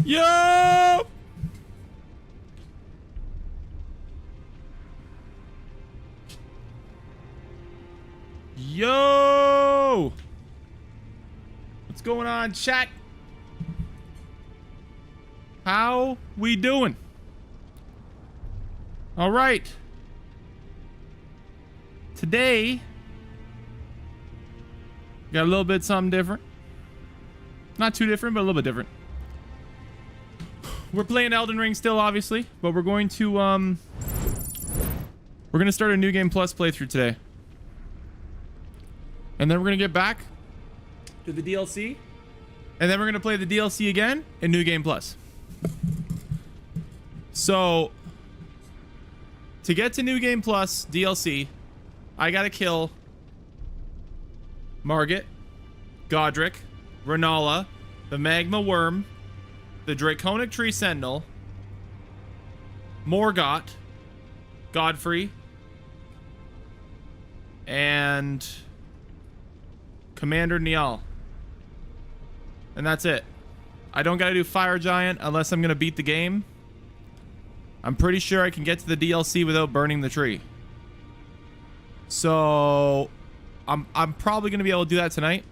Yo! Yo! What's going on, chat? How we doing? All right. Today, got a little bit something different. Not too different, but a little bit different. We're playing Elden Ring still, obviously, but we're going to start a New Game Plus playthrough today. And then we're going to get back to the DLC. And then we're going to play the DLC again in New Game Plus. So, to get to New Game Plus DLC, I got to kill Margit, Godric, Renala, the Magma Worm, the Draconic Tree Sentinel, Morgott, Godfrey, and Commander Niall. And that's it. I don't gotta do Fire Giant unless I'm gonna beat the game. I'm pretty sure I can get to the DLC without burning the tree. So I'm probably gonna be able to do that tonight.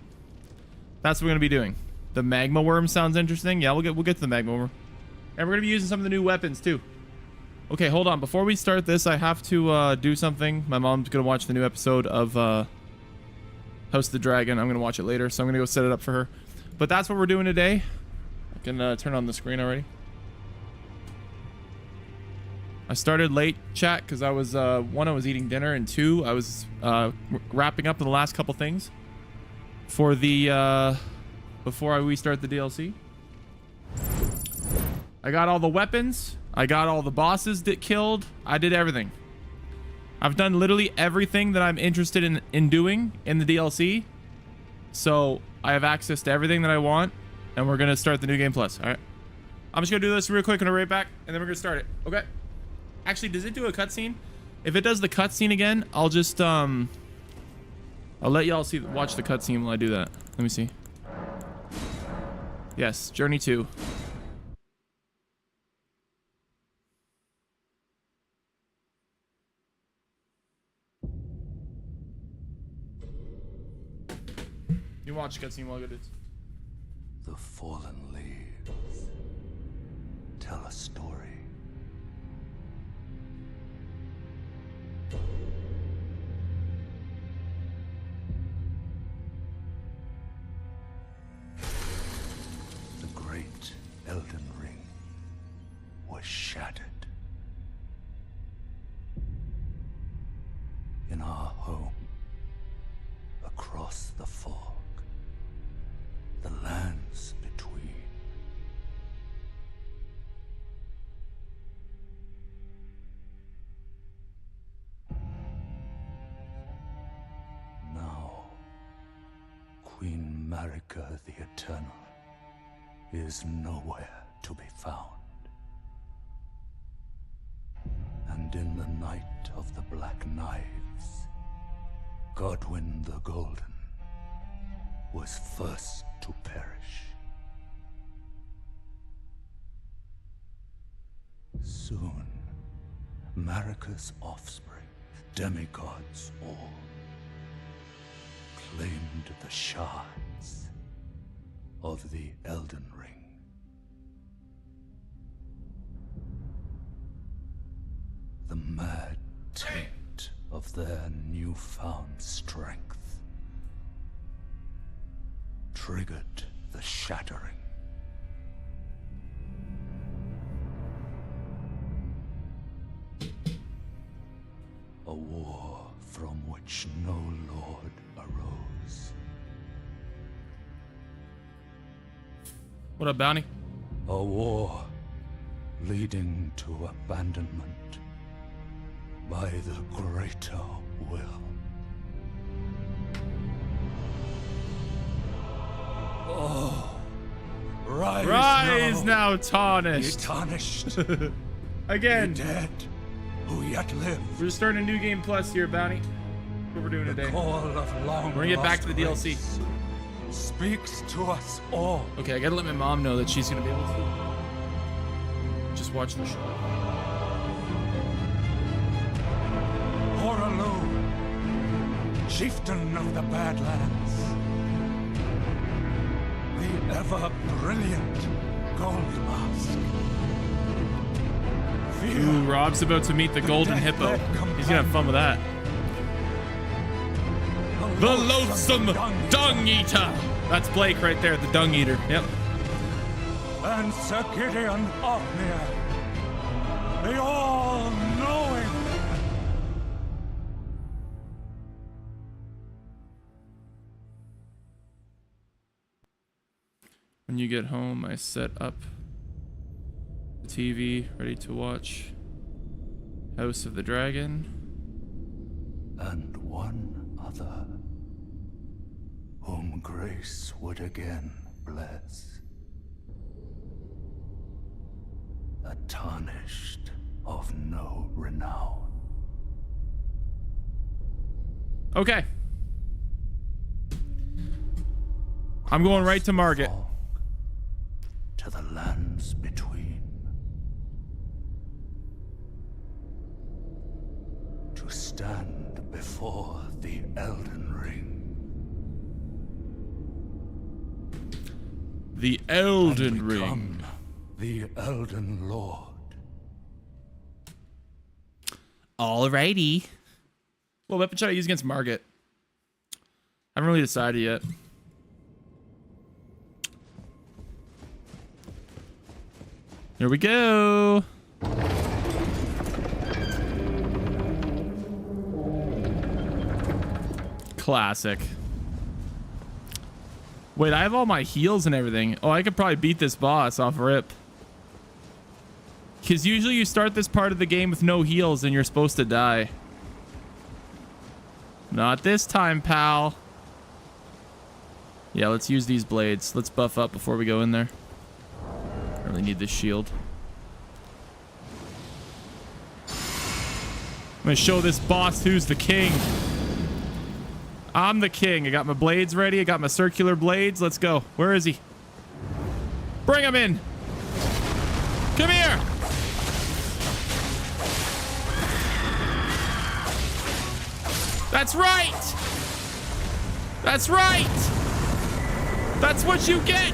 That's what we're gonna be doing. The Magma Worm sounds interesting. Yeah, we'll get to the Magma Worm. And we're gonna be using some of the new weapons too. Okay, hold on. Before we start this, I have to do something. My mom's gonna watch the new episode of House of the Dragon. I'm gonna watch it later, so I'm gonna go set it up for her. But that's what we're doing today. I can turn on the screen already. I started late, chat, because I was one, I was eating dinner, and two, I was wrapping up the last couple things for the before we start the DLC. I got all the weapons. I got all the bosses that killed. I did everything. I've done literally everything that I'm interested in doing in the DLC. So I have access to everything that I want, and we're gonna start the New Game Plus. All right. I'm just gonna do this real quick and I'll be right back, and then we're gonna start it. Okay. Actually, does it do a cutscene? If it does the cutscene again, I'll just I'll let y'all watch the cutscene while I do that. Let me see. Yes, Journey 2. You watch the cutscene while I do this. The fallen leaves tell a story. The great Elden Ring was shattered. In our home, across the fog, the lands between. Now, Queen Marika the Eternal is nowhere to be found. And in the night of the Black Knives, Godwyn the Golden was first to perish. Soon, Marika's offspring, demigods all, claimed the shards of the Elden Ring. The mad taint of their newfound strength triggered the shattering. A war from which no lord arose. What up, Bounty? A war leading to abandonment by the greater will. Oh, rise now, ye tarnished. tarnished, Again, ye dead who yet live. we're just starting a New Game Plus here, Bounty. That's what we're doing The today. call of long We're gonna get back lost to the DLC. race speaks to us all. Okay, I gotta let my mom know that she's gonna be able to just watch the show. Oralu, chieftain of the Badlands. The ever-brilliant Gold Mask. Ooh, Rob's about to meet the golden hippo. He's gonna have fun with that. The loathsome dung eater. That's Blake right there, the dung eater. Yep. And Sir Gideon Ofnir, the all-knowing. When you get home, I set up the TV, ready to watch House of the Dragon. And one other, whom grace would again bless. A tarnished of no renown. Okay. I'm going right to Margit. To the lands between. To stand before the Elden Ring. The Elden and Ring. become the Elden Lord. Alrighty. What weapon should I use against Margit? I haven't really decided yet. Here we go. Classic. Wait, I have all my heals and everything. Oh, I could probably beat this boss off rip. Because usually you start this part of the game with no heals and you're supposed to die. Not this time, pal. Yeah, let's use these blades. Let's buff up before we go in there. I really need this shield. I'm gonna show this boss who's the king. I'm the king. I got my blades ready. I got my circular blades. Let's go. Where is he? Bring him in. Come here. That's right. That's right. That's what you get.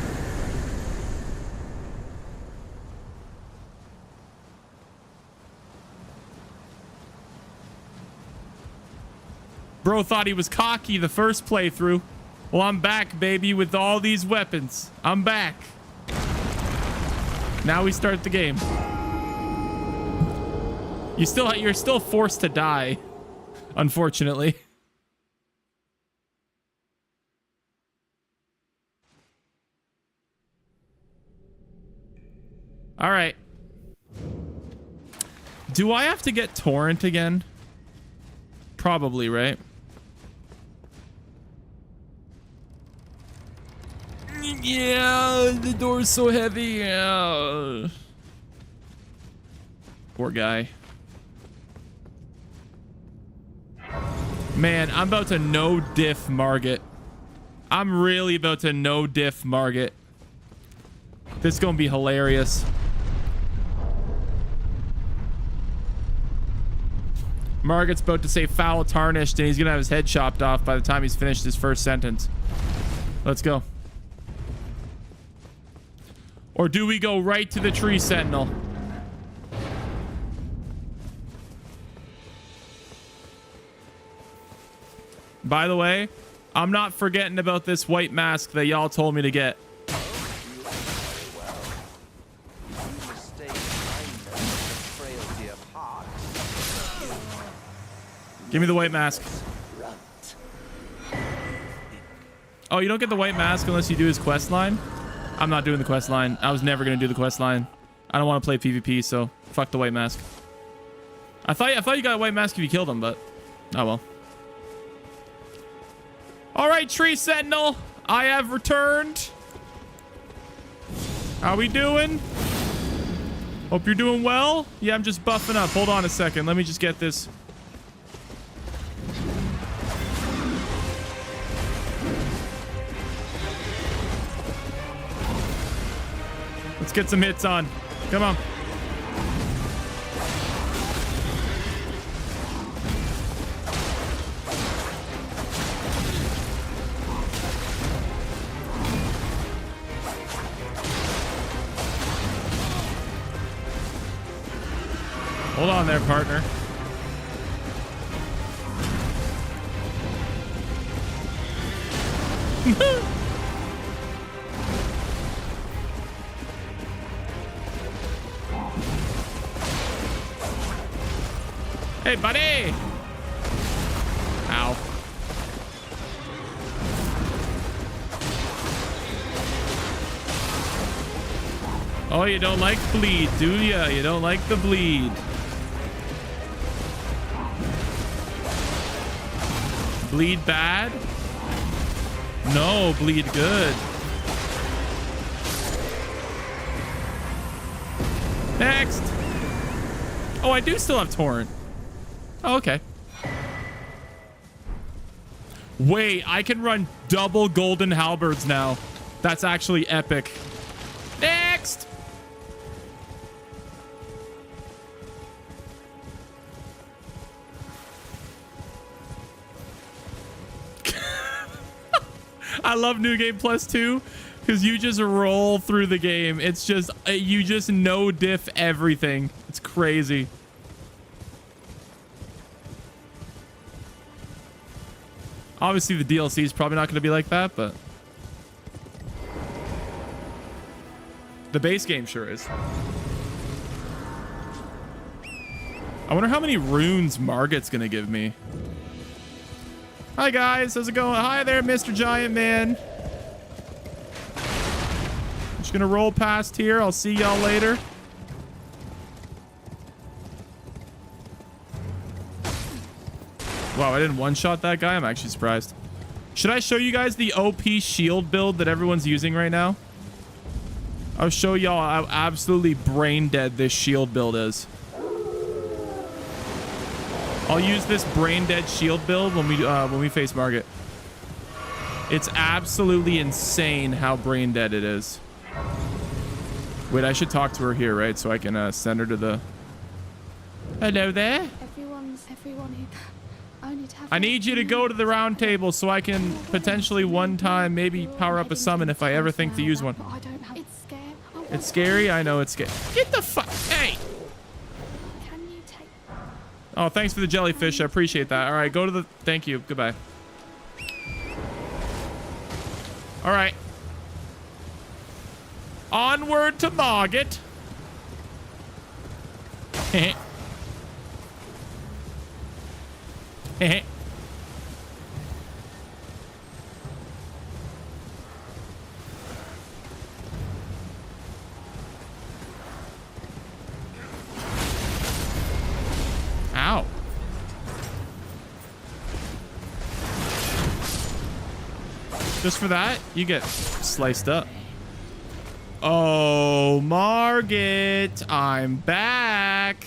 Bro thought he was cocky the first playthrough. Well, I'm back, baby, with all these weapons. I'm back. Now we start the game. You're still forced to die, unfortunately. All right. Do I have to get Torrent again? Probably, right? Yeah, the door's so heavy. Yeah. Poor guy. Man, I'm about to no-diff Margit. I'm really about to no-diff Margit. This is gonna be hilarious. Margit's about to say foul tarnished, and he's gonna have his head chopped off by the time he's finished his first sentence. Let's go. Or do we go right to the tree sentinel? By the way, I'm not forgetting about this white mask that y'all told me to get. Give me the white mask. Oh, you don't get the white mask unless you do his quest line? I'm not doing the quest line. I was never going to do the quest line. I don't want to play PvP, so fuck the white mask. I thought you got a white mask if you killed him, but oh well. All right, Tree Sentinel, I have returned. How we doing? Hope you're doing well. Yeah, I'm just buffing up. Hold on a second. Let me just get this. Let's get some hits on. Come on. on there, partner. Hey, buddy! Ow. Oh, you don't like bleed, do ya? You don't like the bleed. Bleed bad? No, bleed good. Next! Oh, I do still have torrent. Oh, okay. Wait, I can run double golden halberds now. That's actually epic. Next! I love New Game Plus 2 because you just roll through the game. It's just, you just no diff everything. It's crazy. Obviously, the DLC is probably not going to be like that, but the base game sure is. I wonder how many runes Margit's going to give me. Hi, guys. How's it going? Hi there, Mr. Giant Man. Just going to roll past here. I'll see y'all later. Wow, I didn't one-shot that guy. I'm actually surprised. Should I show you guys the OP shield build that everyone's using right now? I'll show y'all how absolutely brain dead this shield build is. I'll use this brain dead shield build when we face Margit. It's absolutely insane how brain dead it is. Wait, I should talk to her here, right? So I can send her to the... Hello there. Everyone who only to have I need you to go to the round table so I can potentially one time maybe power up a summon if I ever think to use one. I don't have. It's scary. It's scary? I know it's scary. Get the fuck... Hey! Can you take... Oh, thanks for the jellyfish. I appreciate that. All right, go to the... Thank you. Goodbye. All right. Onward to Margit. Heh. Heh. Ow. Just for that, you get sliced up. Oh, Margit, I'm back.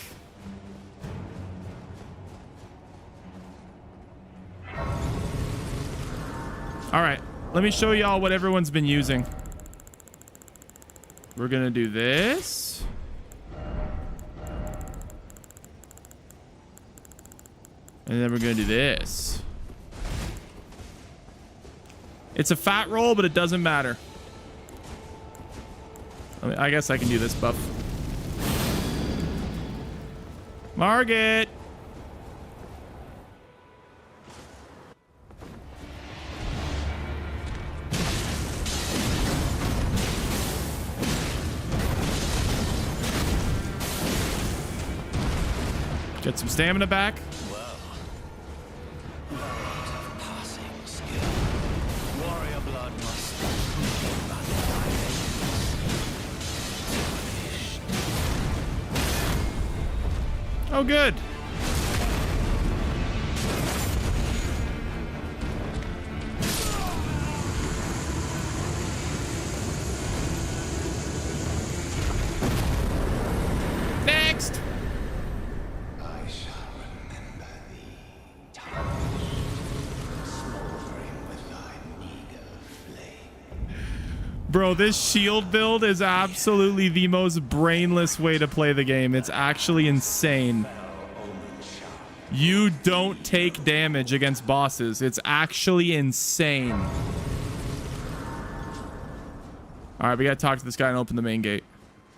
All right, let me show y'all what everyone's been using. We're gonna do this. And then we're gonna do this. It's a fat roll, but it doesn't matter. I guess I can do this buff. Margit! Get some stamina back. Oh, good. Next. I shall remember thee, Tarsh, smoldering with thy meager flame. Bro, this shield build is absolutely the most brainless way to play the game. It's actually insane. You don't take damage against bosses. It's actually insane. All right, we gotta talk to this guy and open the main gate.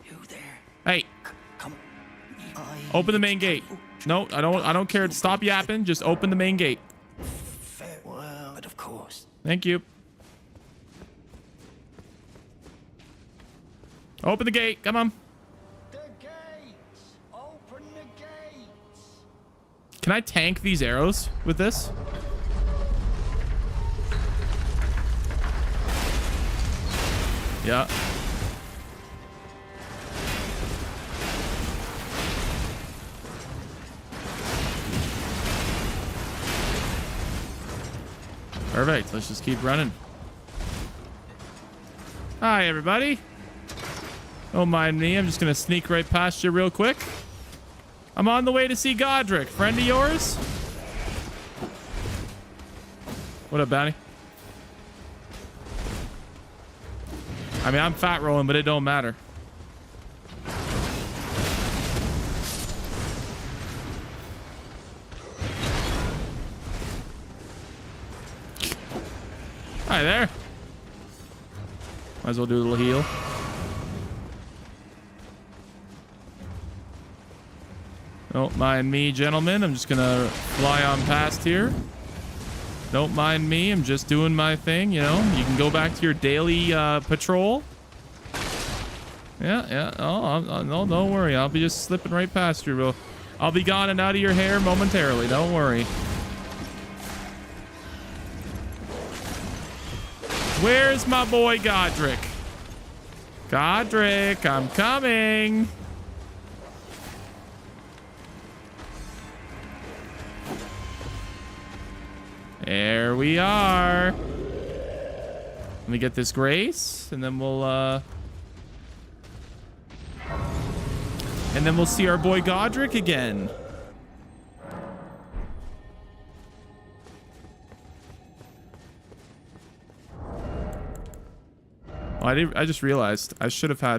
You there? Hey. Come. Open the main gate. No, I don't care. Stop yapping. Just open the main gate. Farewell, but of course. Thank you. Open the gate. Come on. The gates! Open the gates! Can I tank these arrows with this? Yeah. Perfect. Let's just keep running. Hi, everybody. Don't mind me. I'm just going to sneak right past you real quick. I'm on the way to see Godric. Friend of yours? What up, Bounty? I mean, I'm fat rolling, but it don't matter. Hi there. Might as well do a little heal. Don't mind me, gentlemen. I'm just gonna fly on past here. Don't mind me. I'm just doing my thing, you know. You can go back to your daily patrol. Yeah. Oh, no, don't worry. I'll be just slipping right past you, bro. I'll be gone and out of your hair momentarily. Don't worry. Where's my boy Godric? Godric, I'm coming. There we are. Let me get this grace, and then we'll see our boy Godric again. Oh, I just realized I should have had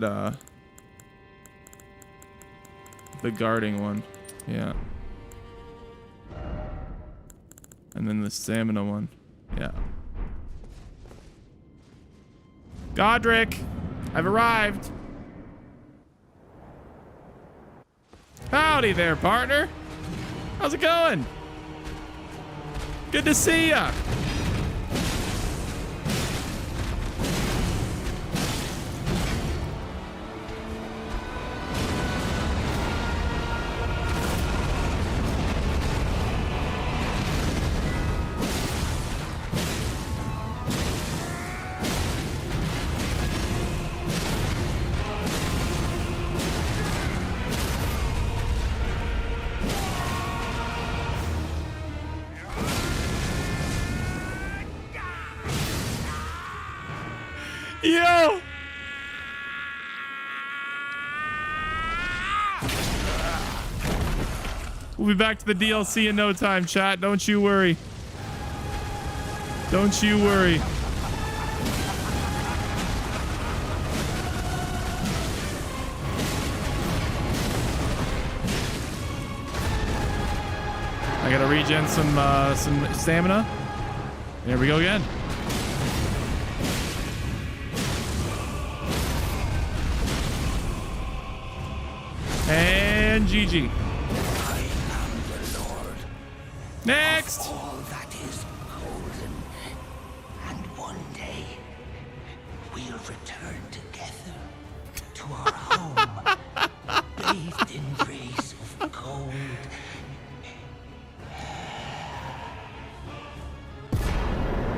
the guarding one. Yeah. And then the stamina one. Yeah. Godric, I've arrived. Howdy there, partner. How's it going? Good to see ya. Yo! We'll be back to the DLC in no time, chat. Don't you worry. Don't you worry. I gotta regen some stamina. Here we go again. And GG. I am the Lord. Next. Of all that is golden. And one day, we'll return together to our home, bathed in rays of gold.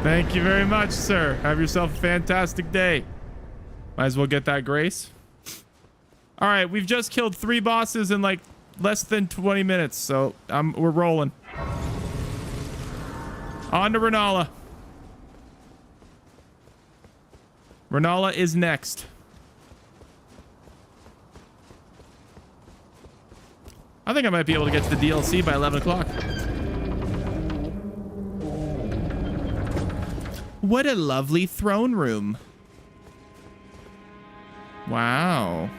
Thank you very much, sir. Have yourself a fantastic day. Might as well get that grace. All right, we've just killed 3 bosses in like less than 20 minutes, so we're rolling. On to Renala. Renala is next. I think I might be able to get to the DLC by 11 o'clock. What a lovely throne room. Wow.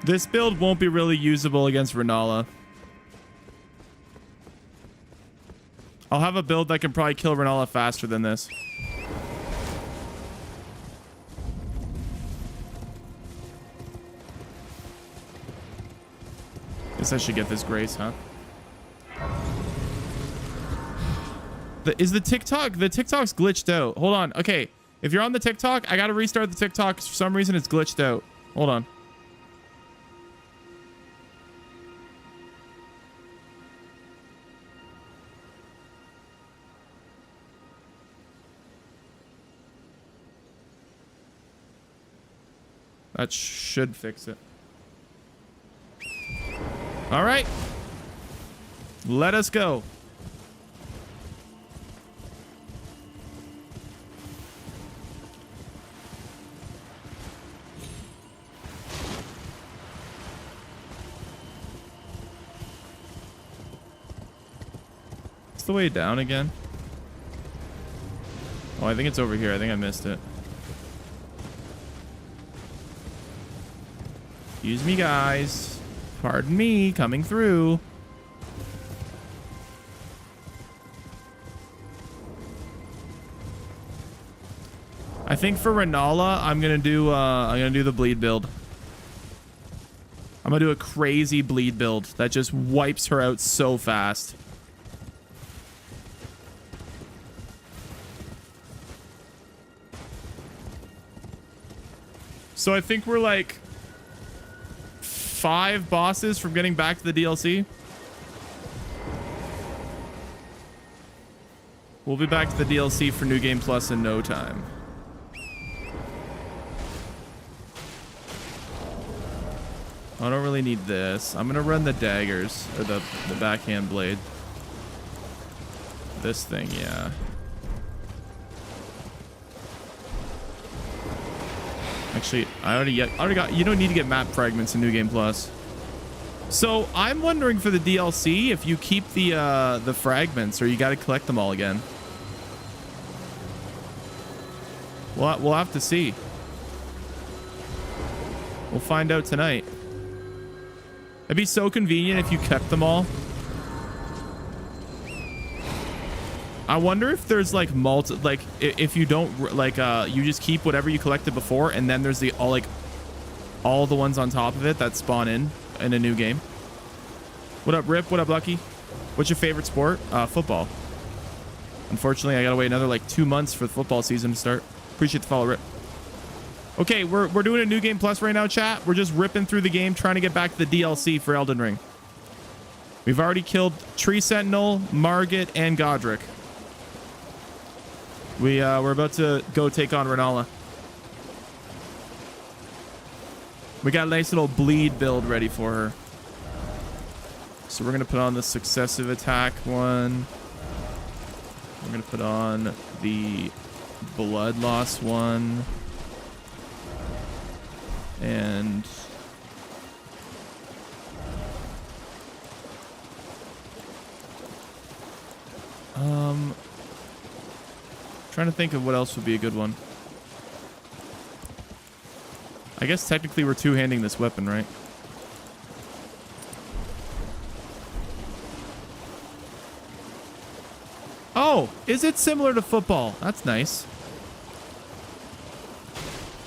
This build won't be really usable against Renala. I'll have a build that can probably kill Renala faster than this. Guess I should get this Grace, huh? Is the TikTok? The TikTok's glitched out. Hold on. Okay. If you're on the TikTok, I got to restart the TikTok. For some reason, it's glitched out. Hold on. That should fix it. All right. Let us go. What's the way down again? Oh, I think it's over here. I think I missed it. Excuse me, guys. Pardon me, coming through. I think for Renala, I'm gonna do the bleed build. I'm gonna do a crazy bleed build that just wipes her out so fast. So I think we're like 5 bosses from getting back to the DLC. We'll be back to the DLC for New Game Plus in no time. I don't really need this. I'm gonna run the daggers or the backhand blade. This thing, yeah. Actually, I already got. You don't need to get map fragments in New Game Plus. So I'm wondering for the DLC if you keep the fragments or you got to collect them all again. We'll have to see. We'll find out tonight. It'd be so convenient if you kept them all. I wonder if there's like if you don't like you just keep whatever you collected before and then there's all the ones on top of it that spawn in a new game. What up, Rip? What up, Lucky? What's your favorite sport? Football. Unfortunately, I gotta wait another like 2 months for the football season to start. Appreciate the follow, Rip. Okay, we're doing a New Game Plus right now, chat. We're just ripping through the game, trying to get back to the DLC for Elden Ring. We've already killed Tree Sentinel, Margit, and Godric. We're about to go take on Renala. We got a nice little bleed build ready for her. So we're gonna put on the successive attack one. We're gonna put on the blood loss one. And trying to think of what else would be a good one. I guess technically we're two-handing this weapon, right? Oh, is it similar to football? That's nice.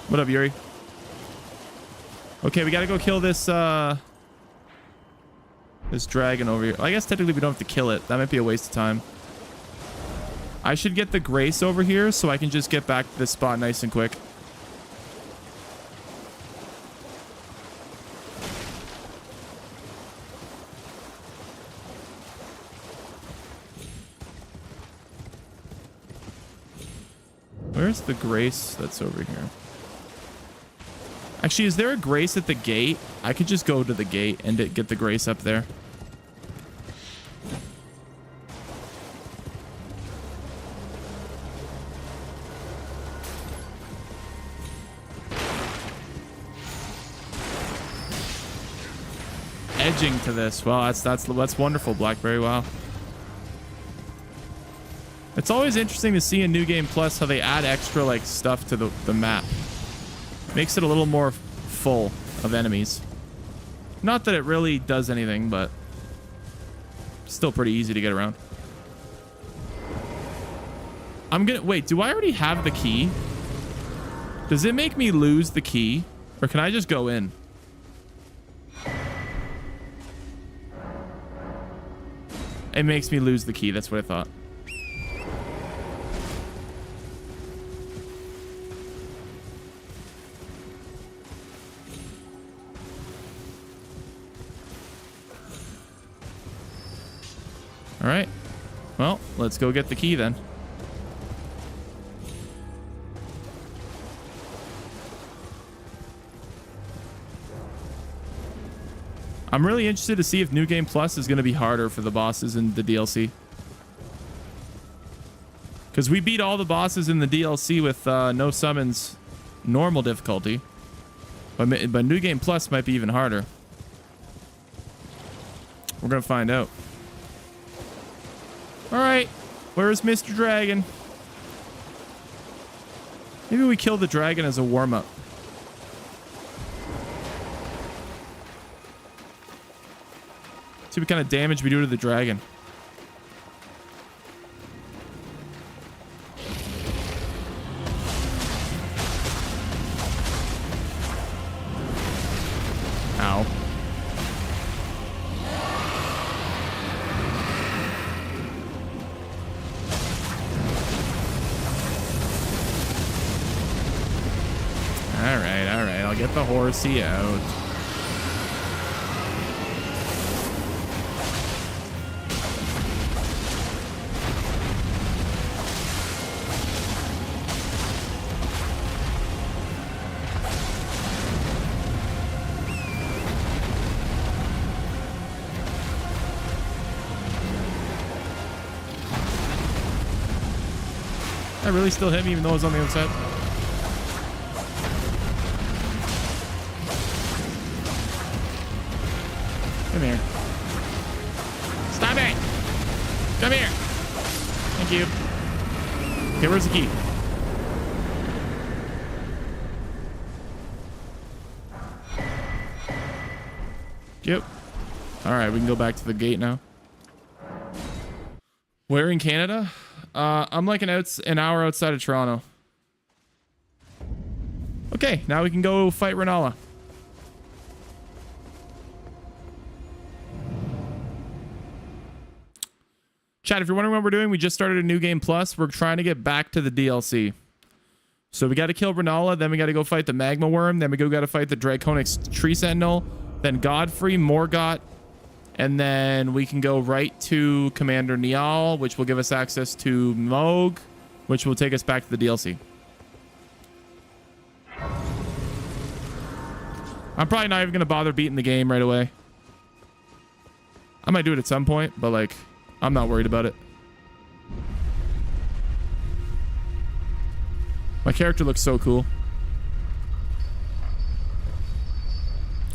What up, Yuri? Okay, we gotta go kill this this dragon over here. I guess technically we don't have to kill it. That might be a waste of time. I should get the Grace over here so I can just get back to this spot nice and quick. Where's the Grace that's over here? Actually, is there a Grace at the gate? I could just go to the gate and get the Grace up there. Edging to this. Well, that's wonderful, Blackberry. Wow. It's always interesting to see in New Game Plus how they add extra like stuff to the map. Makes it a little more full of enemies. Not that it really does anything, but still pretty easy to get around. I'm gonna wait. Do I already have the key? Does it make me lose the key, or can I just go in? It makes me lose the key. That's what I thought. All right. Well, let's go get the key then. I'm really interested to see if New Game Plus is going to be harder for the bosses in the DLC. Because we beat all the bosses in the DLC with no summons normal difficulty. But New Game Plus might be even harder. We're going to find out. All right. Where's Mr. Dragon? Maybe we kill the dragon as a warm-up. See what kind of damage we do to the dragon. Ow. All right. I'll get the horsey out. That really still hit me even though it was on the other side. Come here. Stop it! Come here! Thank you. Okay, where's the key? Yep. Alright, we can go back to the gate now. Where in Canada? I'm like an hour outside of Toronto. Okay, now we can go fight Renala. Chat, if you're wondering what we're doing, we just started a New Game Plus. We're trying to get back to the DLC. So we got to kill Renala, then we got to go fight the Magma Worm, then we got to fight the Draconic Tree Sentinel, then Godfrey, Morgott, and then we can go right to Commander Niall, which will give us access to Moog, which will take us back to the DLC. I'm probably not even going to bother beating the game right away. I might do it at some point, but like, I'm not worried about it. My character looks so cool.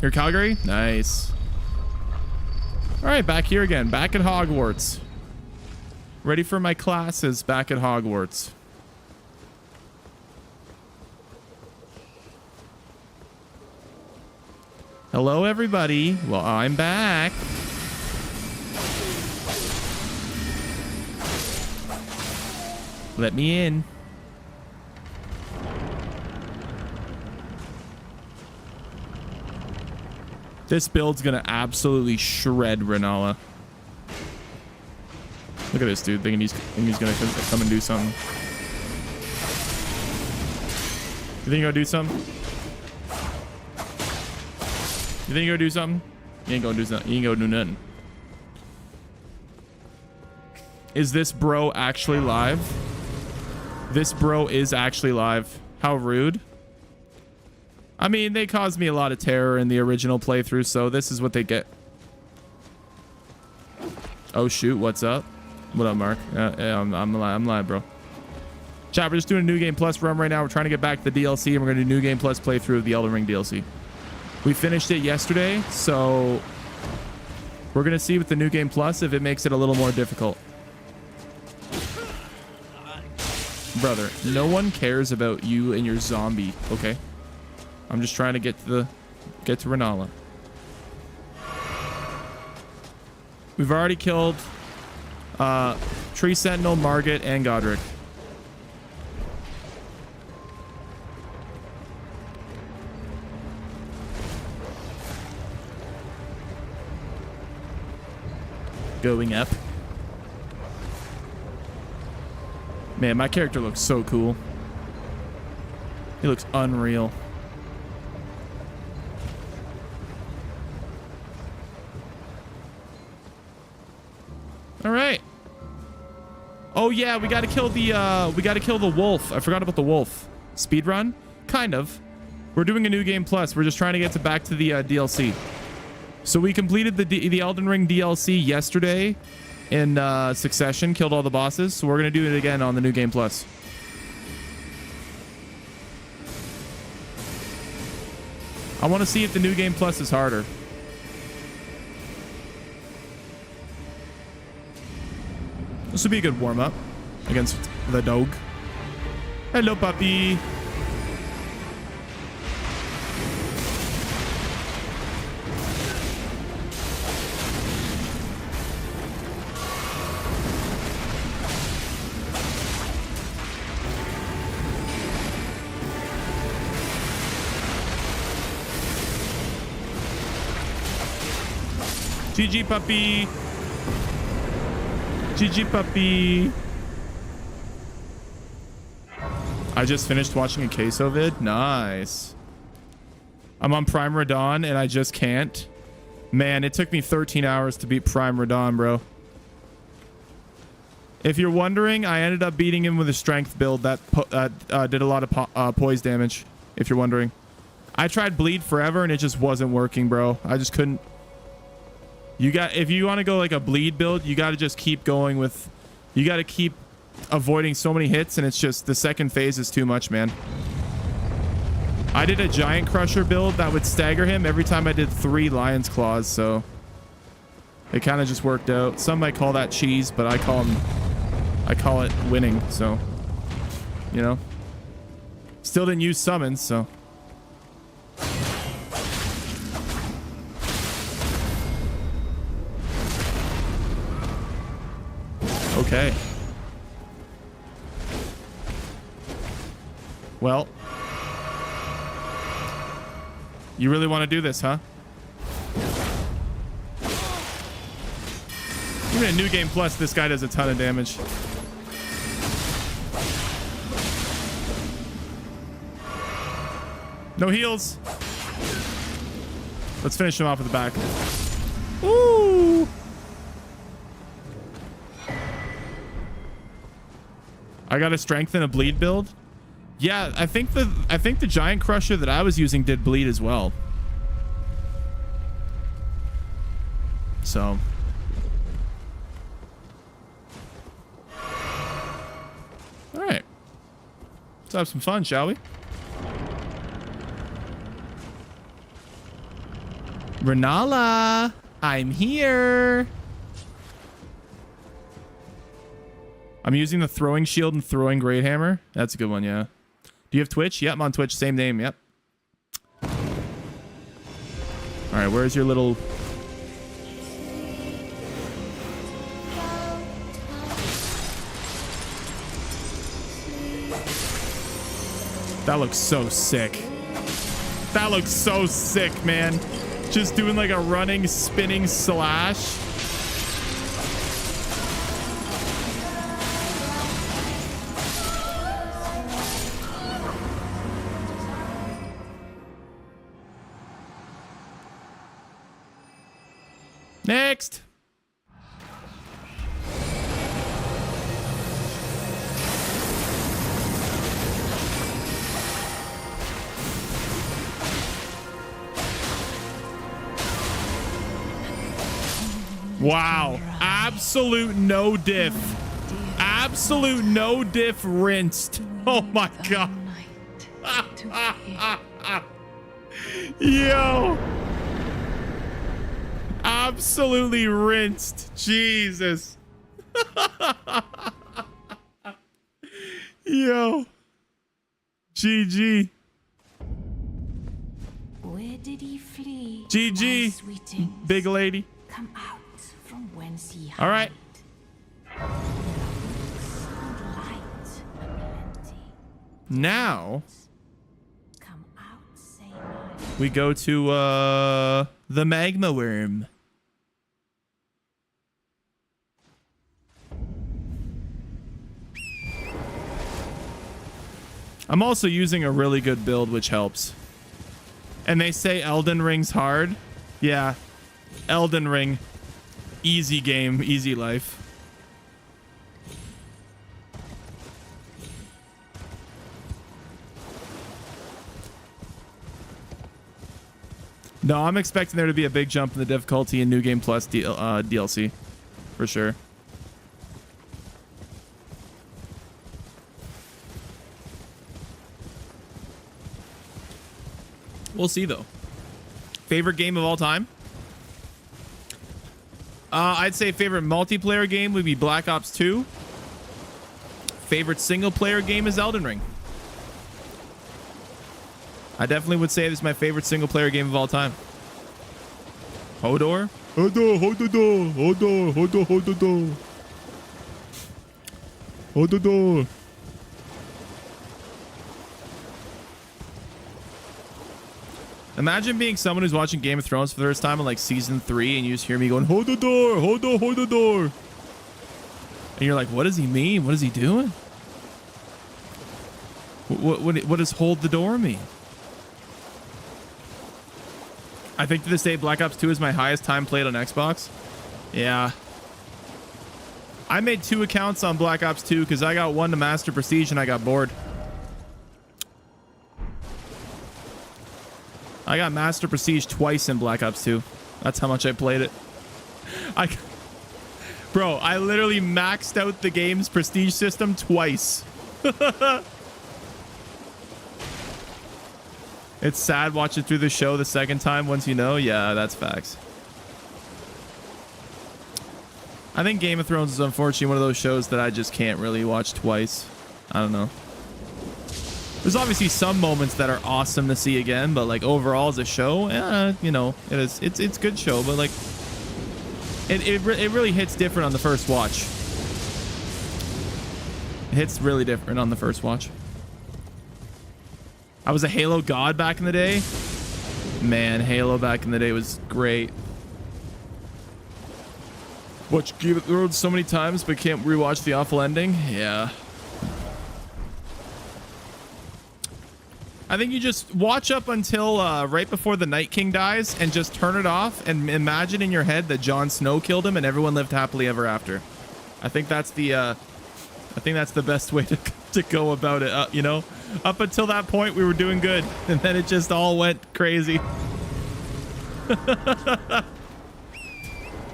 You're Calgary? Nice. All right, back here again. Back at Hogwarts. Ready for my classes back at Hogwarts. Hello, everybody. Well, I'm back. Let me in. This build's gonna absolutely shred Renala. Look at this dude thinking he's gonna come and do something. You think you're gonna do something? You think you're gonna do something? You ain't gonna do something. You ain't gonna do nothing. Is this bro actually live? This bro is actually live. How rude. I mean, they caused me a lot of terror in the original playthrough, so this is what they get. Oh, shoot. What's up? What up, Mark? Yeah, I'm live, bro. Chat, we're just doing a New Game Plus run right now. We're trying to get back to the DLC, and we're going to do New Game Plus playthrough of the Elden Ring DLC. We finished it yesterday, so we're going to see with the New Game Plus if it makes it a little more difficult. Brother, no one cares about you and your zombie, okay? I'm just trying to get to Renala. We've already killed Tree Sentinel, Margit, and Godric. going up. Man, my character looks so cool. He looks unreal. All right. Oh yeah, we gotta kill the wolf. I forgot about the wolf. Speedrun? Kind of. We're doing a new game plus. We're just trying to get back to the DLC. So we completed the Elden Ring DLC yesterday in succession, killed all the bosses. So we're gonna do it again on the new game plus. I want to see if the new game plus is harder. This would be a good warm-up against the dog. Hello, puppy. GG, puppy. GG, puppy. I just finished watching a queso vid. Nice. I'm on Prime Radon and I just can't. Man, it took me 13 hours to beat Prime Radon, bro. If you're wondering, I ended up beating him with a strength build that did a lot of poise damage. If you're wondering. I tried bleed forever and it just wasn't working, bro. I just couldn't. If you want to go like a bleed build, you got to just keep going with, you got to keep avoiding so many hits, and it's just the second phase is too much, man. I did a giant crusher build that would stagger him every time I did 3 lion's claws, so it kind of just worked out. Some might call that cheese, but I call it winning, so you know. Still didn't use summons, so. Okay. Well. You really want to do this, huh? Even in New Game Plus, this guy does a ton of damage. No heals. Let's finish him off with the back. Ooh. I got to strengthen a bleed build. Yeah, I think the giant crusher that I was using did bleed as well. So. All right. Let's have some fun, shall we? Renala, I'm here. I'm using the throwing shield and throwing great hammer. That's a good one, yeah. Do you have Twitch? Yep, I'm on Twitch. Same name, yep. All right, where's your little... That looks so sick. That looks so sick, man. Just doing like a running, spinning slash. Next. Wow. Absolute no diff. Absolute no diff rinsed. Oh my god. Yo. Absolutely rinsed. Jesus. Yo. GG. Where did he flee? GG. Big lady. Come out from whence he All right. Now Come out, say we go to the magma worm. I'm also using a really good build, which helps. And they say Elden Ring's hard. Yeah. Elden Ring. Easy game, easy life. No, I'm expecting there to be a big jump in the difficulty in New Game Plus DLC. For sure. We'll see, though. Favorite game of all time? I'd say favorite multiplayer game would be Black Ops 2. Favorite single player game is Elden Ring. I definitely would say this is my favorite single player game of all time. Hodor? Hodor, hold the door. Hodor, hold the door. Hold the door. Imagine being someone who's watching Game of Thrones for the first time in like season 3 and you just hear me going, hold the door, hold the door. And you're like, what does he mean? What is he doing? What does hold the door mean? I think to this day, Black Ops 2 is my highest time played on Xbox. Yeah. I made 2 accounts on Black Ops 2 because I got one to Master Prestige and I got bored. I got Master Prestige twice in Black Ops 2. That's how much I played it. Bro, I literally maxed out the game's prestige system twice. It's sad watching through the show the second time once you know. Yeah, that's facts. I think Game of Thrones is unfortunately one of those shows that I just can't really watch twice. I don't know. There's obviously some moments that are awesome to see again, but like overall as a show, you know, it's a good show, but like it really hits different on the first watch. It hits really different on the first watch. I was a Halo god back in the day. Man, Halo back in the day was great. Watched Game of Thrones so many times, but can't rewatch the awful ending. Yeah. I think you just watch up until right before the Night King dies and just turn it off and imagine in your head that Jon Snow killed him and everyone lived happily ever after. I think that's the best way to go about it. You know, up until that point we were doing good, and then it just all went crazy.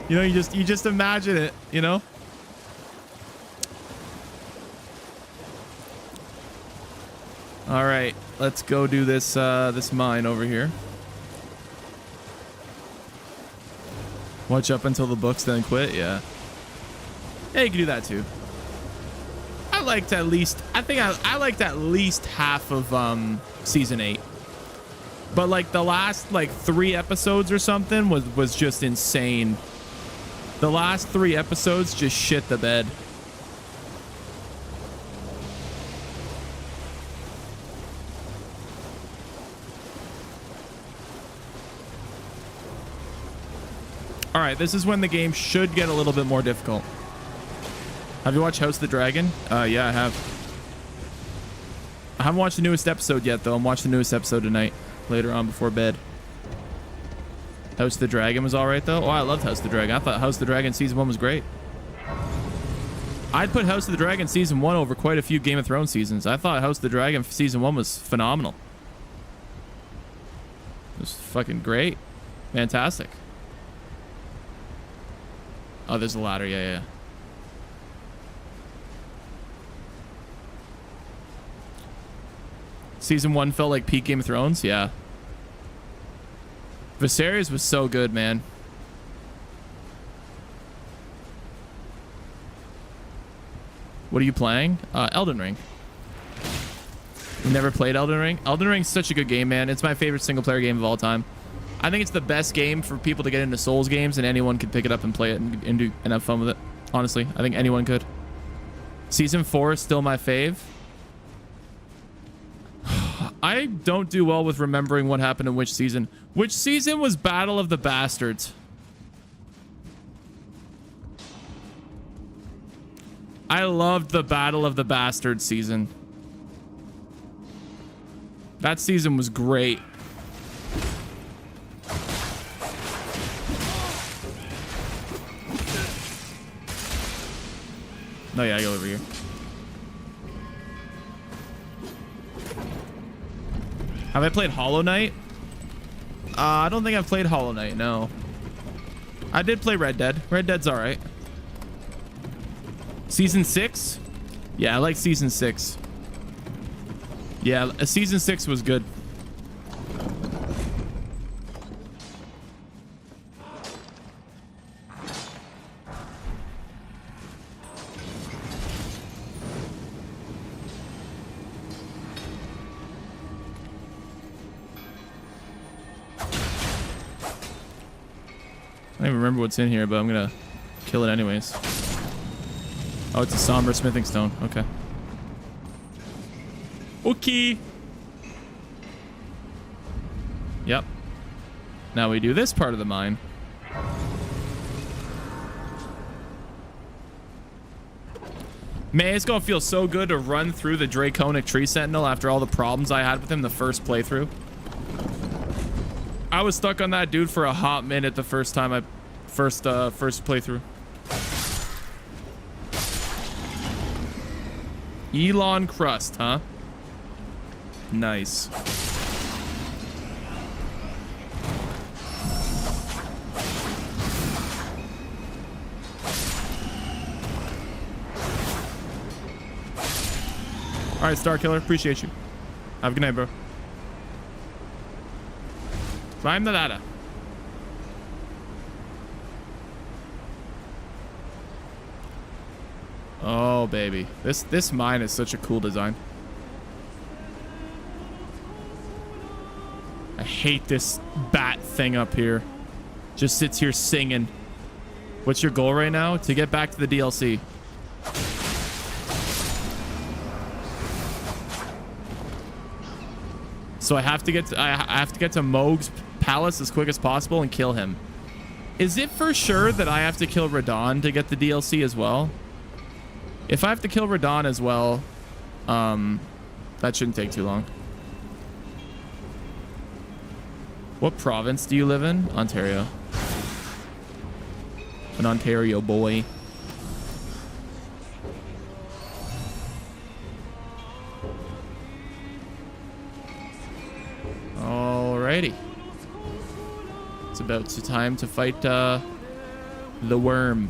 You know, you just imagine it. You know. All right, let's go do this this mine over here. Watch up until the books, then quit. Yeah. Yeah, you can do that too. I liked at least. I think I liked at least half of season 8. But like the last like 3 episodes or something was just insane. The last 3 episodes just shit the bed. All right, this is when the game should get a little bit more difficult. Have you watched House of the Dragon? Yeah, I have. I haven't watched the newest episode yet, though. I'm watching the newest episode tonight, later on before bed. House of the Dragon was all right, though. Oh, I loved House of the Dragon. I thought House of the Dragon Season 1 was great. I'd put House of the Dragon Season 1 over quite a few Game of Thrones seasons. I thought House of the Dragon Season 1 was phenomenal. It was fucking great. Fantastic. Oh, there's a ladder. Yeah, yeah. Season 1 felt like peak Game of Thrones. Yeah. Viserys was so good, man. What are you playing? Elden Ring. You never played Elden Ring? Elden Ring's such a good game, man. It's my favorite single player game of all time. I think it's the best game for people to get into Souls games, and anyone could pick it up and play it and have fun with it. Honestly, I think anyone could. Season 4 is still my fave. I don't do well with remembering what happened in which season. Which season was Battle of the Bastards? I loved the Battle of the Bastards season. That season was great. Oh yeah, I go over here. Have I played Hollow Knight? I don't think I've played Hollow Knight, no. I did play Red Dead. Red Dead's alright. Season 6? Yeah, I like Season 6. Yeah, Season 6 was good. I don't even remember what's in here, but I'm gonna kill it anyways. Oh, it's a somber smithing stone. Okay. Okay. Yep. Now we do this part of the mine. Man, it's gonna feel so good to run through the Draconic Tree Sentinel after all the problems I had with him the first playthrough. I was stuck on that dude for a hot minute the first time I first playthrough. Elon Crust, huh? Nice. All right, Star Killer, appreciate you. Have a good night, bro. Climb the ladder. Oh, baby. This mine is such a cool design. I hate this bat thing up here. Just sits here singing. What's your goal right now? To get back to the DLC. So I have to get to Mohg's palace as quick as possible and kill him. Is it for sure that I have to kill Radon to get the DLC as well? If I have to kill Radon as well, that shouldn't take too long. What province do you live in? Ontario. An Ontario boy. Alrighty. It's about time to fight the worm.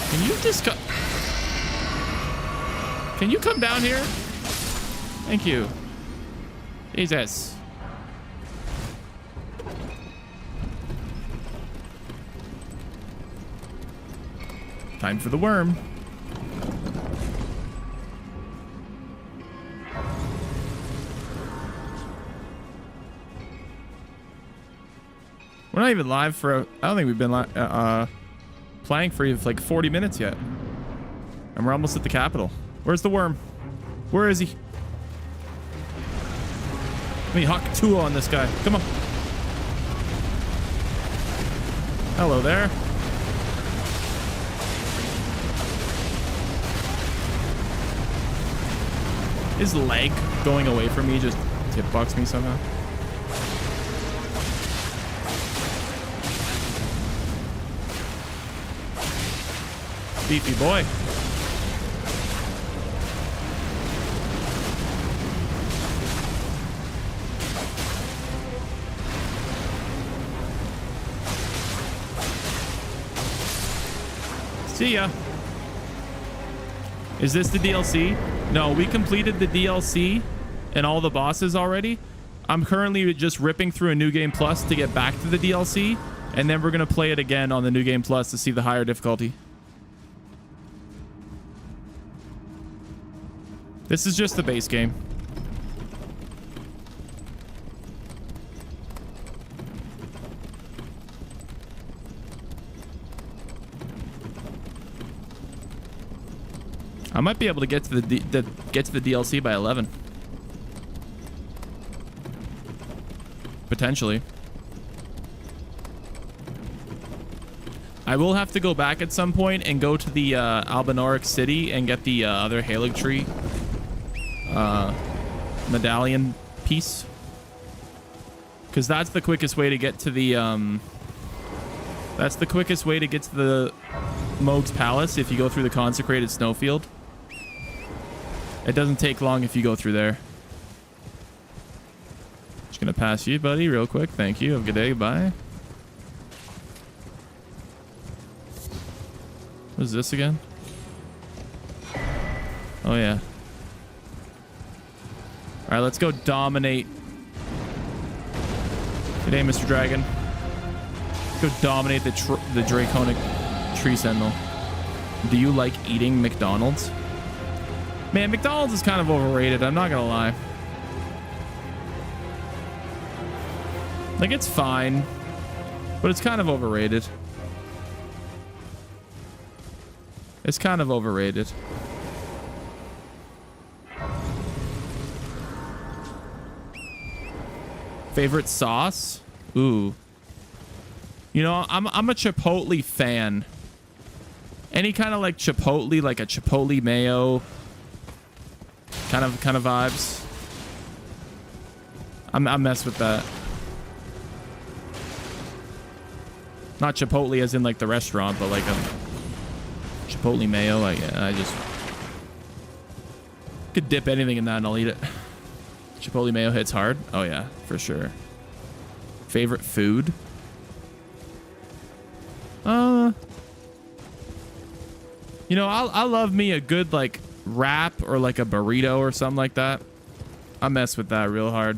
Can you just come? Can you come down here? Thank you. Jesus. Time for the worm. We're not even live for I don't think we've been playing for like 40 minutes yet. And we're almost at the capital. Where's the worm? Where is he? Let me huck two on this guy. Come on. Hello there. His leg going away from me just tip-boxed me somehow. Beefy boy. See ya. Is this the DLC? No, we completed the DLC and all the bosses already. I'm currently just ripping through a New Game Plus to get back to the DLC, and then we're going to play it again on the New Game Plus to see the higher difficulty. This is just the base game. I might be able to get to the DLC by 11. Potentially. I will have to go back at some point and go to the Albinoric city and get the other Halig tree medallion piece, because that's the quickest way to get to the Moog's Palace if you go through the consecrated snowfield. It doesn't take long if you go through there. Just gonna pass you, buddy, real quick. Thank you. Have a good day. Bye. What is this again? Oh, yeah. All right, let's go dominate. Good day, Mr. Dragon. Let's go dominate the Draconic Tree Sentinel. Do you like eating McDonald's? Man, McDonald's is kind of overrated. I'm not going to lie. Like, it's fine, but it's kind of overrated. It's kind of overrated. Favorite sauce? Ooh. You know, I'm a Chipotle fan. Any kind of like Chipotle, like a Chipotle mayo kind of vibes. I mess with that. Not Chipotle as in like the restaurant, but like a Chipotle mayo. Like, yeah, I just could dip anything in that and I'll eat it. Chipotle mayo hits hard. Oh yeah, for sure. Favorite food? You know, I love me a good like wrap or like a burrito or something like that. I mess with that real hard.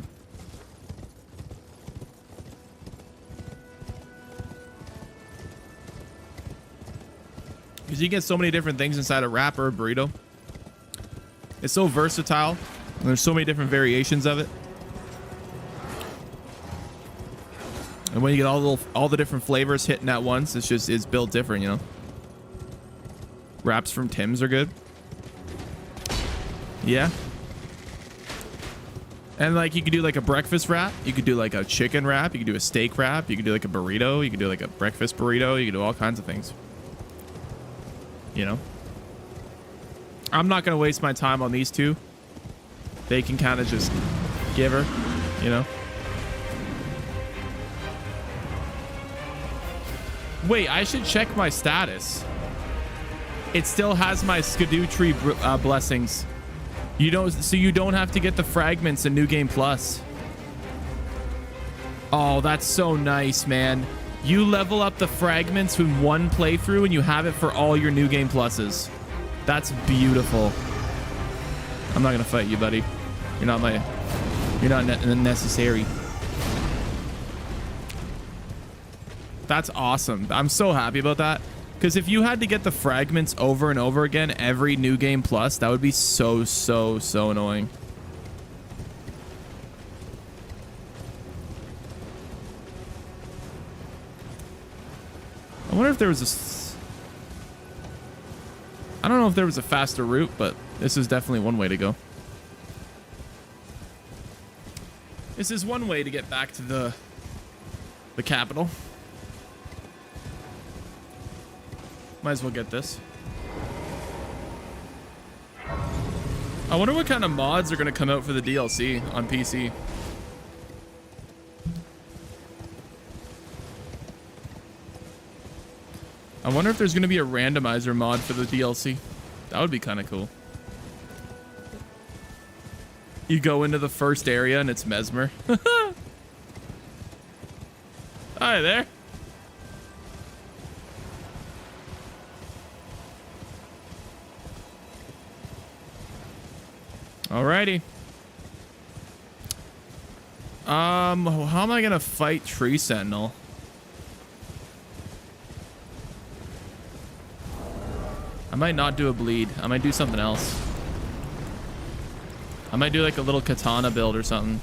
Because you get so many different things inside a wrap or a burrito. It's so versatile. And there's so many different variations of it. And when you get all the different flavors hitting at once, it's built different, you know. Wraps from Tim's are good. Yeah. And like you could do like a breakfast wrap, you could do like a chicken wrap, you could do a steak wrap, you could do like a burrito, you could do like a breakfast burrito, you could do all kinds of things. You know. I'm not gonna waste my time on these two. They can kind of just give her, you know. Wait, I should check my status. It still has my Skidoo Tree blessings. You don't have to get the fragments in New Game Plus. Oh, that's so nice, man. You level up the fragments in one playthrough and you have it for all your New Game Pluses. That's beautiful. I'm not gonna fight you, buddy. You're not necessary. That's awesome. I'm so happy about that. Because if you had to get the fragments over and over again every New Game Plus, that would be so annoying. I wonder if there was I don't know if there was a faster route, but this is definitely one way to go. This is one way to get back to the capital. Might as well get this. I wonder what kind of mods are going to come out for the DLC on PC. I wonder if there's going to be a randomizer mod for the DLC. That would be kind of cool. You go into the first area and it's Mesmer. Hi there. Alrighty. How am I gonna fight Tree Sentinel? I might not do a bleed. I might do something else. I might do like a little katana build or something.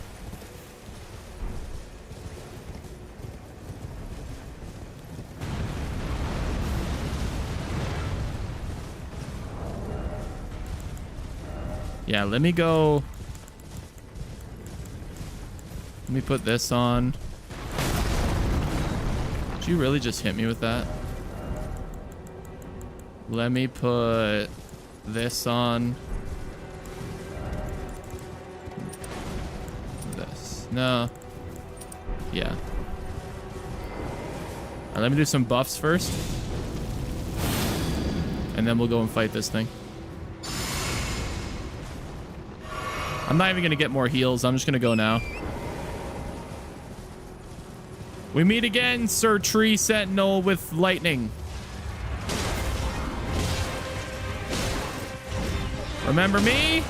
Yeah, let me go. Let me put this on. Did you really just hit me with that? Let me put this on. This. No. Yeah. All right, let me do some buffs first. And then we'll go and fight this thing. I'm not even going to get more heals. I'm just going to go now. We meet again, Sir Tree Sentinel with lightning. Remember me?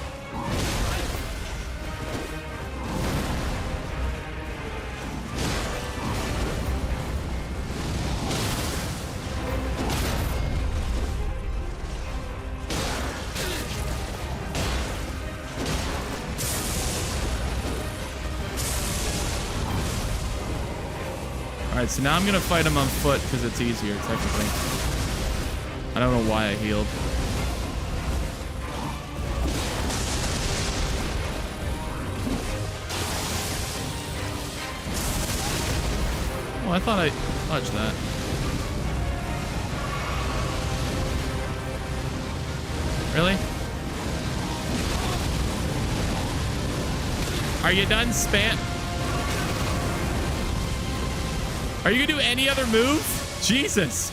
Alright, so now I'm gonna fight him on foot because it's easier, technically. I don't know why I healed. Oh, I thought I dodged that. Really? Are you done spam? Are you gonna do any other move? Jesus.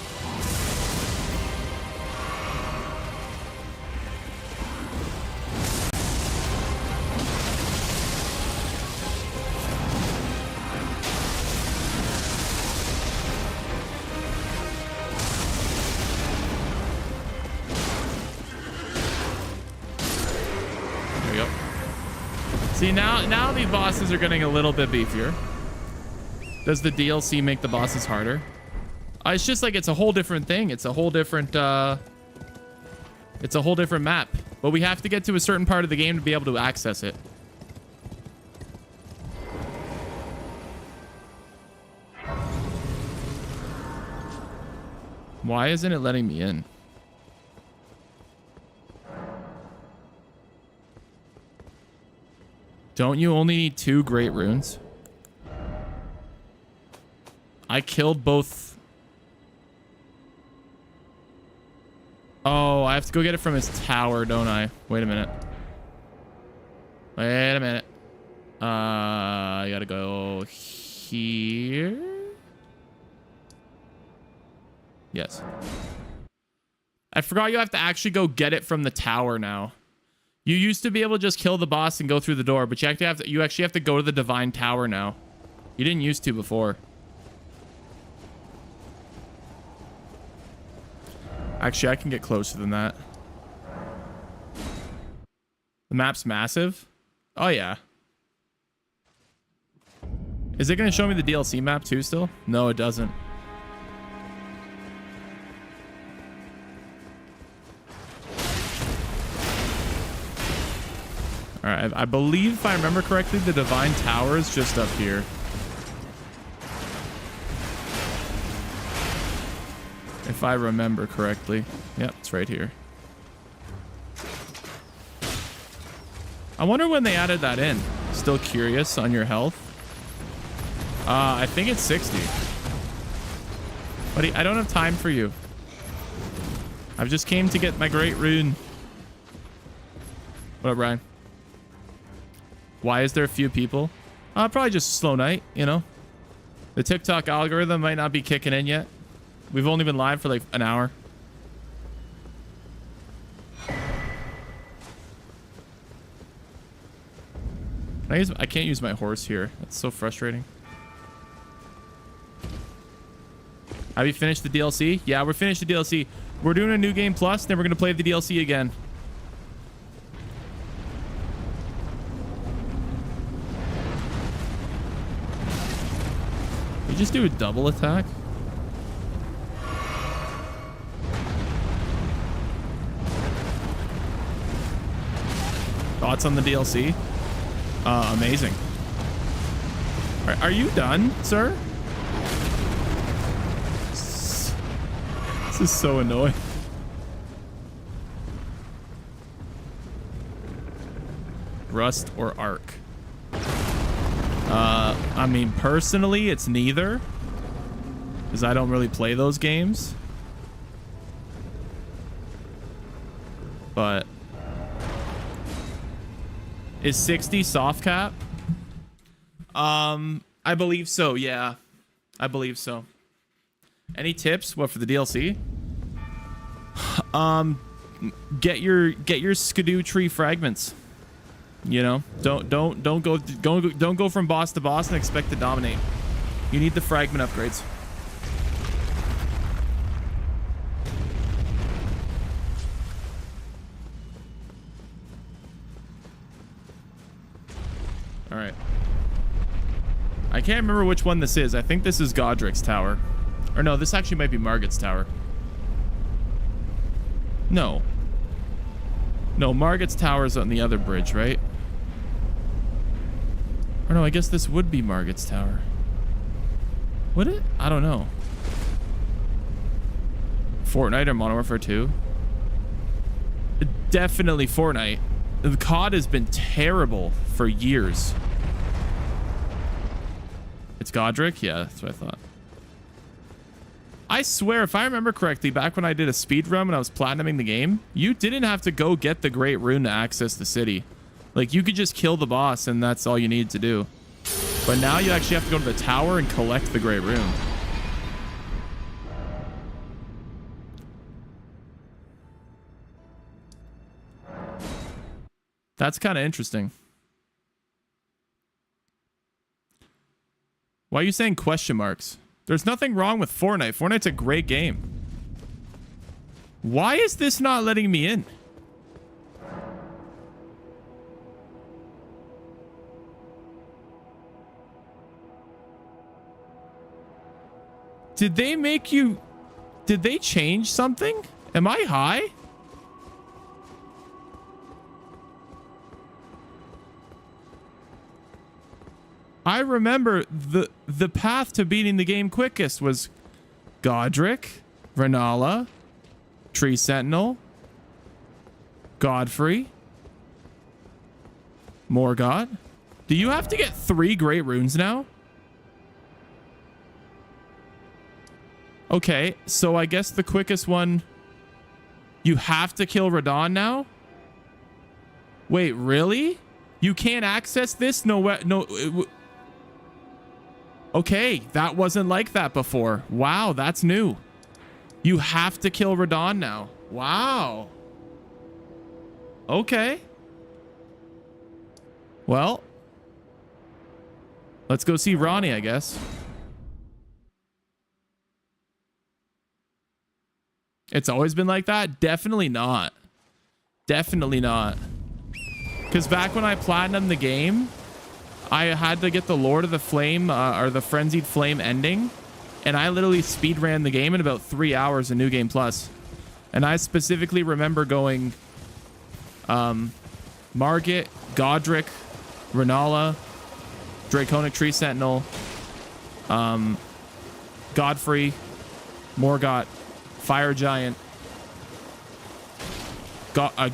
There we go. See, now the bosses are getting a little bit beefier. Does the DLC make the bosses harder? It's just like it's a whole different thing. It's a whole different map. But we have to get to a certain part of the game to be able to access it. Why isn't it letting me in? Don't you only need 2 great runes? I killed both. Oh, I have to go get it from his tower, don't I? Wait a minute. Wait a minute. I gotta go here. Yes. I forgot you have to actually go get it from the tower now. You used to be able to just kill the boss and go through the door, but you actually have to go to the Divine Tower now. You didn't used to before. Actually, I can get closer than that. The map's massive. Oh, yeah. Is it going to show me the DLC map too still? No, it doesn't. All right, I believe if I remember correctly, the Divine Tower is just up here. If I remember correctly. Yep, it's right here. I wonder when they added that in. Still curious on your health. I think it's 60. Buddy, I don't have time for you. I've just came to get my great rune. What up, Brian? Why is there a few people? Probably just a slow night, you know. The TikTok algorithm might not be kicking in yet. We've only been live for like an hour. I can't use my horse here. That's so frustrating. Have you finished the DLC? Yeah, we're finished the DLC. We're doing a new game plus, then we're going to play the DLC again. You just do a double attack? Thoughts on the DLC? Amazing. Are you done, sir? This is so annoying. Rust or Arc? I mean, personally, it's neither. Because I don't really play those games. but is 60 soft cap? I believe so. Yeah, I believe so. Any tips? What for the DLC? Get your skidoo tree fragments. You know, don't go from boss to boss and expect to dominate. You need the fragment upgrades. All right. I can't remember which one this is. I think this is Godric's tower. Or no, this actually might be Margit's tower. No. No, Margit's tower is on the other bridge, right? Or no, I guess this would be Margit's tower. Would it? I don't know. Fortnite or Modern Warfare 2? Definitely Fortnite. The COD has been terrible for years. It's Godric? Yeah, that's what I thought. I swear, if I remember correctly, back when I did a speed run and I was platinuming the game, you didn't have to go get the Great Rune to access the city. Like, you could just kill the boss and that's all you need to do. But now you actually have to go to the tower and collect the Great Rune. That's kind of interesting. Why are you saying question marks? There's nothing wrong with Fortnite. Fortnite's a great game. Why is this not letting me in? Did they make you... Did they change something? Am I high? I remember the path to beating the game quickest was Godric, Renala, Tree Sentinel, Godfrey, Morgott. Do you have to get 3 Great Runes now? Okay, so I guess the quickest one... You have to kill Radahn now? Wait, really? You can't access this? Okay, that wasn't like that before. Wow, that's new. You have to kill Radahn now. Wow. Okay. Well, let's go see Ronnie, I guess. It's always been like that? Definitely not. Definitely not. Because back when I platinumed the game, I had to get the Lord of the Flame, or the Frenzied Flame ending. And I literally speed ran the game in about 3 hours in New Game Plus. And I specifically remember going Margit, Godric, Renala, Draconic Tree Sentinel, Godfrey, Morgott, Fire Giant,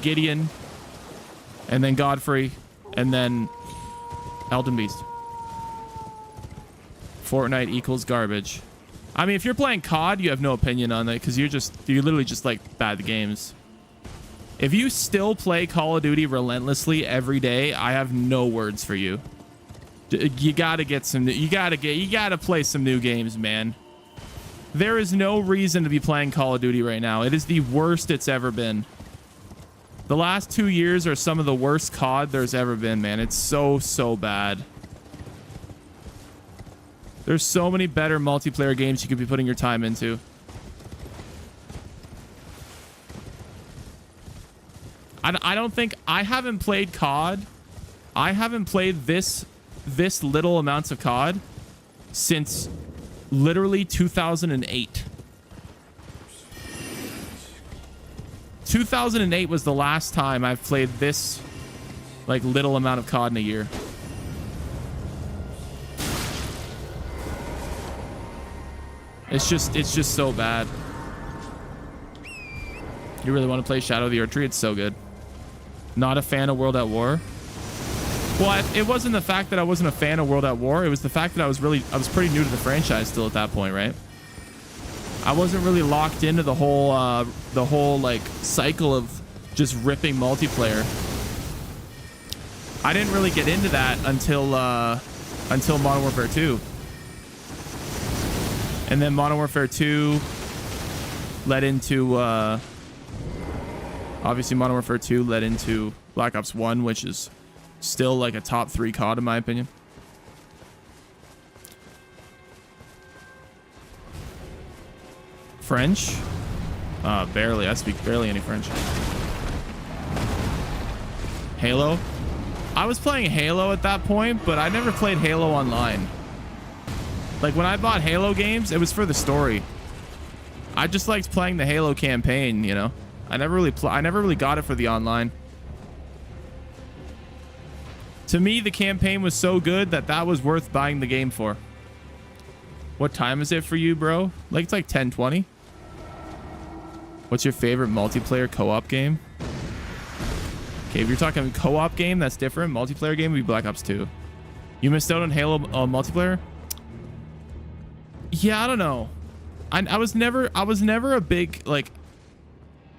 Gideon, and then Godfrey, and then Elden Beast. Fortnite equals garbage. I mean, if you're playing COD, you have no opinion on that because you're literally just like bad games. If you still play Call of Duty relentlessly every day, I have no words for you. You gotta get some. You gotta play some new games, man. There is no reason to be playing Call of Duty right now. It is the worst it's ever been. The last 2 years are some of the worst COD there's ever been, man. It's so bad. There's so many better multiplayer games you could be putting your time into. I don't think... I haven't played COD. I haven't played this little amounts of COD since literally 2008. 2008 was the last time I've played this like little amount of COD in a year. It's just so bad. You really want to play Shadow of the Erdtree? It's so good. Not a fan of World at War. Well, it wasn't the fact that I wasn't a fan of World at War. It was the fact that I was pretty new to the franchise still at that point, right? I wasn't really locked into the whole like cycle of just ripping multiplayer. I didn't really get into that until Modern Warfare 2. And then Modern Warfare 2 led into obviously Modern Warfare 2 led into Black Ops 1, which is still like a top 3 COD in my opinion. French? Barely. I speak barely any French. Halo? I was playing Halo at that point, but I never played Halo online. Like when I bought Halo games, it was for the story. I just liked playing the Halo campaign, you know. I never really got it for the online. To me, the campaign was so good that was worth buying the game for. What time is it for you, bro? Like it's like 10:20. What's your favorite multiplayer co-op game? Okay, if you're talking co-op game, that's different. Multiplayer game would be Black Ops 2. You missed out on Halo multiplayer? Yeah, I don't know. I was never a big, like,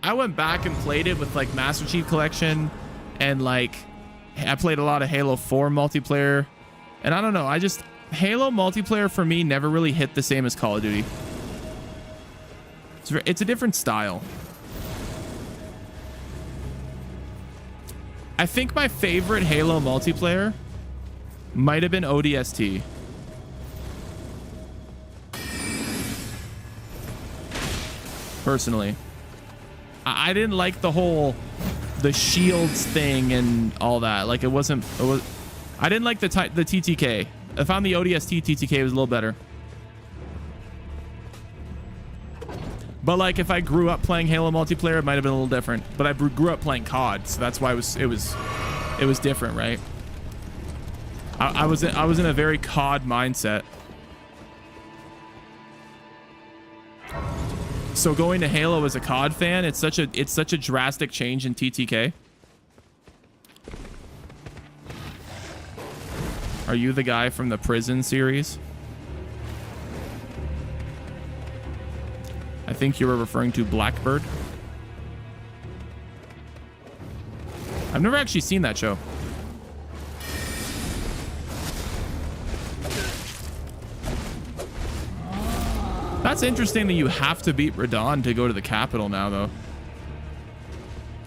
I went back and played it with like Master Chief Collection, and like I played a lot of Halo 4 multiplayer, and I don't know, Halo multiplayer for me never really hit the same as Call of Duty. It's a different style. I think my favorite Halo multiplayer might have been ODST. Personally, I didn't like the shields thing and all that. Like I didn't like the TTK. I found the ODST TTK was a little better. But like if I grew up playing Halo multiplayer, it might have been a little different. But I grew up playing COD, so that's why it was different, right? I was in a very COD mindset. So going to Halo as a COD fan, it's such a drastic change in TTK. Are you the guy from the Prison series? I think you were referring to Blackbird. I've never actually seen that show. That's interesting that you have to beat Radon to go to the capital now, though.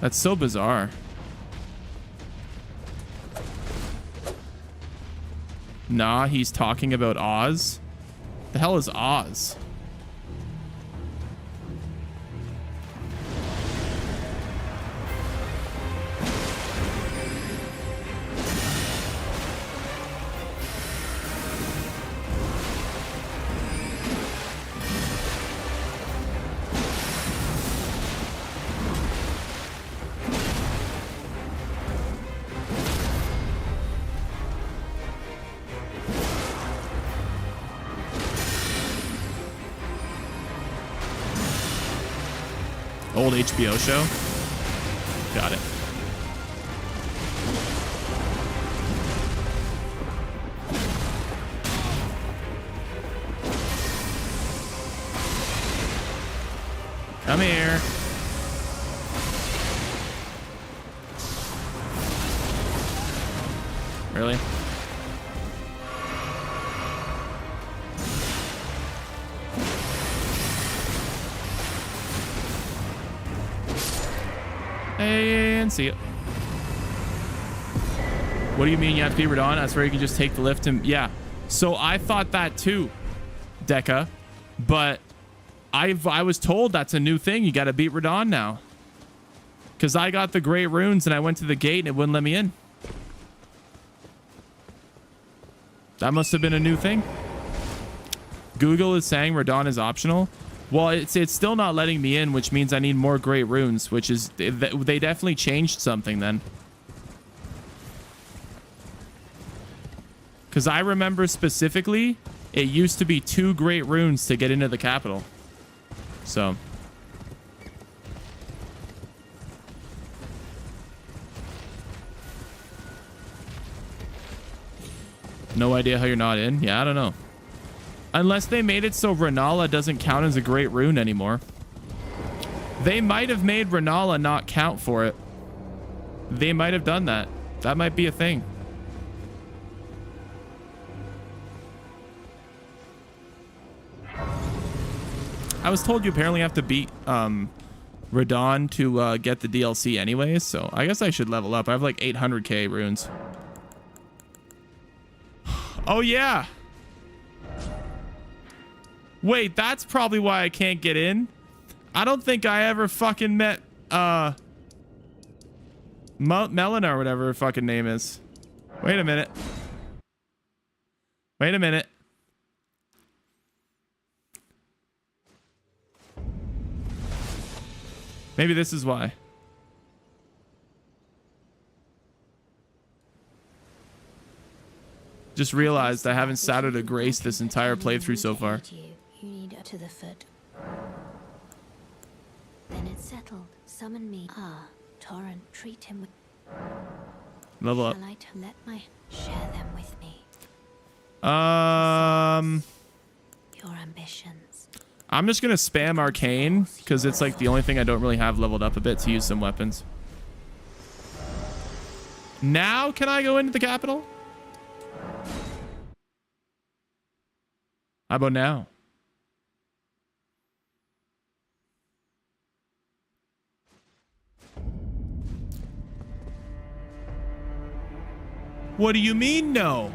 That's so bizarre. Nah, he's talking about Oz. The hell is Oz? Old HBO show. Got it. Come here. Really? And see it. What do you mean you have to be Radon? That's where you can just take the lift and yeah. So I thought that too, Deca, but I was told that's a new thing. You got to beat Radon now. Because I got the great runes and I went to the gate and it wouldn't let me in. That must have been a new thing. Google is saying Radon is optional. Well, it's still not letting me in, which means I need more great runes, which is they definitely changed something then. Because I remember specifically, it used to be 2 great runes to get into the capital. So. No idea how you're not in? Yeah, I don't know. Unless they made it so Renala doesn't count as a great rune anymore. They might have made Renala not count for it. They might have done that. That might be a thing. I was told you apparently have to beat Radon to get the DLC anyways, so I guess I should level up. I have like 800k runes. Oh yeah. Wait, that's probably why I can't get in. I don't think I ever fucking met Melina or whatever her fucking name is. Wait a minute. Wait a minute. Maybe this is why. Just realized I haven't sat at a grace this entire playthrough so far. You need her to the foot. Then it's settled. Summon me. Ah, Torrent, treat him with... Level up. Shall I let my... Share them with me. Your ambitions. I'm just gonna spam Arcane because it's like the only thing I don't really have leveled up a bit to use some weapons. Now can I go into the capital? How about now? What do you mean no?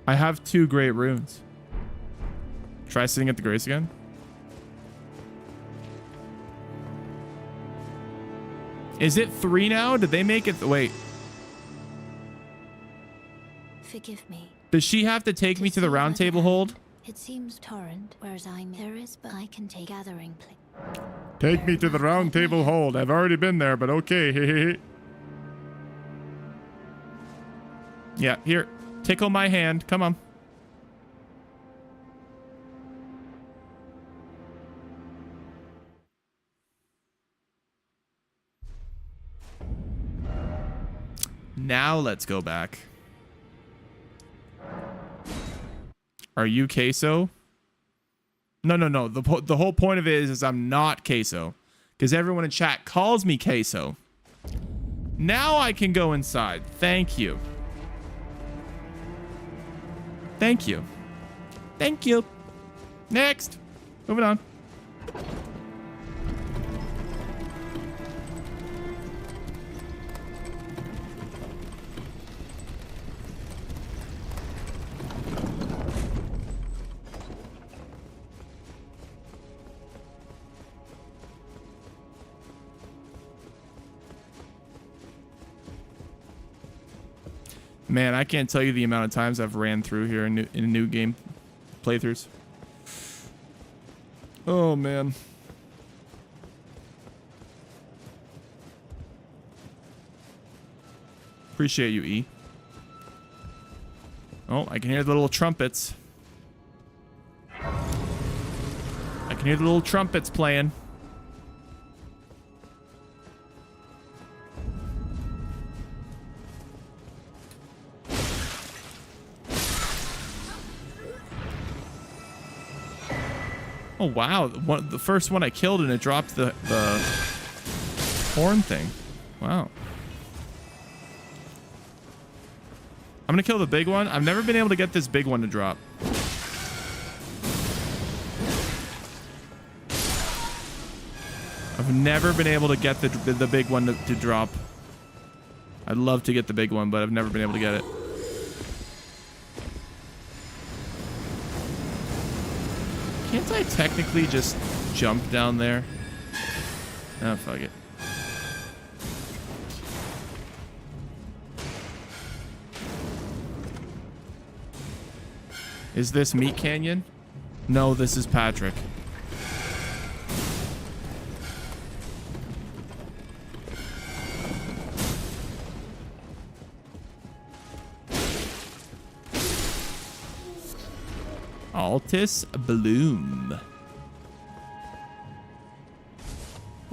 I have 2 great runes. Try sitting at the grace again. Is it 3 now? Did they make it? Wait. Forgive me. Does she have to take me to the round table hold? It seems Torrent, whereas there is, but I can take gathering place. Take me to the round table hold. I've already been there, but okay. Yeah, here. Tickle my hand. Come on. Now let's go back. Are you Queso? No. The whole point of it is I'm not Queso. Because everyone in chat calls me Queso. Now I can go inside. Thank you. Thank you. Thank you. Next. Moving on. Man, I can't tell you the amount of times I've ran through here in new game playthroughs. Oh, man. Appreciate you, E. Oh, I can hear the little trumpets. I can hear the little trumpets playing. Oh, wow. The first one I killed and it dropped the horn thing. Wow. I'm going to kill the big one. I've never been able to get this big one to drop. I've never been able to get the big one to drop. I'd love to get the big one, but I've never been able to get it. Can't I technically just jump down there? Oh, fuck it. Is this Meat Canyon? No, this is Patrick. Altus Bloom.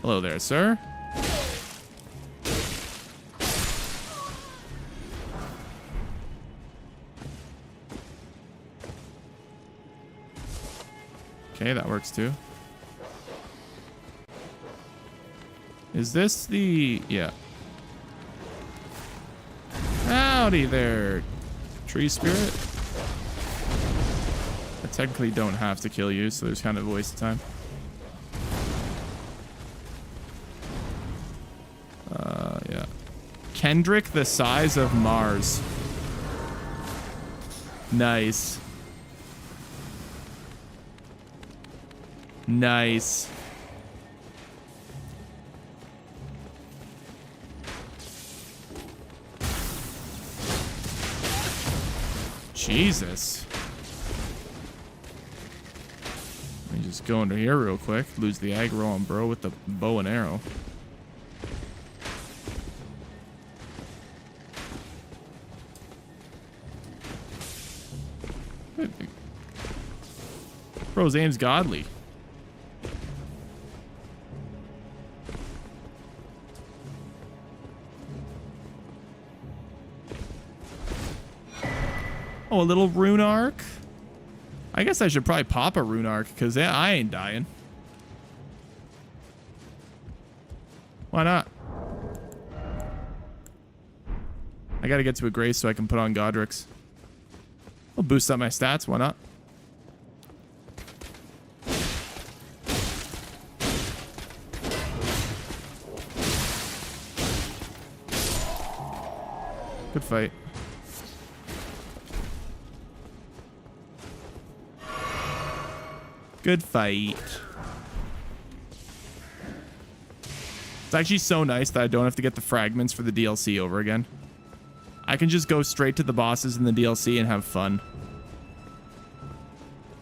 Hello there, sir. Okay, that works too. Is this the... yeah. Howdy there, tree spirit. I technically don't have to kill you, so there's kind of a waste of time. Yeah. Kendrick the size of Mars. Nice. Nice. Jesus. Let me just go under here real quick. Lose the aggro on bro with the bow and arrow. Bro's aim's godly. Oh, a little rune arc. I guess I should probably pop a rune arc because I ain't dying. Why not? I gotta get to a grace so I can put on Godric's. I'll boost up my stats. Why not? Good fight. Good fight. It's actually so nice that I don't have to get the fragments for the DLC over again. I can just go straight to the bosses in the DLC and have fun.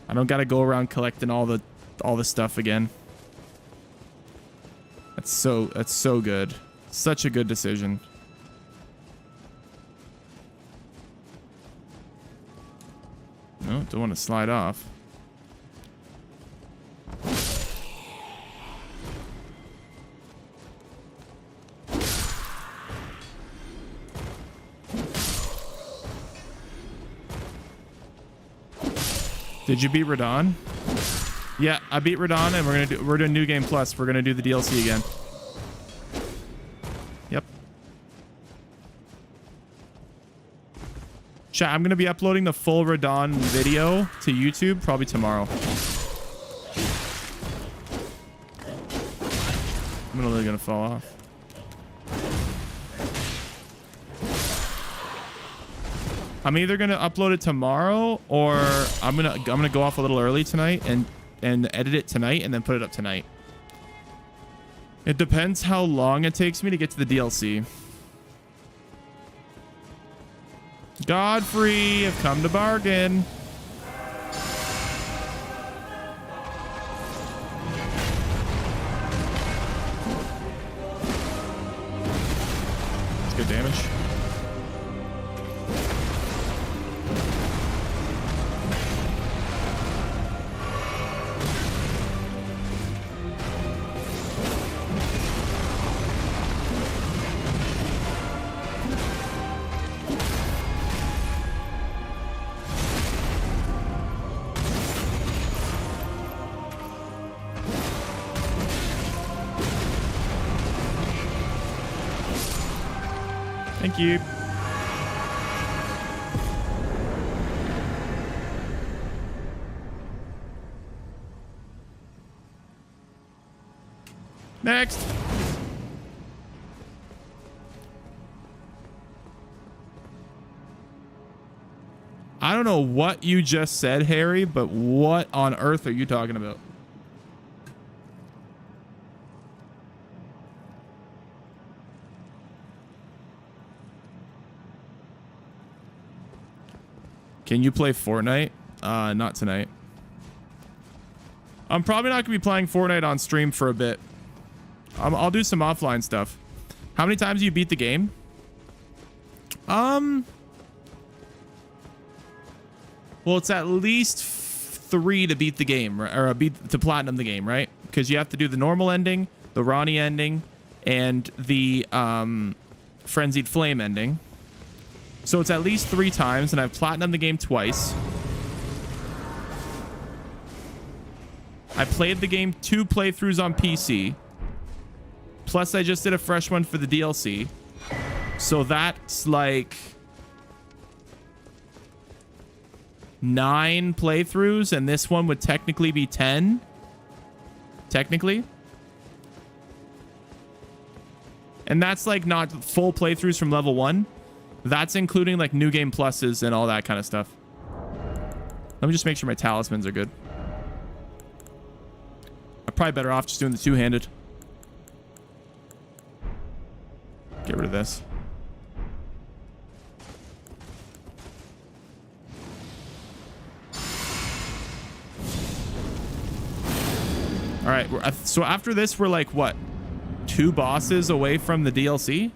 I don't gotta go around collecting all the stuff again. That's so good. Such a good decision. No, don't want to slide off. Did you beat Radon? Yeah, I beat Radon, and we're doing New Game Plus. We're gonna do the DLC again. Yep. Chat, I'm gonna be uploading the full Radon video to YouTube probably tomorrow. I'm literally gonna fall off. I'm either gonna upload it tomorrow or I'm gonna go off a little early tonight and edit it tonight and then put it up tonight. It depends how long it takes me to get to the DLC. Godfrey, I've come to bargain. It's good damage. Thank you. Next. I don't know what you just said, Harry, but what on earth are you talking about? Can you play Fortnite? Not tonight. I'm probably not gonna be playing Fortnite on stream for a bit. I'll do some offline stuff. How many times do you beat the game? Well, it's at least 3 to beat the game, or to platinum the game, right? Because you have to do the normal ending, the Ronnie ending, and the Frenzied Flame ending. So it's at least 3 times, and I've platinumed the game twice. I played the game 2 playthroughs on PC. Plus, I just did a fresh one for the DLC. So that's like 9 playthroughs, and this one would technically be 10. Technically. And that's like not full playthroughs from level 1. That's including like new game pluses and all that kind of stuff. Let me just make sure my talismans are good. I'm probably better off just doing the 2-handed. Get rid of this. All right, so after this, we're like, what? 2 bosses away from the DLC?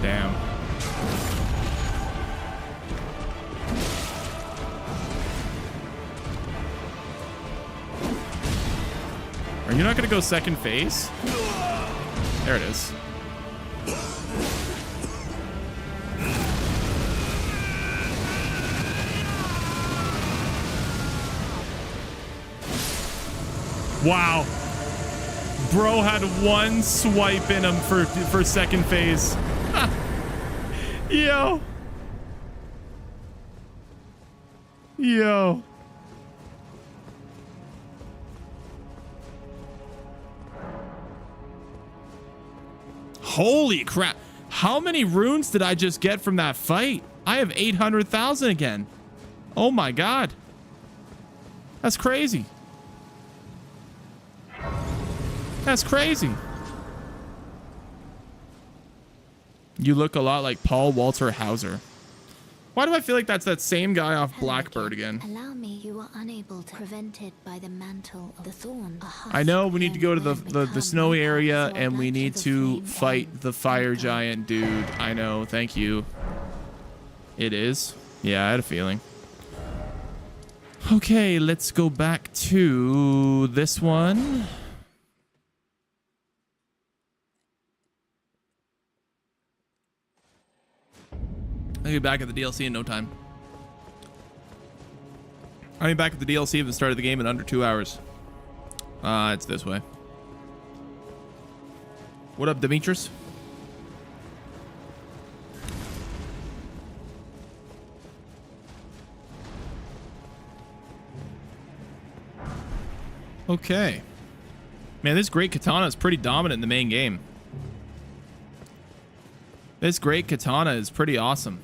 Damn. Are you not going to go second phase? There it is. Wow. Bro had 1 swipe in him for second phase. Yo. Yo. Holy crap. How many runes did I just get from that fight? I have 800,000 again. Oh my god. That's crazy. That's crazy. You look a lot like Paul Walter Hauser. Why do I feel like that's that same guy off Blackbird again? Allow me, you are unable to prevent it by the mantle of the thorn. I know we need to go to the snowy area and we need to fight the fire giant dude. I know, thank you. It is. Yeah, I had a feeling. Okay, let's go back to this one. I'll be back at the DLC in no time. I'll be back at the DLC at the start of the game in under 2 hours. It's this way. What up, Demetrius? Okay. Man, this great katana is pretty dominant in the main game. This great katana is pretty awesome.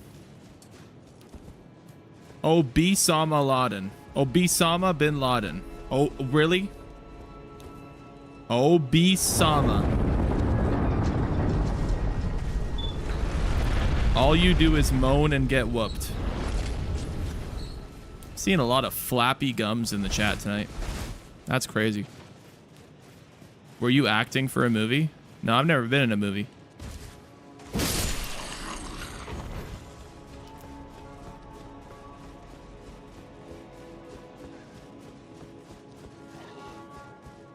Osama Laden. Osama bin Laden. Oh, really? Osama. All you do is moan and get whooped. Seeing a lot of flappy gums in the chat tonight. That's crazy. Were you acting for a movie? No, I've never been in a movie.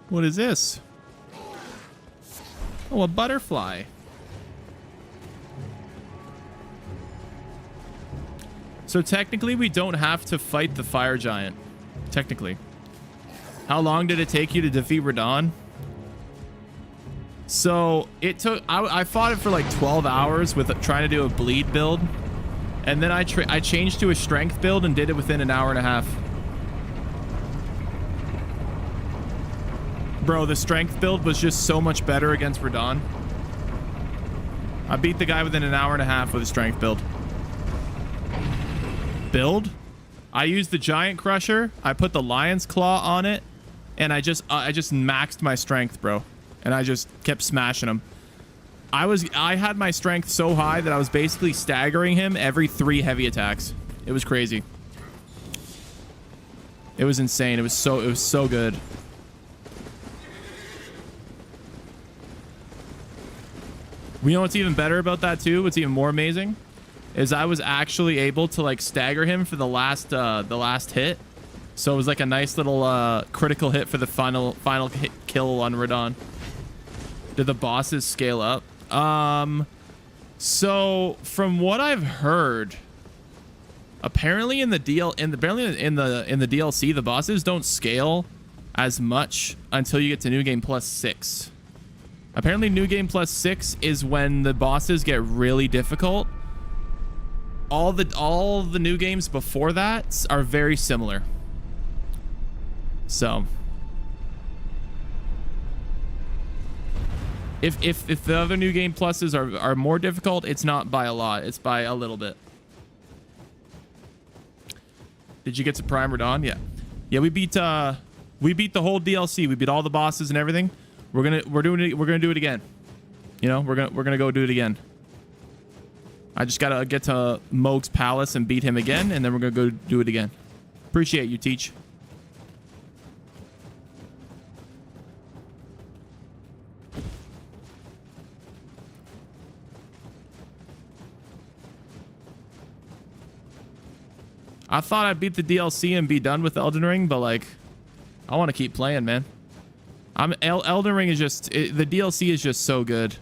What is this? Oh, a butterfly. So technically we don't have to fight the fire giant. Technically. How long did it take you to defeat Radon? So it took, I fought it for like 12 hours with trying to do a bleed build. And then I changed to a strength build and did it within an hour and a half. Bro, the strength build was just so much better against Radon. I beat the guy within an hour and a half with a strength build. Build? I used the giant crusher. I put the lion's claw on it, and I just maxed my strength, bro. And I just kept smashing him. I had my strength so high that I was basically staggering him every 3 heavy attacks. It was crazy. It was insane. It was so good. You know what's even better about that too? What's even more amazing is I was actually able to like stagger him for the last hit. So it was like a nice little critical hit for the final hit kill on Radon. Did the bosses scale up? So from what I've heard, apparently in the DLC, the bosses don't scale as much until you get to New Game Plus 6. Apparently New Game Plus 6 is when the bosses get really difficult. All the new games before that are very similar. So if the other New Game Pluses are more difficult, it's not by a lot, it's by a little bit. Did you get to Prime Radon? Yeah, we beat the whole DLC. We beat all the bosses and everything. We're gonna do it again. You know, we're gonna go do it again. I just gotta get to Moog's Palace and beat him again, and then we're gonna go do it again. Appreciate you, Teach. I thought I'd beat the DLC and be done with Elden Ring, but like, I want to keep playing, man. Elden Ring is just the DLC is just so good.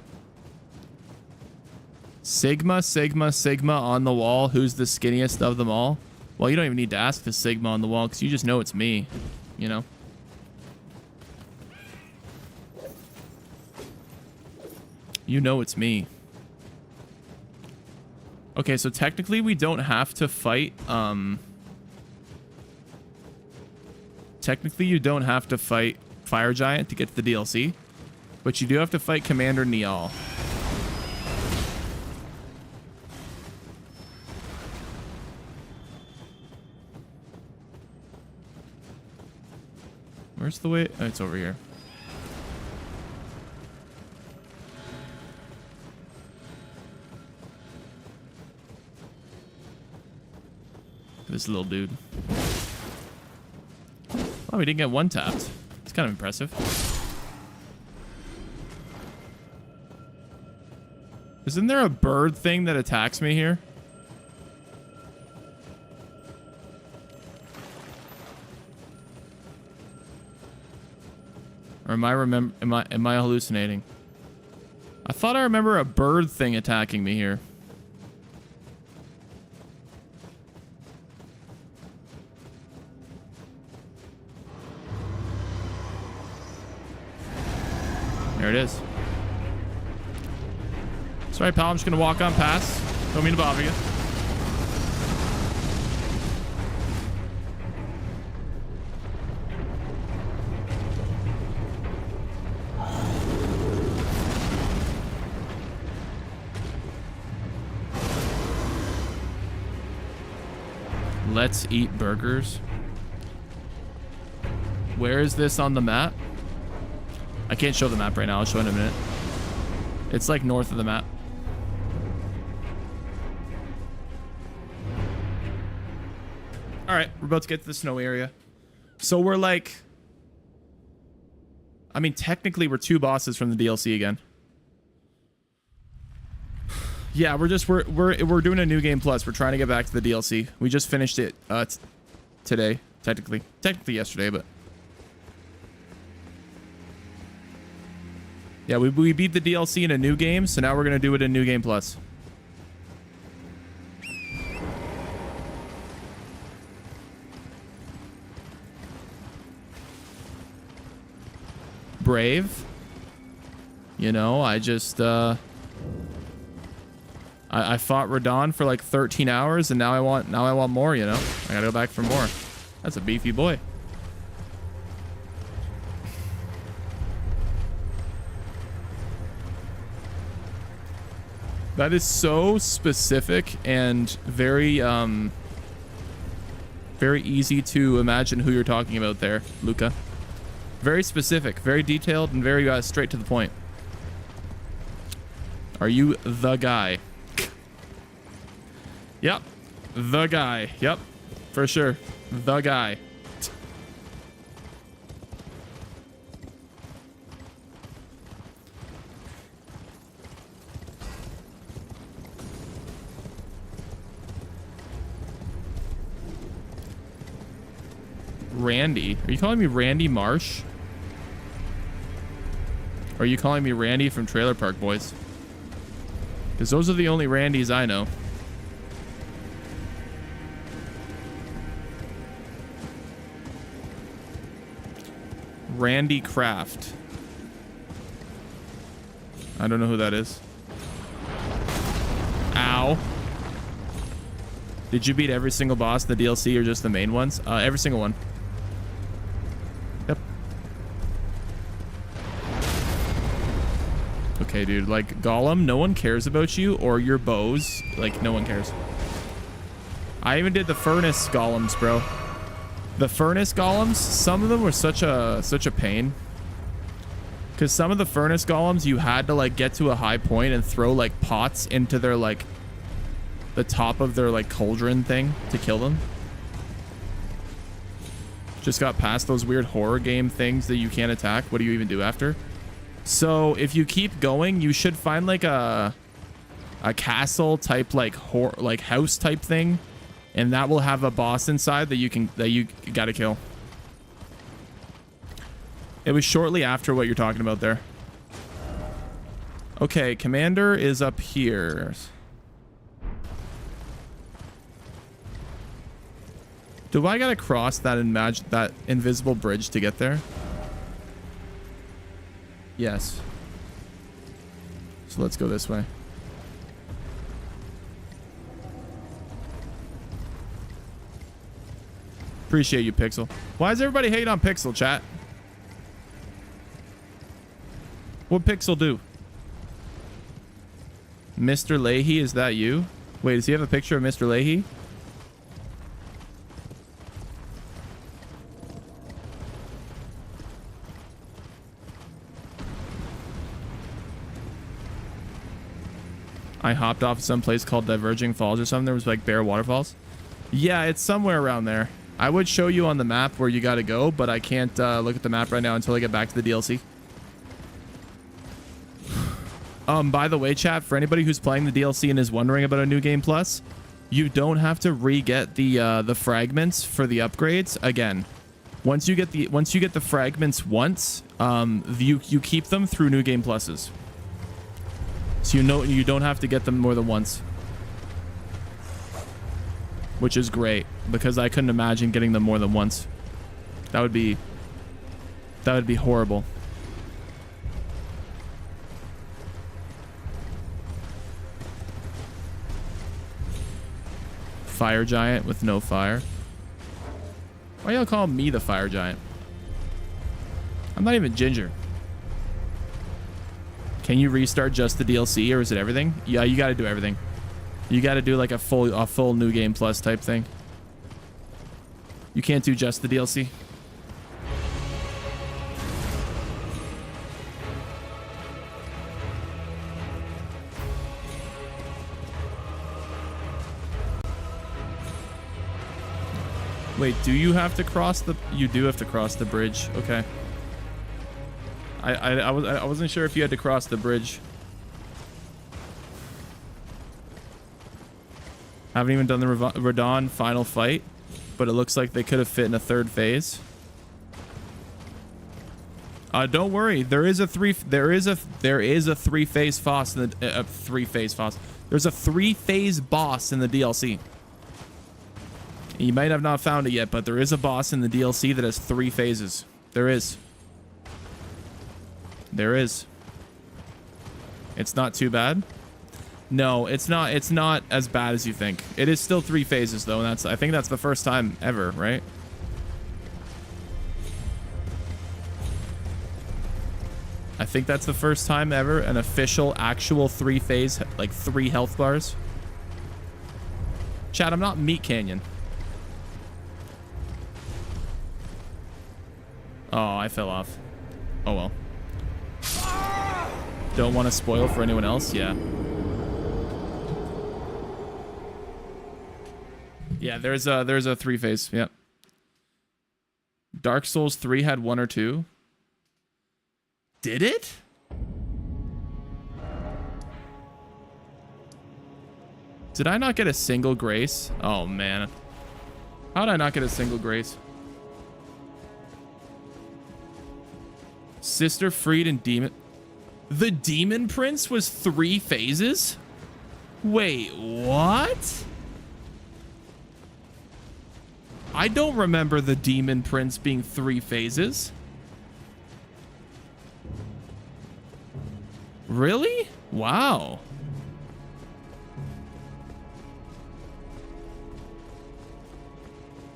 Sigma on the wall. Who's the skinniest of them all? Well, you don't even need to ask the Sigma on the wall because you just know it's me. You know. You know it's me. Okay, so technically we don't have to fight. Technically you don't have to fight Fire Giant to get to the DLC, but you do have to fight Commander Niall. Where's the way? Oh, it's over here. This little dude. Oh, we didn't get one tapped. It's kind of impressive. Isn't there a bird thing that attacks me here? Or am I hallucinating? I thought I remember a bird thing attacking me here. There it is. Sorry, pal. I'm just gonna walk on past. Don't mean to bother you. Let's eat burgers. Where is this on the map? I can't show the map right now. I'll show it in a minute. It's like north of the map. All right, we're about to get to the snow area. So we're like, I mean, technically we're 2 bosses from the DLC again. Yeah, we're doing a New Game Plus. We're trying to get back to the DLC. We just finished it today, technically yesterday, but yeah, we beat the DLC in a new game, so now we're gonna do it in New Game Plus. Brave. You know, I just I fought Radon for like 13 hours, and now I want more. You know, I gotta go back for more. That's a beefy boy. That is so specific and very very easy to imagine who you're talking about there, Luca. Very specific, very detailed, and very straight to the point. Are you the guy? Yep. The guy. Yep. For sure. The guy. Randy. Are you calling me Randy Marsh? Or are you calling me Randy from Trailer Park Boys? Because those are the only Randys I know. Randy Kraft. I don't know who that is. Ow. Did you beat every single boss in the DLC or just the main ones? Every single one. Yep. Okay, dude. Like, Gollum, no one cares about you or your bows. Like, no one cares. I even did the furnace golems, bro. The furnace golems, some of them were such a pain. Because some of the furnace golems, you had to, like, get to a high point and throw, like, pots into their, like, the top of their, like, cauldron thing to kill them. Just got past those weird horror game things that you can't attack. What do you even do after? So, if you keep going, you should find, like, a castle type, like, house type thing. And that will have a boss inside that you gotta kill. It was shortly after what you're talking about there. Okay, Commander is up here. Do I gotta cross that invisible bridge to get there? Yes. So let's go this way. Appreciate you, Pixel. Why is everybody hating on Pixel, chat? What Pixel do? Mr. Leahy, is that you? Wait, does he have a picture of Mr. Leahy? I hopped off some place called Diverging Falls or something. There was like bare waterfalls. Yeah, it's somewhere around there. I would show you on the map where you got to go, but I can't look at the map right now until I get back to the DLC. By the way, chat, for anybody who's playing the DLC and is wondering about a New Game Plus, you don't have to re-get the fragments for the upgrades again. Once you get the fragments once, you keep them through New Game Pluses. So you don't have to get them more than once. Which is great, because I couldn't imagine getting them more than once. That would be horrible. Fire giant with no fire. Why y'all call me the fire giant? I'm not even ginger. Can you restart just the DLC or is it everything? Yeah, you gotta do everything. You gotta do like a full New Game Plus type thing. You can't do just the DLC. Wait, do you have to cross the... You do have to cross the bridge. Okay. I wasn't sure if you had to cross the bridge. Haven't even done the Radon final fight, but it looks like they could have fit in a third phase. Don't worry, there is a three-phase boss in the There's a three-phase boss in the DLC. You might have not found it yet, but there is a boss in the DLC that has 3 phases. There is. There is. It's not too bad. No, it's not. It's not as bad as you think. It is still 3 phases though, and I think that's the first time ever, right? I think that's the first time ever an official, actual 3-phase, like 3 health bars. Chat, I'm not Meat Canyon. Oh, I fell off. Oh well. Don't want to spoil for anyone else? Yeah. Yeah, there's a 3-phase. Yep. Dark Souls 3 had 1 or 2. Did it? Did I not get a single grace? Oh man. How did I not get a single grace? Sister Freed and Demon. The Demon Prince was 3 phases? Wait, what? I don't remember the Demon Prince being 3 phases. Really? Wow.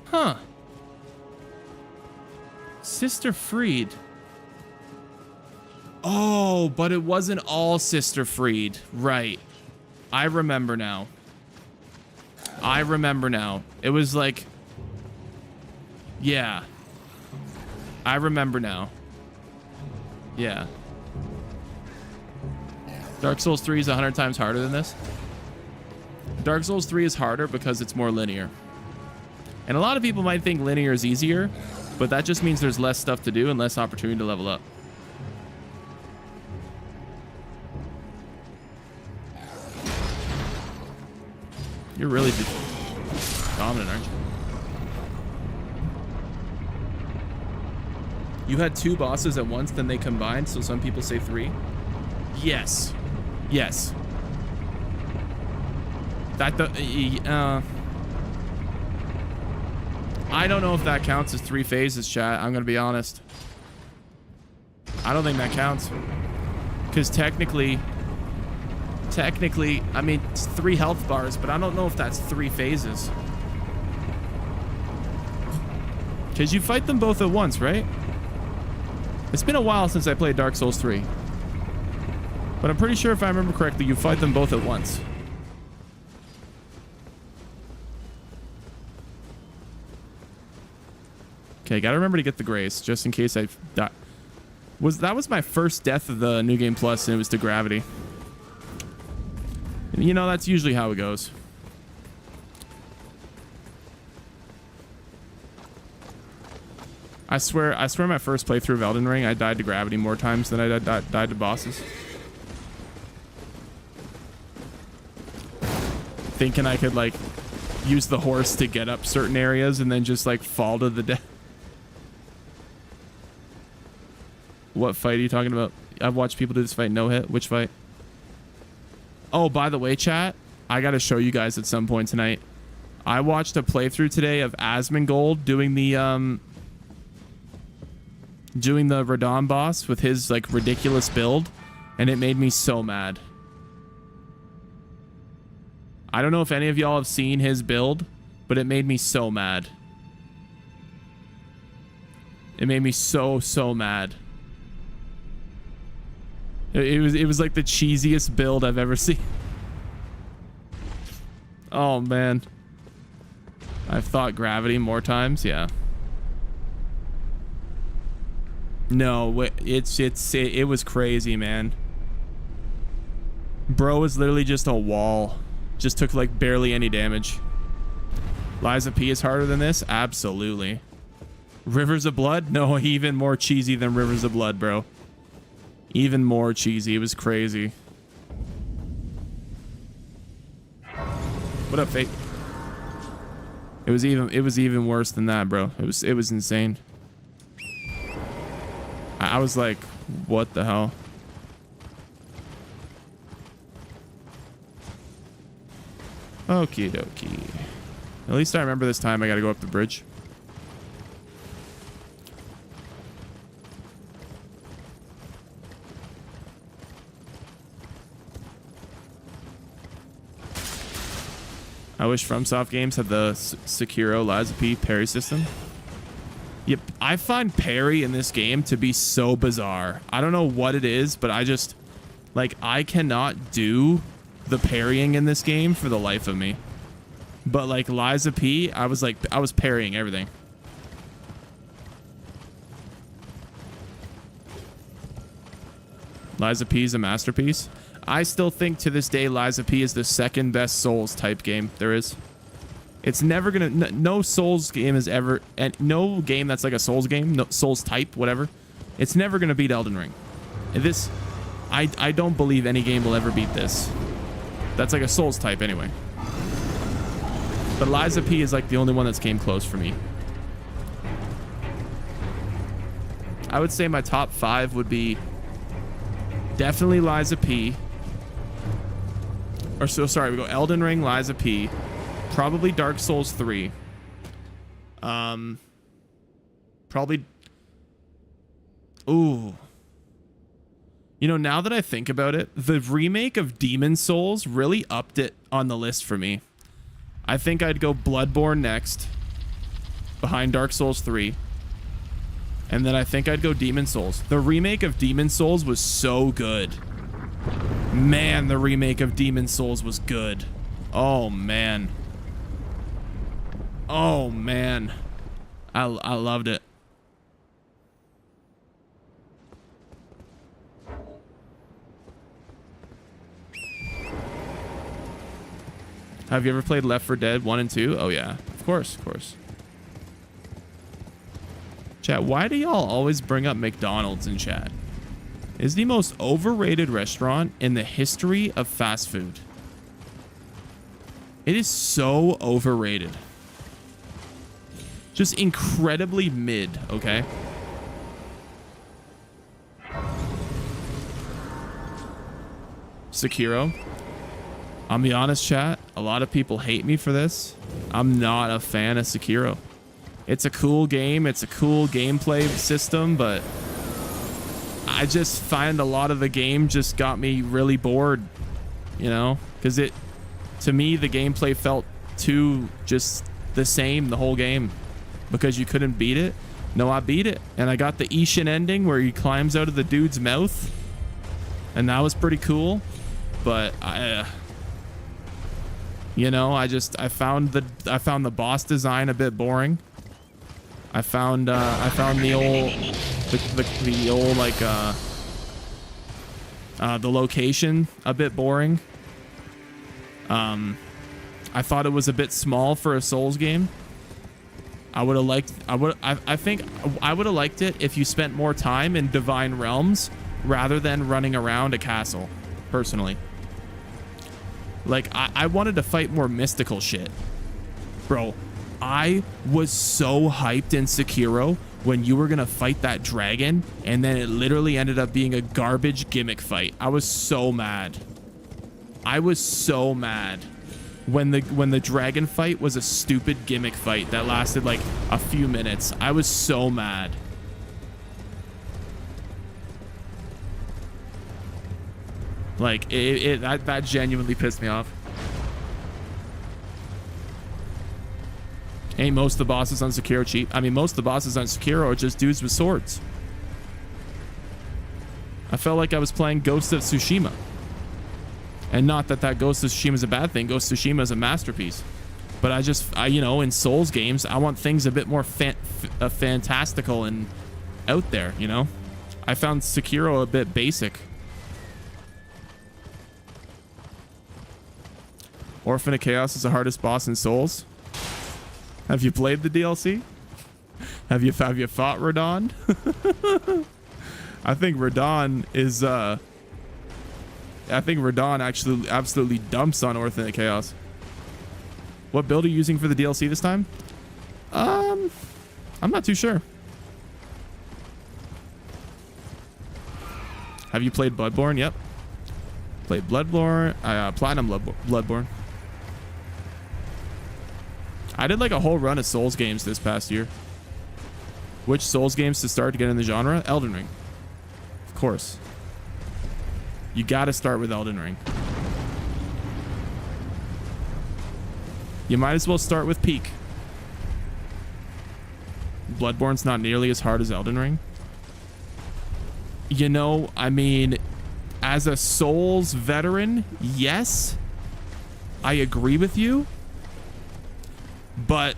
Huh. Sister Freed. Oh, but it wasn't all Sister Freed. Right. I remember now. I remember now. It was like... Yeah. I remember now. Yeah. Dark Souls 3 is 100 times harder than this. Dark Souls 3 is harder because it's more linear. And a lot of people might think linear is easier, but that just means there's less stuff to do and less opportunity to level up. You're really dominant, aren't you? You had 2 bosses at once, then they combined, so some people say 3. Yes. Yes. That I don't know if that counts as 3 phases, chat. I'm gonna be honest. I don't think that counts. Because technically, I mean, it's 3 health bars, but I don't know if that's 3 phases. Because you fight them both at once, right? It's been a while since I played Dark Souls 3. But I'm pretty sure if I remember correctly, you fight them both at once. Okay, gotta remember to get the grace, just in case I die. That was my first death of the New Game Plus, and it was to gravity. And you know, that's usually how it goes. I swear my first playthrough of Elden Ring, I died to gravity more times than I died to bosses. Thinking I could, like, use the horse to get up certain areas and then just, like, fall to the death. What fight are you talking about? I've watched people do this fight no hit. Which fight? Oh, by the way, chat, I gotta show you guys at some point tonight. I watched a playthrough today of Asmongold doing the Radon boss with his, like, ridiculous build, and it made me so mad. I don't know if any of y'all have seen his build, but it made me so mad. It made me so mad. It was like the cheesiest build I've ever seen. Oh man. I've thought gravity more times, yeah. No, it was crazy, man. Bro was literally just a wall. Just took like barely any damage. Lies of P is harder than this? Absolutely. Rivers of Blood? No, even more cheesy than Rivers of Blood, bro. Even more cheesy. It was crazy. What up, Fate? It was even worse than that, bro. It was insane. I was like, what the hell? Okie dokie. At least I remember this time I gotta go up the bridge. I wish FromSoft games had the Sekiro Lies of P parry system. Yep, I find parry in this game to be so bizarre. I don't know what it is, but I just, like, I cannot do the parrying in this game for the life of me. But like Lies of P, I was parrying everything. Lies of P is a masterpiece. I still think to this day Lies of P is the second best Souls type game there is. It's never gonna, no Souls game is ever, and no game that's like a Souls game, no Souls type, whatever, it's never gonna beat Elden Ring. And this, I don't believe any game will ever beat this. That's like a Souls type anyway. But Lies of P is like the only one that's came close for me. I would say my top 5 would be definitely Liza P. Or so sorry, we go Elden Ring, Liza P. Probably Dark Souls 3. Probably. Ooh. You know, now that I think about it, the remake of Demon Souls really upped it on the list for me. I think I'd go Bloodborne next, behind Dark Souls 3. And then I think I'd go Demon Souls. The remake of Demon Souls was so good. Man, the remake of Demon Souls was good. Oh, man. Oh, man. I loved it. Have you ever played Left 4 Dead 1 and 2? Oh, yeah. Of course, of course. Chat, why do y'all always bring up McDonald's in chat? It's the most overrated restaurant in the history of fast food. It is so overrated. Just incredibly mid, okay? Sekiro. I'll be honest, chat. A lot of people hate me for this. I'm not a fan of Sekiro. It's a cool game. It's a cool gameplay system, but I just find a lot of the game just got me really bored, you know? Because to me, the gameplay felt too just the same the whole game. Because you couldn't beat it. No, I beat it. And I got the Ishin ending where he climbs out of the dude's mouth. And that was pretty cool. But you know, I found the boss design a bit boring. I found the old like the location a bit boring. I thought it was a bit small for a Souls game. I think I would have liked it if you spent more time in Divine Realms rather than running around a castle, personally. Like, I wanted to fight more mystical shit. Bro, I was so hyped in Sekiro when you were gonna fight that dragon, and then it literally ended up being a garbage gimmick fight. I was so mad. I was so mad when the dragon fight was a stupid gimmick fight that lasted like a few minutes. I was so mad. Like, that genuinely pissed me off. Ain't most of the bosses on Sekiro cheap? I mean, most of the bosses on Sekiro are just dudes with swords. I felt like I was playing Ghost of Tsushima. And not that Ghost of Tsushima is a bad thing. Ghost of Tsushima is a masterpiece. But I you know, in Souls games, I want things a bit more fantastical and out there, you know? I found Sekiro a bit basic. Orphan of Chaos is the hardest boss in Souls. Have you played the DLC? Have you fought Radon? I think Radon is I think Radon actually absolutely dumps on Orphan of Chaos. What build are you using for the DLC this time? I'm not too sure. Have you played Bloodborne? Yep. Played Bloodborne. Platinum Bloodborne. I did like a whole run of Souls games this past year. Which Souls games to start to get in the genre? Elden Ring. Of course. You gotta start with Elden Ring. You might as well start with Peak. Bloodborne's not nearly as hard as Elden Ring. You know, I mean, as a Souls veteran, yes, I agree with you. But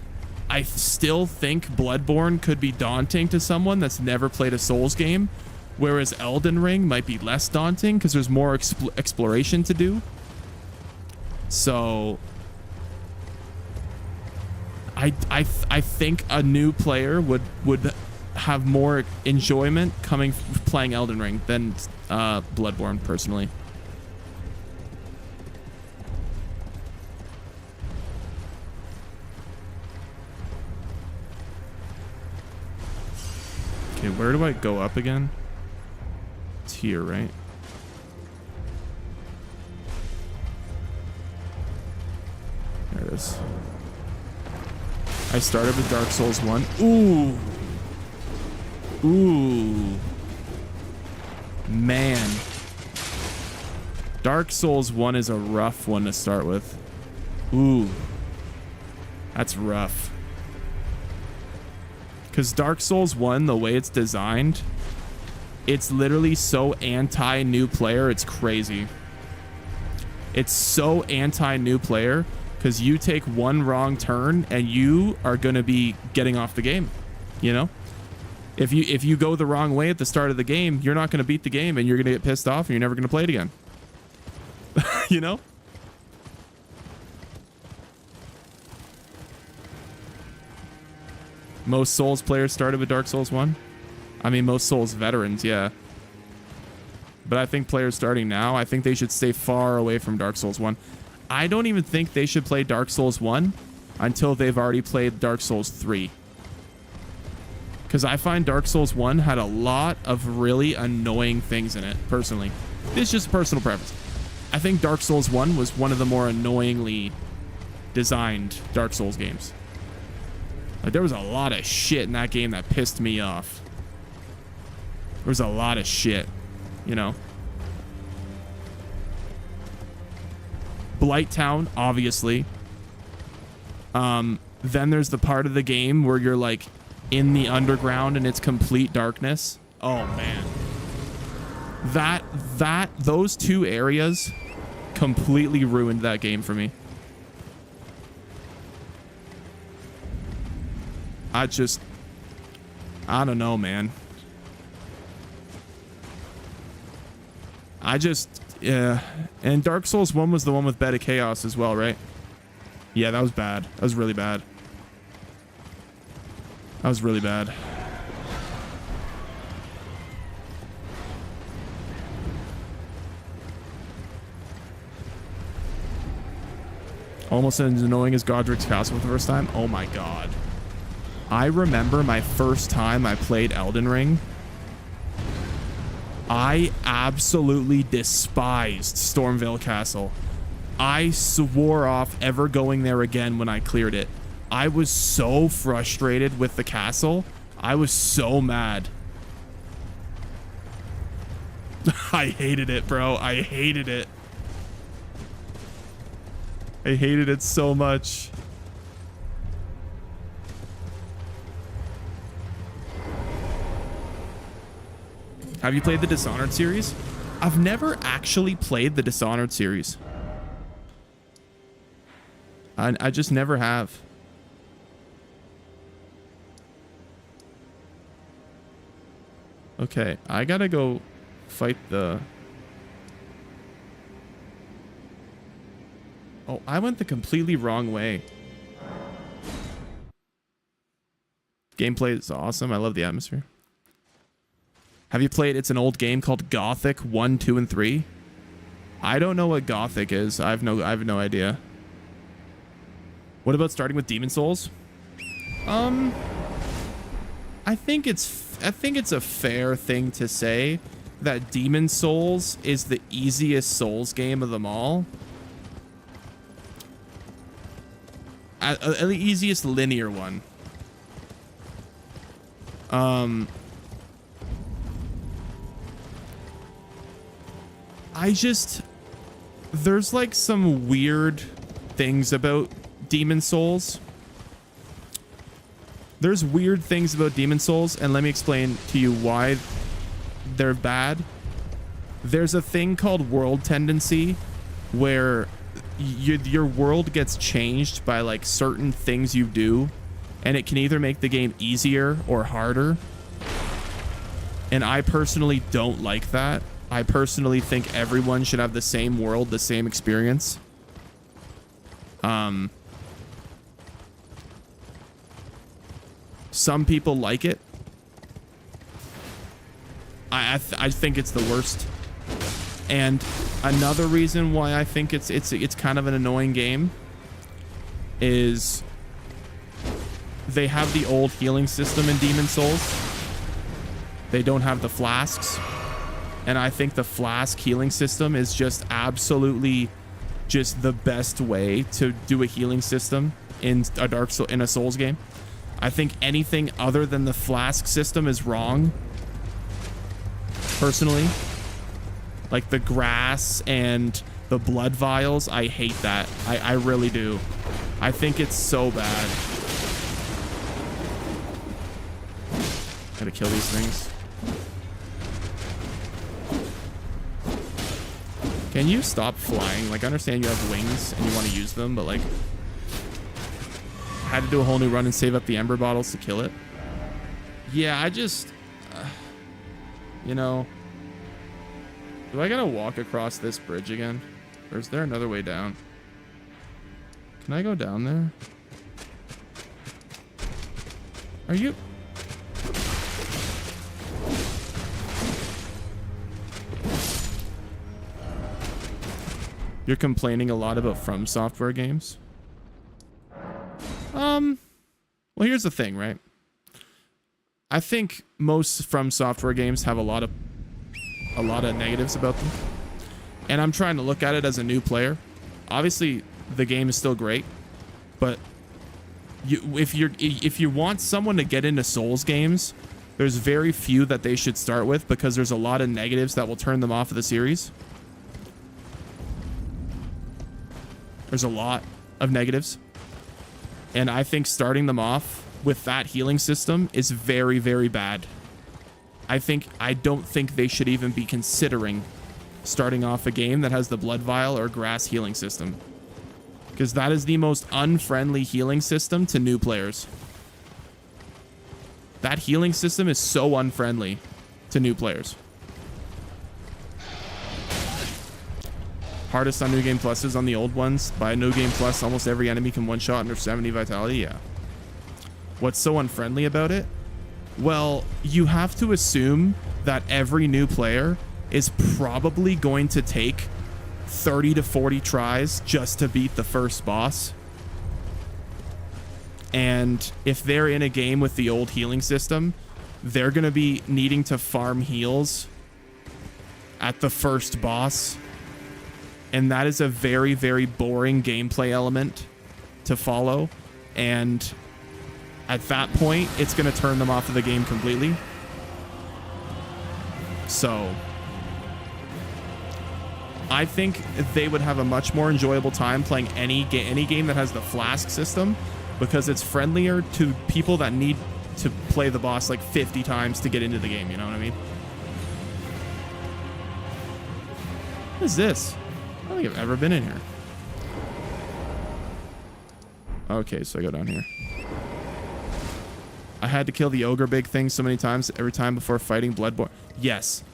I still think Bloodborne could be daunting to someone that's never played a Souls game, whereas Elden Ring might be less daunting because there's more exploration to do. So I think a new player would have more enjoyment playing Elden Ring than Bloodborne, personally. Okay, where do I go up again? It's here, right? There it is. I started with Dark Souls 1. Ooh. Ooh. Man. Dark Souls 1 is a rough one to start with. Ooh. That's rough. Because Dark Souls 1, the way it's designed, it's literally so anti-new player, it's crazy. It's so anti-new player because you take one wrong turn and you are going to be getting off the game, you know? If you go the wrong way at the start of the game, you're not going to beat the game and you're going to get pissed off and you're never going to play it again. You know? Most Souls players started with Dark Souls 1. I mean, most Souls veterans, yeah. But I think players starting now, I think they should stay far away from Dark Souls 1. I don't even think they should play Dark Souls 1 until they've already played Dark Souls 3. Because I find Dark Souls 1 had a lot of really annoying things in it, personally. It's just a personal preference. I think Dark Souls 1 was one of the more annoyingly designed Dark Souls games. Like, there was a lot of shit in that game that pissed me off. There was a lot of shit, you know. Blight Town, obviously. Then there's the part of the game where you're like in the underground and it's complete darkness. Oh man. Those two areas completely ruined that game for me. I don't know, man. Yeah. And Dark Souls 1 was the one with Bed of Chaos as well, right? Yeah, that was bad. That was really bad. That was really bad. Almost as annoying as Godric's Castle for the first time. Oh my god. I remember my first time I played Elden Ring. I absolutely despised Stormvale Castle. I swore off ever going there again when I cleared it. I was so frustrated with the castle. I was so mad. I hated it, bro. I hated it. I hated it so much. Have you played the Dishonored series? I've never actually played the Dishonored series. I just never have. Okay, I gotta go fight the... Oh, I went the completely wrong way. Gameplay is awesome. I love the atmosphere. Have you played? It's an old game called Gothic 1, 2, and 3. I don't know what Gothic is. I have no idea. What about starting with Demon Souls? I think it's a fair thing to say that Demon Souls is the easiest Souls game of them all. The easiest linear one. There's like some weird things about Demon Souls. There's weird things about Demon Souls, and let me explain to you why they're bad. There's a thing called world tendency where your world gets changed by like certain things you do, and it can either make the game easier or harder. And I personally don't like that. I personally think everyone should have the same world, the same experience. Some people like it. I think it's the worst. And another reason why I think it's kind of an annoying game is they have the old healing system in Demon Souls. They don't have the flasks. And I think the flask healing system is just absolutely just the best way to do a healing system in a Souls game. I think anything other than the flask system is wrong. Personally. Like the grass and the blood vials, I hate that. I really do. I think it's so bad. Gotta kill these things. Can you stop flying? Like, I understand you have wings and you want to use them, but like, I had to do a whole new run and save up the ember bottles to kill it. Yeah, I just, you know, do I gotta walk across this bridge again? Or is there another way down? Can I go down there? Are you? You're complaining a lot about From Software games? Well, here's the thing, right? I think most From Software games have a lot of negatives about them. And I'm trying to look at it as a new player. Obviously, the game is still great, but if you want someone to get into Souls games, there's very few that they should start with because there's a lot of negatives that will turn them off of the series. There's a lot of negatives. And I think starting them off with that healing system is very, very bad. I don't think they should even be considering starting off a game that has the blood vial or grass healing system. Because that is the most unfriendly healing system to new players. That healing system is so unfriendly to new players. Hardest on New Game Pluses on the old ones. By New Game Plus, almost every enemy can one-shot under 70 vitality. Yeah. What's so unfriendly about it? Well, you have to assume that every new player is probably going to take 30 to 40 tries just to beat the first boss. And if they're in a game with the old healing system, they're going to be needing to farm heals at the first boss. And that is a very, very boring gameplay element to follow. And at that point, it's going to turn them off of the game completely. So I think they would have a much more enjoyable time playing any game that has the flask system, because it's friendlier to people that need to play the boss like 50 times to get into the game. You know what I mean? What is this? I don't think I've ever been in here. Okay, so I go down here. I had to kill the ogre big thing so many times every time before fighting Bloodborne. Yes.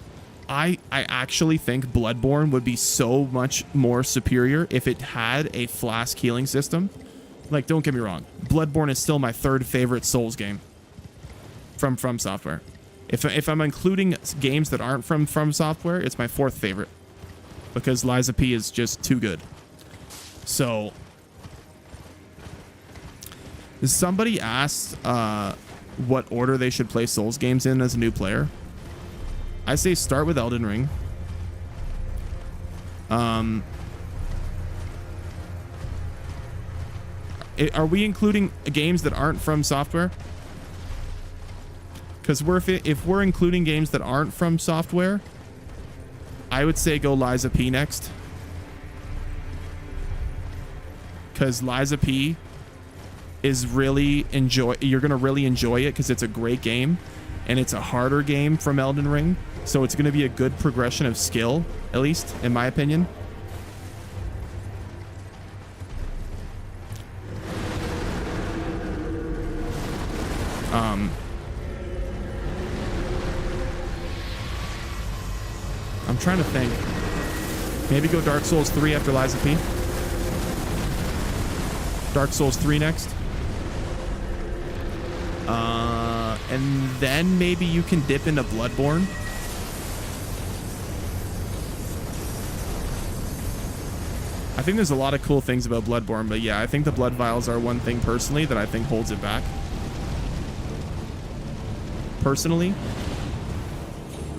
I actually think Bloodborne would be so much more superior if it had a flask healing system. Like, don't get me wrong. Bloodborne is still my third favorite Souls game from Software. If I'm including games that aren't from Software, it's my fourth favorite. Because Liza P is just too good. So somebody asked what order they should play Souls games in as a new player. I say start with Elden Ring. Are we including games that aren't from Software? Because if we're including games that aren't from Software, I would say go Liza P next. Because Liza P is really you're going to really enjoy it because it's a great game. And it's a harder game from Elden Ring. So it's going to be a good progression of skill, at least, in my opinion. I'm trying to think. Maybe go Dark Souls 3 after Liza P. Dark Souls 3 next. And then maybe you can dip into Bloodborne. I think there's a lot of cool things about Bloodborne, but yeah, I think the blood vials are one thing personally that I think holds it back. Personally.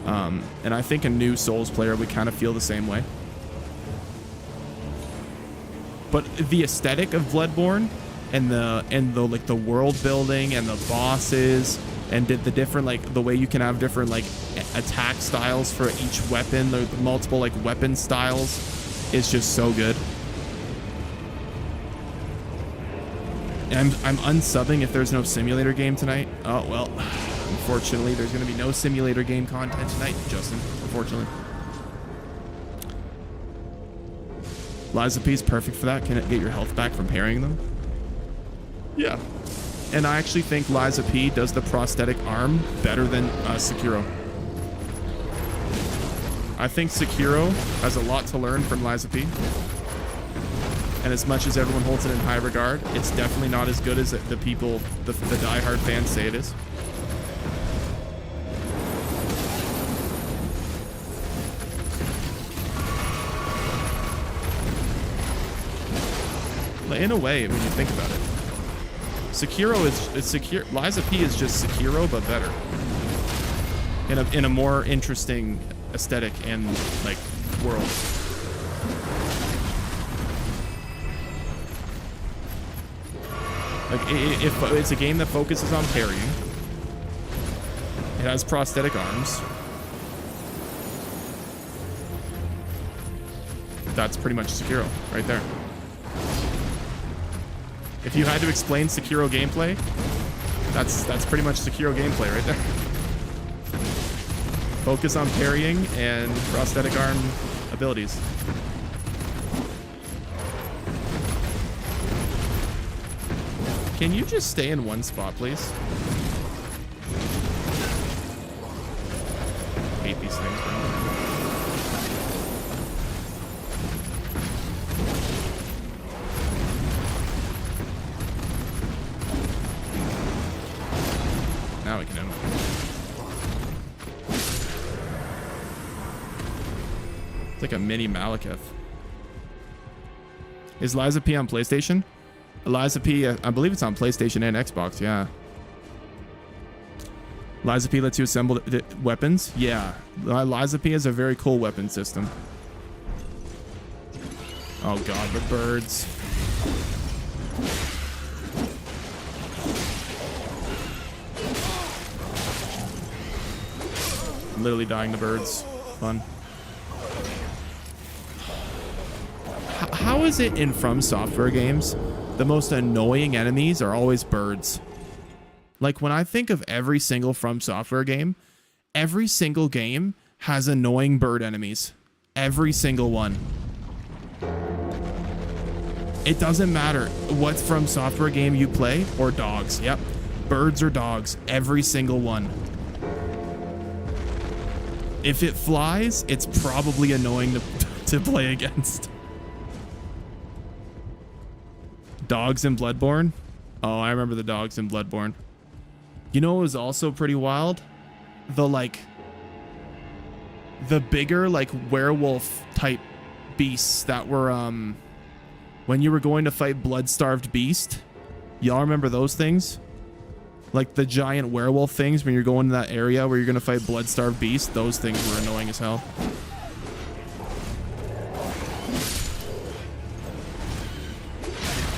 And I think a new Souls player would kind of feel the same way. But the aesthetic of Bloodborne and the like the world building and the bosses and the different, like, the way you can have different, like, attack styles for each weapon, the multiple, like, weapon styles is just so good. And I'm unsubbing if there's no simulator game tonight. Oh, well, unfortunately, there's going to be no simulator game content tonight, Justin, unfortunately. Lies of P is perfect for that. Can it get your health back from parrying them? Yeah. And I actually think Lies of P does the prosthetic arm better than Sekiro. I think Sekiro has a lot to learn from Lies of P. And as much as everyone holds it in high regard, it's definitely not as good as the people, the diehard fans say it is. In a way, when you think about it, Sekiro is secure. Lies of P is just Sekiro, but better. In a more interesting aesthetic and, like, world. Like, if it's a game that focuses on parrying, it has prosthetic arms. That's pretty much Sekiro right there. If you had to explain Sekiro gameplay, that's pretty much Sekiro gameplay right there. Focus on parrying and prosthetic arm abilities. Can you just stay in one spot, please? I hate these things, bro. Now we can end. It's like a mini Malekith. Is Lies of P on PlayStation? Lies of P, I believe it's on PlayStation and Xbox, yeah. Lies of P lets you assemble the weapons? Yeah. Lies of P has a very cool weapon system. Oh god, the birds. I'm literally dying to birds. Fun. How is it in From Software games, the most annoying enemies are always birds? Like, when I think of every single From Software game, every single game has annoying bird enemies. Every single one. It doesn't matter what From Software game you play, or dogs. Yep. Birds or dogs. Every single one. If it flies, it's probably annoying to play against. Dogs in Bloodborne? Oh, I remember the dogs in Bloodborne. You know what was also pretty wild? The bigger, like, werewolf type beasts that were, when you were going to fight Blood-Starved Beast. Y'all remember those things? Like the giant werewolf things when you're going to that area where you're going to fight Blood-Starved Beast. Those things were annoying as hell.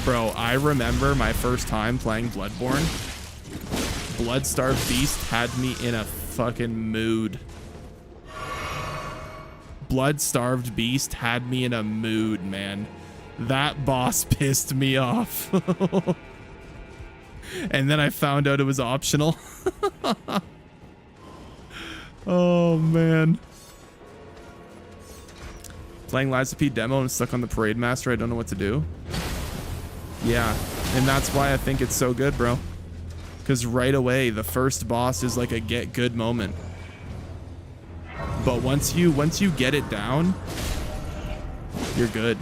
Bro, I remember my first time playing Bloodborne. Blood-Starved Beast had me in a fucking mood. Blood-Starved Beast had me in a mood, man. That boss pissed me off. And then I found out it was optional. Oh, man. Playing Lies of P demo and stuck on the Parade Master. I don't know what to do. Yeah, and that's why I think it's so good, bro. Because right away, the first boss is like a get good moment. But once you get it down, you're good.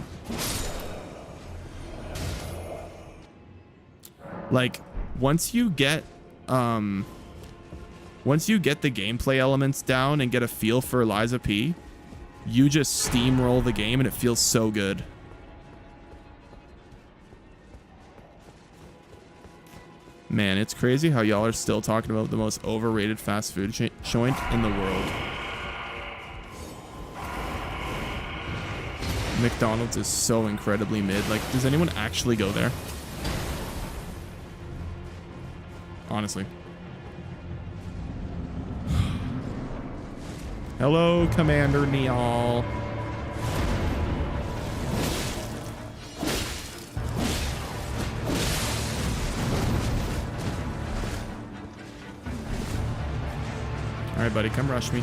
Like, once you get the gameplay elements down and get a feel for Lies of P, you just steamroll the game and it feels so good. Man, it's crazy how y'all are still talking about the most overrated fast food joint in the world. McDonald's is so incredibly mid. Like, does anyone actually go there? Honestly. Hello, Commander Neal. All right, buddy, come rush me.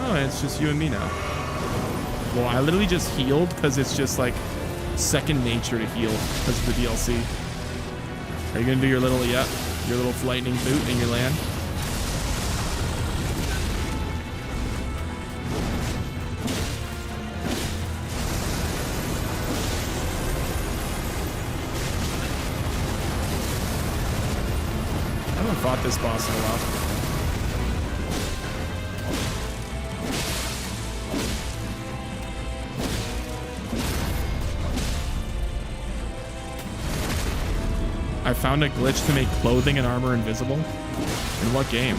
Oh, it's just you and me now. Well, I literally just healed because it's just like second nature to heal because of the DLC. Are you gonna do your little lightning boot in your land? I haven't fought this boss in a while. I found a glitch to make clothing and armor invisible. In what game?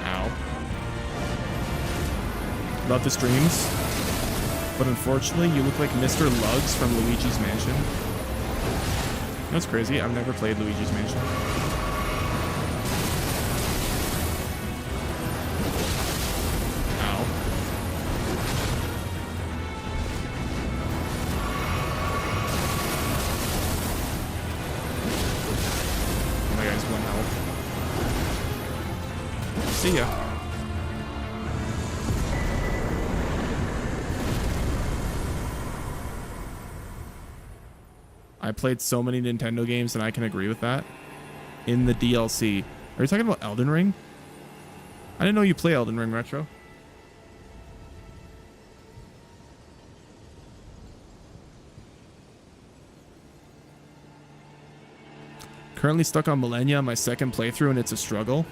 Ow. Love the streams, but unfortunately you look like Mr. Lugs from Luigi's Mansion. That's crazy. I've never played Luigi's Mansion. See ya. I played so many Nintendo games and I can agree with that. In the DLC. Are you talking about Elden Ring? I didn't know you play Elden Ring, Retro. Currently stuck on Millennia, my second playthrough, and it's a struggle.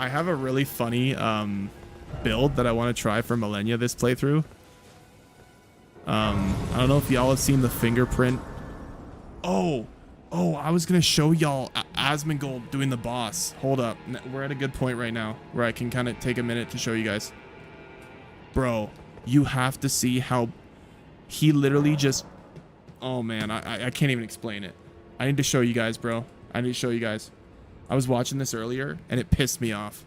I have a really funny build that I want to try for Millennia this playthrough. I don't know if y'all have seen the fingerprint. Oh, I was going to show y'all Asmongold doing the boss. Hold up. We're at a good point right now where I can kind of take a minute to show you guys. Bro, you have to see how he literally just... Oh, man, I can't even explain it. I need to show you guys, bro. I need to show you guys. I was watching this earlier, and it pissed me off.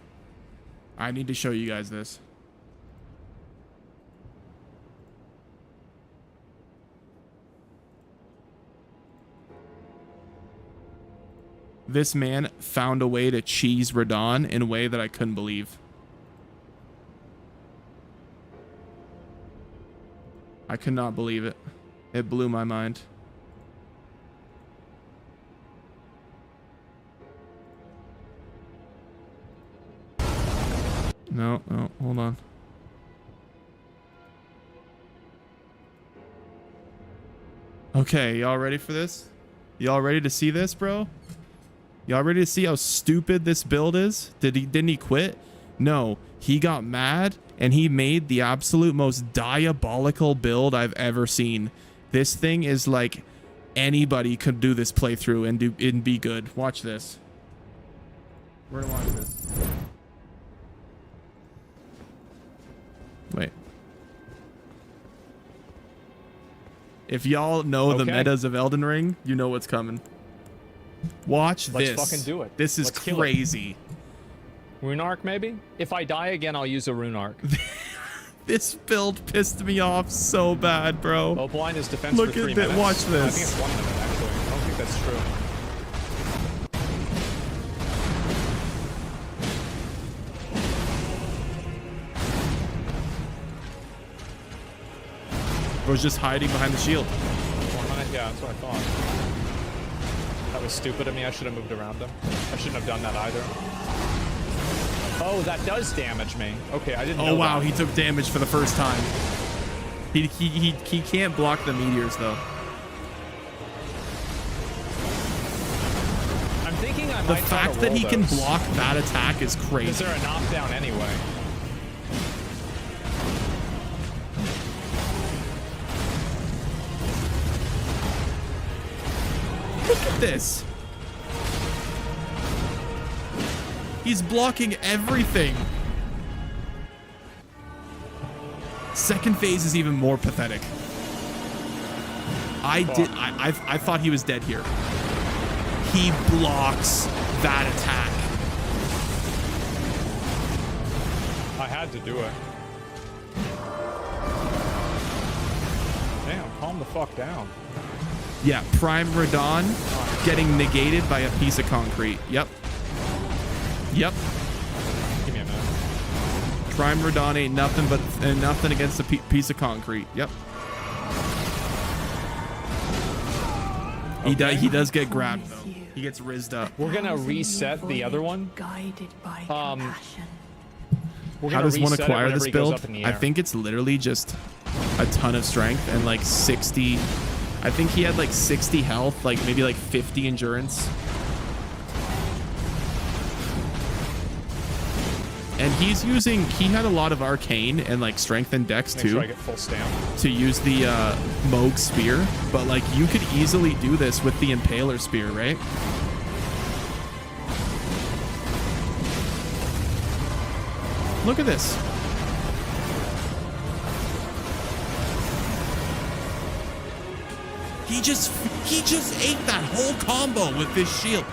I need to show you guys this. This man found a way to cheese Radon in a way that I couldn't believe. I could not believe it. It blew my mind. No, hold on. Okay, y'all ready for this? Y'all ready to see this, bro? Y'all ready to see how stupid this build is? Didn't he quit? No, he got mad and he made the absolute most diabolical build I've ever seen. This thing is like anybody could do this playthrough and be good. Watch this. We're gonna watch this. Wait. If y'all know the metas of Elden Ring, you know what's coming. Watch this. Let's fucking do it. This is crazy. Rune Arc, maybe? If I die again, I'll use a Rune Arc. This build pissed me off so bad, bro. Oh, blind is defense Look for 3 at minutes. that. Watch this. I think it's 1 minute, actually. I don't think that's true. Bro's just hiding behind the shield. 1 minute? Yeah, that's what I thought. That was stupid of me. I should have moved around him. I shouldn't have done that either. Oh, that does damage me. Okay, I didn't know. Oh, wow. that. He took damage for the first time. He can't block the meteors, though. I'm thinking I might The fact that he can block that attack is crazy. Is there a knockdown anyway? Look at this. He's blocking everything. Second phase is even more pathetic. I thought he was dead here. He blocks that attack. I had to do it. Damn, calm the fuck down. Yeah, Prime Radon getting negated by a piece of concrete. Yep. Yep. Give me a minute. Prime Radon ain't nothing but nothing against a piece of concrete. Yep. Okay. He does get grabbed though. He gets rizzed up. We're gonna reset the other one. We're How gonna does one reset it acquire whenever this he goes build? up in the I air. think it's literally just a ton of strength and like 60. I think he had like 60 health, like maybe like 50 endurance. And he had a lot of arcane and like strength and dex Make too. sure I get full stamp. To use the Moog spear, but like you could easily do this with the Impaler spear, right? Look at this. He just ate that whole combo with this shield.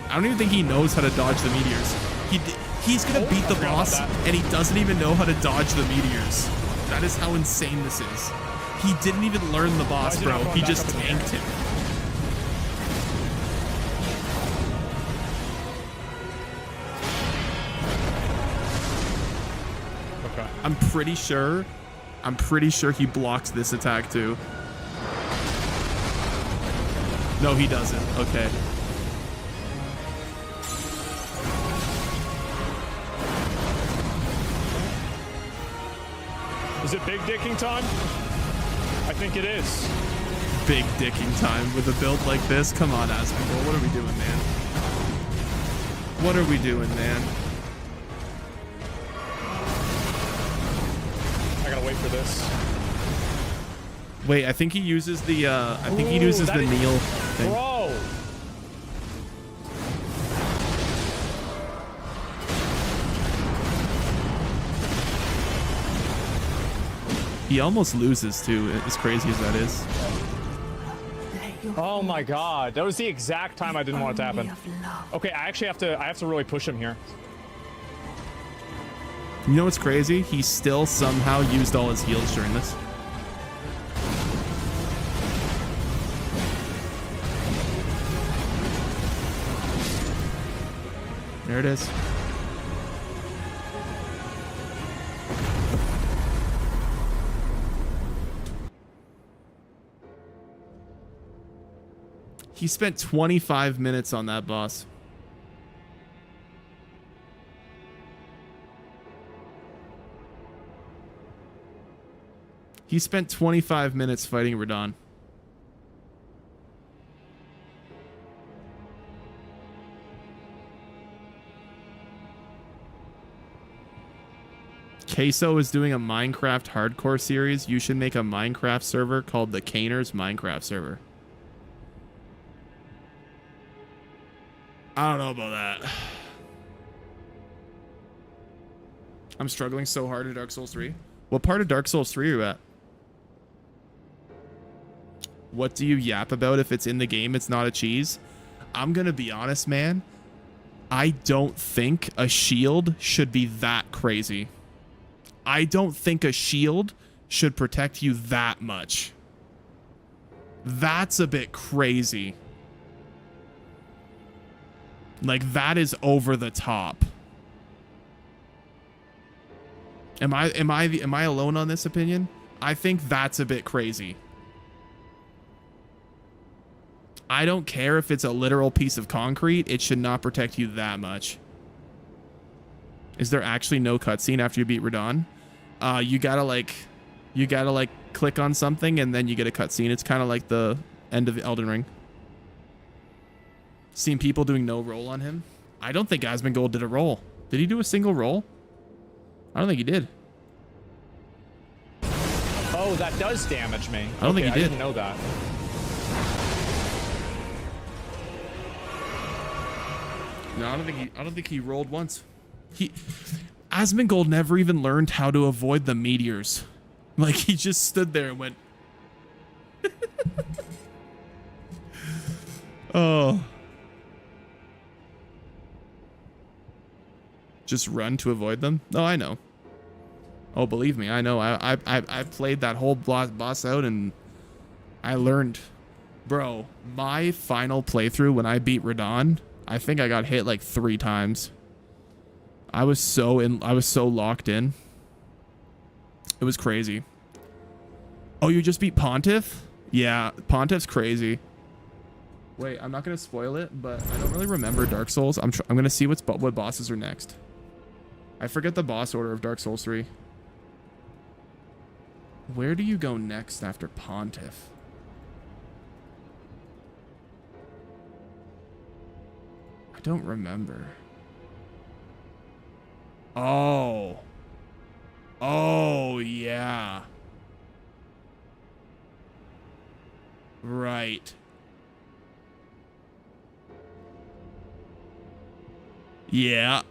I don't even think he knows how to dodge the meteors. He's gonna beat the boss, and he doesn't even know how to dodge the meteors. That is how insane this is. He didn't even learn the boss, Why is he not bro. going He back just up in the tanked air? him. Okay. I'm pretty sure he blocks this attack too. No, he doesn't. Okay. Is it big dicking time? I think it is. Big dicking time with a build like this. Come on, Asmongold. What are we doing, man? What are we doing, man? I gotta wait for this. Wait, I think he uses the he uses the kneel thing. Bro! He almost loses too, as crazy as that is. Oh my god, that was the exact time I didn't want it to happen. Okay, I actually have to really push him here. You know what's crazy? He still somehow used all his heals during this. There it is. He spent 25 minutes on that boss. He spent 25 minutes fighting Radon. Queso is doing a Minecraft hardcore series. You should make a Minecraft server called the Caners Minecraft server. I don't know about that. I'm struggling so hard in Dark Souls 3. What part of Dark Souls 3 are you at? What do you yap about if it's in the game, it's not a cheese? I'm gonna be honest, man. I don't think a shield should be that crazy. I don't think a shield should protect you that much. That's a bit crazy. Like, that is over the top. Am I alone on this opinion? I think that's a bit crazy. I don't care if it's a literal piece of concrete. It should not protect you that much. Is there actually no cutscene after you beat Radon? You gotta click on something and then you get a cutscene. It's kind of like the end of Elden Ring. Seen people doing no roll on him. I don't think Asmongold did a roll. Did he do a single roll? I don't think he did. Oh, that does damage me. I don't think he I did. didn't know that. No, I don't think he rolled once. Asmongold never even learned how to avoid the meteors. Like, he just stood there and went. Oh. Just run to avoid them? Oh, I know. Oh, believe me, I know. I played that whole boss out and I learned. Bro, my final playthrough when I beat Radon, I think I got hit like 3 times. I was so locked in. It was crazy. Oh, you just beat Pontiff? Yeah, Pontiff's crazy. Wait, I'm not gonna spoil it, but I don't really remember Dark Souls. I'm gonna see what bosses are next. I forget the boss order of Dark Souls 3. Where do you go next after Pontiff? I don't remember. Oh. Oh, yeah. Right. Yeah.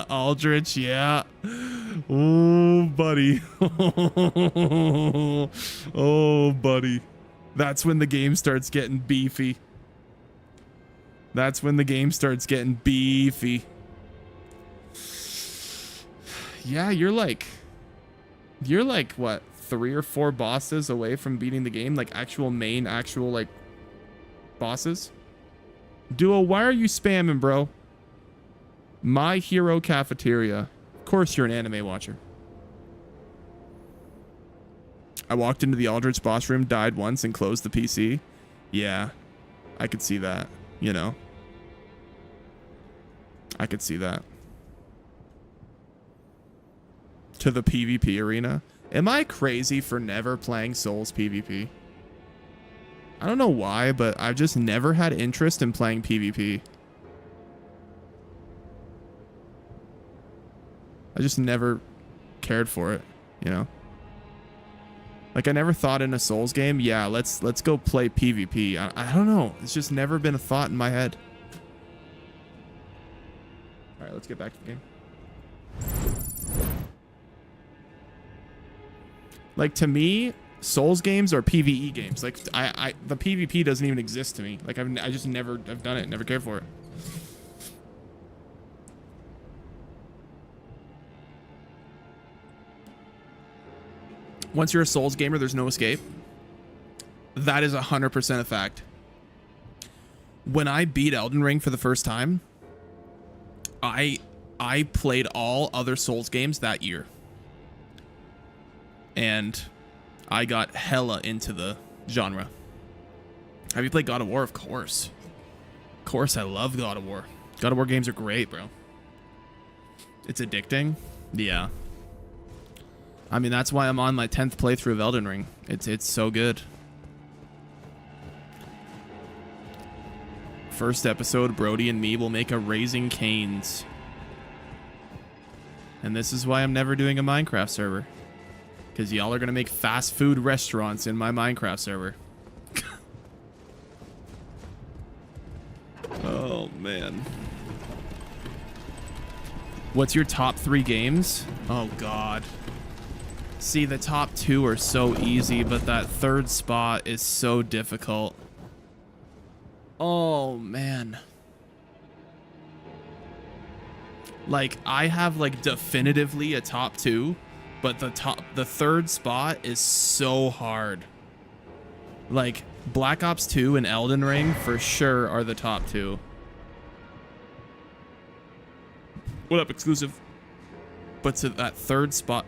Aldrich, yeah. Oh, buddy. Oh, buddy. That's when the game starts getting beefy. That's when the game starts getting beefy. Yeah, you're like what, 3 or 4 bosses away from beating the game, like actual like bosses. Duo, why are you spamming, bro? My Hero Cafeteria. Of course you're an anime watcher. I walked into the Aldrich boss room, died once, and closed the PC. Yeah, I could see that, you know. I could see that. To the PvP arena. Am I crazy for never playing Souls PvP? I don't know why, but I've just never had interest in playing PvP. I just never cared for it, you know? Like, I never thought in a Souls game, yeah, let's go play PvP. I don't know. It's just never been a thought in my head. All right, let's get back to the game. Like, to me, Souls games are PvE games. Like, the PvP doesn't even exist to me. Like, I just never, I've done it, never cared for it. Once you're a Souls gamer, there's no escape. That is 100% a fact. When I beat Elden Ring for the first time, I played all other Souls games that year. And I got hella into the genre. Have you played God of War? Of course. Of course, I love God of War. God of War games are great, bro. It's addicting. Yeah. I mean, that's why I'm on my 10th playthrough of Elden Ring. It's so good. First episode, Brody and me will make a Raising Cane's. And this is why I'm never doing a Minecraft server. Because y'all are going to make fast food restaurants in my Minecraft server. Oh, man. What's your top 3 games? Oh, God. See, the top 2 are so easy, but that third spot is so difficult. Oh, man. Like, I have, like, definitively a top 2, but the third spot is so hard. Like, Black Ops 2 and Elden Ring for sure are the top 2. What up, exclusive? But to that third spot,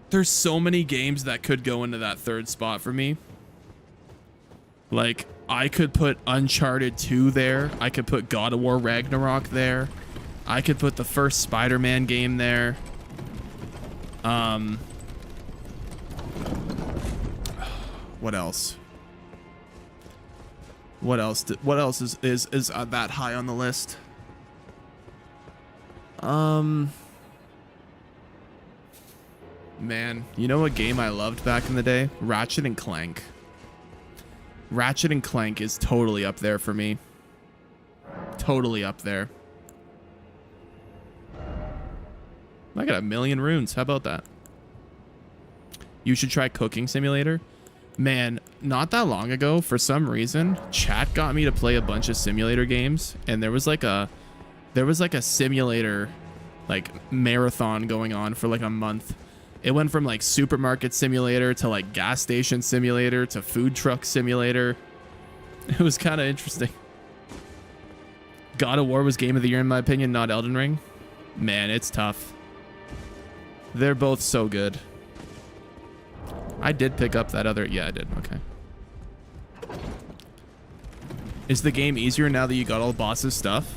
there's so many games that could go into that third spot for me. Like, I could put Uncharted 2 there. I could put God of War Ragnarok there. I could put the first Spider-Man game there. What else? What else is that high on the list? Man, you know what game I loved back in the day? Ratchet and Clank. Ratchet and Clank is totally up there for me. Totally up there. I got 1,000,000 runes. How about that? You should try Cooking Simulator. Man, not that long ago, for some reason, chat got me to play a bunch of simulator games, and there was like a simulator like marathon going on for like a month. It went from like supermarket simulator to like gas station simulator to food truck simulator. It was kind of interesting. God of War was game of the year in my opinion, not Elden Ring. Man, it's tough. They're both so good. I did pick up that other... Yeah, I did. Okay. Is the game easier now that you got all the bosses stuff?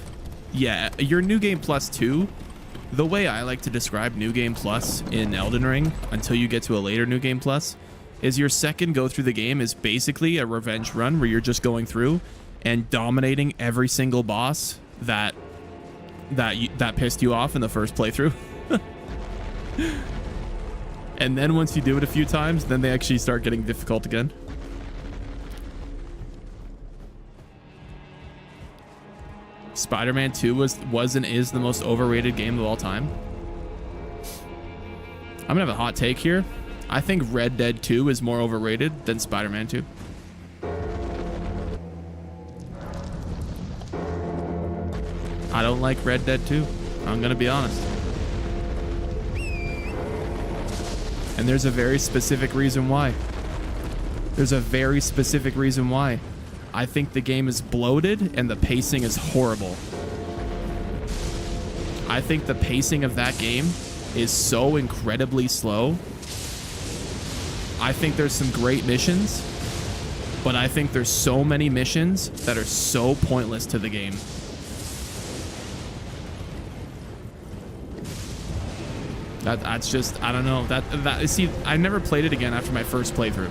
Yeah, your New Game Plus 2, the way I like to describe New Game Plus in Elden Ring, until you get to a later New Game Plus, is your second go through the game is basically a revenge run where you're just going through and dominating every single boss that pissed you off in the first playthrough. And then once you do it a few times, then they actually start getting difficult again. Spider-Man 2 was and is the most overrated game of all time. I'm gonna have a hot take here. I think Red Dead 2 is more overrated than Spider-Man 2. I don't like Red Dead 2. I'm gonna be honest. And there's a very specific reason why. There's a very specific reason why. I think the game is bloated and the pacing is horrible. I think the pacing of that game is so incredibly slow. I think there's some great missions, but I think there's so many missions that are so pointless to the game. That's just, I don't know. See, I never played it again after my first playthrough.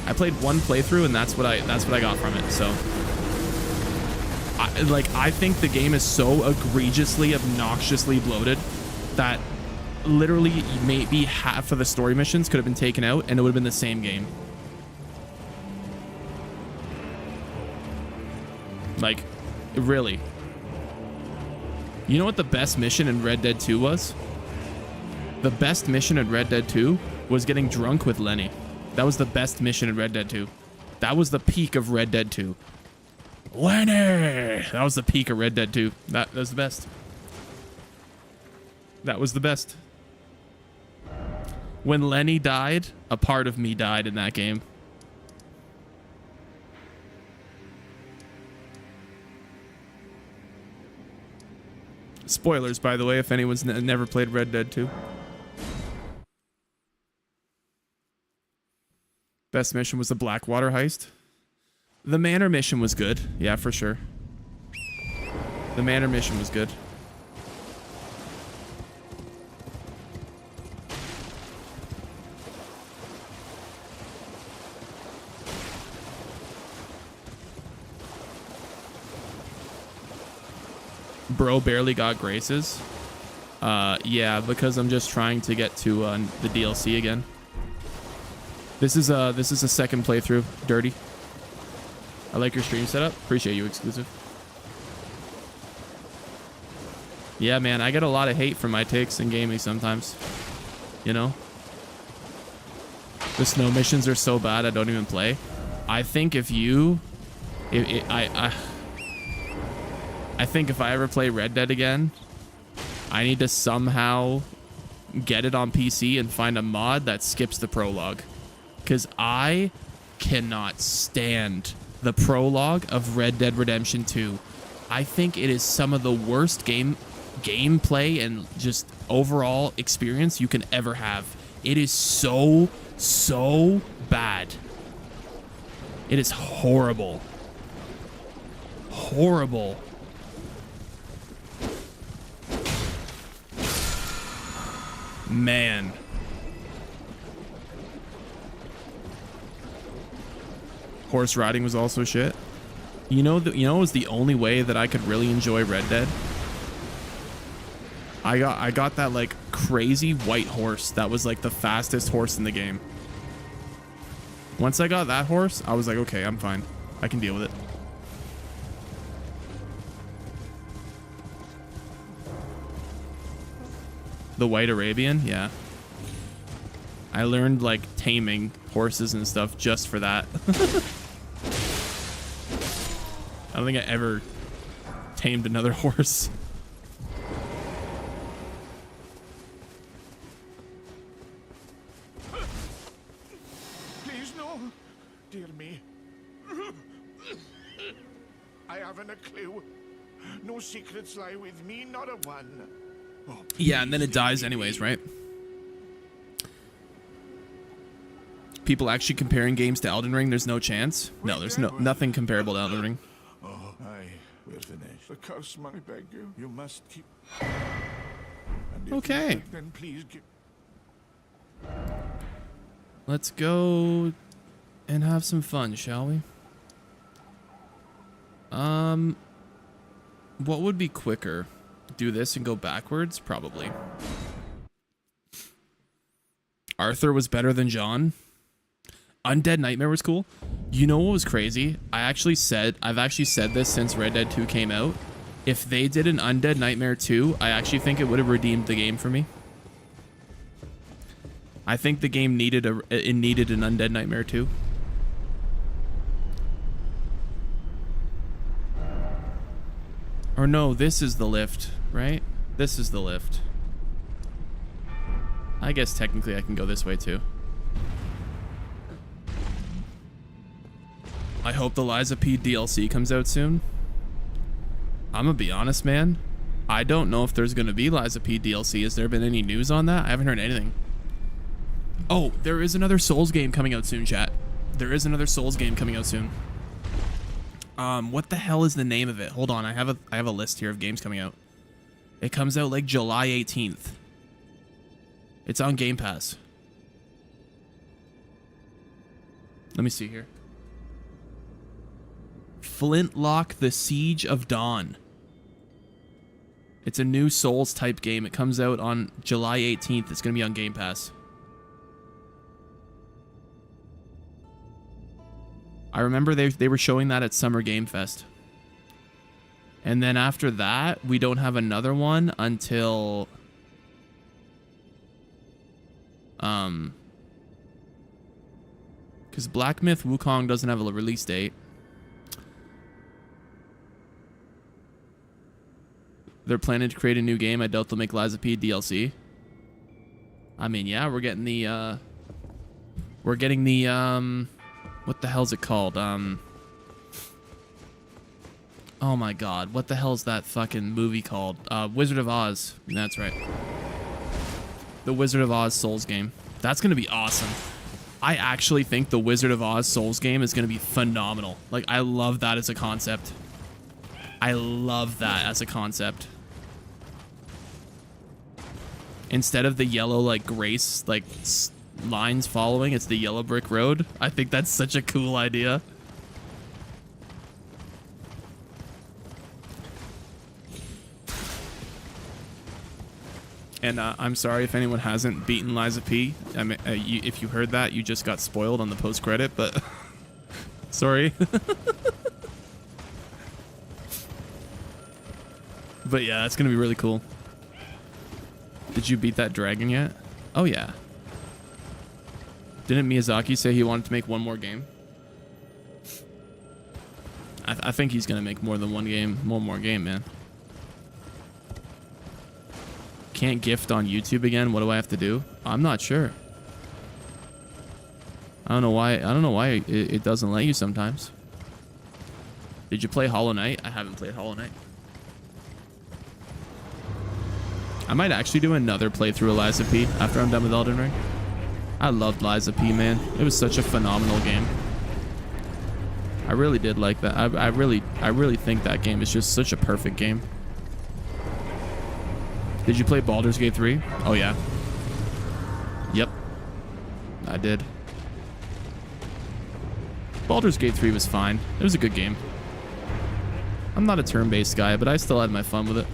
I played one playthrough and that's what I got from it. So I think the game is so egregiously, obnoxiously bloated that literally maybe half of the story missions could have been taken out and it would have been the same game. Like, really. You know what the best mission in Red Dead 2 was? The best mission in Red Dead 2 was getting drunk with Lenny. That was the best mission in Red Dead 2. That was the peak of Red Dead 2. Lenny! That was the peak of Red Dead 2. That was the best. That was the best. When Lenny died, a part of me died in that game. Spoilers, by the way, if anyone's never played Red Dead 2. Best mission was the Blackwater heist. The Manor mission was good. Yeah, for sure. The Manor mission was good. Bro barely got graces. Yeah, because I'm just trying to get to the DLC again. This is a second playthrough, Dirty. I like your stream setup. Appreciate you, exclusive. Yeah, man, I get a lot of hate from my takes in gaming sometimes. You know? The snow missions are so bad I don't even play. I think if you... I think if I ever play Red Dead again, I need to somehow get it on PC and find a mod that skips the prologue. Because I cannot stand the prologue of Red Dead Redemption 2. I think it is some of the worst gameplay and just overall experience you can ever have. It is so bad. It is horrible. Horrible. Man. Horse riding was also shit. You know it was the only way that I could really enjoy Red Dead? I got that like crazy white horse that was like the fastest horse in the game. Once I got that horse, I was like, okay, I'm fine. I can deal with it. The white Arabian, yeah. I learned like taming horses and stuff just for that. I don't think I ever tamed another horse. Please no, dear me. I haven't a clue. No secrets lie with me, not a one. Oh, Yeah, and then it dies anyways, right? People actually comparing games to Elden Ring, there's no chance. No, there's nothing comparable to Elden Ring. Oh, aye, we're finished. The curse, I beg you. You must keep. And if Okay. you, then please give. Let's go and have some fun, shall we? What would be quicker? Do this and go backwards? Probably. Arthur was better than John. Undead Nightmare was cool. You know what was crazy? I've actually said this since Red Dead 2 came out. If they did an Undead Nightmare 2, I actually think it would have redeemed the game for me. I think the game needed an Undead Nightmare 2. Or no, this is the lift, right? This is the lift. I guess technically I can go this way too. I hope the Liza P DLC comes out soon. I'm gonna be honest, man. I don't know if there's gonna be Liza P DLC. Has there been any news on that? I haven't heard anything. Oh, there is another Souls game coming out soon, chat. There is another Souls game coming out soon. What the hell is the name of it? Hold on, I have a list here of games coming out. It comes out like July 18th. It's on Game Pass. Let me see here. Flintlock: The Siege of Dawn. It's a new Souls type game. It comes out on July 18th. It's going to be on Game Pass. I remember they were showing that at Summer Game Fest. And then after that, we don't have another one until because Black Myth Wukong doesn't have a release date. They're planning to create a new game. I doubt they'll make Liza P DLC. I mean, yeah, we're getting the what the hell's it called? Oh my god, what the hell's that fucking movie called? Wizard of Oz. That's right. The Wizard of Oz Souls game. That's gonna be awesome. I actually think the Wizard of Oz Souls game is gonna be phenomenal. Like, I love that as a concept. I love that as a concept. Instead of the yellow, like, grace, like, lines following, it's the yellow brick road. I think that's such a cool idea. And I'm sorry if anyone hasn't beaten Liza P. I mean, if you heard that, you just got spoiled on the post-credit, but sorry. But yeah, that's gonna be really cool. Did you beat that dragon yet? Oh yeah. Didn't Miyazaki say he wanted to make one more game? I think he's gonna make more than one more game, man. Can't gift on YouTube again. What do I have to do? I'm not sure. I don't know why it doesn't let you sometimes. Did you play Hollow Knight? I haven't played Hollow Knight. I might actually do another playthrough of Liza P after I'm done with Elden Ring. I loved Liza P, man. It was such a phenomenal game. I really did like that. I really think that game is just such a perfect game. Did you play Baldur's Gate 3? Oh yeah. Yep. I did. Baldur's Gate 3 was fine. It was a good game. I'm not a turn-based guy, but I still had my fun with it.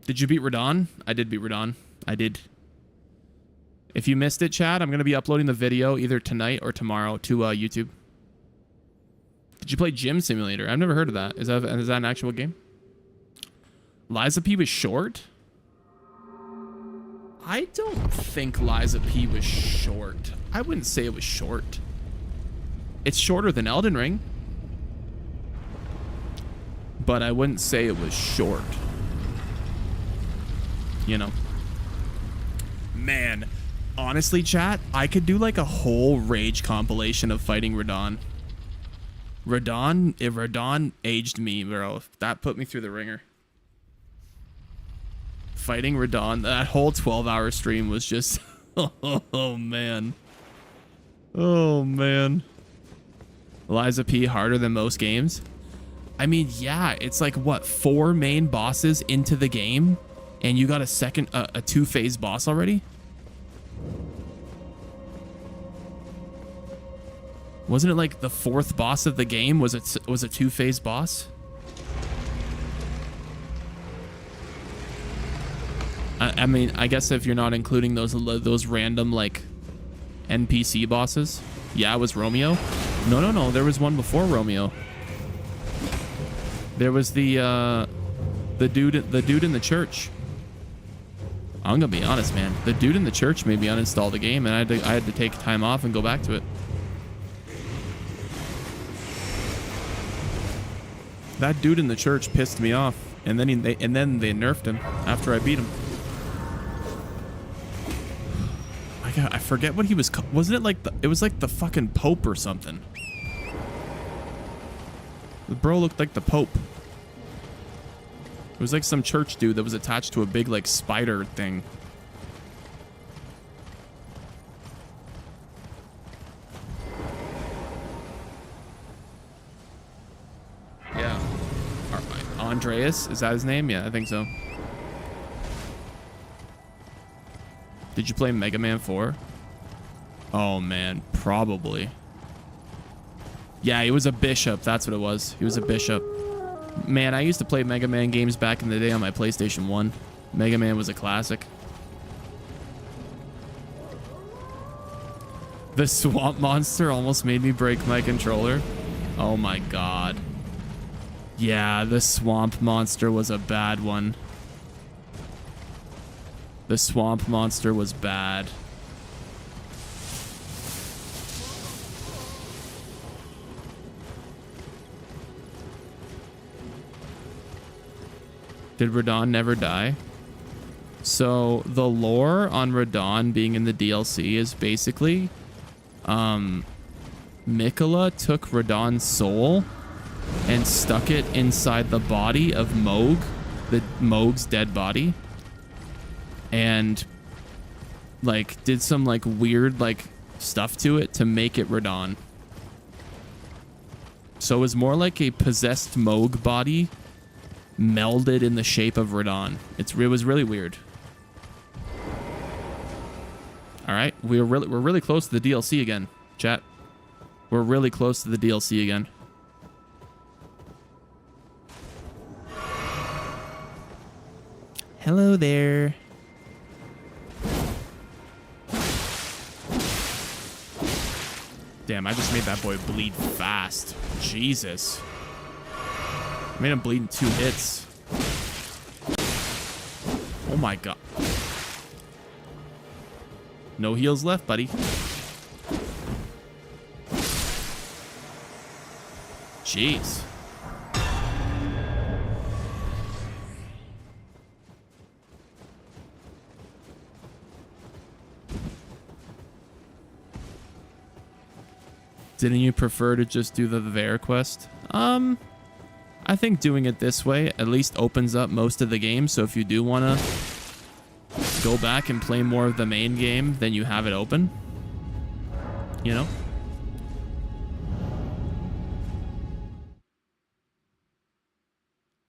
Did you beat Radon? I did beat Radon. I did. If you missed it, Chad, I'm going to be uploading the video either tonight or tomorrow to YouTube. Did you play Gym Simulator? I've never heard of that. Is that an actual game? Liza P was short? I don't think Liza P was short. I wouldn't say it was short. It's shorter than Elden Ring. But I wouldn't say it was short. You know. Man, honestly, chat, I could do like a whole rage compilation of fighting Radon. Radon aged me, bro. That put me through the ringer. Fighting Radon, that whole 12-hour stream was just... oh, man. Oh, man. Liza P harder than most games? I mean, yeah, it's like, what, 4 main bosses into the game? And you got a second, a 2-phase boss already? Wasn't it like the 4th boss of the game was a 2-phase boss? I mean, I guess if you're not including those random like NPC bosses. Yeah, it was Romeo. No. There was one before Romeo. There was the dude in the church. I'm gonna be honest, man. The dude in the church made me uninstall the game, and I had to take time off and go back to it. That dude in the church pissed me off, and then they nerfed him after I beat him. I forget what he was. Wasn't it like it was like the fucking Pope or something? The bro looked like the Pope. It was like some church dude that was attached to a big like spider thing. Yeah. Andreas, is that his name? Yeah, I think so. Did you play Mega Man 4? Oh man, probably. Yeah, he was a bishop. That's what it was. He was a bishop. Man, I used to play Mega Man games back in the day on my PlayStation 1. Mega Man was a classic. The swamp monster almost made me break my controller. Oh my god. Yeah, the swamp monster was a bad one. The swamp monster was bad. Did Radon never die? So the lore on Radon being in the DLC is basically Mikola took Radon's soul and stuck it inside the body of Moog, Moog's dead body, and like did some like weird like stuff to it to make it Radon. So it was more like a possessed Moog body melded in the shape of Radon. It was really weird. All right, we're really close to the DLC again, chat. We're really close to the DLC again. Hello there. Damn, I just made that boy bleed fast. Jesus. I made him bleed in 2 hits. Oh my god. No heals left, buddy. Jeez. Didn't you prefer to just do the Vare quest? I think doing it this way at least opens up most of the game. So if you do want to go back and play more of the main game, then you have it open. You know?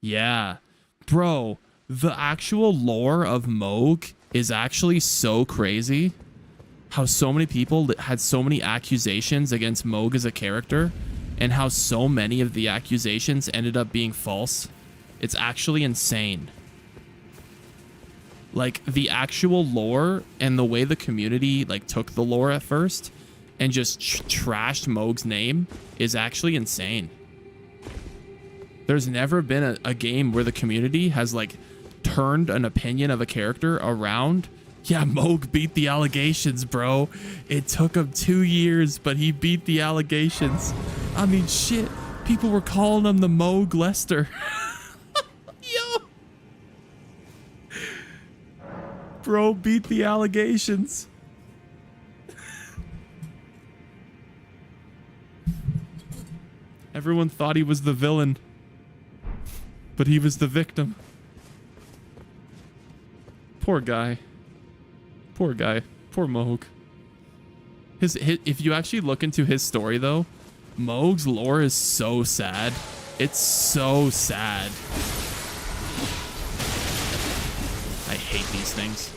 Yeah. Bro, the actual lore of Moog is actually so crazy. How so many people had so many accusations against Moog as a character, and how so many of the accusations ended up being false. It's actually insane. Like, the actual lore and the way the community, like, took the lore at first and just trashed Mohg's name is actually insane. There's never been a game where the community has, like, turned an opinion of a character around. Yeah, Mohg beat the allegations, bro. It took him 2 years, but he beat the allegations. I mean, shit. People were calling him the Mohg Lester. Yo. Bro beat the allegations. Everyone thought he was the villain, but he was the victim. Poor guy. Poor guy. Poor Mohg. His, if you actually look into his story, though, Mohg's lore is so sad. It's so sad. I hate these things.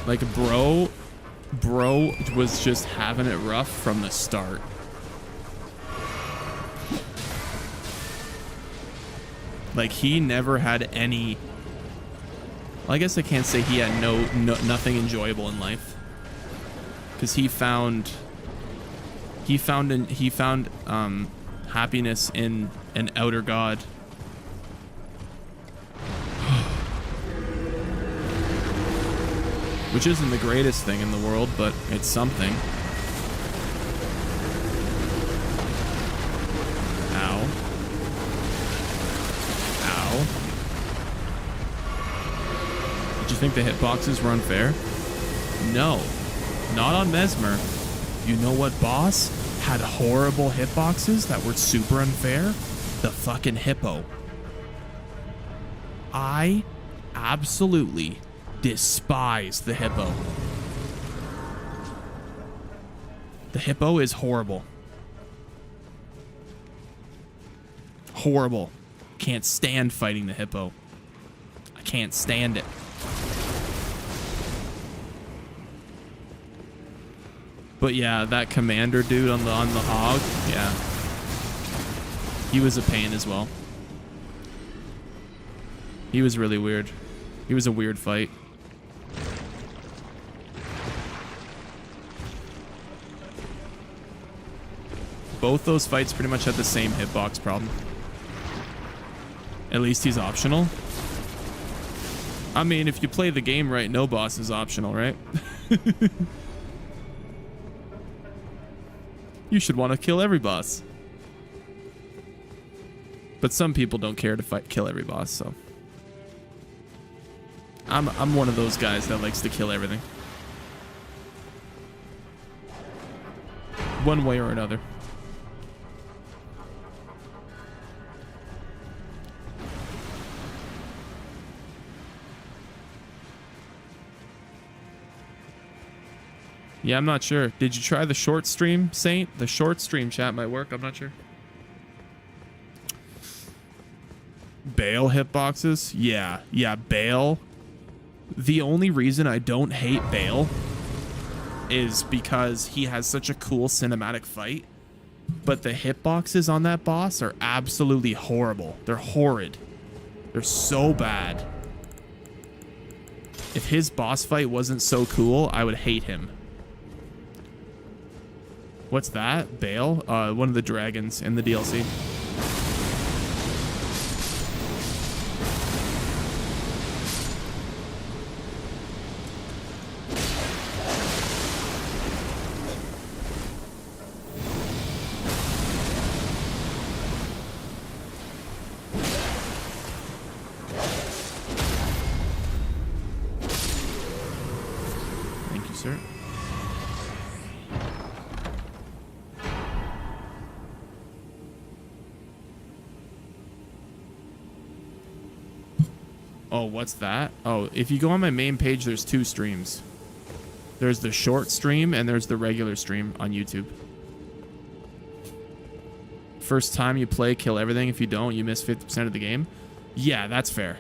Like, bro was just having it rough from the start. Like, he never had any... Well, I guess I can't say he had nothing enjoyable in life, because he found happiness in an outer god. Which isn't the greatest thing in the world, but it's something. Ow. Ow. Did you think the hitboxes were unfair? No. Not on Mesmer. You know what boss had horrible hitboxes that were super unfair? The fucking Hippo. I absolutely despise the Hippo. The Hippo is horrible. Horrible. Can't stand fighting the Hippo. I can't stand it. But yeah, that commander dude on the hog, yeah. He was a pain as well. He was really weird. He was a weird fight. Both those fights pretty much had the same hitbox problem. At least he's optional. I mean, if you play the game right, no boss is optional, right? You should want to kill every boss. But some people don't care to kill every boss, so... I'm one of those guys that likes to kill everything. One way or another. Yeah, I'm not sure. Did you try the short stream, Saint? The short stream chat might work. I'm not sure. Bale hitboxes? Yeah. Yeah, Bale. The only reason I don't hate Bale is because he has such a cool cinematic fight. But the hitboxes on that boss are absolutely horrible. They're horrid. They're so bad. If his boss fight wasn't so cool, I would hate him. What's that? Bale? One of the dragons in the DLC. Thank you, sir. Oh, what's that? Oh, if you go on my main page, there's 2 streams. There's the short stream and there's the regular stream on YouTube. First time you play, kill everything. If you don't, you miss 50% of the game. Yeah, that's fair.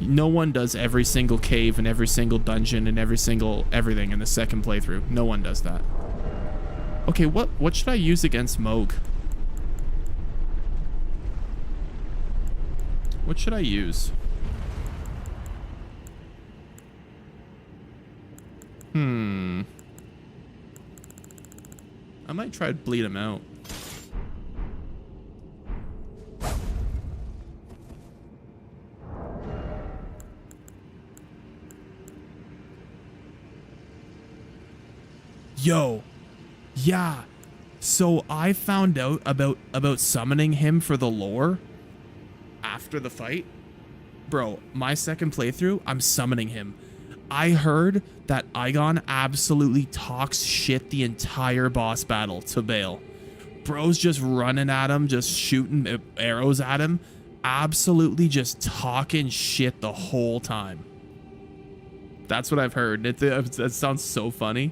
No one does every single cave and every single dungeon and every single everything in the second playthrough. No one does that. Okay, what should I use against Mohg? What should I use? I might try to bleed him out. Yo. Yeah. So I found out about summoning him for the lore after the fight. Bro, my second playthrough, I'm summoning him. I heard that Igon absolutely talks shit the entire boss battle to Bale. Bro's just running at him, just shooting arrows at him. Absolutely just talking shit the whole time. That's what I've heard. That sounds so funny.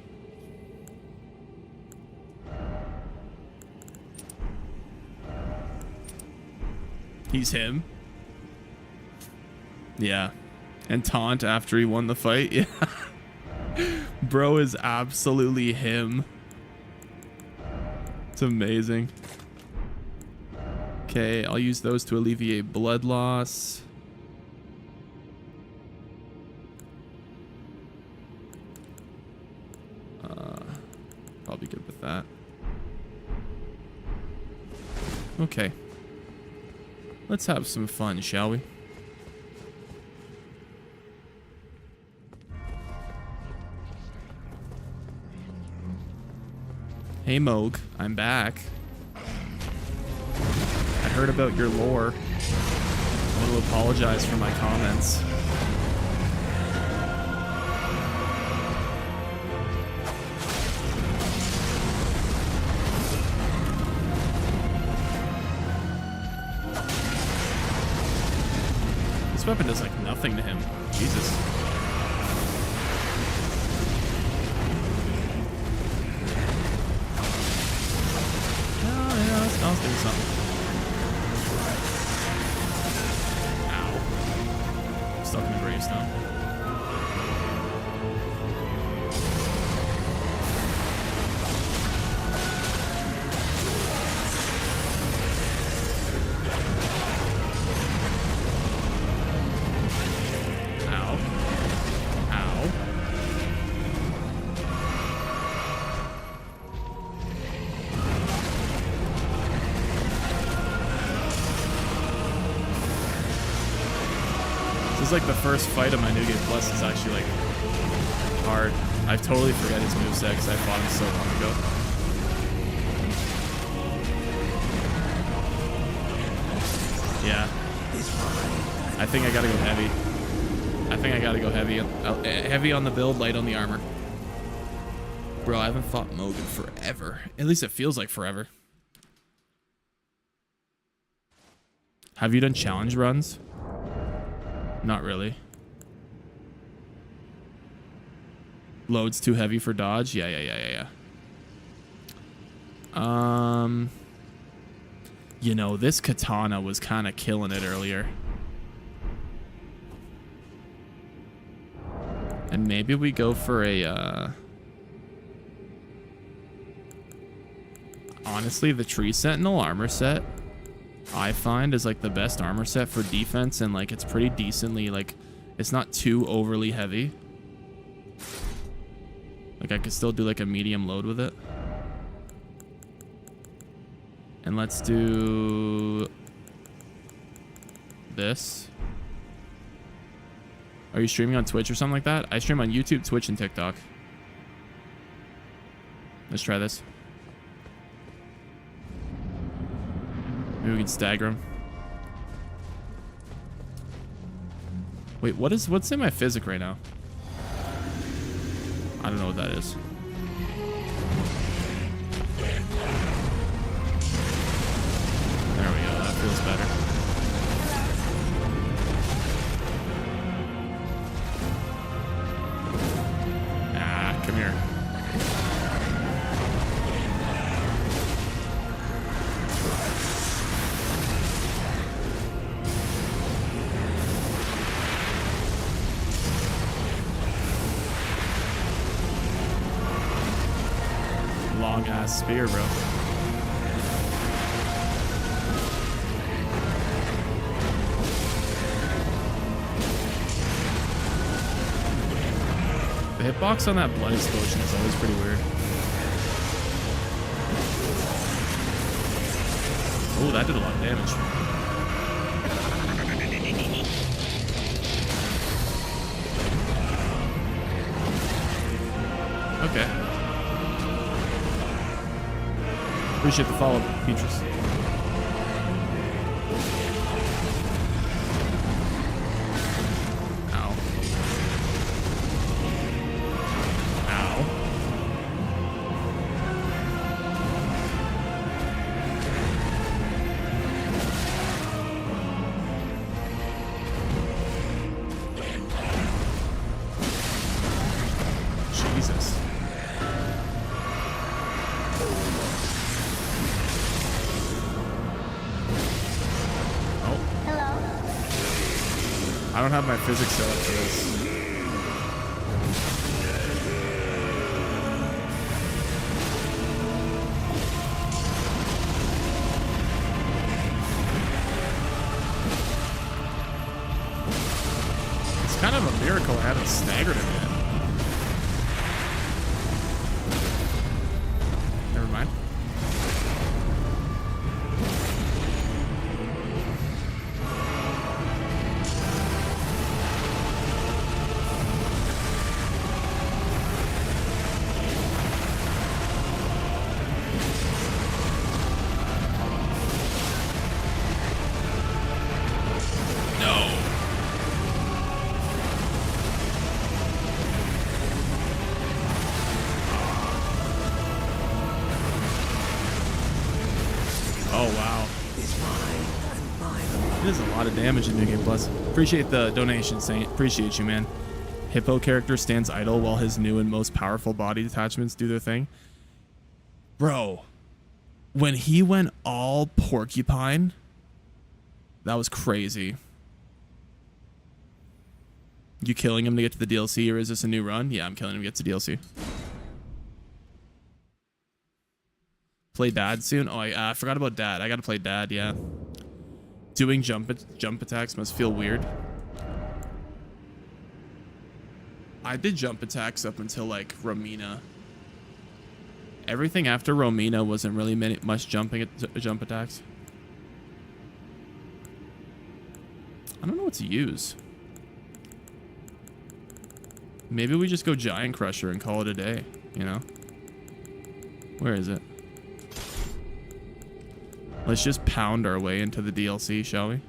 He's him. Yeah. And taunt after he won the fight. Yeah. Bro is absolutely him. It's amazing. Okay, I'll use those to alleviate blood loss. Probably good with that. Okay. Let's have some fun, shall we? Hey Moog, I'm back. I heard about your lore. I want to apologize for my comments. This weapon does like nothing to him. Jesus. I'll do something. Ow. I'm stuck in the gravestone. Ow. Ow. This is like the first fight of my New Game Plus is actually like hard. I totally forget his moveset because I fought him so long ago. Yeah. I think I gotta go heavy. I think I gotta go heavy. Heavy on the build, light on the armor. Bro, I haven't fought Moog in forever. At least it feels like forever. Have you done challenge runs? Not really. Load's too heavy for dodge? Yeah. You know, this katana was kind of killing it earlier. And maybe we go for a, honestly, the Tree Sentinel armor set I find is like the best armor set for defense, and like it's pretty decently, like it's not too overly heavy. Like I could still do like a medium load with it. And let's do this. Are you streaming on Twitch or something like that? I stream on YouTube, Twitch, and TikTok. Let's try this. Maybe we can stagger him. Wait, what's in my physic right now? I don't know what that is. There we go. That feels better. Ah, come here. Long ass spear, bro. hitbox on that blood explosion is always pretty weird. Oh, that did a lot of damage. Okay. Appreciate the follow, Beatrice. Ow. Ow. Jesus. I don't have my physics set up for this. It's kind of a miracle I haven't staggered him yet. Never mind. Damage in New Game Plus. Appreciate the donation, Saint. Appreciate you, man. Hippo character stands idle while his new and most powerful body detachments do their thing. Bro, when he went all porcupine, that was crazy. You killing him to get to the DLC, or is this a new run? Yeah, I'm killing him to get to DLC. Play Dad soon? Oh, I forgot about Dad. I gotta play Dad, yeah. Doing jump attacks must feel weird. I did jump attacks up until like Romina. Everything after Romina wasn't really much jump attacks. I don't know what to use. Maybe we just go Giant Crusher and call it a day, you know? Where is it? Let's just pound our way into the DLC, shall we?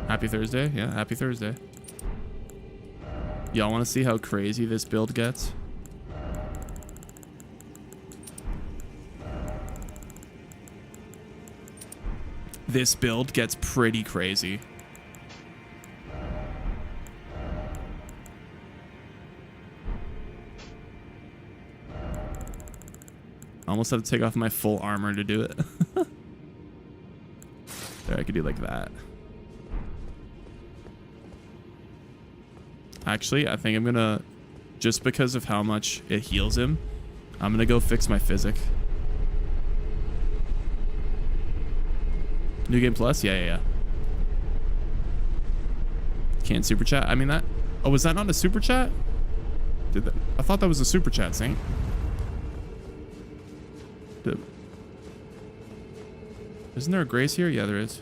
Happy Thursday? Yeah, happy Thursday. Y'all want to see how crazy this build gets? This build gets pretty crazy. I almost have to take off my full armor to do it. There, I could do like that. Actually, I think I'm gonna, just because of how much it heals him, I'm gonna go fix my physic. New Game Plus? Yeah. Can't super chat. I mean that. Oh, was that not a super chat? Did that? I thought that was a super chat, Saint. Isn't there a grace here? Yeah, there is.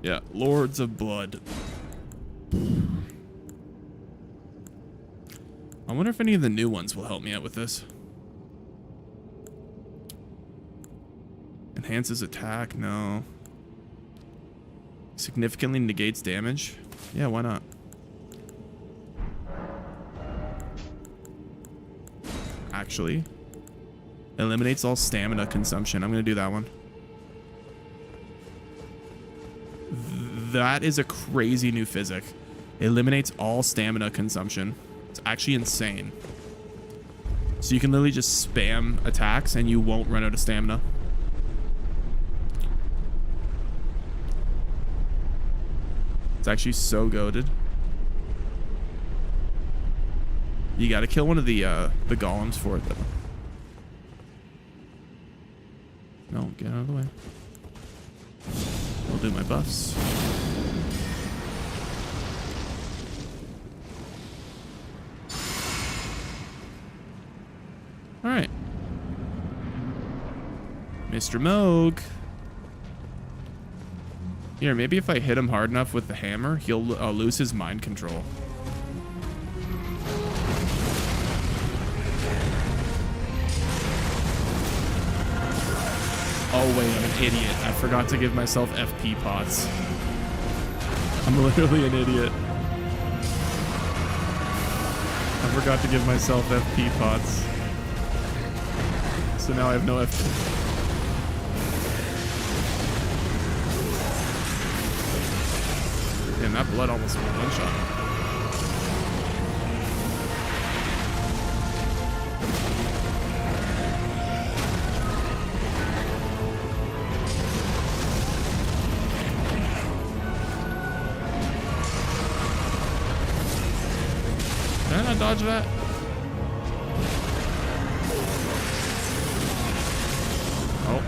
Yeah, Lords of Blood. I wonder if any of the new ones will help me out with this. Enhances attack? No. Significantly negates damage? Yeah, why not? Actually, eliminates all stamina consumption. I'm gonna do that one. That is a crazy new physic. Eliminates all stamina consumption. It's actually insane. So you can literally just spam attacks and you won't run out of stamina. It's actually so goated. You gotta kill one of the golems for it though. No, get out of the way. I'll do my buffs. All right. Mr. Moog. Here, maybe if I hit him hard enough with the hammer, he'll lose his mind control. Oh wait, I'm an idiot. I forgot to give myself FP pots. I'm literally an idiot. I forgot to give myself FP pots. So now I have no FP. And that blood almost went one shot. Did I not dodge that? Oh.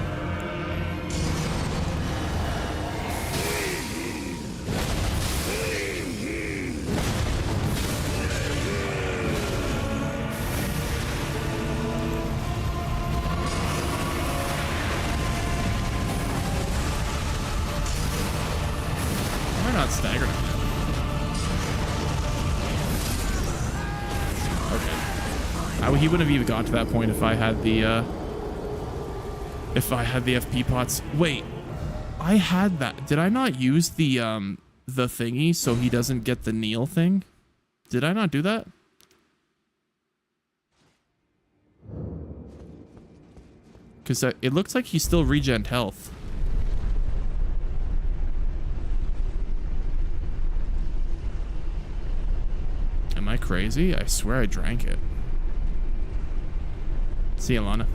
Why not staggered? He wouldn't have even got to that point if I had the FP pots. Wait, I had that. Did I not use the thingy so he doesn't get the kneel thing? Did I not do that? Because it looks like he still regen health. Am I crazy? I swear I drank it. See you, Lana.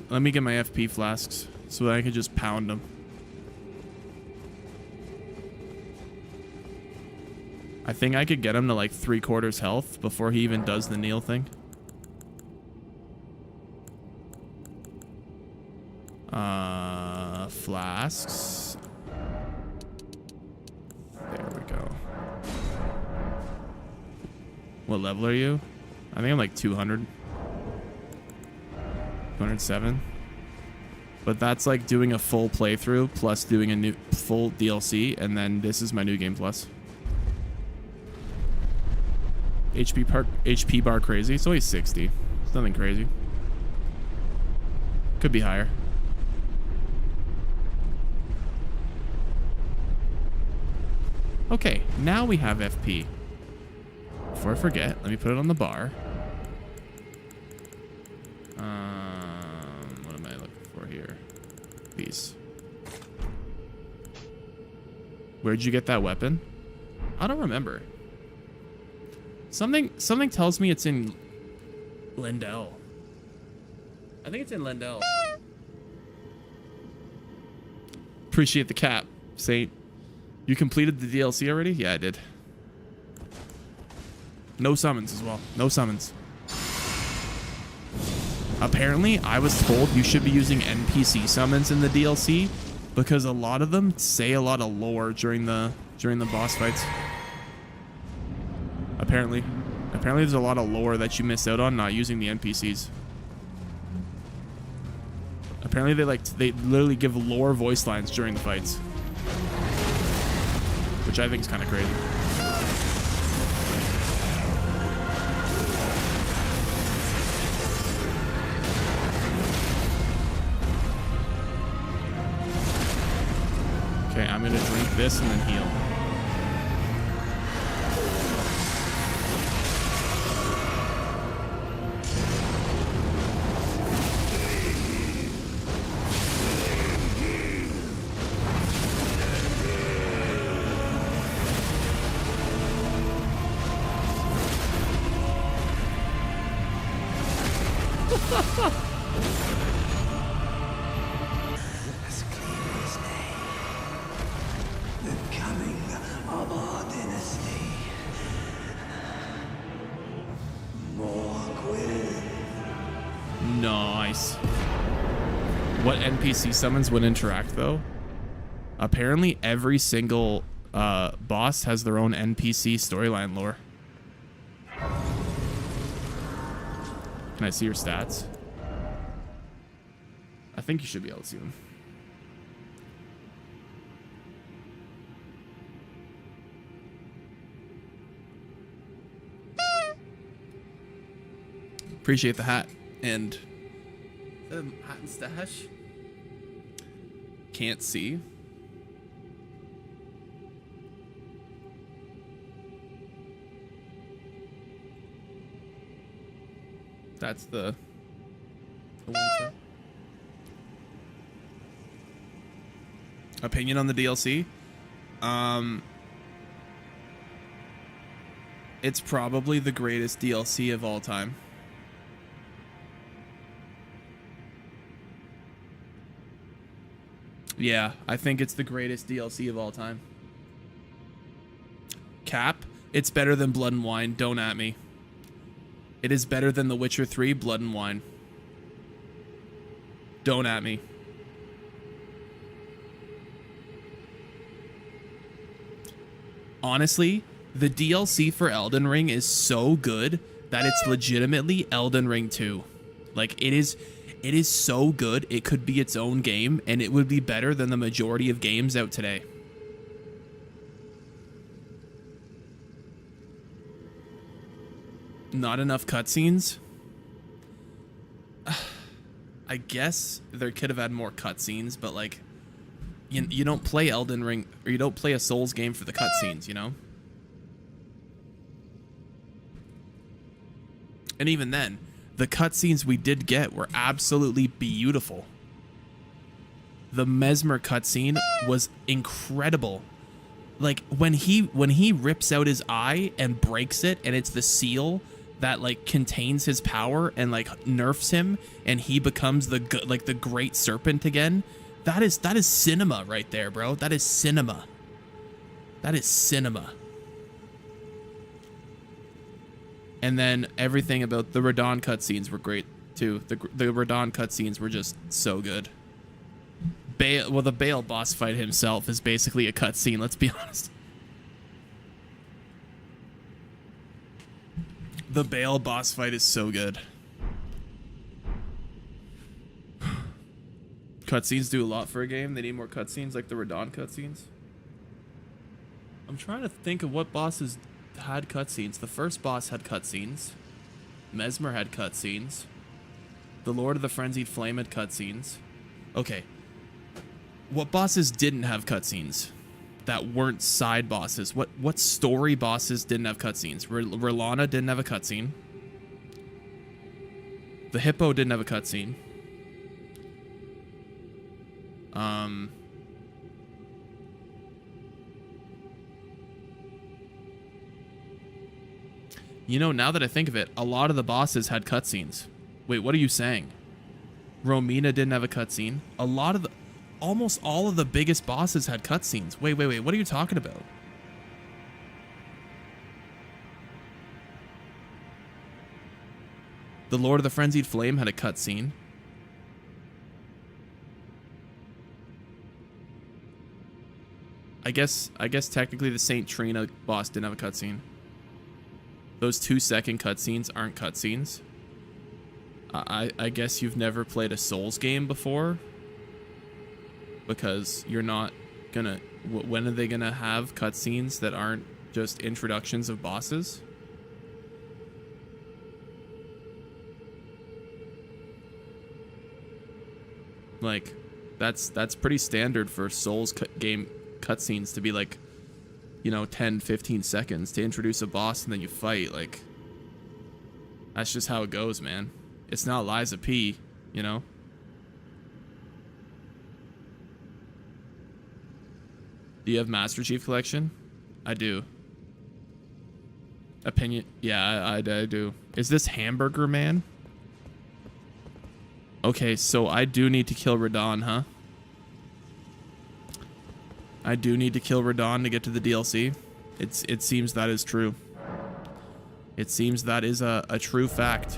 Let me get my FP flasks so that I can just pound them. I think I could get him to like 3/4 health before he even does the kneel thing. Flasks. There we go. What level are you? I think I'm like 200. 207. But that's like doing a full playthrough plus doing a new full DLC, and then this is my new game plus. HP bar crazy. It's only 60. It's nothing crazy. Could be higher. Okay, now we have FP. Before I forget, let me put it on the bar. What am I looking for here? These. Where'd you get that weapon? I don't remember. Something tells me it's in Lendell. I think it's in Lendell. Appreciate the cap, Saint. You completed the DLC already? Yeah, I did. No summons as well. No summons. Apparently, I was told you should be using NPC summons in the DLC because a lot of them say a lot of lore during the boss fights. Apparently there's a lot of lore that you miss out on not using the NPCs. Apparently they literally give lore voice lines during the fights, which I think is kind of crazy. Okay, I'm gonna drink this and then heal. As clear as day. The coming of our dynasty. More Gwyn. Nice. What NPC summons would interact though? Apparently every single boss has their own NPC storyline lore. Can I see your stats? I think you should be able to see them. Appreciate the hat and hat and stash. Can't see. That's the one set. Opinion on the DLC? It's probably the greatest DLC of all time. Yeah, I think it's the greatest DLC of all time. Cap, it's better than Blood and Wine. Don't at me. It is better than The Witcher 3, Blood and Wine. Don't at me. Honestly, the DLC for Elden Ring is so good that it's legitimately Elden Ring 2. Like, it is so good, it could be its own game, and it would be better than the majority of games out today. Not enough cutscenes? I guess there could have had more cutscenes, but like, you don't play Elden Ring, or you don't play a Souls game for the cutscenes, you know? And even then, the cutscenes we did get were absolutely beautiful. The Mesmer cutscene was incredible. Like, when he rips out his eye and breaks it, and it's the seal that like contains his power and like nerfs him, and he becomes the great serpent again. That is cinema right there, bro. That is cinema. That is cinema. And then everything about the Radon cutscenes were great too. The Radon cutscenes were just so good. The Bale boss fight himself is basically a cutscene, let's be honest. The Bale boss fight is so good. Cutscenes do a lot for a game. They need more cutscenes, like the Radon cutscenes. I'm trying to think of what bosses had cutscenes. The first boss had cutscenes. Mesmer had cutscenes. The Lord of the Frenzied Flame had cutscenes. Okay. What bosses didn't have cutscenes? That weren't side bosses. What story bosses didn't have cutscenes? Rilana didn't have a cutscene. The Hippo didn't have a cutscene. You know, now that I think of it, a lot of the bosses had cutscenes. Wait, what are you saying? Romina didn't have a cutscene. Almost all of the biggest bosses had cutscenes. Wait, what are you talking about? The Lord of the Frenzied Flame had a cutscene. I guess technically the Saint Trina boss didn't have a cutscene. Those 2-second cutscenes aren't cutscenes. I guess you've never played a Souls game before, because you're not gonna. When are they gonna have cutscenes that aren't just introductions of bosses? Like, that's pretty standard for Souls game cutscenes to be like, you know, 10-15 seconds to introduce a boss and then you fight. Like, that's just how it goes, man. It's not Liza P, you know? Do you have Master Chief Collection? I do. Opinion? Yeah, I do. Is this Hamburger Man? Okay, so I do need to kill Radon, huh? I do need to kill Radon to get to the DLC. It seems that is true. It seems that is a true fact.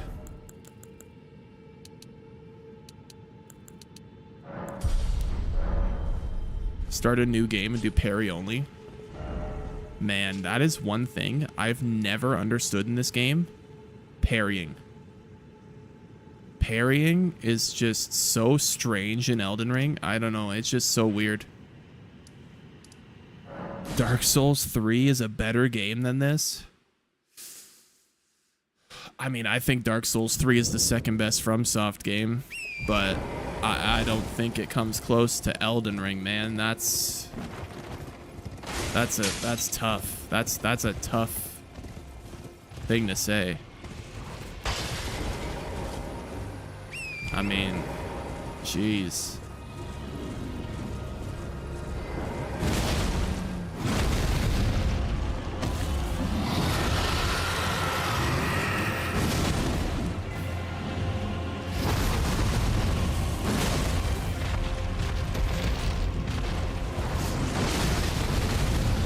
start a new game and do parry only. Man, that is one thing I've never understood in this game. Parrying. Parrying is just so strange in Elden Ring. I don't know. It's just so weird. Dark Souls 3 is a better game than this. I mean, I think Dark Souls 3 is the second best FromSoft game, but I don't think it comes close to Elden Ring, man. That's tough. That's a tough thing to say. I mean, jeez.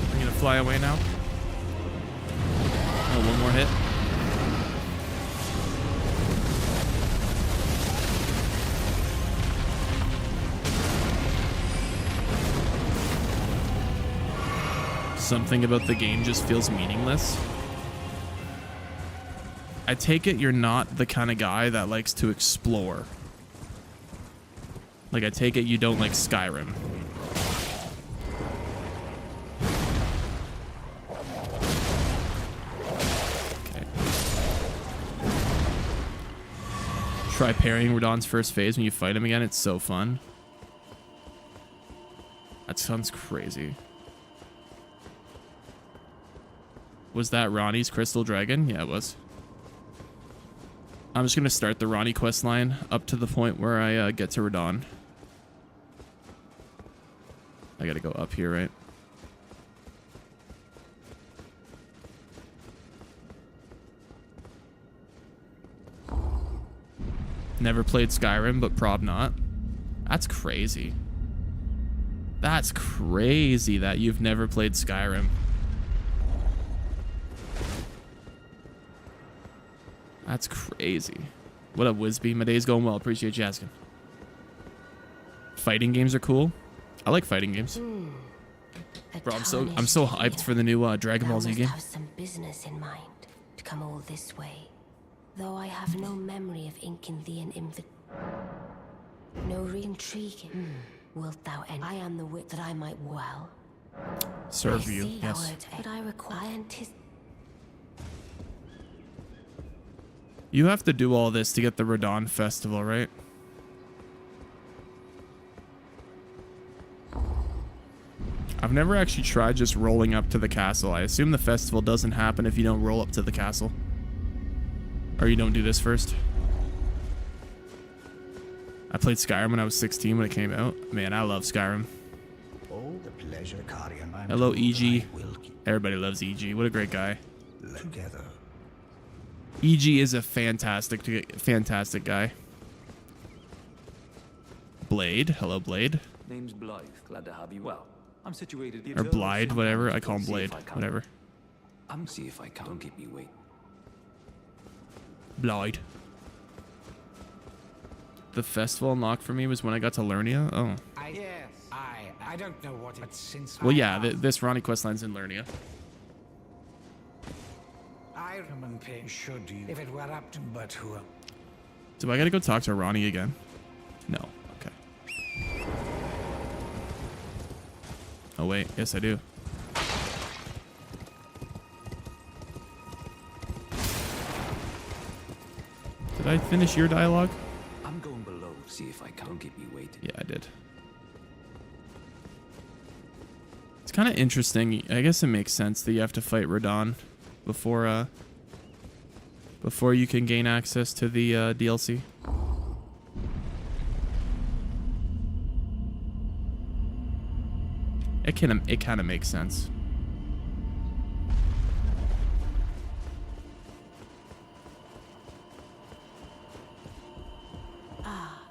I'm gonna fly away now. Oh, one more hit. Something about the game just feels meaningless. I take it you're not the kind of guy that likes to explore. Like, I take it you don't like Skyrim. Okay. Try parrying Radahn's first phase when you fight him again. It's so fun. That sounds crazy. Was that Ronnie's Crystal Dragon? Yeah, it was. I'm just going to start the Ronnie quest line up to the point where I get to Radahn. I got to go up here, right? Never played Skyrim, but prob not. That's crazy. That's crazy that you've never played Skyrim. That's crazy. What up, Wisby? My day's going well. Appreciate you asking. Fighting games are cool. I like fighting games. Bro, I'm so hyped for the new Dragon Ball Z game. Have some business in mind to come all this way. Though I have no memory of inking thee an no re-intriguing. Wilt thou end? I am the wit that I might well Serve you, yes. But I require You have to do all this to get the Radahn Festival, right? I've never actually tried just rolling up to the castle. I assume the festival doesn't happen if you don't roll up to the castle. Or you don't do this first. I played Skyrim when I was 16 when it came out. Man, I love Skyrim. All the pleasure, Carian. Hello, EG. Everybody loves EG. What a great guy. Together. EG is a fantastic guy. Blade. Hello, Blade. Name's Blythe. Glad to have you. Well, I'm situated. Or Blide, whatever. I call him Blade. Whatever. I'm see if I can. Don't keep me waiting. Blide. The festival unlocked for me was when I got to Lernia. Oh. I don't know what it's since. Well, yeah, this Ronnie questline's in Lernia. I should you if it were up to but who? Do I gotta go talk to Ronnie again? No. Okay. Oh wait, yes I do. Did I finish your dialogue? I'm going below. See if I can. Don't keep me waiting. Yeah, I did. It's kind of interesting. I guess it makes sense that you have to fight Radahn before you can gain access to the DLC. It kind of makes sense.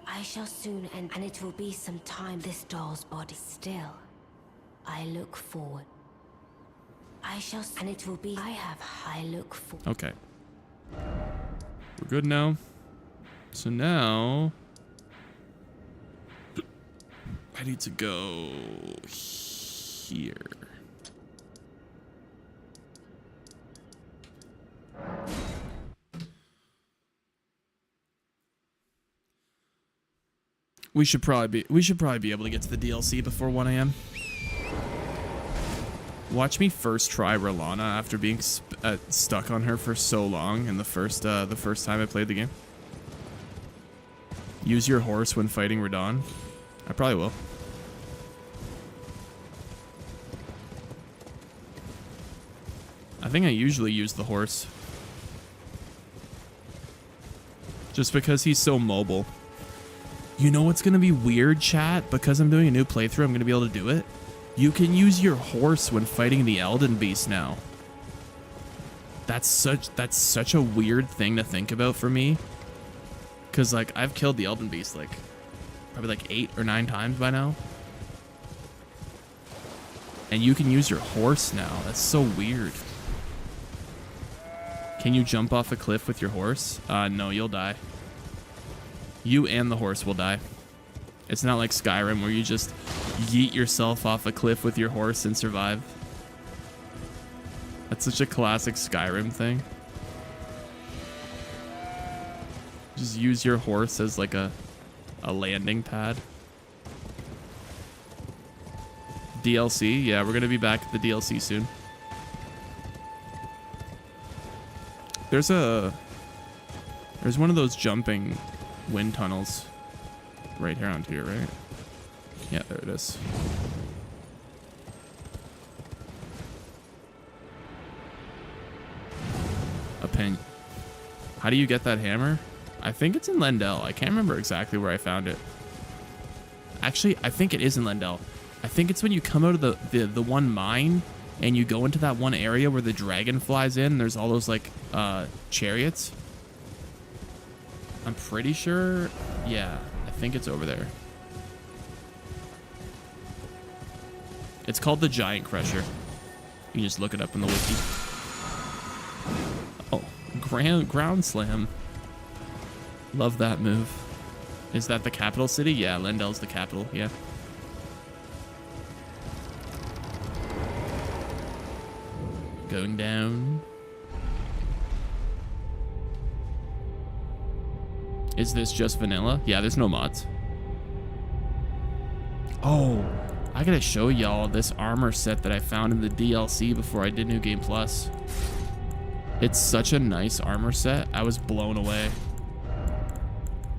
I shall soon end, and it will be some time this doll's body still. I look forward. I shall, and it will be. I look forward. Okay. We're good now. So now, I need to go here. We should probably be able to get to the DLC before 1 a.m. Watch me first try Rolana after being stuck on her for so long in the first time I played the game. Use your horse when fighting Radon. I probably will. I think I usually use the horse. Just because he's so mobile. You know what's going to be weird, chat? Because I'm doing a new playthrough, I'm going to be able to do it. You can use your horse when fighting the Elden beast now. That's such a weird thing to think about for me. Because, like, I've killed the Elden beast, like, probably like 8 or 9 times by now. And you can use your horse now. That's so weird. Can you jump off a cliff with your horse? No, you'll die. You and the horse will die. It's not like Skyrim where you just yeet yourself off a cliff with your horse and survive. That's such a classic Skyrim thing. Just use your horse as like a landing pad. DLC? Yeah, we're gonna be back at the DLC soon. There's one of those jumping wind tunnels right around here, right? Yeah, there it is. A pin. How do you get that hammer? I think it's in Lendel. I can't remember exactly where I found it. Actually, I think it is in Lendel. I think it's when you come out of the one mine and you go into that one area where the dragon flies in. There's all those like chariots. I'm pretty sure. Yeah, I think it's over there. It's called the Giant Crusher. You can just look it up in the wiki. Oh, ground slam. Love that move. Is that the capital city? Yeah, Lendel's the capital. Yeah. Going down. Is this just vanilla? Yeah, there's no mods. Oh, I gotta show y'all this armor set that I found in the DLC before I did New Game Plus. It's such a nice armor set. I was blown away.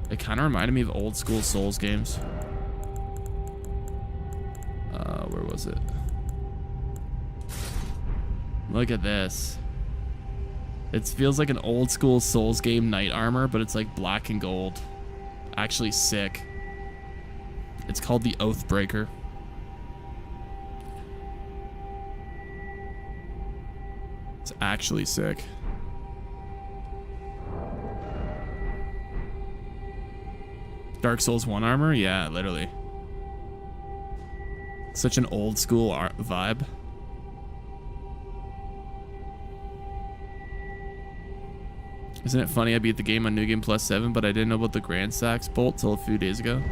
It kind of reminded me of old school Souls games. Where was it? Look at this. It feels like an old school Souls game knight armor, but it's like black and gold. Actually sick. It's called the Oathbreaker. It's actually sick. Dark Souls 1 armor? Yeah, literally. Such an old school vibe. Isn't it funny I beat the game on New Game Plus 7, but I didn't know about the Grand Sax bolt till a few days ago?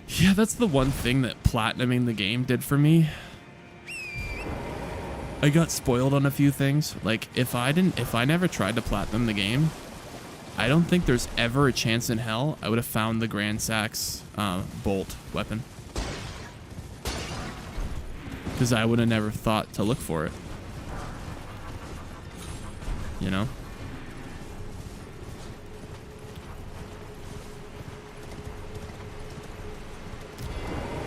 Yeah, that's the one thing that platinuming the game did for me. I got spoiled on a few things. Like, if I never tried to platinum the game, I don't think there's ever a chance in hell I would have found the Grand Sax bolt weapon. Because I would have never thought to look for it. You know?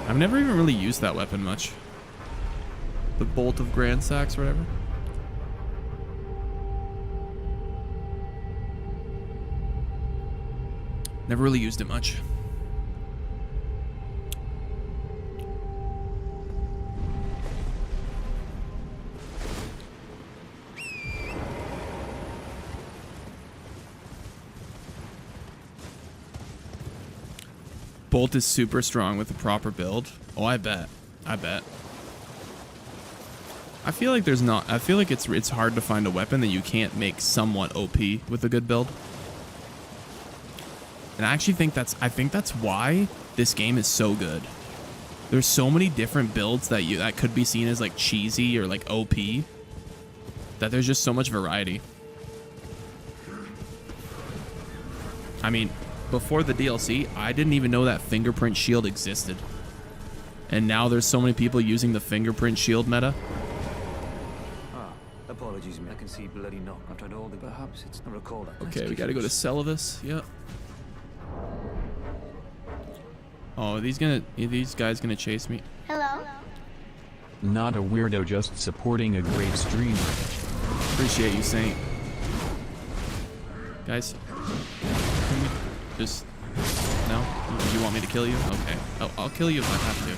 I've never even really used that weapon much. The Bolt of Grand Sax or whatever. Never really used it much. Bolt is super strong with a proper build. Oh, I bet. I bet. I feel like there's not. I feel like it's hard to find a weapon that you can't make somewhat OP with a good build. And I actually think I think that's why this game is so good. There's so many different builds that could be seen as like cheesy or like OP, that there's just so much variety. I mean, before the DLC, I didn't even know that fingerprint shield existed. And now there's so many people using the fingerprint shield meta. Apologies, man. I can see bloody knock. I've tried all the... Perhaps it's not recall that. Okay, we gotta go to Celavis. Yep. Oh, are these guys gonna chase me? Hello? Not a weirdo, just supporting a great streamer. Appreciate you, Saint. Guys, can we just... No? You want me to kill you? Okay. Oh, I'll kill you if I have to.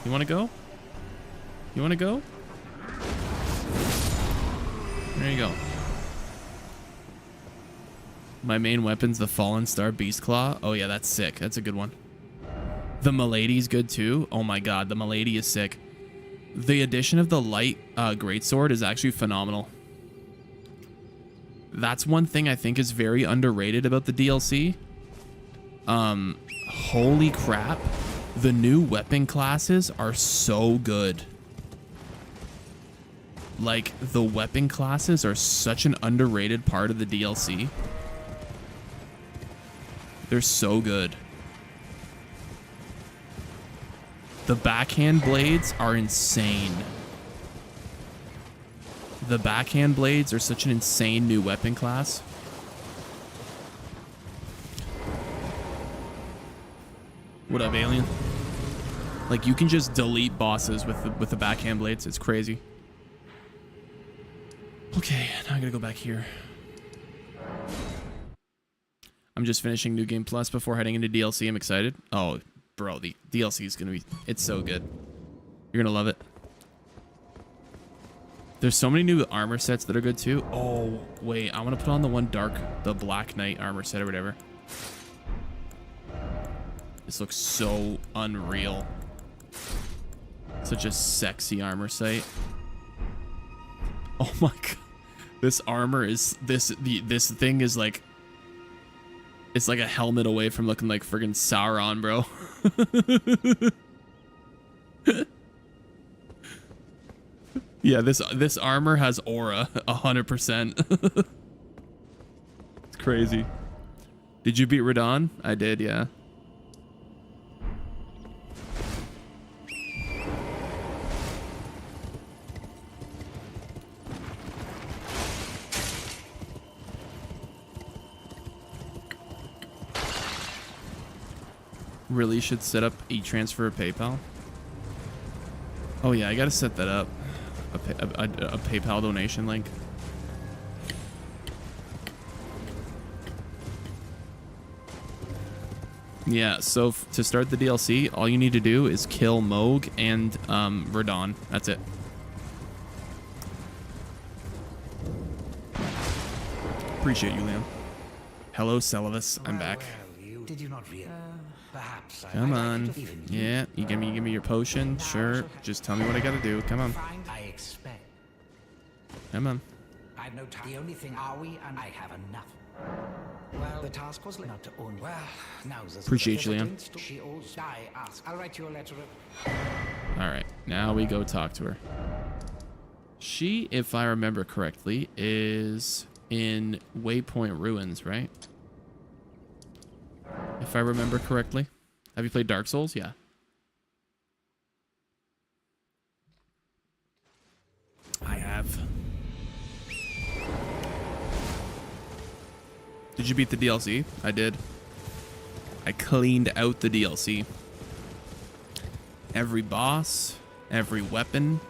You want to go? You want to go? There you go. My main weapon's the Fallen Star Beast Claw. Oh yeah, that's sick. That's a good one. The Milady's good too. Oh my god, the Milady is sick. The addition of the light greatsword is actually phenomenal. That's one thing I think is very underrated about the DLC. Holy crap. The new weapon classes are so good. Like, the weapon classes are such an underrated part of the DLC. They're so good. The backhand blades are insane. The backhand blades are such an insane new weapon class. What up, alien? Like, you can just delete bosses with the backhand blades. It's crazy. Okay, now I gotta go back here. I'm just finishing New Game Plus before heading into DLC. I'm excited. Oh, bro, the DLC is gonna be... It's so good. You're gonna love it. There's so many new armor sets that are good too. Oh, wait, I want to put on the Black Knight armor set or whatever. This looks so unreal. Such a sexy armor sight. Oh my god. This armor is this thing is like, it's like a helmet away from looking like friggin' Sauron, bro. Yeah, this armor has aura 100%. It's crazy. Did you beat Radon? I did, yeah. Really should set up e-transfer PayPal. Oh yeah, I gotta set that up. A PayPal donation link. Yeah, so to start the DLC, all you need to do is kill Moog and Radon. That's it. Appreciate you, Liam. Hello, Celavis. I'm back. Well, did you not realize? Perhaps. Come on. Yeah, you give me your potion. Sure. Just tell me what I gotta do. Come on. I expect. Come on. I've no time. The only thing are we, and I have enough. Well, the task was not to own. Well, now there's appreciate you, Liam. She owes. I ask. I'll write you a letter. All right, now we go talk to her. She, if I remember correctly, is in Waypoint Ruins, right? If I remember correctly. Have you played Dark Souls? Yeah. I have. Did you beat the DLC? I did. I cleaned out the DLC. Every boss, every weapon.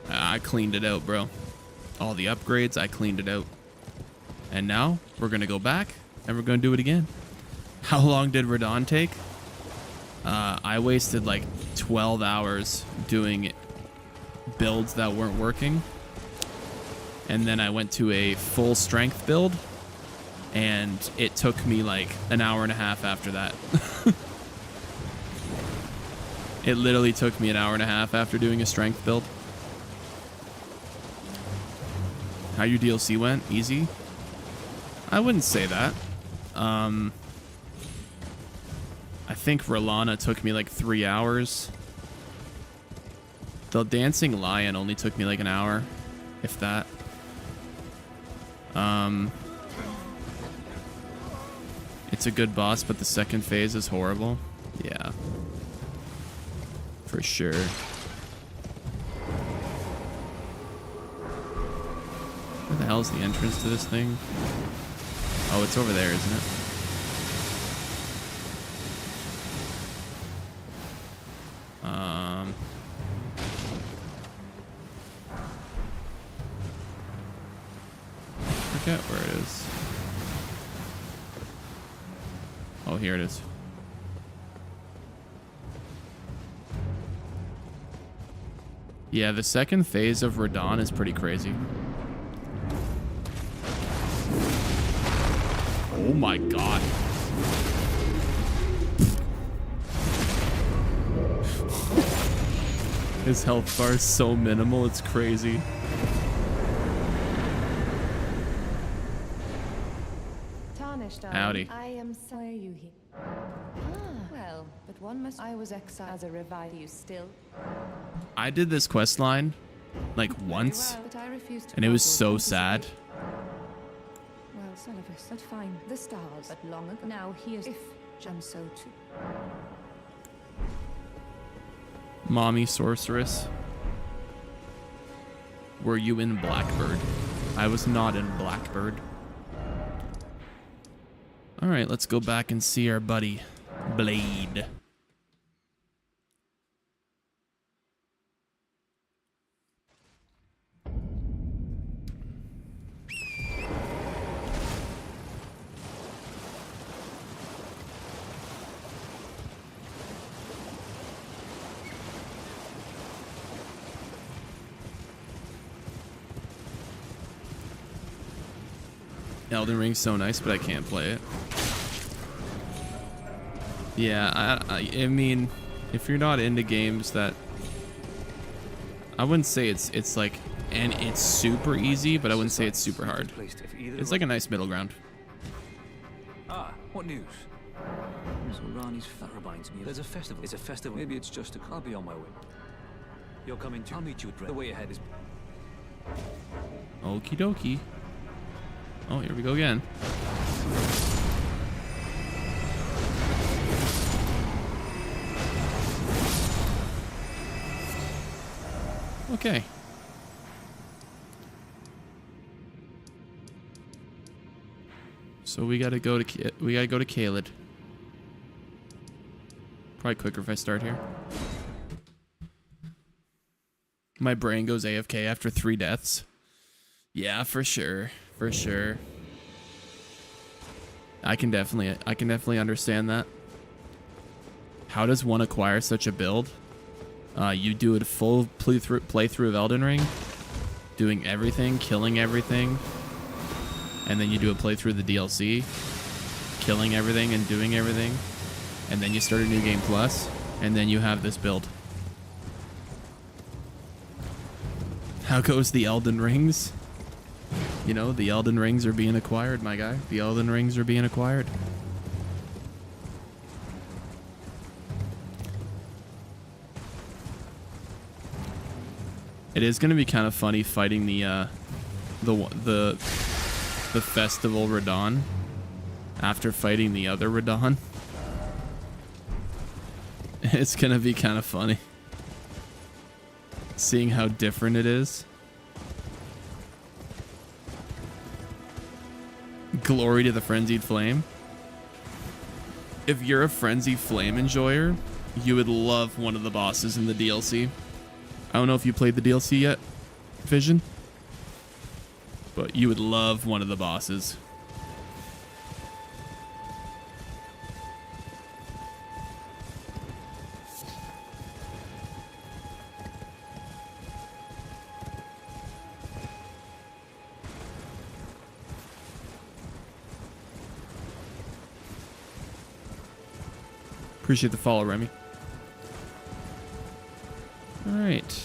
I cleaned it out, bro. All the upgrades, I cleaned it out. And now, we're going to go back, and we're going to do it again. How long did Radon take? I wasted like 12 hours doing builds that weren't working. And then I went to a full strength build. And it took me like an hour and a half after that. It literally took me an hour and a half after doing a strength build. How your DLC went? Easy? I wouldn't say that. I think Rolana took me like 3 hours. The Dancing Lion only took me like an hour, if that. It's a good boss, but the second phase is horrible. Yeah. For sure. Where the hell is the entrance to this thing? Oh, it's over there, isn't it? I forget where it is. Oh, here it is. Yeah, the second phase of Radon is pretty crazy. Oh my god. His health bar is so minimal, it's crazy. Howdy. I am sorry you here. Ah, well, but one must. I was exiled as a revive. You still? I did this quest line like once, Well, but I refuse to and it was follow. so sad. Well, Sullivan, but fine. The stars, but long ago. Now here's if Jam so too. Mommy sorceress. Were you in Blackbird? I was not in Blackbird. Alright, let's go back and see our buddy, Blade. Elden Ring's so nice, but I can't play it. Yeah, I mean, if you're not into games that... I wouldn't say it's like... And it's super easy, but I wouldn't say it's super hard. It's like a nice middle ground. Ah, what news? So Rani's that reminds me. There's a festival. It's a festival. Maybe it's just a... I'll be on my way. You're coming too. I'll meet you at the way ahead is... Okie dokie. Oh, here we go again. Okay. So we gotta go to Caelid. Probably quicker if I start here. My brain goes AFK after 3 deaths. Yeah, for sure. For sure. I can definitely understand that. How does one acquire such a build? You do a full playthrough of Elden Ring, doing everything, killing everything, and then you do a playthrough of the DLC, killing everything and doing everything, and then you start a new game plus, and then you have this build. How goes the Elden Rings? You know, the Elden Rings are being acquired, my guy. The Elden Rings are being acquired. It is going to be kind of funny fighting the festival Radon after fighting the other Radon. It's going to be kind of funny seeing how different it is. Glory to the Frenzied Flame. If you're a Frenzied Flame enjoyer, you would love one of the bosses in the DLC. I don't know if you played the DLC yet, Vision, but you would love one of the bosses. Appreciate the follow, Remy. All right.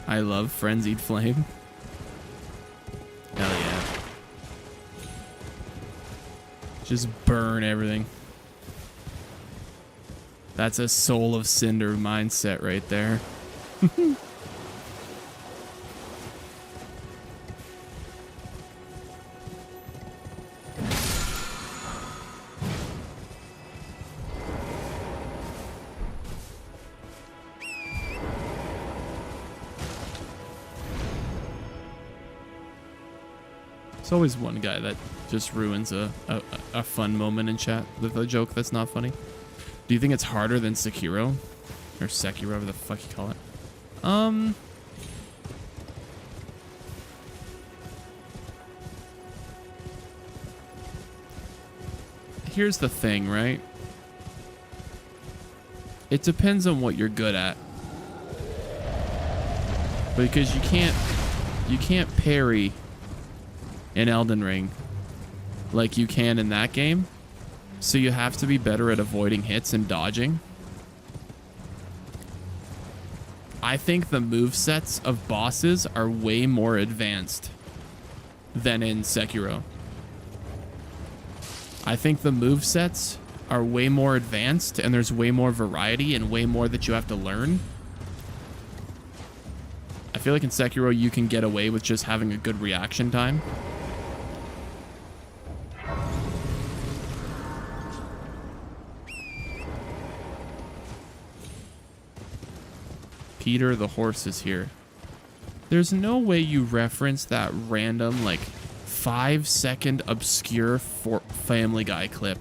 I love Frenzied Flame. Just burn everything. That's a Soul of Cinder mindset right there. There's always one guy that just ruins a fun moment in chat with a joke that's not funny. Do you think it's harder than Sekiro? Or Sekiro, whatever the fuck you call it. Here's the thing, right? It depends on what you're good at. Because you can't parry in Elden Ring like you can in that game. So you have to be better at avoiding hits and dodging. I think the movesets of bosses are way more advanced than in Sekiro. I think the movesets are way more advanced and there's way more variety and way more that you have to learn. I feel like in Sekiro you can get away with just having a good reaction time. Peter the horse is here. There's no way you reference that random like 5-second obscure Family Guy clip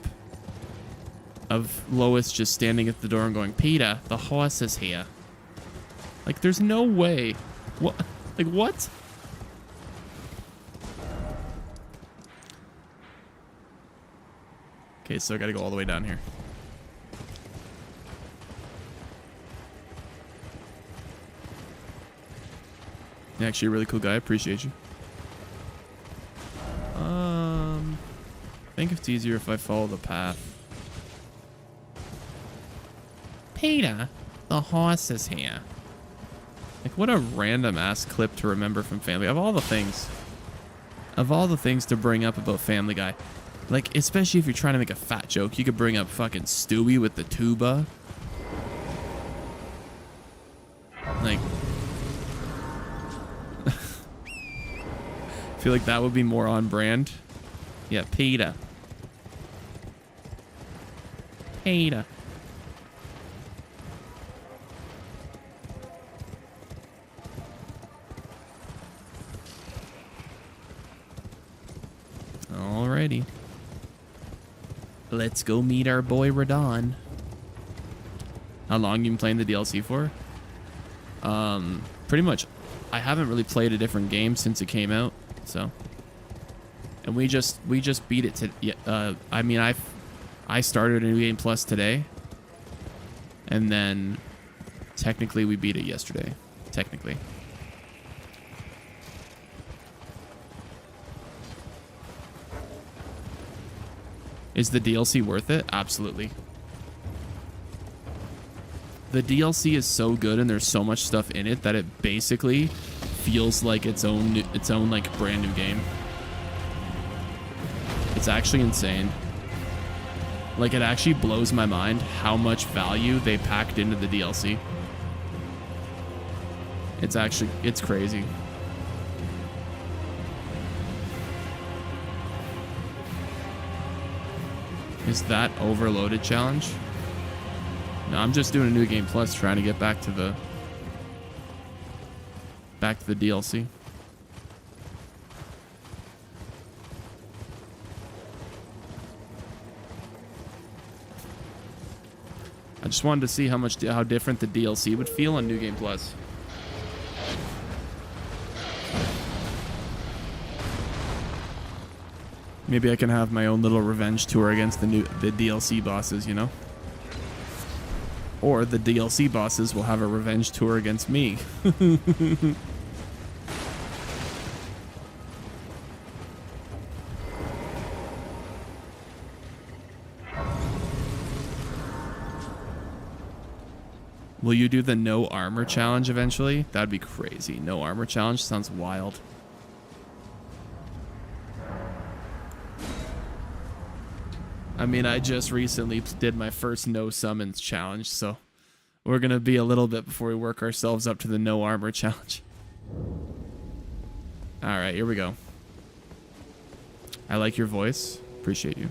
of Lois just standing at the door and going, Peter, the horse is here. Like, there's no way. What? Like, what? Okay, so I gotta go all the way down here. You're actually a really cool guy. I appreciate you. I think it's easier if I follow the path. Peter, the horse is here. Like, what a random ass clip to remember from Family Guy. Of all the things to bring up about Family Guy, like, especially if you're trying to make a fat joke, you could bring up fucking Stewie with the tuba. Like, I feel like that would be more on brand. Yeah, Peter. Peter. Alrighty. Let's go meet our boy Radon. How long you been playing the DLC for? Pretty much. I haven't really played a different game since it came out, so. And we just beat it to. I mean, I started a New Game Plus today, and then technically we beat it yesterday. Technically. Is the DLC worth it? Absolutely. The DLC is so good and there's so much stuff in it that it basically feels like its own like brand new game. It's actually insane. Like, it actually blows my mind how much value they packed into the DLC. It's crazy. Is that overloaded challenge? No, I'm just doing a New Game Plus trying to get back to the DLC. I just wanted to see how different the DLC would feel on New Game Plus. Maybe I can have my own little revenge tour against the DLC bosses, you know? Or the DLC bosses will have a revenge tour against me. Will you do the no armor challenge eventually? That'd be crazy. No armor challenge sounds wild. I mean, I just recently did my first no summons challenge, so we're going to be a little bit before we work ourselves up to the no armor challenge. All right, here we go. I like your voice. Appreciate you.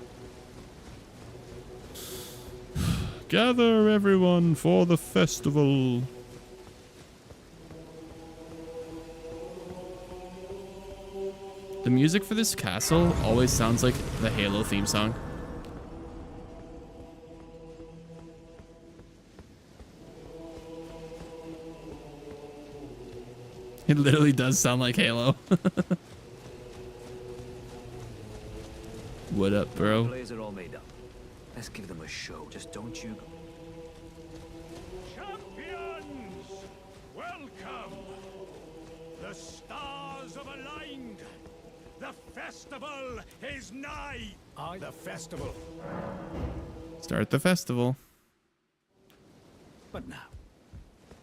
Gather everyone for the festival. The music for this castle always sounds like the Halo theme song. It literally does sound like Halo. What up, bro? Players are all made up. Let's give them a show. Just don't you... Champions! Welcome! The stars have aligned. The festival is nigh. The festival. Start the festival. But now.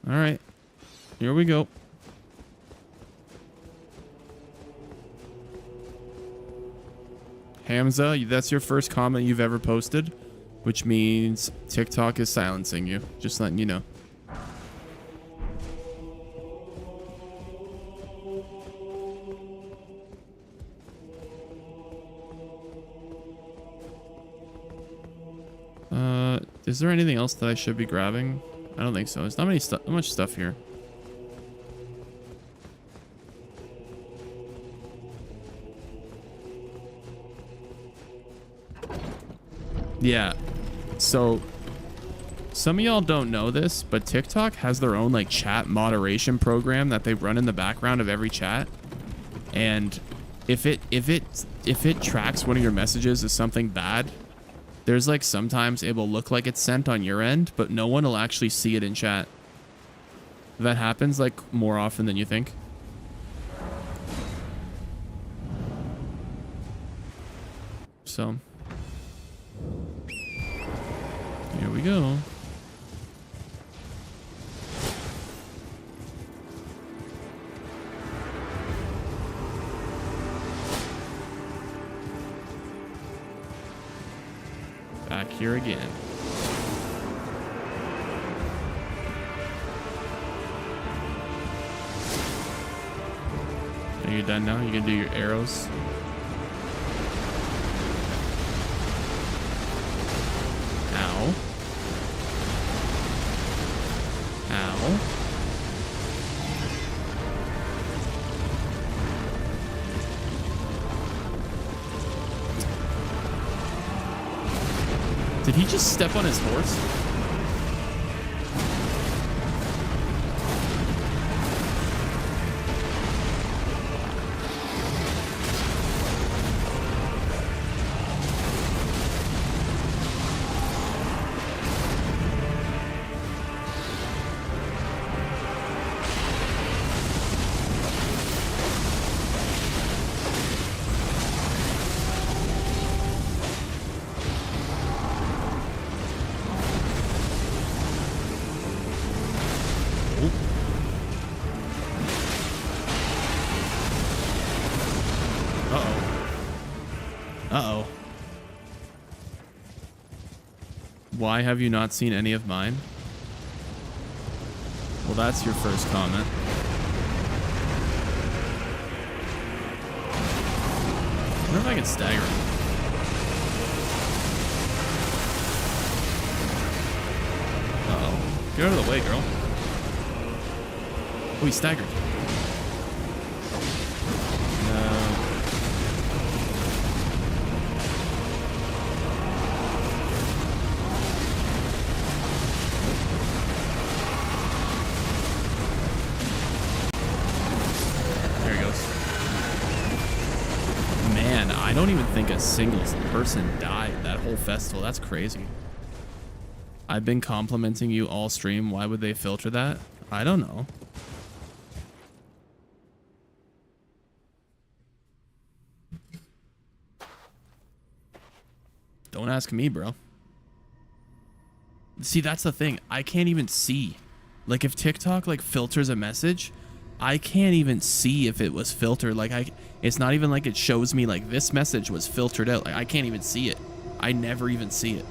All right. Here we go. Hamza, that's your first comment you've ever posted, which means TikTok is silencing you. Just letting you know. Is there anything else that I should be grabbing? I don't think so. There's not much stuff here. Yeah, so some of y'all don't know this, but TikTok has their own like chat moderation program that they run in the background of every chat. And if it tracks one of your messages as something bad, there's like sometimes it will look like it's sent on your end, but no one will actually see it in chat. That happens like more often than you think. So here we go. Back here again. Are you done now? You can do your arrows. Ow. Ow. Did he just step on his horse? Why have you not seen any of mine? Well, that's your first comment. I wonder if I can stagger him. Uh-oh. Get out of the way, girl. Oh, he staggered. I don't even think a single person died that whole festival. That's crazy. I've been complimenting you all stream. Why would they filter that? I don't know. Don't ask me, bro. See, that's the thing. I can't even see. Like, if TikTok, like, filters a message, I can't even see if it was filtered. Like, it's not even like it shows me, like, this message was filtered out. Like, I can't even see it. I never even see it.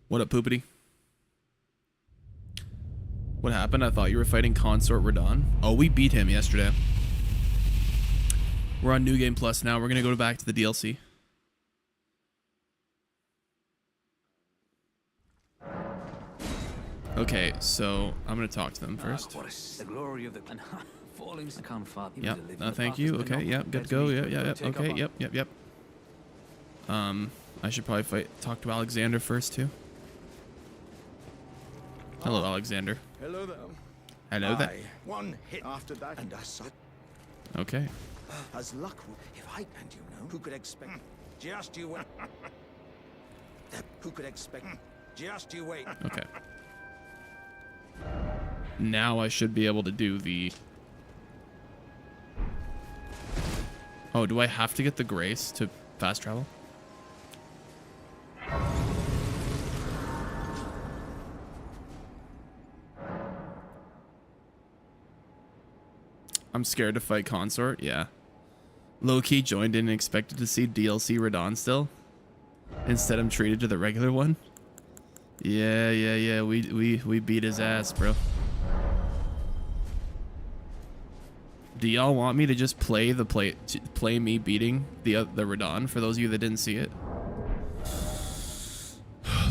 What up, Poopity? What happened? I thought you were fighting Consort Radon. Oh, we beat him yesterday. We're on New Game Plus now. We're going to go back to the DLC. Okay, so I'm going to talk to them first. The glory of the falling. I can't far. Yep. Thank you. Okay. Yep. Good to go. Yep. Okay. Yep. I should probably talk to Alexander first too. Hello, Alexander. Hello there. Hello there. One hit after that, and I saw. Okay. As luck would, if I and you know, who could expect? Just you wait. Who could expect? Just you wait. Okay. Now I should be able to do the... Oh, do I have to get the grace to fast travel? I'm scared to fight Consort, yeah. Low-key joined in and expected to see DLC Radon still. Instead I'm treated to the regular one. Yeah, we beat his ass, bro. Do y'all want me to just play me beating the Radon for those of you that didn't see it?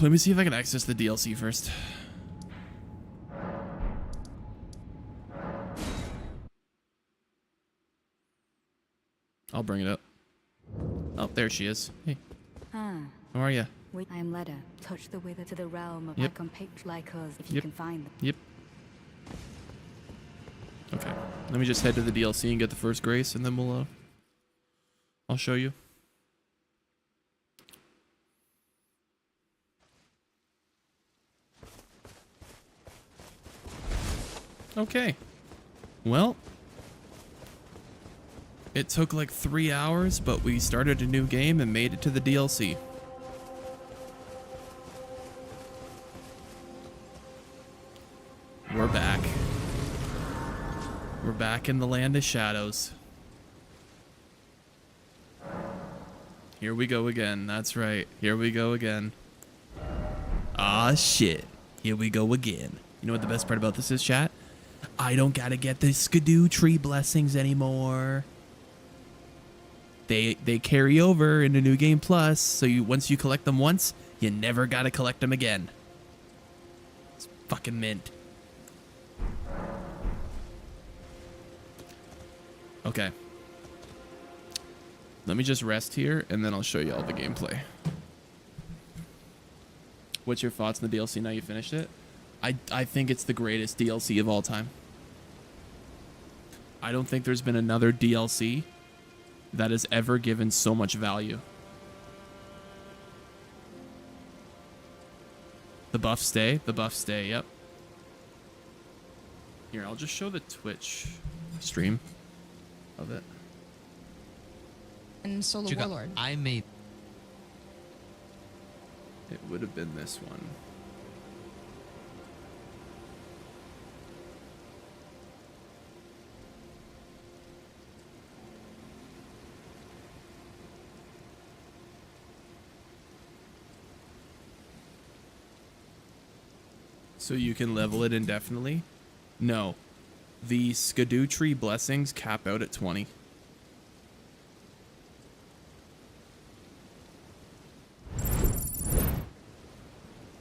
Let me see if I can access the DLC first. I'll bring it up. Oh, there she is. Hey. Ah. How are you? I am Leda. Touch the wither to the realm of Yep. my compatriots like us if you can find them. Yep. Okay. Let me just head to the DLC and get the first grace, and then I'll show you. Okay. Well, it took like 3 hours, but we started a new game and made it to the DLC. We're back. We're back in the land of shadows. Here we go again. That's right. Here we go again. Ah, shit. Here we go again. You know what the best part about this is, chat? I don't gotta get the Skidoo tree blessings anymore. They carry over into New Game Plus, so once you collect them once, you never gotta collect them again. It's fucking mint. Okay. Let me just rest here, and then I'll show you all the gameplay. What's your thoughts on the DLC now you finished it? I think it's the greatest DLC of all time. I don't think there's been another DLC that has ever given so much value. The buffs stay, yep. Here, I'll just show the Twitch stream of it. And Solo Warlord. I made... It would have been this one. So you can level it indefinitely? No. The Skidoo tree blessings cap out at 20.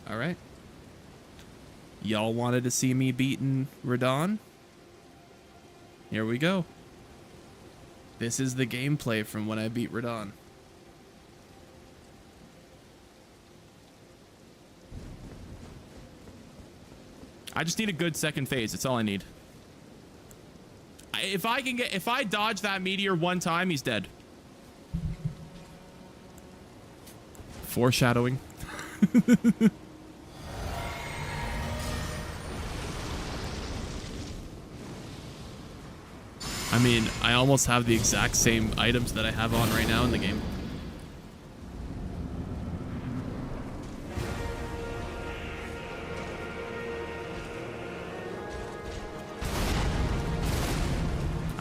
Alright. Y'all wanted to see me beating Radon? Here we go. This is the gameplay from when I beat Radon. I just need a good second phase. That's all I need. If I dodge that meteor one time, he's dead. Foreshadowing. I mean, I almost have the exact same items that I have on right now in the game.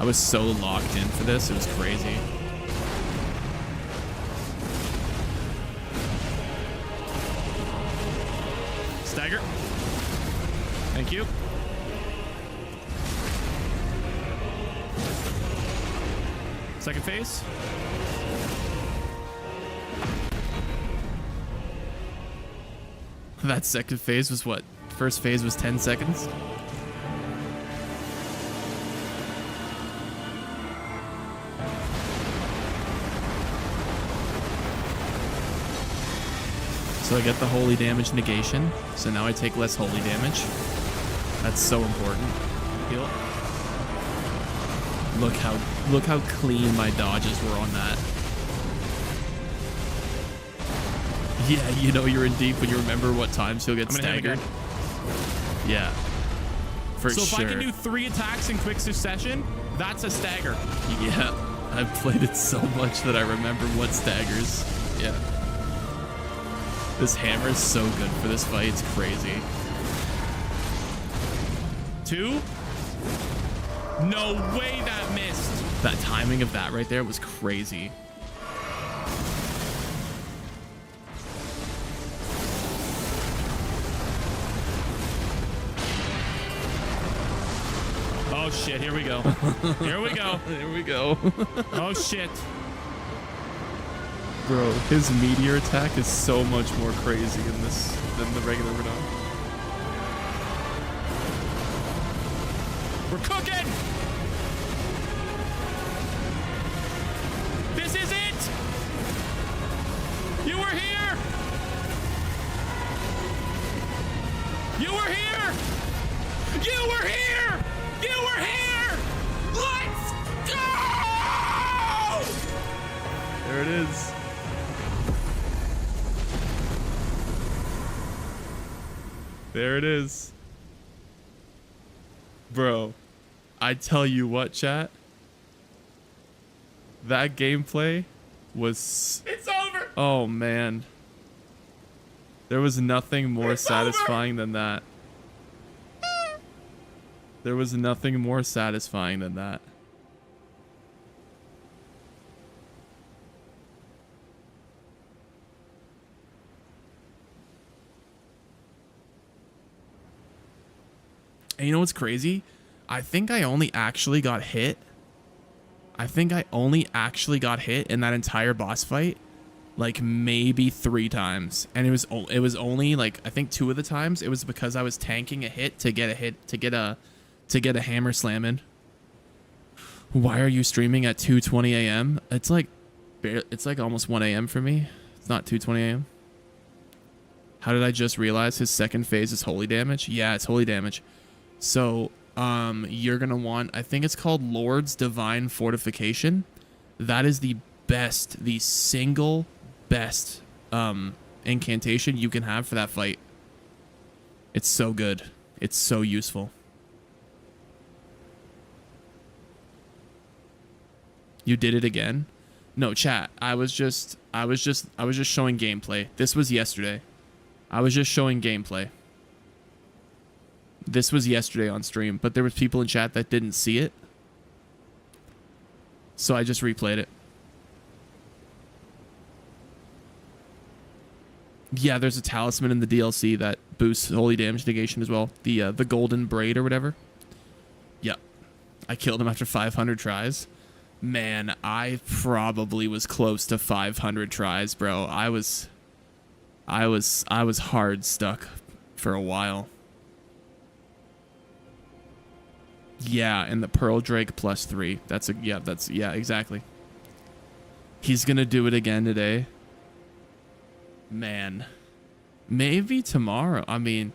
I was so locked in for this. It was crazy. Stagger. Thank you. Second phase. That second phase was what? First phase was 10 seconds. So I get the holy damage negation. So now I take less holy damage. That's so important. Heal. Look how clean my dodges were on that. Yeah, you know you're in deep when you remember what times you'll get staggered. Yeah. For sure. So if I can do 3 attacks in quick succession, that's a stagger. Yeah. I've played it so much that I remember what staggers. Yeah. This hammer is so good for this fight. It's crazy. 2? No way that missed. That timing of that right there was crazy. Oh shit, here we go. Here we go. Here we go. Oh shit. Bro, his meteor attack is so much more crazy in this than the regular Radon. We're cooking! This is it! You were here! You were here! You were here! You were here! Let's go! There it is. There it is. Bro, I tell you what, chat. That gameplay was... It's over! Oh, man. There was nothing more satisfying than that. There was nothing more satisfying than that. And you know what's crazy? I think I only actually got hit. I think I only actually got hit in that entire boss fight like maybe 3 times. And it was only like, I think 2 of the times it was because I was tanking a hit to get a hit, to get a hammer slam in. Why are you streaming at 2:20 a.m.? It's like almost 1 a.m. for me. It's not 2:20 a.m. How did I just realize his second phase is holy damage? Yeah, it's holy damage. So, you're going to want, I think it's called Lord's Divine Fortification. That is the best, the single best, incantation you can have for that fight. It's so good. It's so useful. You did it again? No, chat. I was just showing gameplay. This was yesterday. I was just showing gameplay. This was yesterday on stream, but there was people in chat that didn't see it. So I just replayed it. Yeah, there's a talisman in the DLC that boosts holy damage negation as well. The golden braid or whatever. Yep. I killed him after 500 tries. Man, I probably was close to 500 tries, bro. I was hard stuck for a while. Yeah, and the Pearl Drake +3. Yeah, exactly. He's gonna do it again today. Man, maybe tomorrow. I mean,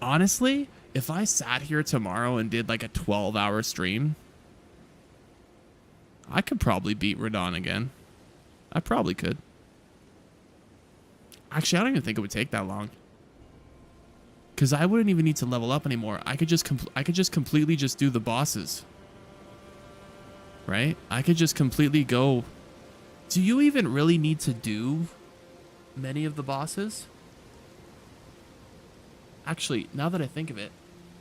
honestly, if I sat here tomorrow and did like a 12-hour stream, I could probably beat Radon again. I probably could. Actually, I don't even think it would take that long. Because I wouldn't even need to level up anymore. I could just completely just do the bosses. Right? I could just completely go... Do you even really need to do many of the bosses? Actually, now that I think of it,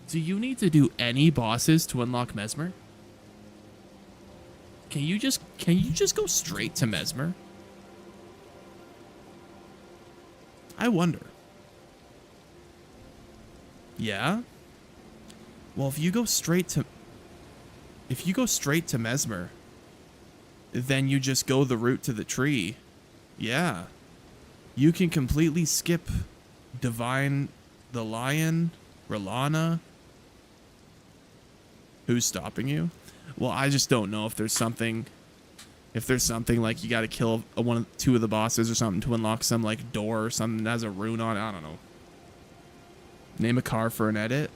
do you need to do any bosses to unlock Mesmer? Can you just go straight to Mesmer? I wonder. Yeah? Well, if you go straight to Mesmer, then you just go the route to the tree. Yeah. You can completely skip Divine the Lion, R'Lana. Who's stopping you? Well, I just don't know if there's something like you got to kill two of the bosses or something to unlock some like door or something that has a rune on it. I don't know. Name a car for an edit.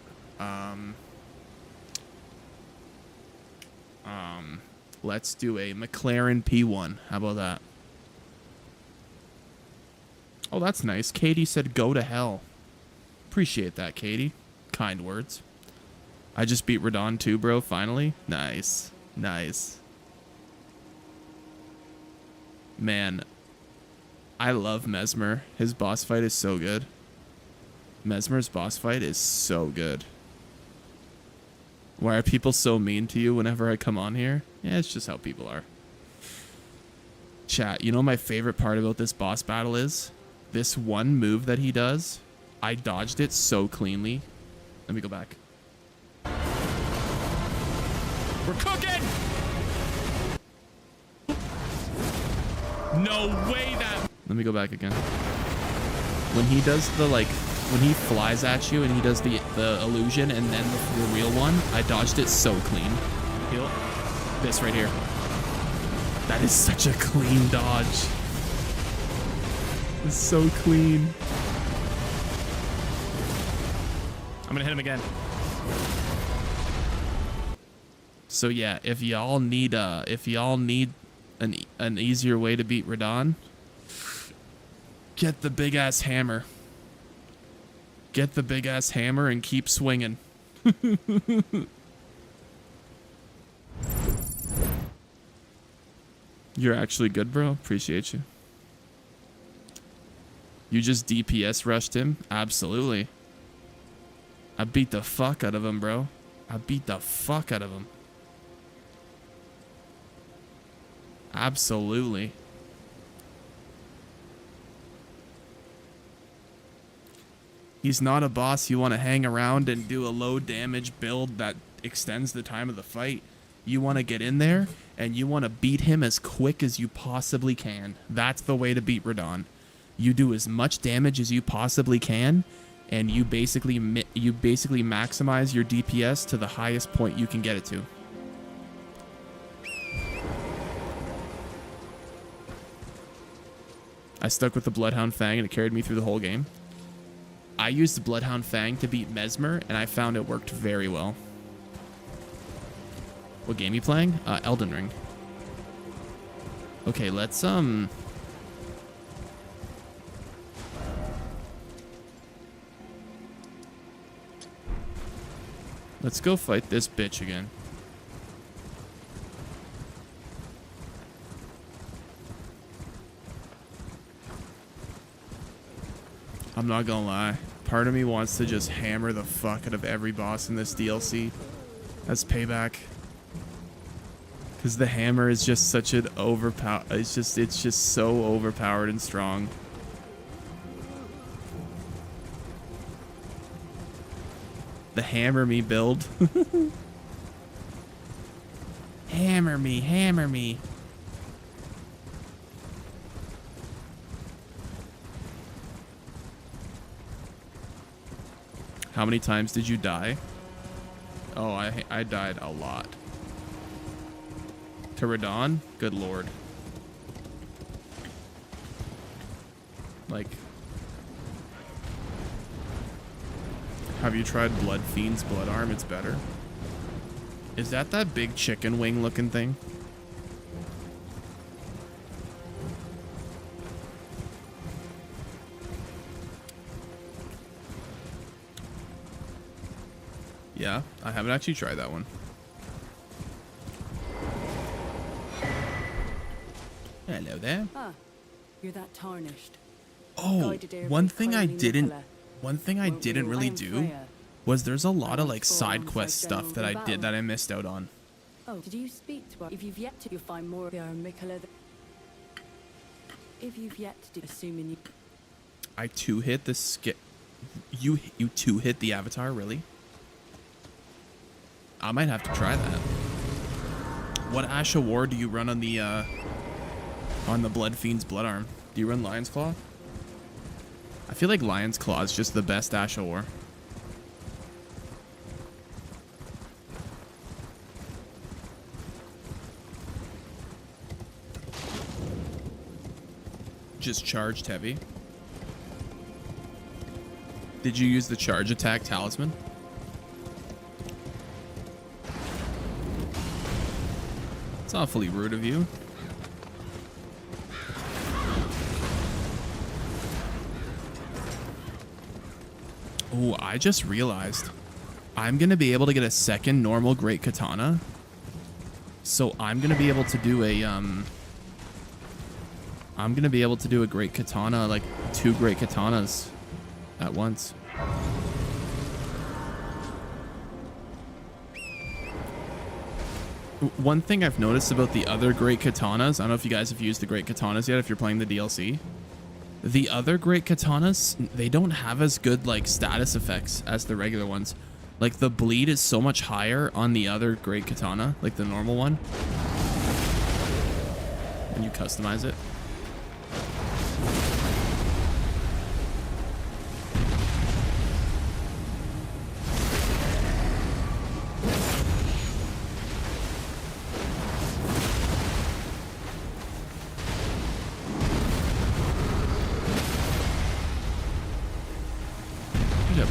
Let's do a McLaren P1. How about that? Oh, that's nice. Katie said go to hell. Appreciate that, Katie. Kind words. I just beat Radon too, bro, finally. Nice. Nice. Man, I love Mesmer. His boss fight is so good. Mesmer's boss fight is so good. Why are people so mean to you whenever I come on here? Yeah, it's just how people are. Chat, you know my favorite part about this boss battle is? This one move that he does, I dodged it so cleanly. Let me go back. We're cooking! No way that... Let me go back again. When he does the, like... When he flies at you and he does the illusion and then the real one, I dodged it so clean. Heal. This right here. That is such a clean dodge. It's so clean. I'm gonna hit him again. So yeah, if y'all need an easier way to beat Radon, get the big ass hammer. Get the big ass hammer and keep swinging. You're actually good, bro. Appreciate you. You just DPS rushed him? Absolutely. I beat the fuck out of him, bro. I beat the fuck out of him. Absolutely. He's not a boss you want to hang around and do a low damage build that extends the time of the fight. You want to get in there and you want to beat him as quick as you possibly can. That's the way to beat Radon. You do as much damage as you possibly can, and you basically maximize your DPS to the highest point you can get it to. I stuck with the Bloodhound Fang and it carried me through the whole game. I used the Bloodhound Fang to beat Mesmer, and I found it worked very well. What game you playing? Elden Ring. Okay, let's go fight this bitch again. I'm not gonna lie. Part of me wants to just hammer the fuck out of every boss in this DLC as payback. Because the hammer is just such an it's just so overpowered and strong. The hammer me build. Hammer me, hammer me. How many times did you die? Oh, I died a lot. To Radon? Good lord. Like, have you tried Blood Fiend's Blood Arm? It's better. Is that big chicken wing looking thing? Yeah, I haven't actually tried that one. Hello there. Ah, you're that tarnished. Oh, one thing I didn't really do was there's a lot of like side quest stuff that I did that I missed out on. Oh, did you speak to her? If you've yet to, you'll find more of your Mikola. If you've yet to do, assuming you... I two-hit the skip. You two-hit the avatar, really? I might have to try that. What Asha War do you run on the Blood Fiend's Blood Arm? Do you run Lion's Claw? I feel like Lion's Claw is just the best Asha War. Just charged heavy. Did you use the charge attack talisman? It's awfully rude of you. Oh, I just realized I'm going to be able to get a second normal great katana. So I'm going to be able to do a great katana, like 2 great katanas at once. One thing I've noticed about the other great katanas, I don't know if you guys have used the great katanas yet if you're playing the DLC. The other great katanas, they don't have as good like status effects as the regular ones. Like the bleed is so much higher on the other great katana, like the normal one. When you customize it.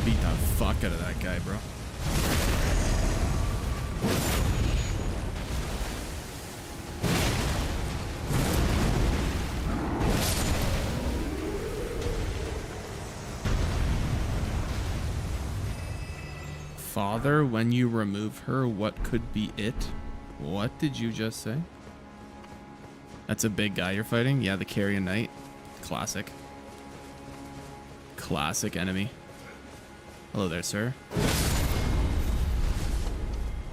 Beat the fuck out of that guy, bro. Father, when you remove her, what could be it? What did you just say? That's a big guy you're fighting? Yeah, the Carrion Knight. Classic. Classic enemy. Hello there, sir.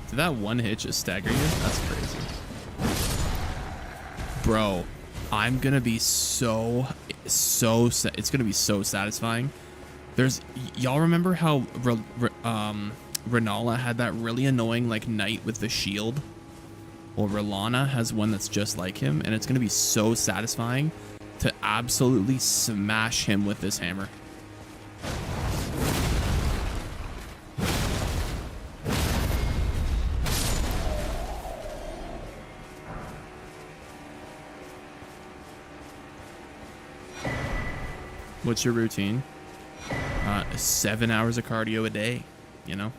Did that one hit just stagger you? That's crazy. Bro, I'm gonna be it's gonna be so satisfying. Y'all remember how Renala had that really annoying like knight with the shield? Well, Relana has one that's just like him, and it's gonna be so satisfying to absolutely smash him with this hammer. What's your routine? 7 hours of cardio a day, you know?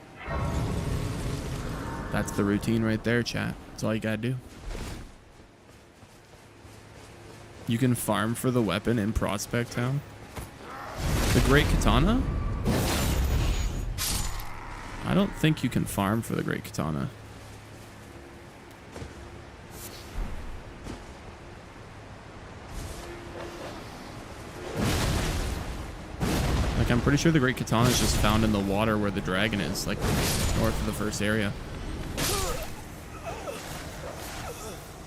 That's the routine right there, chat. That's all you gotta do. You can farm for the weapon in Prospect Town. The Great Katana? I don't think you can farm for the Great Katana. Like, I'm pretty sure the Great Katana is just found in the water where the dragon is, like, north of the first area.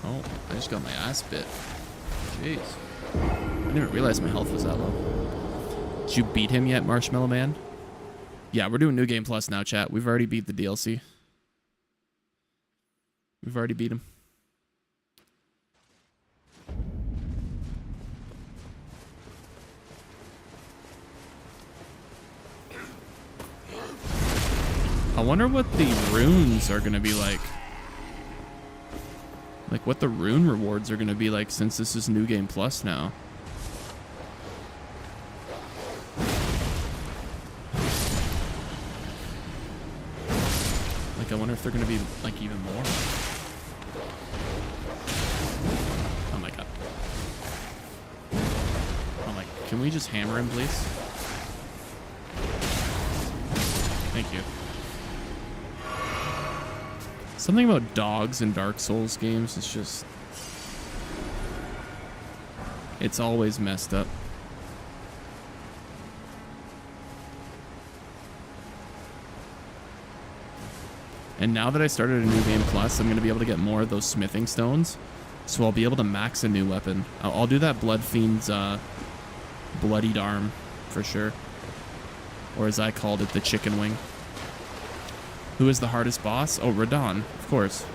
Oh, I just got my ass bit. Jeez. I didn't even realize my health was that low. Did you beat him yet, Marshmallow Man? Yeah, we're doing New Game Plus now, chat. We've already beat the DLC. We've already beat him. I wonder what the runes are going to be like. Like, what the rune rewards are going to be like since this is New Game Plus now. Like, I wonder if they're going to be, like, even more. Oh my god. Oh my... Can we just hammer him, please? Thank you. Something about dogs in Dark Souls games is just... It's always messed up. And now that I started a new game plus, I'm going to be able to get more of those smithing stones. So I'll be able to max a new weapon. I'll do that Blood Fiend's bloodied arm for sure. Or as I called it, the chicken wing. Who is the hardest boss? Oh, Radon, of course.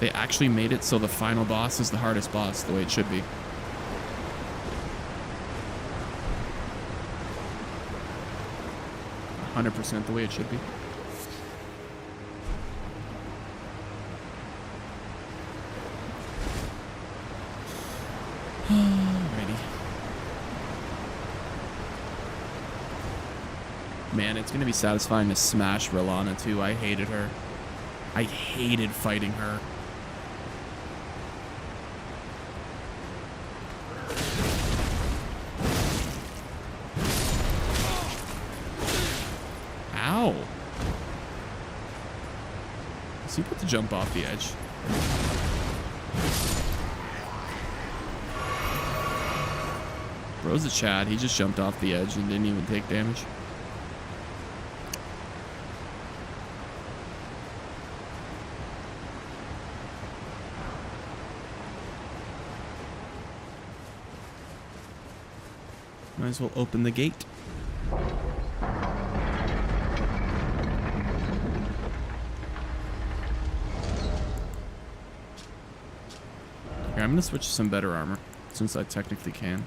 They actually made it so the final boss is the hardest boss, the way it should be. %, the way it should be. Alrighty. Man, it's gonna be satisfying to smash Relana too. I hated her. I hated fighting her. Ow. Is he about to jump off the edge? Bro's a Chad. He just jumped off the edge and didn't even take damage. Might as well open the gate. Here, I'm gonna switch to some better armor, since I technically can.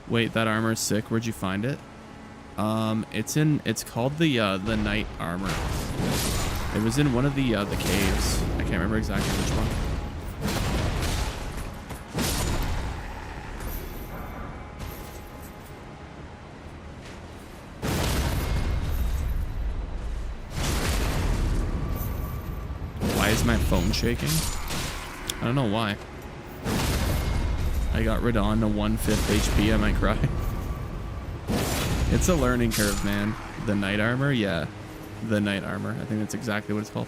Wait, that armor is sick. Where'd you find it? It's called the night armor. It was in one of the caves. I can't remember exactly which one. Why is my phone shaking? I don't know why. I got Radon to 1/5 HP. I might cry. It's a learning curve, man. The night armor, yeah. The night armor. I think that's exactly what it's called.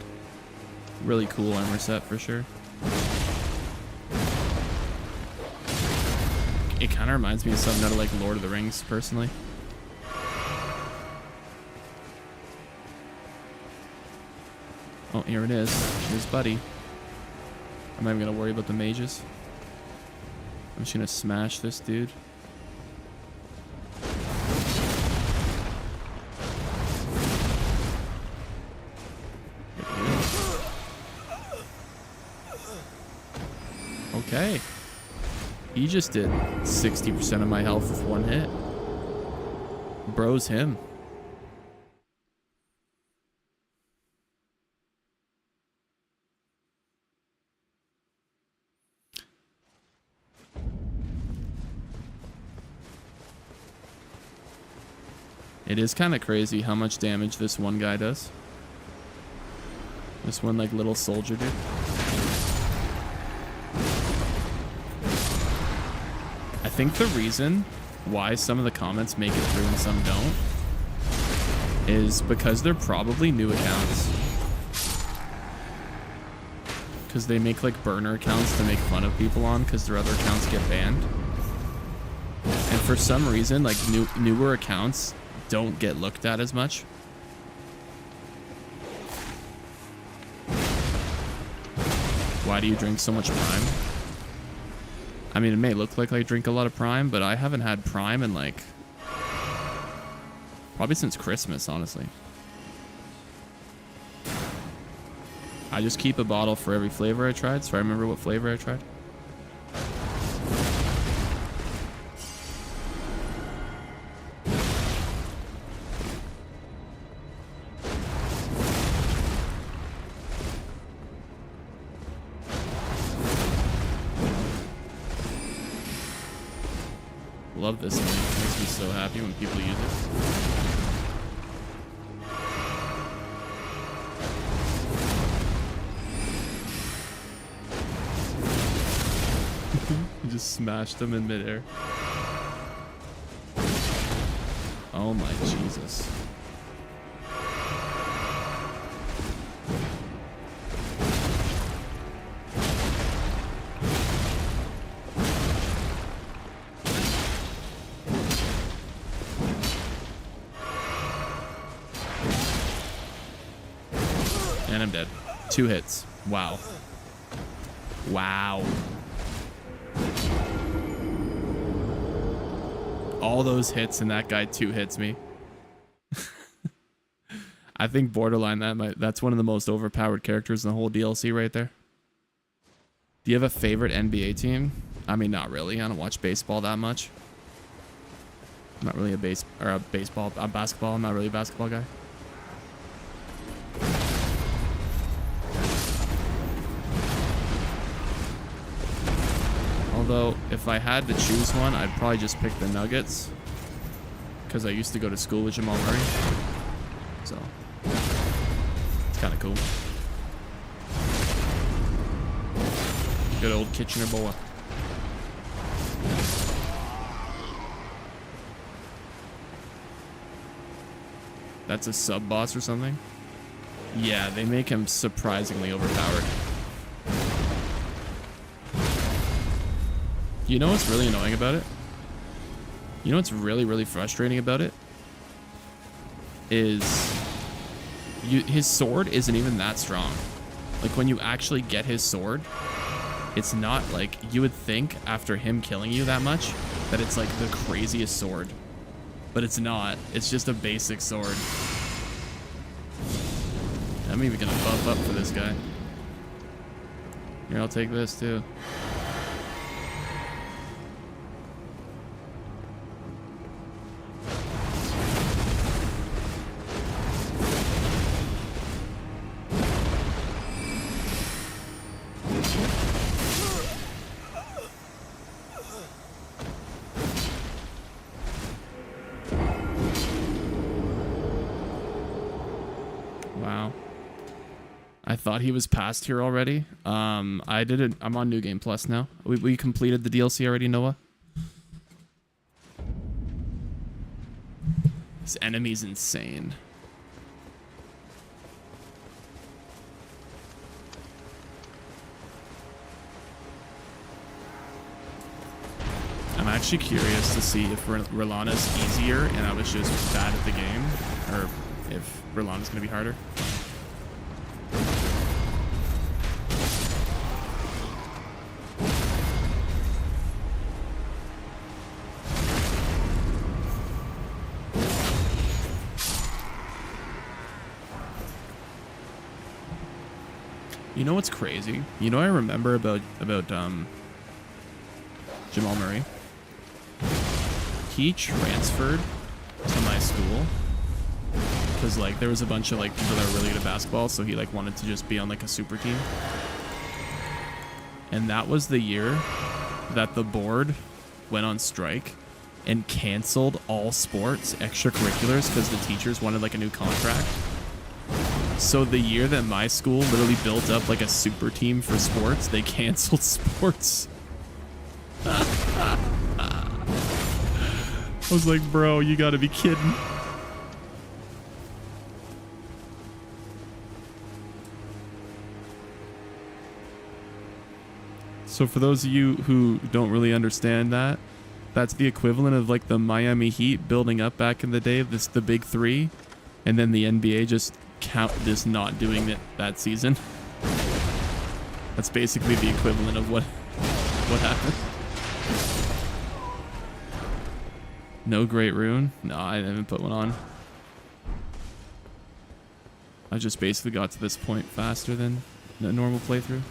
Really cool armor set for sure. It kind of reminds me of something out of like Lord of the Rings, personally. Oh, here it is. Here's Buddy. I'm not even gonna worry about the mages. I'm just gonna smash this dude. Okay. He just did 60% of my health with one hit. Bro's him. It is kind of crazy how much damage this one guy does. This one, like, little soldier dude. I think the reason why some of the comments make it through and some don't is because they're probably new accounts. Because they make, like, burner accounts to make fun of people on because their other accounts get banned. And for some reason, like, newer accounts don't get looked at as much. Why do you drink so much Prime? I mean, it may look like I drink a lot of Prime, but I haven't had Prime in like probably since Christmas, honestly. I just keep a bottle for every flavor I tried, so I remember what flavor I tried. Love this thing. It makes me so happy when people use it. You just smashed them in midair. Oh my Jesus. I'm dead. 2 hits. Wow. Wow. All those hits and that guy 2 hits me. I think borderline that's one of the most overpowered characters in the whole DLC right there. Do you have a favorite NBA team? I mean, not really. I don't watch baseball that much. I'm not really a basketball. I'm not really a basketball guy. Although, if I had to choose one, I'd probably just pick the Nuggets. Because I used to go to school with Jamal Murray. So, it's kind of cool. Good old Kitchener boy. That's a sub-boss or something? Yeah, they make him surprisingly overpowered. You know what's really annoying about it? You know what's really, really frustrating about it? Is his sword isn't even that strong. Like, when you actually get his sword, it's not like, you would think after him killing you that much that it's like the craziest sword. But it's not. It's just a basic sword. I'm even gonna buff up for this guy. Here, I'll take this too. I thought he was past here already. I did it. I'm on New Game Plus now. We completed the DLC already, Noah. This enemy's insane. I'm actually curious to see if Rolana's easier and I was just bad at the game, or if Rolana's gonna be harder. You know what's crazy? You know what I remember about Jamal Murray? He transferred to my school because like there was a bunch of like people that were really good at basketball, so he like wanted to just be on like a super team. And that was the year that the board went on strike and canceled all sports extracurriculars because the teachers wanted like a new contract. So the year that my school literally built up like a super team for sports, they canceled sports. I was like, bro, you gotta be kidding. So for those of you who don't really understand that, that's the equivalent of like the Miami Heat building up back in the day, the big three, and then the NBA just not doing it that season. That's basically the equivalent of what happened. No great rune? No, I haven't put one on. I just basically got to this point faster than the normal playthrough.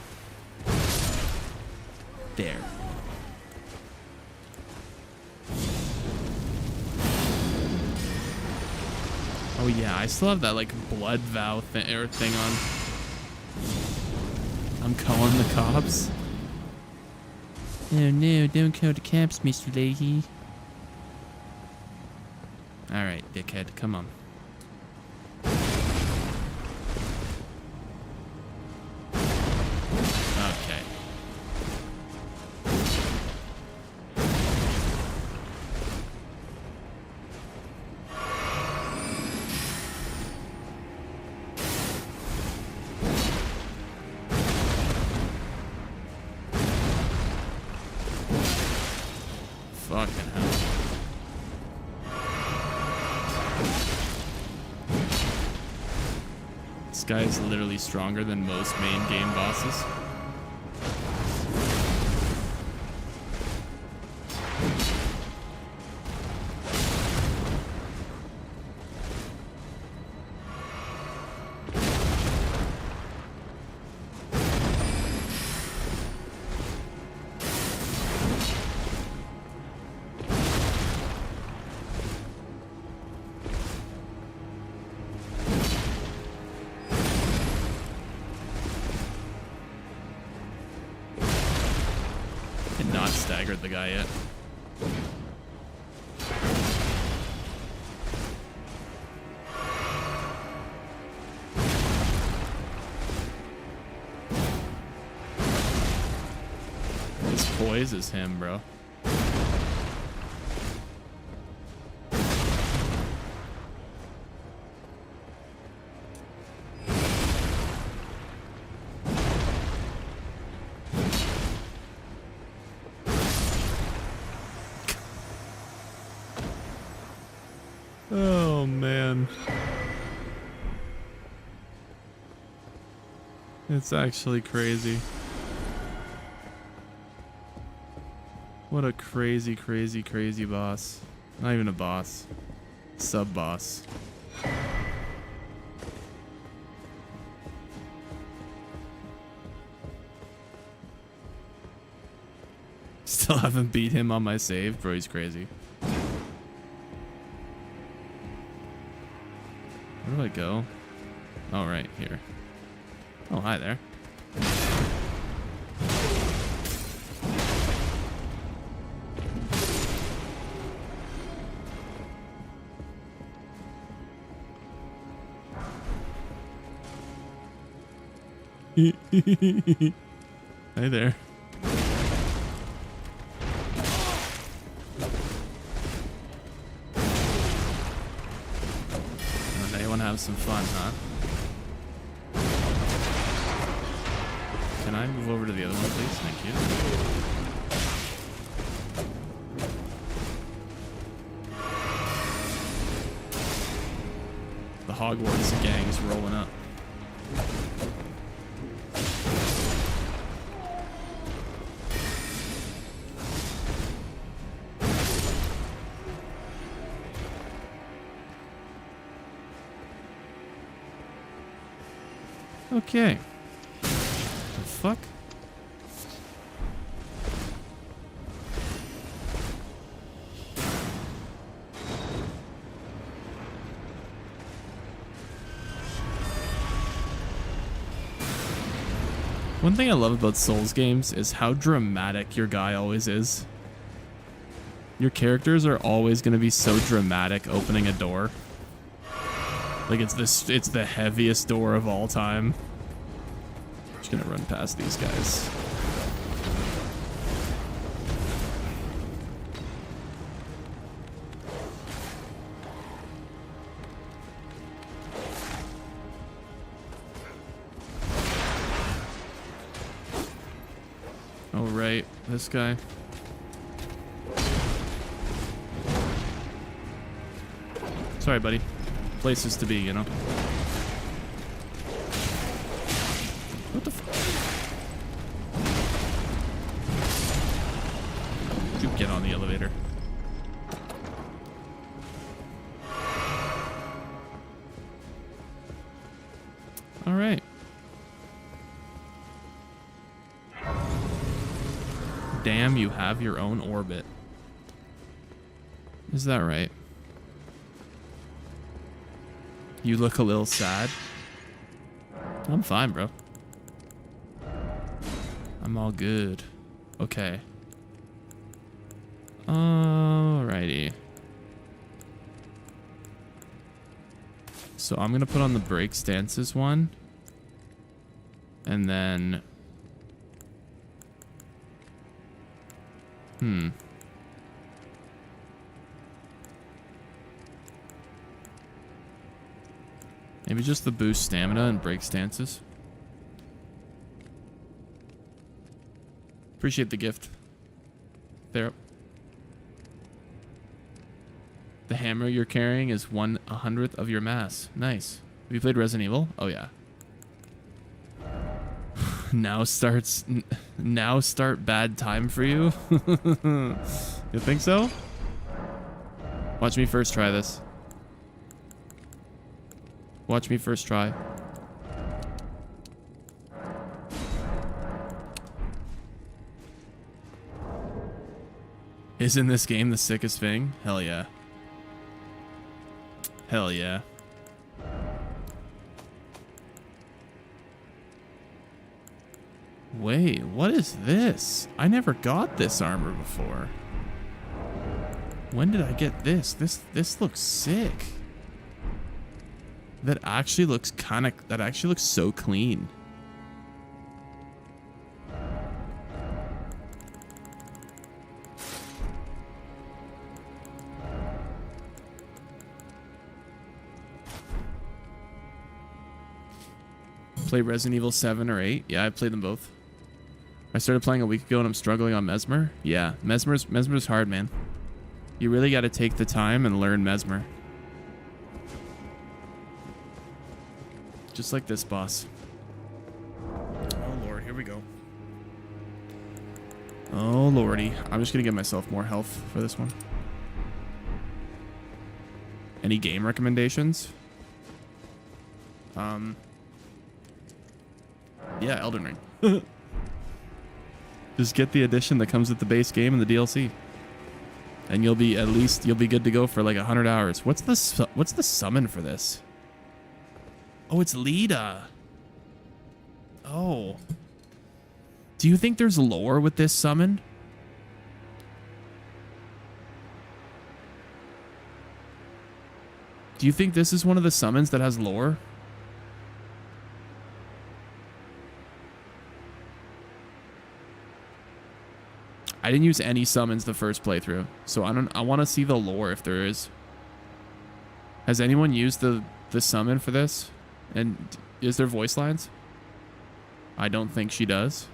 There. Oh yeah, I still have that like blood vow thing on. I'm calling the cops. Oh no, don't call the cops, Mr. Leahy. Alright, dickhead, come on. Okay. Fucking hell. This guy is literally stronger than most main game bosses. Not staggered the guy yet. His poise is him, bro. Oh, man. It's actually crazy. What a crazy, crazy, crazy boss. Not even a boss. Sub-boss. Still haven't beat him on my save, bro. He's crazy. Where do I go? Oh, right here. Oh, hi there. Hi there. Have some fun, huh? Can I move over to the other one, please? Thank you. The Hogwarts gang is rolling up. Okay. The fuck? One thing I love about Souls games is how dramatic your guy always is. Your characters are always going to be so dramatic opening a door. Like it's the heaviest door of all time. Just gonna run past these guys. Oh right, this guy. Sorry, buddy. Places to be, you know. What the f? You get on the elevator. All right. Damn, you have your own orbit. Is that right? You look a little sad. I'm fine, bro. I'm all good. Okay. Alrighty. So I'm gonna put on the break stances one. And then... Maybe just the boost stamina and break stances. Appreciate the gift. There. The hammer you're carrying is 1/100th of your mass. Nice. Have you played Resident Evil? Oh yeah. Now start bad time for you. You think so? Watch me first try this. Watch me first try. Isn't this game the sickest thing? Hell yeah. Hell yeah. Wait, what is this? I never got this armor before. When did I get this? This looks sick. That actually looks that actually looks so clean. Play Resident Evil 7 or 8? Yeah, I played them both. I started playing a week ago and I'm struggling on Mesmer. Yeah, Mesmer's hard, man. You really got to take the time and learn Mesmer. Just like this boss. Oh lord, here we go. Oh lordy. I'm just gonna give myself more health for this one. Any game recommendations? Yeah, Elden Ring. Just get the edition that comes with the base game and the DLC. And you'll be good to go for like 100 hours. What's the summon for this? Oh, it's Lita. Oh. Do you think there's lore with this summon? Do you think this is one of the summons that has lore? I didn't use any summons the first playthrough, so I want to see the lore if there is. Has anyone used the summon for this? And is there voice lines? I don't think she does.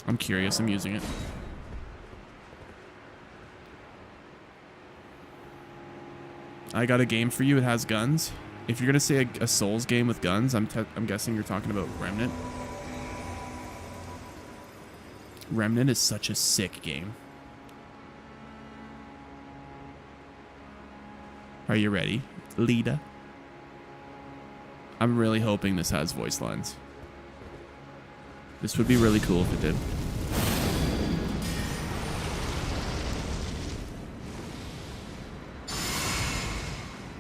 I'm curious. I'm using it. I got a game for you. It has guns. If you're gonna say a Souls game with guns, I'm guessing you're talking about Remnant. Remnant is such a sick game. Are you ready, Lita? I'm really hoping this has voice lines. This would be really cool if it did.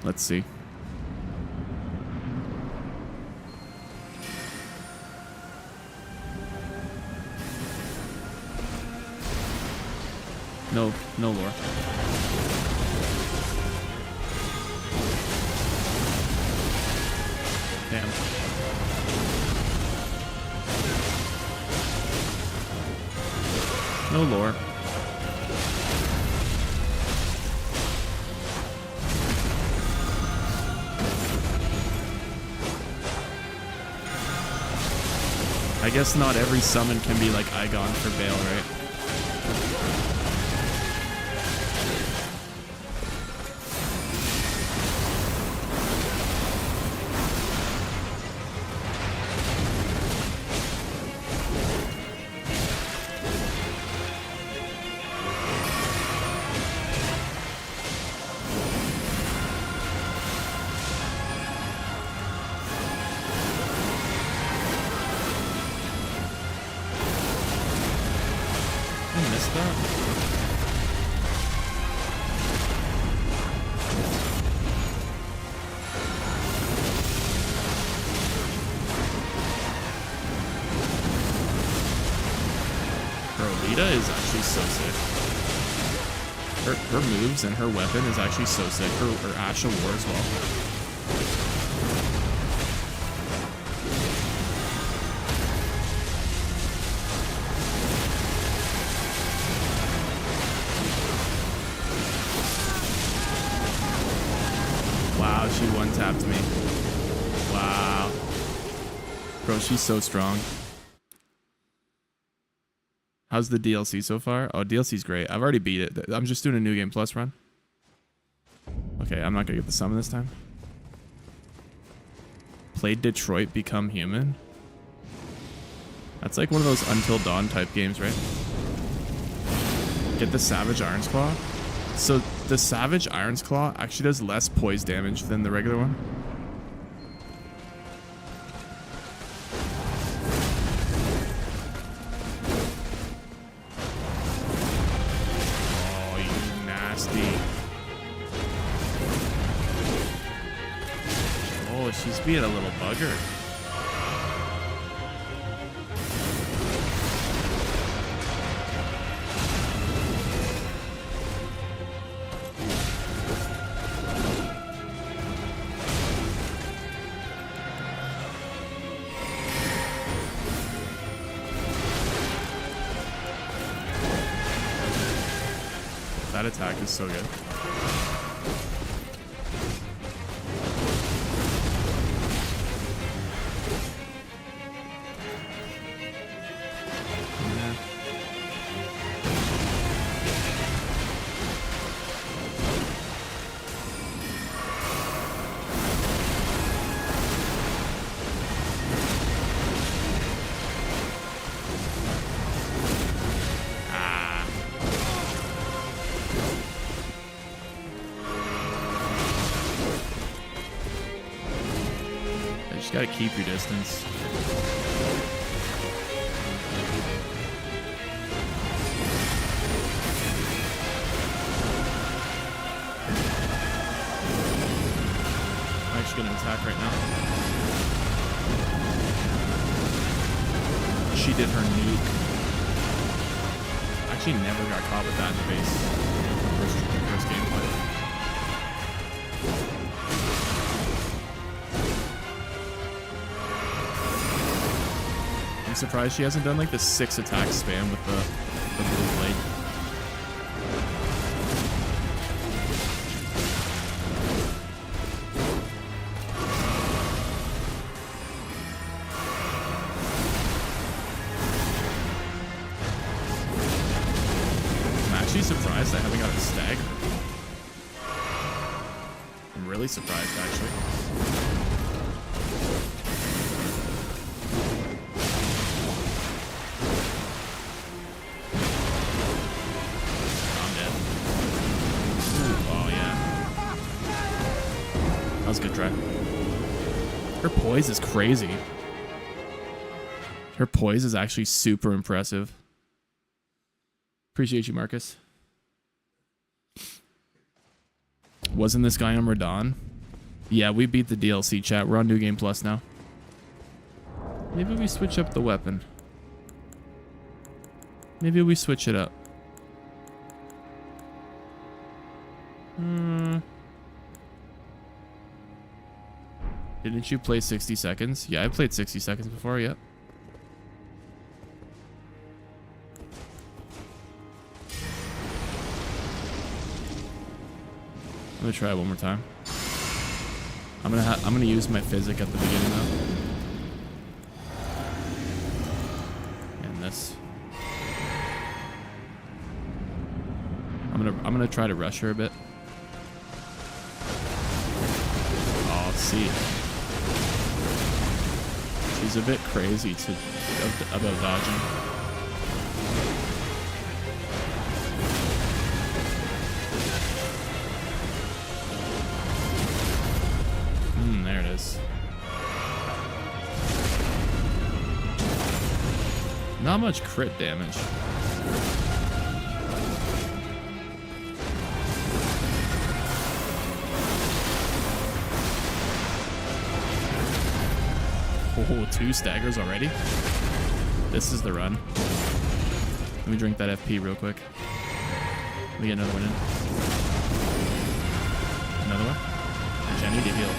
Let's see. No lore. Damn. No lore. I guess not every summon can be like Igon for Bale, right? Her moves and her weapon is actually so sick. Her Ash of War as well. Wow, she one-tapped me. Wow. Bro, she's so strong. How's the DLC so far? Oh, DLC's great. I've already beat it. I'm just doing a New Game Plus run. Okay, I'm not gonna get the summon this time. Played Detroit Become Human. That's like one of those Until Dawn type games, right? Get the Savage Iron's Claw. So the Savage Iron's Claw actually does less poise damage than the regular one. Oh, you nasty. Oh, she's being a little bugger. That attack is so good. Yeah. You just gotta keep your distance. I'm actually gonna attack right now. She did her nuke. Actually never got caught with that in the base. First gameplay. I'm surprised she hasn't done like the 6 attack spam with the blue blade. I'm actually surprised I haven't got a stagger. I'm really surprised actually. That was a good try. Her poise is crazy. Her poise is actually super impressive. Appreciate you, Marcus. Wasn't this guy on Radon? Yeah, we beat the DLC, chat. We're on New Game Plus now. Maybe we switch up the weapon. Maybe we switch it up. Didn't you play 60 seconds? Yeah, I played 60 seconds before, yep. I'm gonna try it one more time. I'm gonna use my physic at the beginning though. And this. I'm gonna try to rush her a bit. Oh, see. She's a bit crazy about dodging. There it is. Not much crit damage. Oh, 2 staggers already? This is the run. Let me drink that FP real quick. Let me get another one in. Another one? Actually, I need to heal.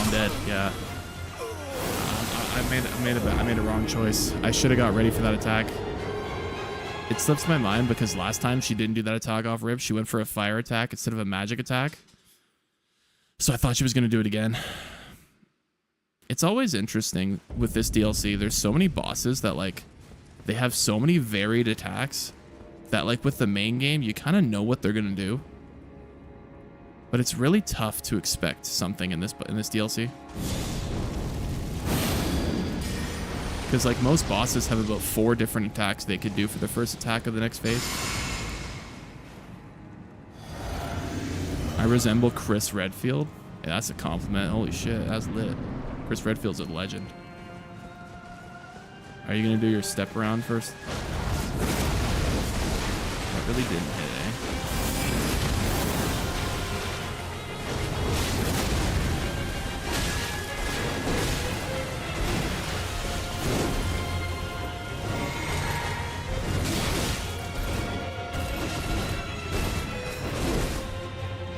One dead, yeah. I made a wrong choice. I should have got ready for that attack. It slips my mind because last time she didn't do that attack off rip. She went for a fire attack instead of a magic attack. So I thought she was going to do it again. It's always interesting with this DLC. There's so many bosses that, like, they have so many varied attacks that, like, with the main game, you kind of know what they're going to do. But it's really tough to expect something in this DLC. Because like most bosses have about 4 different attacks they could do for the first attack of the next phase. I resemble Chris Redfield. Yeah, that's a compliment. Holy shit, that's lit. Chris Redfield's a legend. Are you gonna do your step around first? That really didn't hit, eh?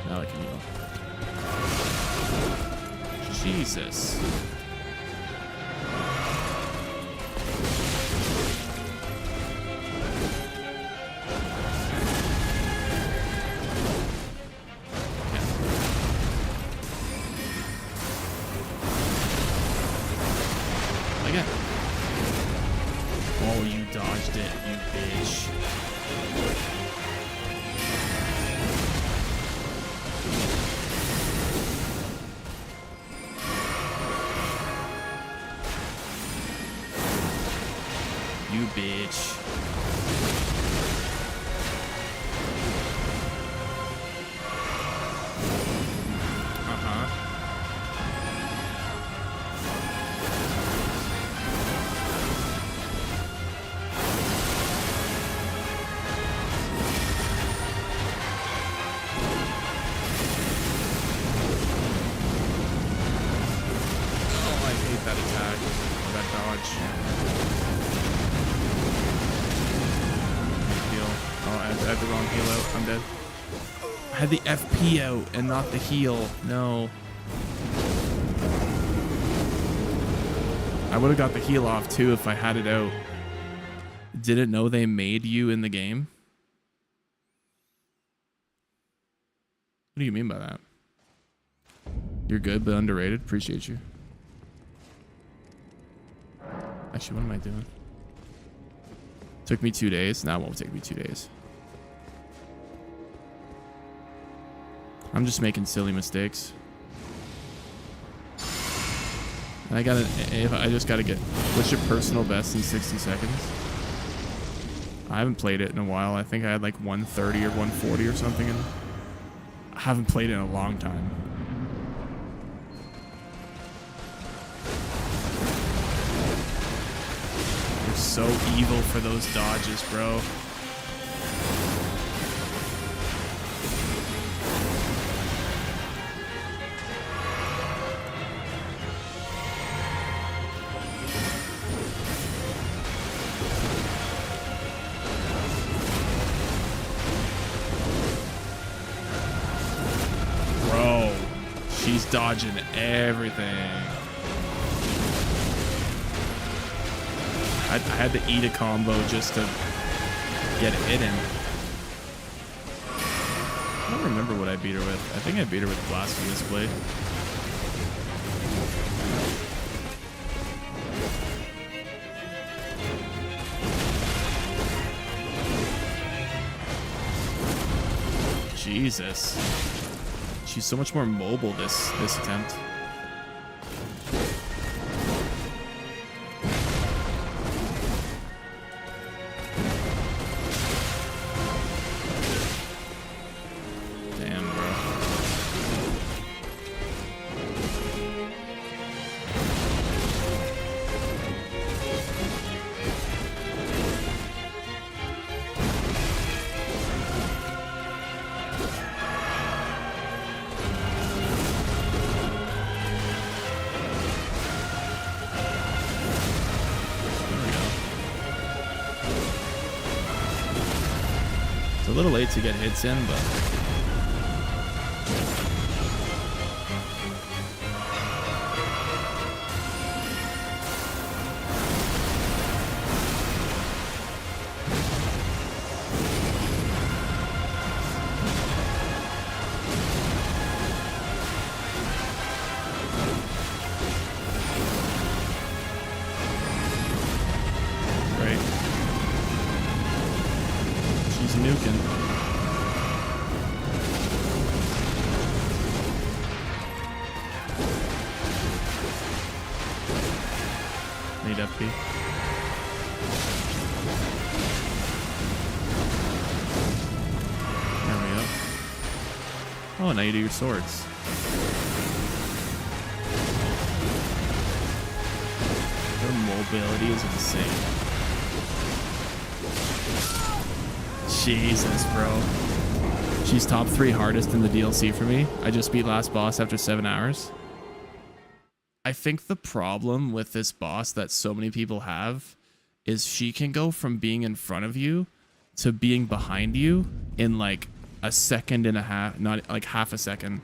Now I can heal. Jesus. Again. Oh, you dodged it, you bitch. You bitch. Oh, I hate that attack. Or that dodge. Heal. Oh, I had the wrong heal out. I'm dead. I had the FP out and not the heal. No. I would have got the heal off too if I had it out. Didn't know they made you in the game. What do you mean by that? You're good but underrated. Appreciate you. Actually, what am I doing? Took me 2 days. Now it won't take me 2 days. I'm just making silly mistakes. And I just gotta get. What's your personal best in 60 seconds? I haven't played it in a while. I think I had like 130 or 140 or something. And I haven't played it in a long time. You're so evil for those dodges, bro. Bro, she's dodging everything. I had to eat a combo just to get it in. I don't remember what I beat her with. I think I beat her with Blasphemous Blade. Jesus. She's so much more mobile this attempt. Damn, bro. A little late to get hits in, but great. She's nuking. FP. There we go. Oh, now you do your swords. Their mobility is insane. Jesus, bro. She's top 3 hardest in the DLC for me. I just beat last boss after 7 hours. I think the problem with this boss that so many people have is she can go from being in front of you to being behind you in like a second and a half, not like half a second.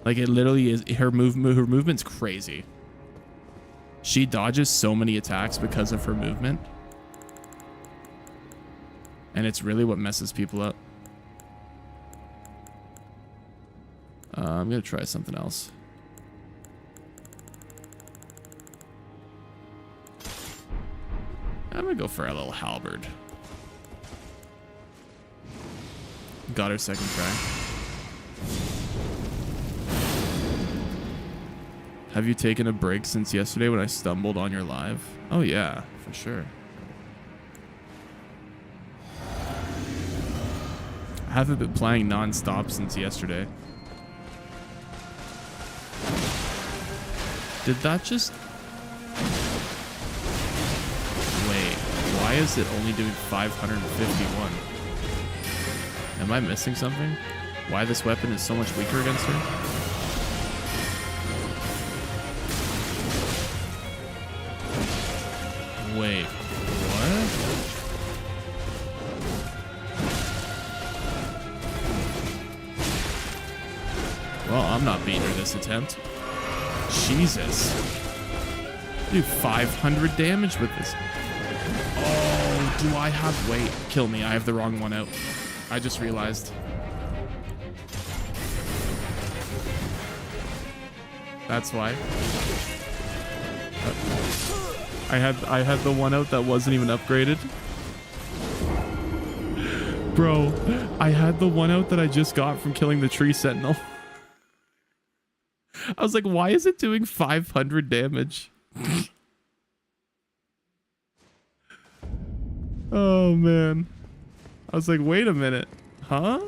Like it literally is, her movement's crazy. She dodges so many attacks because of her movement. And it's really what messes people up. I'm gonna try something else. I'm gonna go for a little halberd. Got her second try. Have you taken a break since yesterday when I stumbled on your live? Oh yeah, for sure. I haven't been playing non-stop since yesterday. Did that just... Wait, why is it only doing 551? Am I missing something? Why this weapon is so much weaker against her? Wait, what? Well, I'm not beating her this attempt. Jesus. Do 500 damage with this. Oh, do I have... Wait, kill me. I have the wrong one out. I just realized. That's why. I had the one out that wasn't even upgraded. Bro, I had the one out that I just got from killing the tree sentinel. I was like, why is it doing 500 damage? Oh, man. I was like, wait a minute. Huh?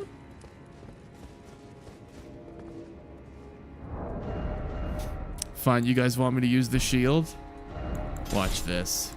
Fine, you guys want me to use the shield? Watch this.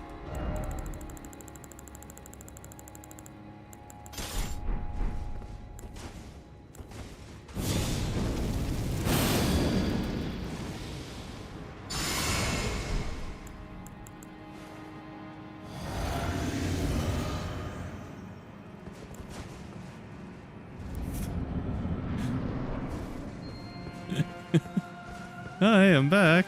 Hi, I'm back.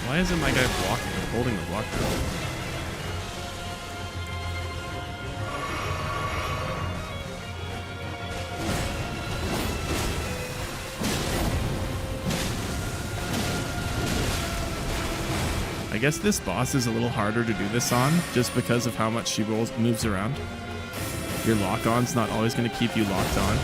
Why isn't my guy blocking? I'm holding the block now. I guess this boss is a little harder to do this on, just because of how much she moves around. Your lock-on's not always going to keep you locked on.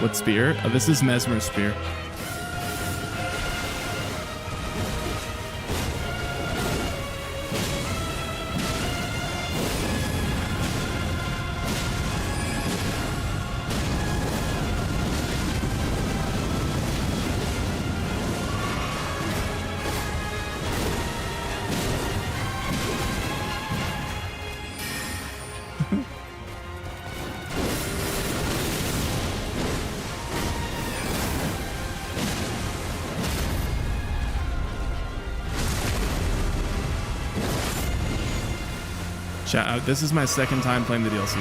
What spear? Oh, this is Mesmer's spear. This is my second time playing the DLC.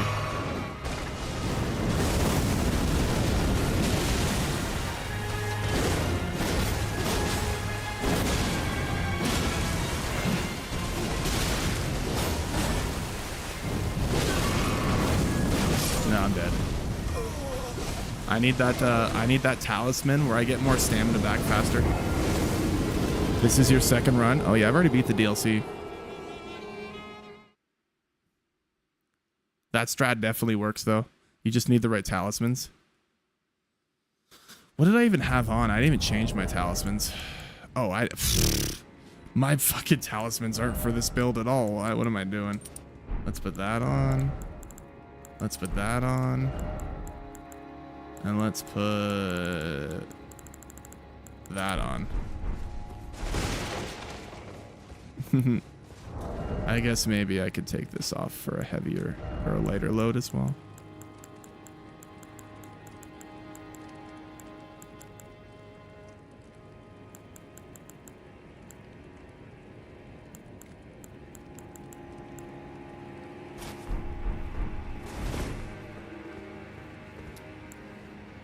No, I'm dead. I need that talisman where I get more stamina back faster. This is your second run? Oh yeah, I've already beat the DLC. That strat definitely works though. You just need the right talismans. What did I even have on? I didn't even change my talismans. Oh, my fucking talismans aren't for this build at all. What am I doing? Let's put that on. Let's put that on. And let's put that on. I guess maybe I could take this off for a heavier or a lighter load as well.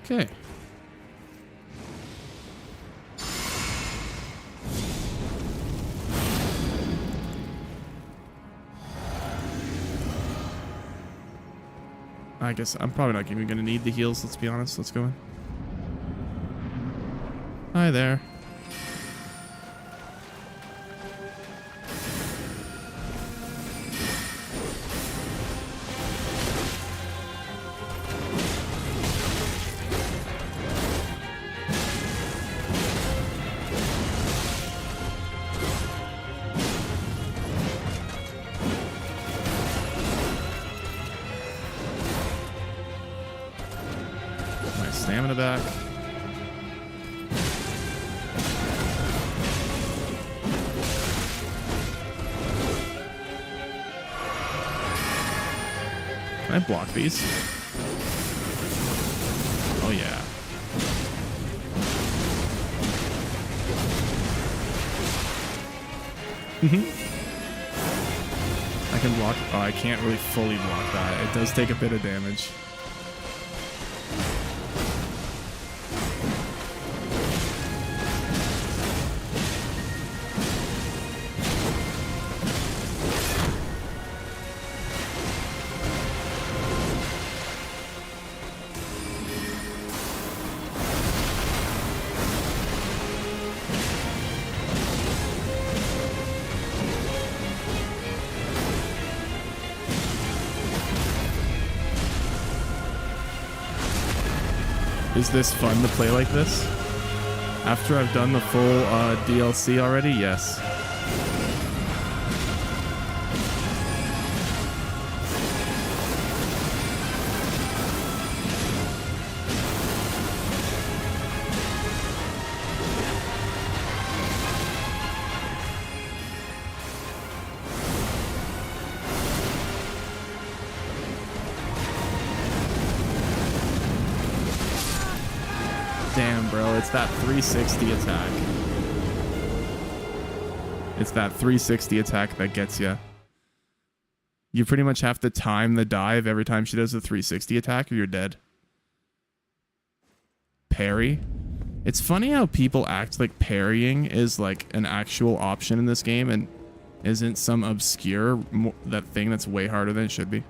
Okay. I guess I'm probably not even going to need the heals, let's be honest. Let's go in. Hi there. Stamina back. Can I block these? Oh yeah. I can block. Oh, I can't really fully block that. It does take a bit of damage. Is this fun to play like this? After I've done the full DLC already? Yes. Damn, bro, it's that 360 attack. It's that 360 attack that gets you. You pretty much have to time the dive every time she does the 360 attack or you're dead. Parry. It's funny how people act like parrying is like an actual option in this game and isn't some obscure that thing that's way harder than it should be.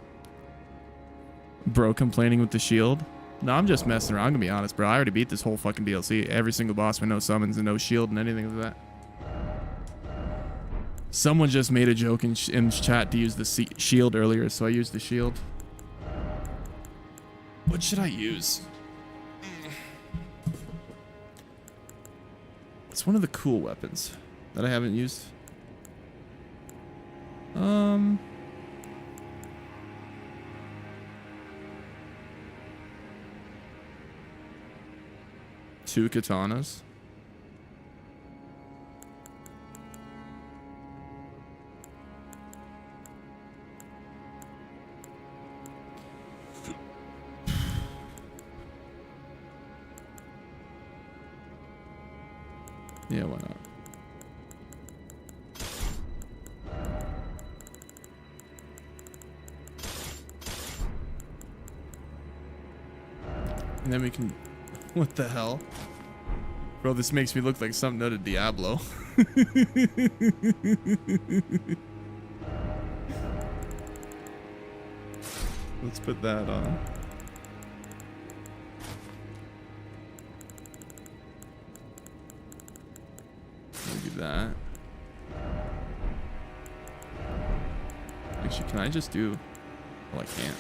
Bro complaining with the shield. No, I'm just messing around. I'm gonna be honest, bro. I already beat this whole fucking DLC. Every single boss with no summons and no shield and anything like that. Someone just made a joke in chat to use the shield earlier, so I used the shield. What should I use? It's one of the cool weapons that I haven't used. Two katanas. Yeah, why not? And then we can... What the hell? Bro, this makes me look like something out of Diablo. Let's put that on. Do that. Actually, can I just do... Well, I can't.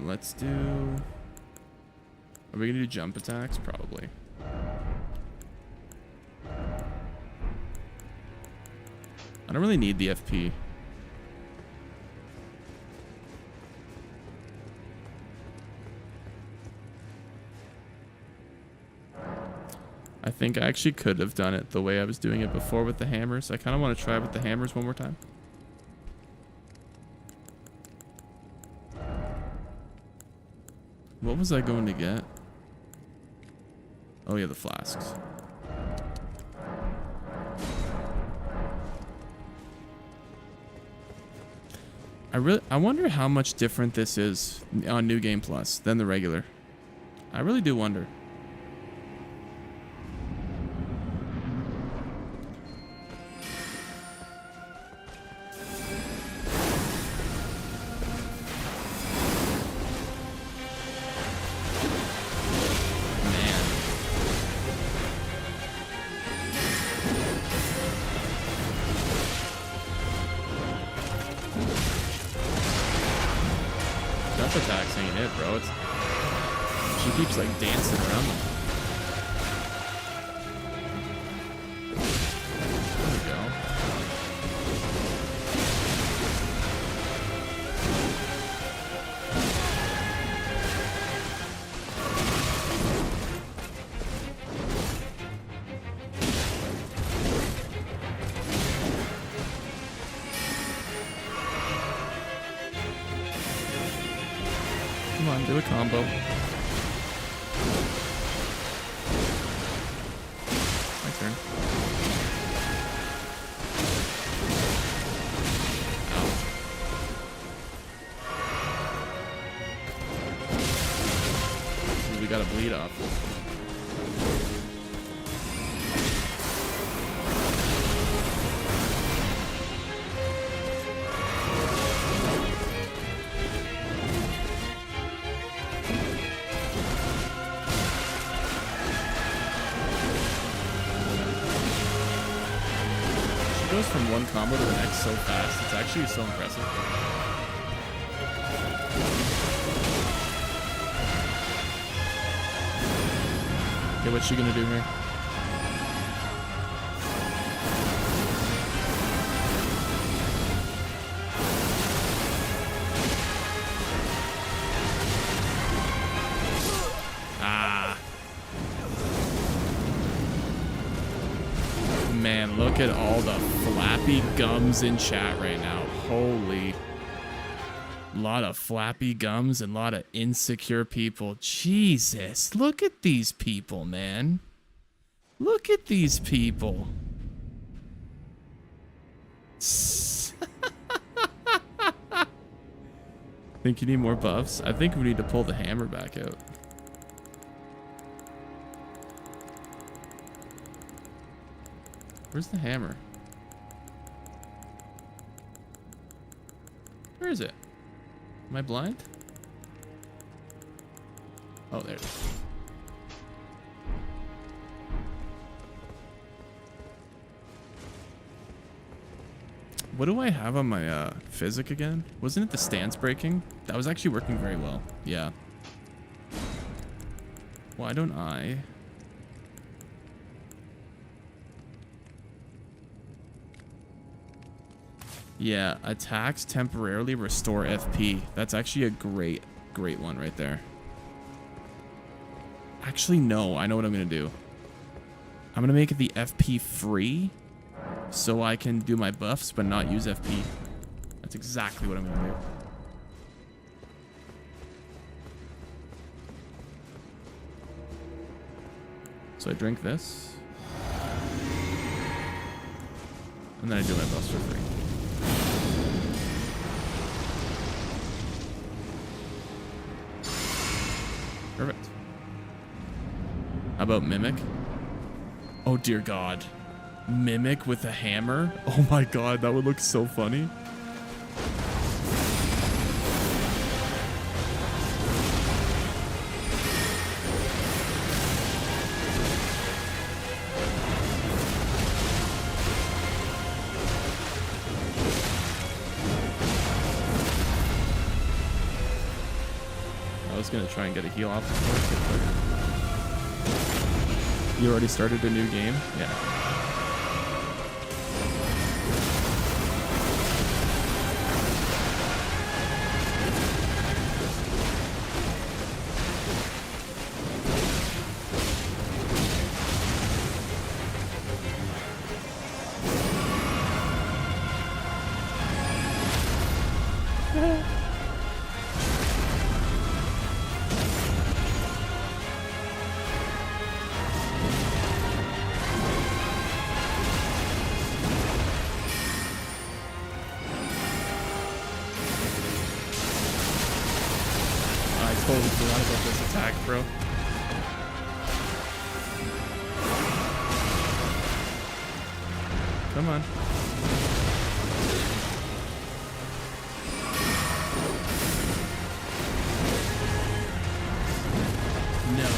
Let's do... Are we gonna do jump attacks? Probably. I don't really need the FP. I think I actually could have done it the way I was doing it before with the hammers. I kind of want to try with the hammers one more time. What was I going to get? Oh yeah, the flasks. I wonder how much different this is on New Game Plus than the regular. I really do wonder. Jump attacks ain't it, bro. It's, she keeps like dancing around them. There we go. Come on, do a combo. My turn. We gotta bleed off. Goes from one combo to the next so fast. It's actually so impressive. Okay, what's she gonna do here? Man, look at all the flappy gums in chat right now. Holy. Lot of flappy gums and a lot of insecure people. Jesus, look at these people, man. Look at these people. Think you need more buffs? I think we need to pull the hammer back out. Where's the hammer? Where is it? Am I blind? Oh, there it is. What do I have on my physic again? Wasn't it the stance breaking? That was actually working very well. Yeah. Why don't I... Yeah, attacks temporarily restore FP. That's actually a great one right there. Actually, no. I know what I'm going to do. I'm going to make it the FP free so I can do my buffs but not use FP. That's exactly what I'm going to do. So I drink this. And then I do my buffs for free. Perfect. How about Mimic? Oh, dear God. Mimic with a hammer? Oh my God, that would look so funny. I was gonna try and get a heal off before. You already started a new game? Yeah. Totally forgot about this attack, bro. Come on. No.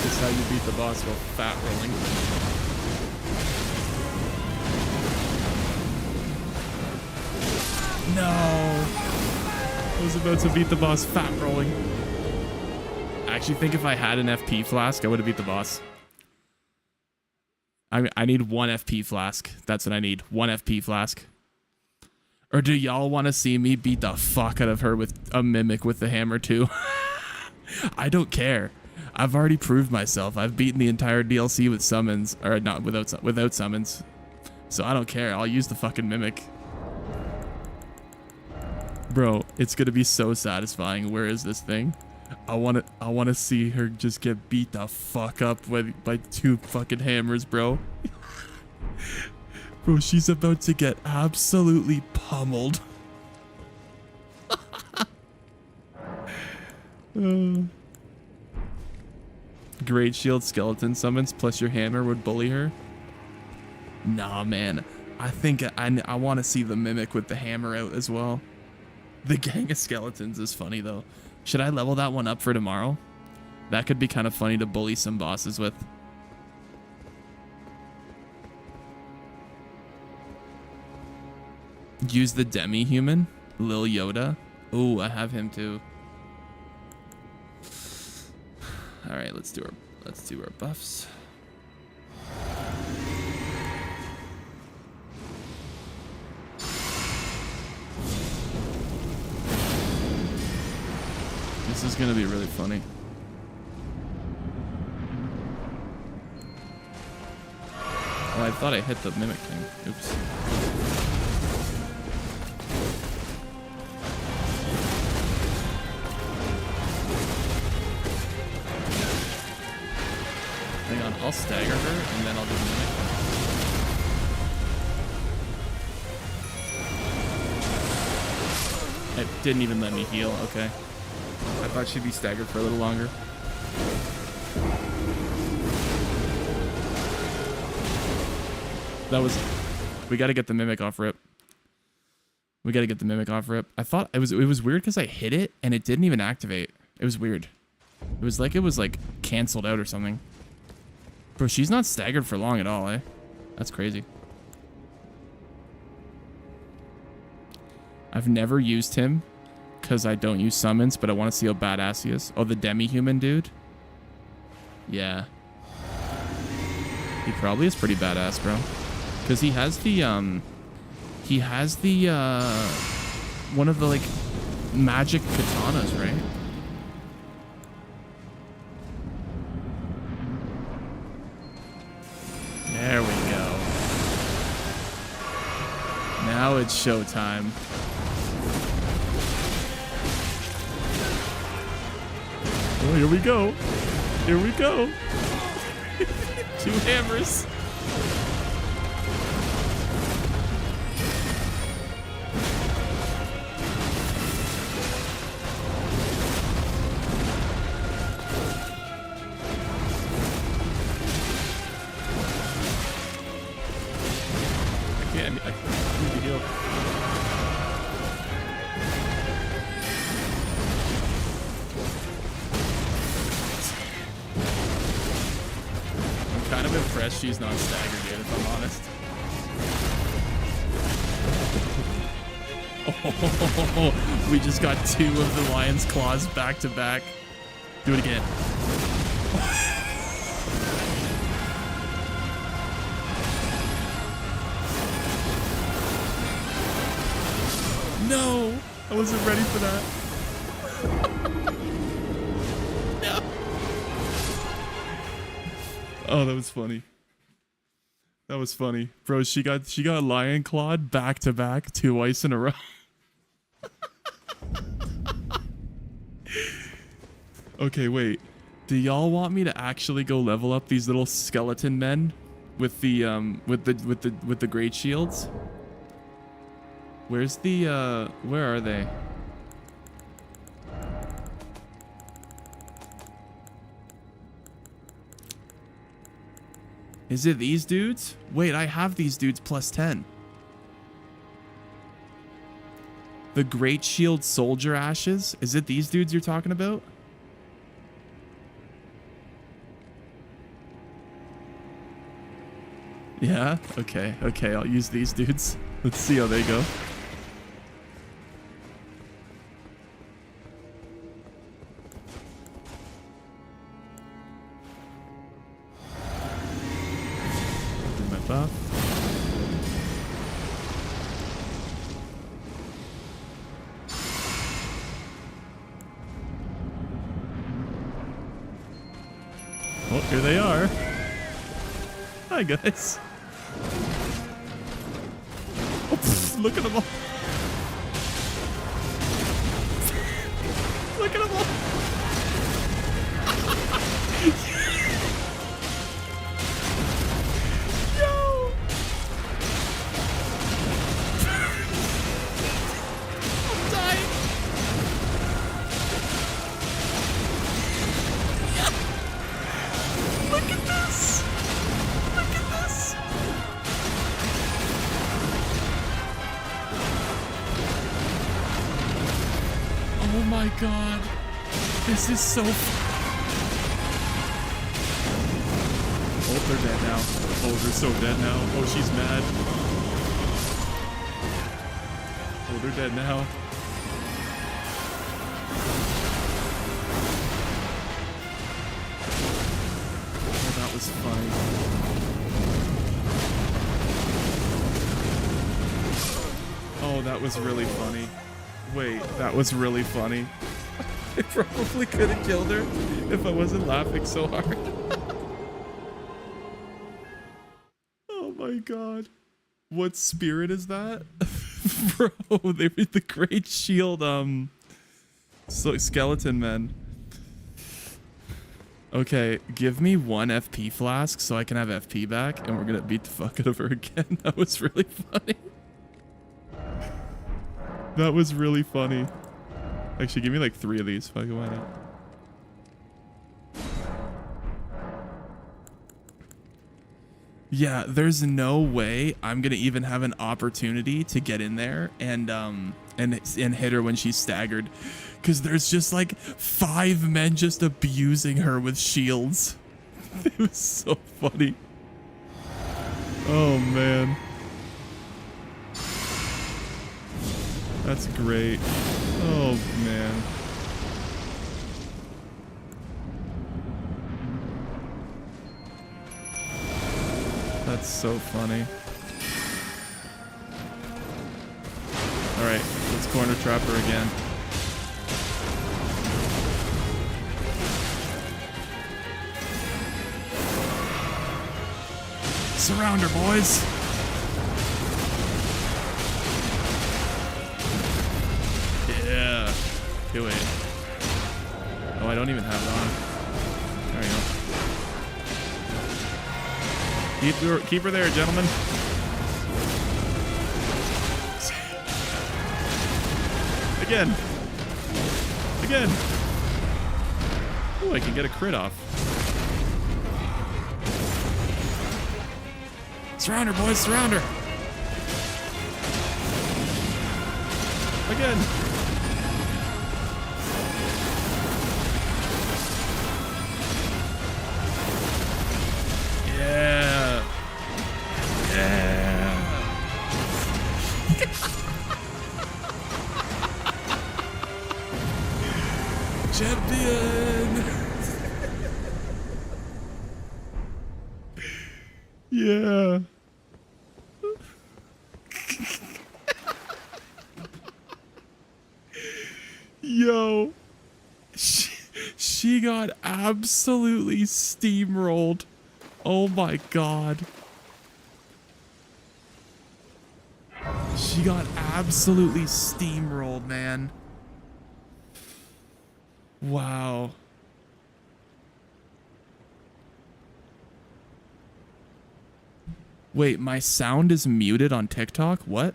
This is how you beat the boss while fat rolling. No! I was about to beat the boss fat rolling. I actually think if I had an FP flask, I would have beat the boss. I need one FP flask. That's what I need. One FP flask. Or do y'all want to see me beat the fuck out of her with a Mimic with the hammer too? I don't care. I've already proved myself. I've beaten the entire DLC with summons, or not without summons. So I don't care. I'll use the fucking Mimic. Bro, it's gonna be so satisfying. Where is this thing? I wanna see her just get beat the fuck up by two fucking hammers, bro. Bro, she's about to get absolutely pummeled. Great shield skeleton summons plus your hammer would bully her. Nah, man. I think I want to see the Mimic with the hammer out as well. The gang of skeletons is funny though. Should I level that one up for tomorrow? That could be kind of funny to bully some bosses with. Use the demi-human, Lil Yoda. Ooh, I have him too. All right, let's do our buffs. This is gonna be really funny. Oh, I thought I hit the Mimic thing. Oops. Hang on, I'll stagger her and then I'll do the Mimic. It didn't even let me heal. Okay. I thought she'd be staggered for a little longer. That was... We gotta get the Mimic off rip. We gotta get the Mimic off rip. I thought it was weird because I hit it and it didn't even activate. It was weird. It was like canceled out or something. Bro, she's not staggered for long at all, eh? That's crazy. I've never used him because I don't use summons, but I want to see how badass he is. Oh, the demi-human dude? Yeah. He probably is pretty badass, bro. Because he has the, one of the, like, magic katanas, right? There we go. Now it's showtime. Oh, here we go. Here we go. Two hammers. kind of impressed she's not staggered yet, if I'm honest. Oh, we just got 2 of the lion's claws back to back. Do it again. No, I wasn't ready for that. No. Oh, that was funny. That was funny, bro. She got lion clawed back to back twice in a row. Okay, wait. Do y'all want me to actually go level up these little skeleton men with the with the great shields? Where's the where are they? Is it these dudes? Wait, I have these dudes plus 10. The Great Shield Soldier Ashes? Is it these dudes you're talking about? Yeah? Okay, okay, I'll use these dudes. Let's see how they go. Do my buff. Oh, here they are. Hi, guys. Oh, pff, look at them all. Look at them all. Yo. I'm dying. Look at this. Look at this. Oh my god. This is so... Oh, they're dead now. Oh, they're so dead now. Oh, she's mad. Oh, they're dead now. Oh, that was funny. Oh, that was really funny. Wait, that was really funny. I probably could have killed her if I wasn't laughing so hard. Oh my god. What spirit is that? Bro, they were the Great Shield, skeleton men. Okay, give me 1 FP flask so I can have FP back, and we're gonna beat the fuck out of her again. That was really funny. That was really funny. Actually, give me like 3 of these. Fuck, why not? Yeah, there's no way I'm gonna even have an opportunity to get in there and hit her when she's staggered, because there's just like 5 men just abusing her with shields. It was so funny. Oh man. That's great. Oh, man. That's so funny. Alright, let's corner trap her again. Surround her, boys! Yeah. Do it. Oh, I don't even have it on. There we go. Keep her there, gentlemen. Again. Again. Oh, I can get a crit off. Surround her, boys. Surround her. Again. Yeah. Yo. She got absolutely steamrolled. Oh my god. She got absolutely steamrolled, man. Wow. Wait, my sound is muted on TikTok? What?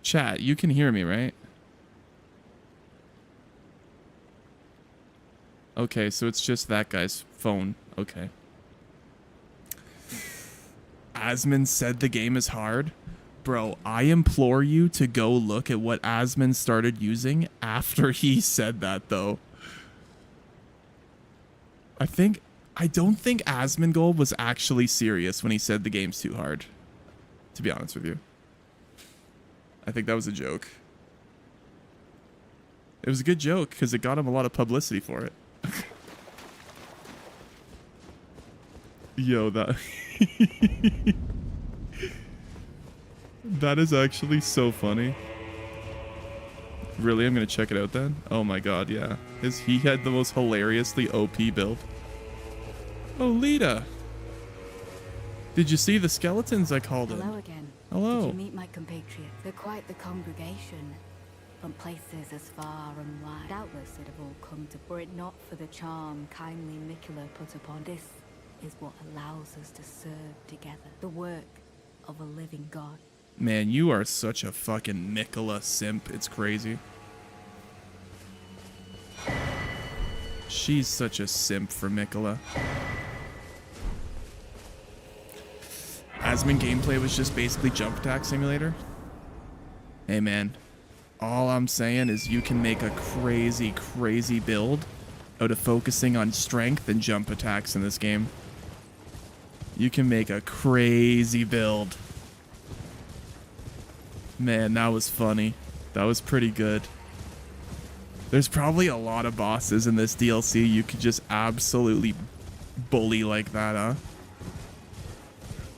Chat, you can hear me, right? Okay, so it's just that guy's phone. Okay. Asmund said the game is hard. Bro, I implore you to go look at what Asmund started using after he said that, though. I don't think Asmongold was actually serious when he said the game's too hard. To be honest with you. I think that was a joke. It was a good joke because it got him a lot of publicity for it. Yo, that... That is actually so funny. Really? I'm gonna check it out then? Oh my god, yeah. He had the most hilariously OP build. Oh, Lita! Did you see the skeletons I called in? Hello again. Hello. Did you meet my compatriots? They're quite the congregation. From places as far and wide. Doubtless it have all come to... Were it not for the charm kindly Mikola put upon, this is what allows us to serve together. The work of a living god. Man, you are such a fucking Mikola simp. It's crazy. She's such a simp for Mikola. Asmund gameplay was just basically jump attack simulator. Hey man, all I'm saying is you can make a crazy, crazy build out of focusing on strength and jump attacks in this game. You can make a crazy build. Man, that was funny. That was pretty good. There's probably a lot of bosses in this DLC you could just absolutely bully like that, huh?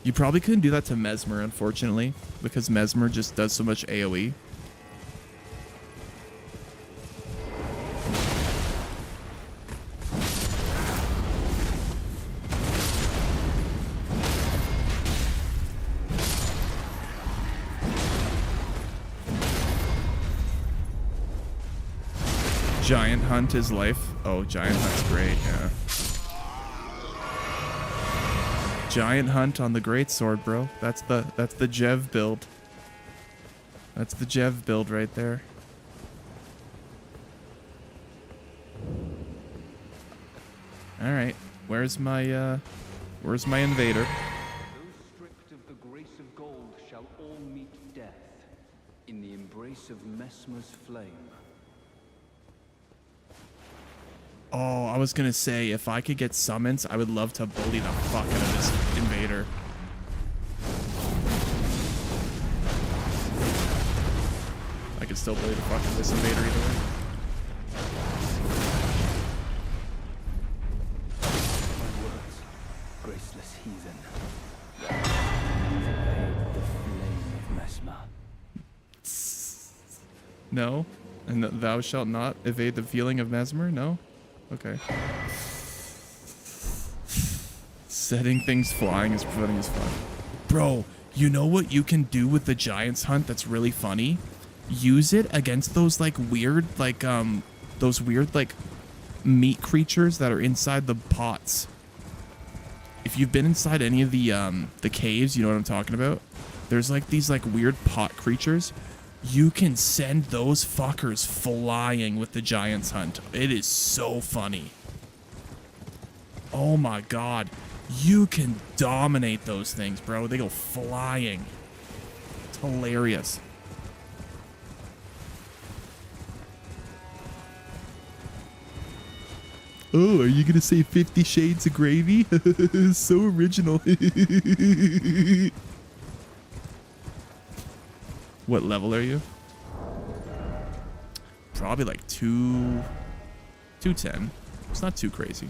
You probably couldn't do that to Mesmer, unfortunately, because Mesmer just does so much AoE. Giant Hunt is life. Oh, Giant Hunt's great, yeah. Giant Hunt on the Greatsword, bro. That's the Jev build. That's the Jev build right there. Alright. Where's my invader? Those stripped of the grace of gold shall all meet death in the embrace of Mesmer's flame. Oh, I was gonna say, if I could get summons, I would love to bully the fuck out of this invader. I could still bully the fuck out of this invader either way. My words, graceless heathen. The flame of Mesmer. No? And thou shalt not evade the feeling of Mesmer? No? Okay. Setting things flying is funny as fuck. Bro, you know what you can do with the Giant's Hunt that's really funny? Use it against those like weird, like meat creatures that are inside the pots. If you've been inside any of the caves, you know what I'm talking about? There's like these like weird pot creatures. You can send those fuckers flying with the Giant's Hunt. It is so funny. Oh my god. You can dominate those things, bro. They go flying. It's hilarious. Oh, are you gonna say 50 Shades of Gravy? So original. What level are you? Probably like 210. It's not too crazy.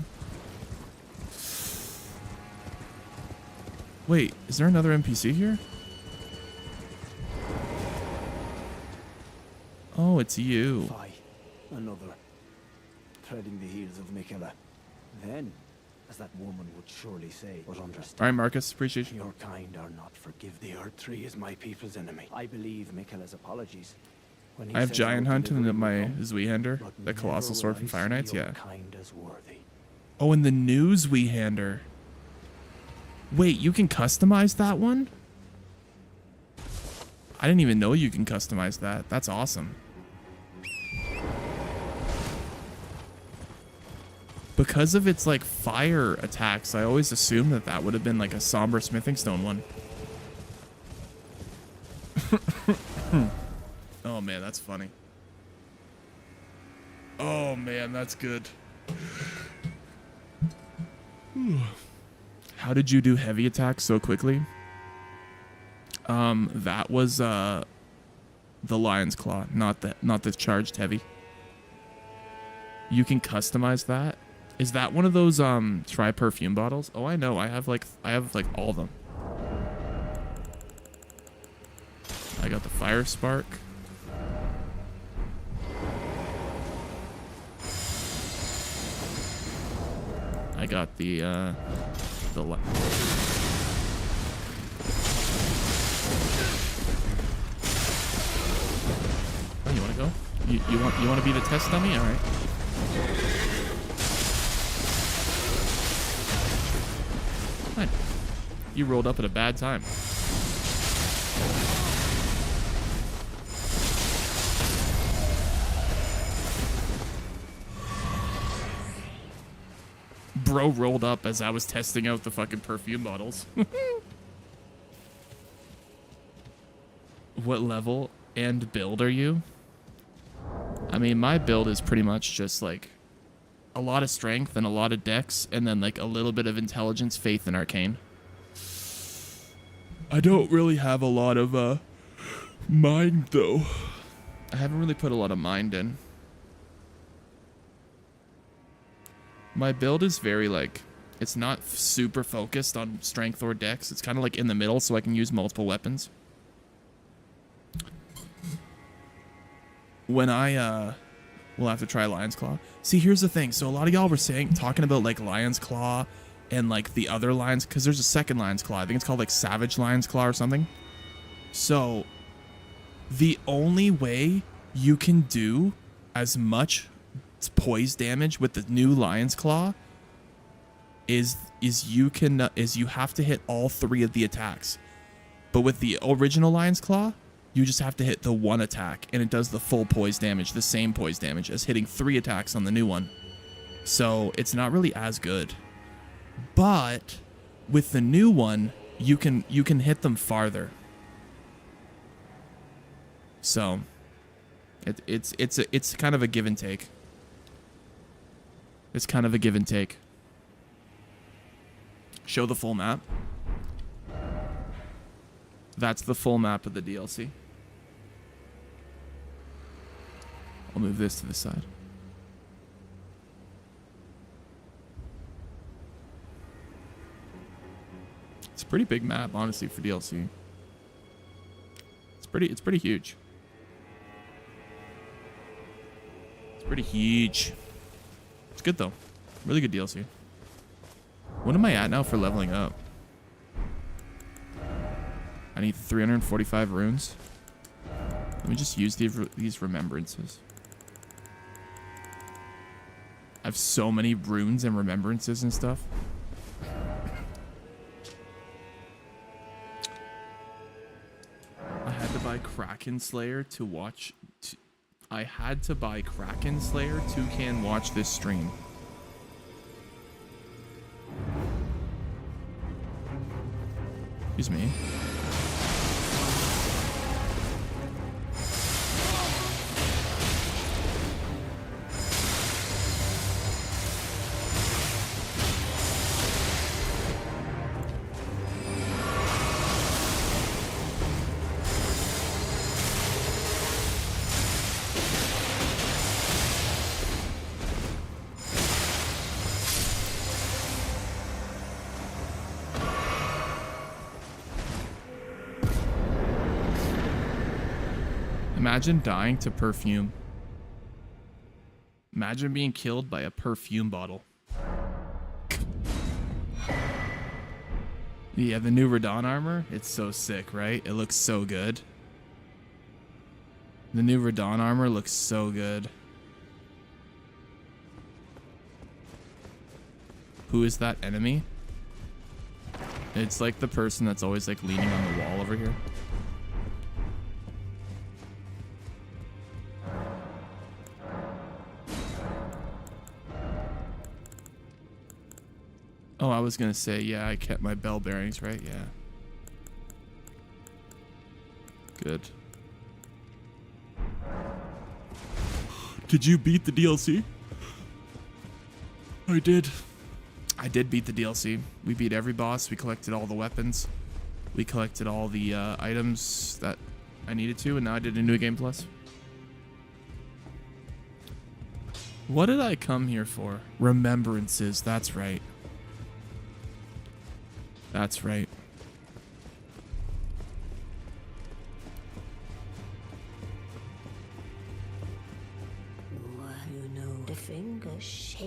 Wait, is there another NPC here? Oh, it's you. Aye, another. Treading the heels of Miquella. Then, as that woman would surely say, but understand. All right, Marcus, appreciate you. Your kind are not forgive. The Earth Tree is my people's enemy. I believe Miquella's apologies. When he I have says Giant our Hunt and delivery my will come, Zweehander, but the Colossal never Sword will from I Fire see Knights, your yeah. kind as worthy. Oh, and the new Zweehander. Wait, you can customize that one? I didn't even know you can customize that. That's awesome. Because of its like fire attacks, I always assumed that that would have been like a somber smithing stone one. Oh man, that's funny. Oh man, that's good. How did you do heavy attacks so quickly? That was the Lion's Claw, not the charged heavy. You can customize that. Is that one of those try perfume bottles? Oh, I know. I have like all of them. I got the fire spark. I got the oh, you want to go? You want to be the test dummy? All right. Fine. You rolled up at a bad time. Bro rolled up as I was testing out the fucking perfume bottles. What level and build are you? I mean, my build is pretty much just like a lot of strength and a lot of dex, and then like a little bit of intelligence, faith, and arcane. I don't really have a lot of mind though. I haven't really put a lot of mind in. My build is very like, it's not super focused on strength or dex. It's kind of like in the middle, so I can use multiple weapons. When we'll have to try Lion's Claw. See, here's the thing. So a lot of y'all were talking about like Lion's Claw and like the other lions, because there's a second Lion's Claw. I think it's called like Savage Lion's Claw or something. So the only way you can do as much poise damage with the new Lion's Claw is you have to hit all 3 of the attacks. But with the original Lion's Claw, you just have to hit the 1 attack and it does the full poise damage, the same poise damage as hitting 3 attacks on the new one. So it's not really as good. But with the new one, you can hit them farther. So it's kind of a give and take. It's kind of a give and take. Show the full map. That's the full map of the DLC. I'll move this to the side. It's a pretty big map, honestly, for DLC. It's pretty huge. It's pretty huge. It's good though. Really good DLC. What am I at now for leveling up? I need 345 runes. Let me just use these remembrances. I have so many runes and remembrances and stuff. I had to buy Kraken Slayer to watch... I had to buy Kraken Slayer to watch this stream. Excuse me. Imagine dying to perfume. Imagine being killed by a perfume bottle. Yeah, the new Radon armor, it's so sick, right? It looks so good. The new Radon armor looks so good. Who is that enemy? It's like the person that's always like leaning on the wall over here. Oh, I was gonna say, yeah, I kept my bell bearings, right? Yeah. Good. Did you beat the DLC? I did. I did beat the DLC. We beat every boss. We collected all the weapons. We collected all the items that I needed to, and now I did a new game plus. What did I come here for? Remembrances. That's right. That's right.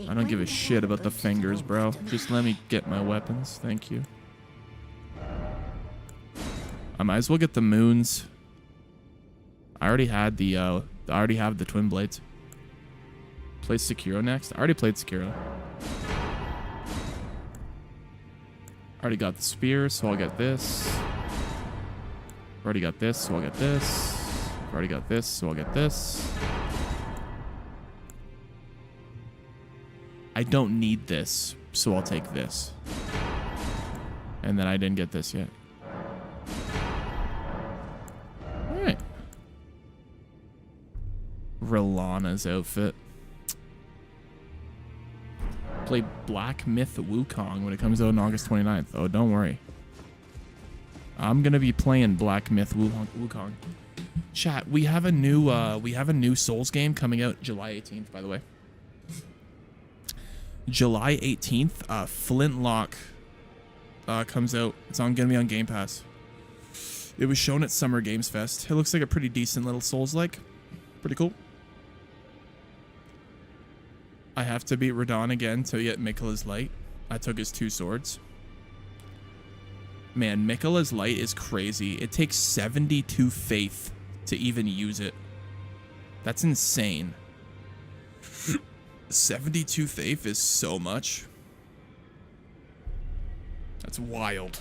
I don't give a shit about the fingers, bro. Just let me get my weapons. Thank you. I might as well get the moons. I already had the I already have the twin blades. Play Sekiro next. I already played Sekiro. Already got the spear, so I'll get this. Already got this, so I'll get this. Already got this, so I'll get this. I don't need this, so I'll take this. And then I didn't get this yet. Alright. Relana's outfit. Play Black Myth Wukong when it comes out on August 29th. Oh, don't worry. I'm gonna be playing Black Myth Wukong. Chat, we have a new Souls game coming out July 18th, by the way. July 18th, Flintlock comes out. It's gonna be on Game Pass. It was shown at Summer Games Fest. It looks like a pretty decent little Souls-like. Pretty cool. I have to beat Radon again to get Miquella's Light. I took his 2 swords. Man, Miquella's Light is crazy. It takes 72 faith to even use it. That's insane. 72 faith is so much. That's wild.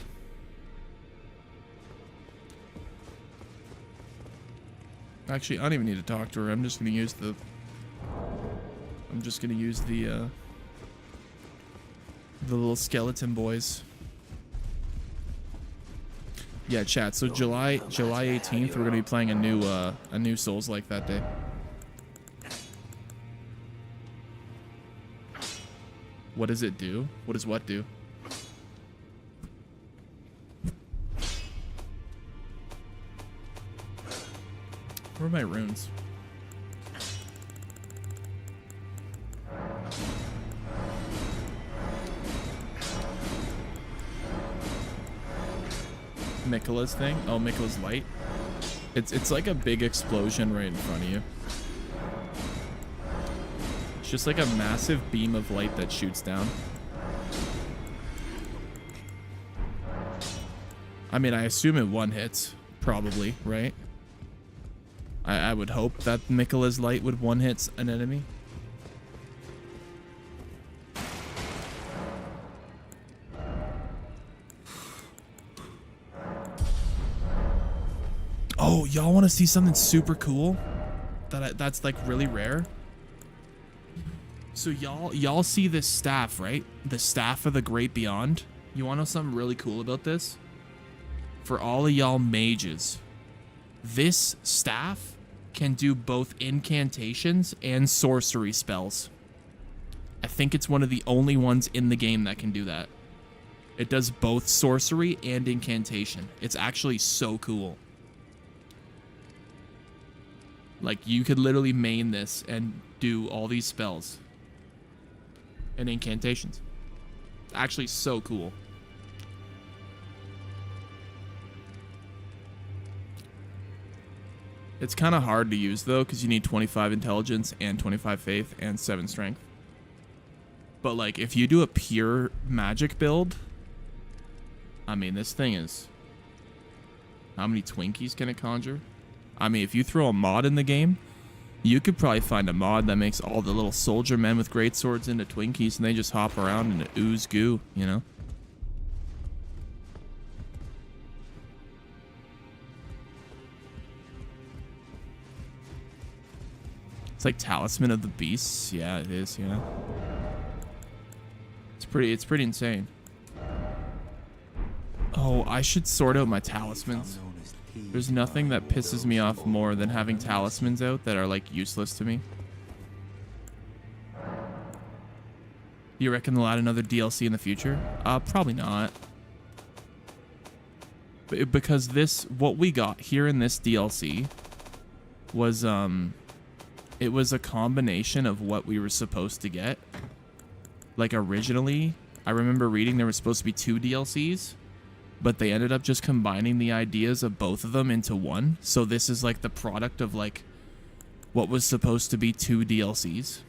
Actually, I don't even need to talk to her. I'm just gonna use the little skeleton boys. Yeah, chat. So July 18th, we're gonna be playing a new Souls like that day. What does it do? What does what do? Where are my runes? Miquella's thing? Oh, Miquella's Light? It's like a big explosion right in front of you. It's just like a massive beam of light that shoots down. I mean, I assume it one hits, probably, right? I would hope that Miquella's Light would one hit an enemy. Oh, y'all want to see something super cool? That's like really rare. So y'all see this staff, right? The staff of the Great Beyond. You want to know something really cool about this? For all of y'all mages, this staff can do both incantations and sorcery spells. I think it's one of the only ones in the game that can do that. It does both sorcery and incantation. It's actually so cool. Like, you could literally main this and do all these spells and incantations. Actually, so cool. It's kind of hard to use though, because you need 25 intelligence and 25 faith and 7 strength. But like, if you do a pure magic build, I mean, this thing is... How many Twinkies can it conjure? I mean, if you throw a mod in the game, you could probably find a mod that makes all the little soldier men with great swords into Twinkies, and they just hop around and ooze goo, you know? It's like Talisman of the Beasts. Yeah, it is, yeah. It's pretty insane. Oh, I should sort out my talismans. There's nothing that pisses me off more than having talismans out that are like useless to me. Do you reckon they'll add another DLC in the future? Probably not. Because what we got here in this DLC was, it was a combination of what we were supposed to get. Like originally, I remember reading there was supposed to be 2 DLCs, but they ended up just combining the ideas of both of them into one. So this is like the product of like what was supposed to be 2 DLCs.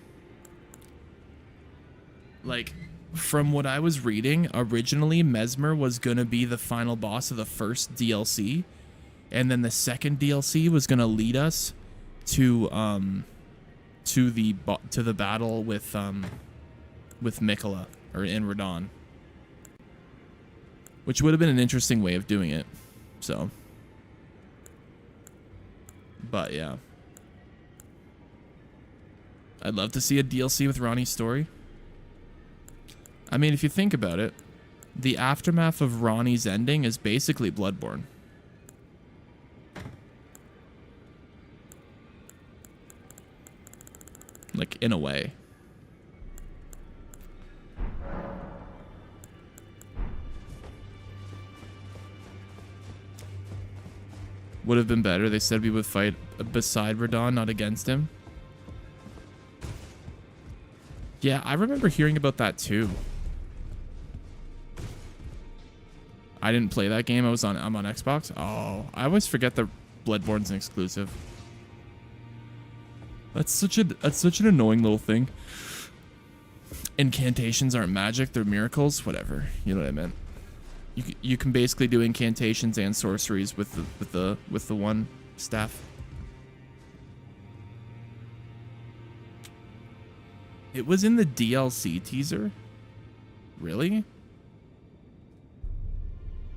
Like, from what I was reading, originally Mesmer was going to be the final boss of the first DLC, and then the second DLC was going to lead us to the battle with Mikola, or in Radon, which would have been an interesting way of doing it. So, but yeah, I'd love to see a DLC with Ronnie's story. I mean, if you think about it, the aftermath of Ronnie's ending is basically Bloodborne. Like, in a way. Would have been better. They said we would fight beside Radon, not against him. Yeah, I remember hearing about that too. I didn't play that game. I'm on Xbox. Oh, I always forget that Bloodborne's an exclusive. That's such an annoying little thing. Incantations aren't magic, they're miracles. Whatever. You know what I meant. You can basically do incantations and sorceries with the one staff. It was in the DLC teaser? Really?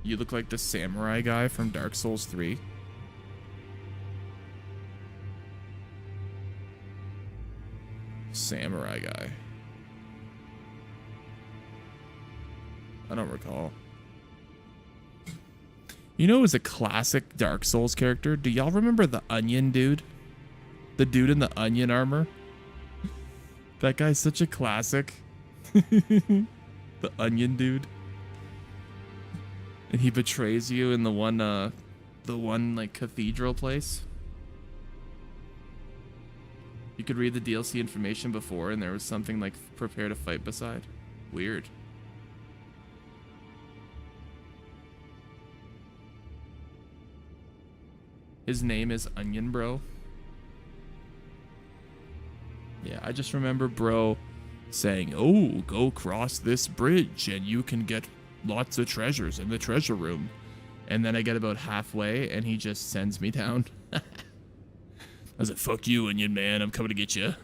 You look like the samurai guy from Dark Souls 3. Samurai guy. I don't recall. You know, it was a classic Dark Souls character. Do y'all remember the onion dude? The dude in the onion armor? That guy's such a classic. The onion dude. And he betrays you in the one like cathedral place. You could read the DLC information before and there was something like prepare to fight beside. Weird. His name is Onion Bro. Yeah, I just remember Bro saying, "Oh, go cross this bridge and you can get lots of treasures in the treasure room." And then I get about halfway and he just sends me down. I was like, "Fuck you, Onion Man, I'm coming to get you."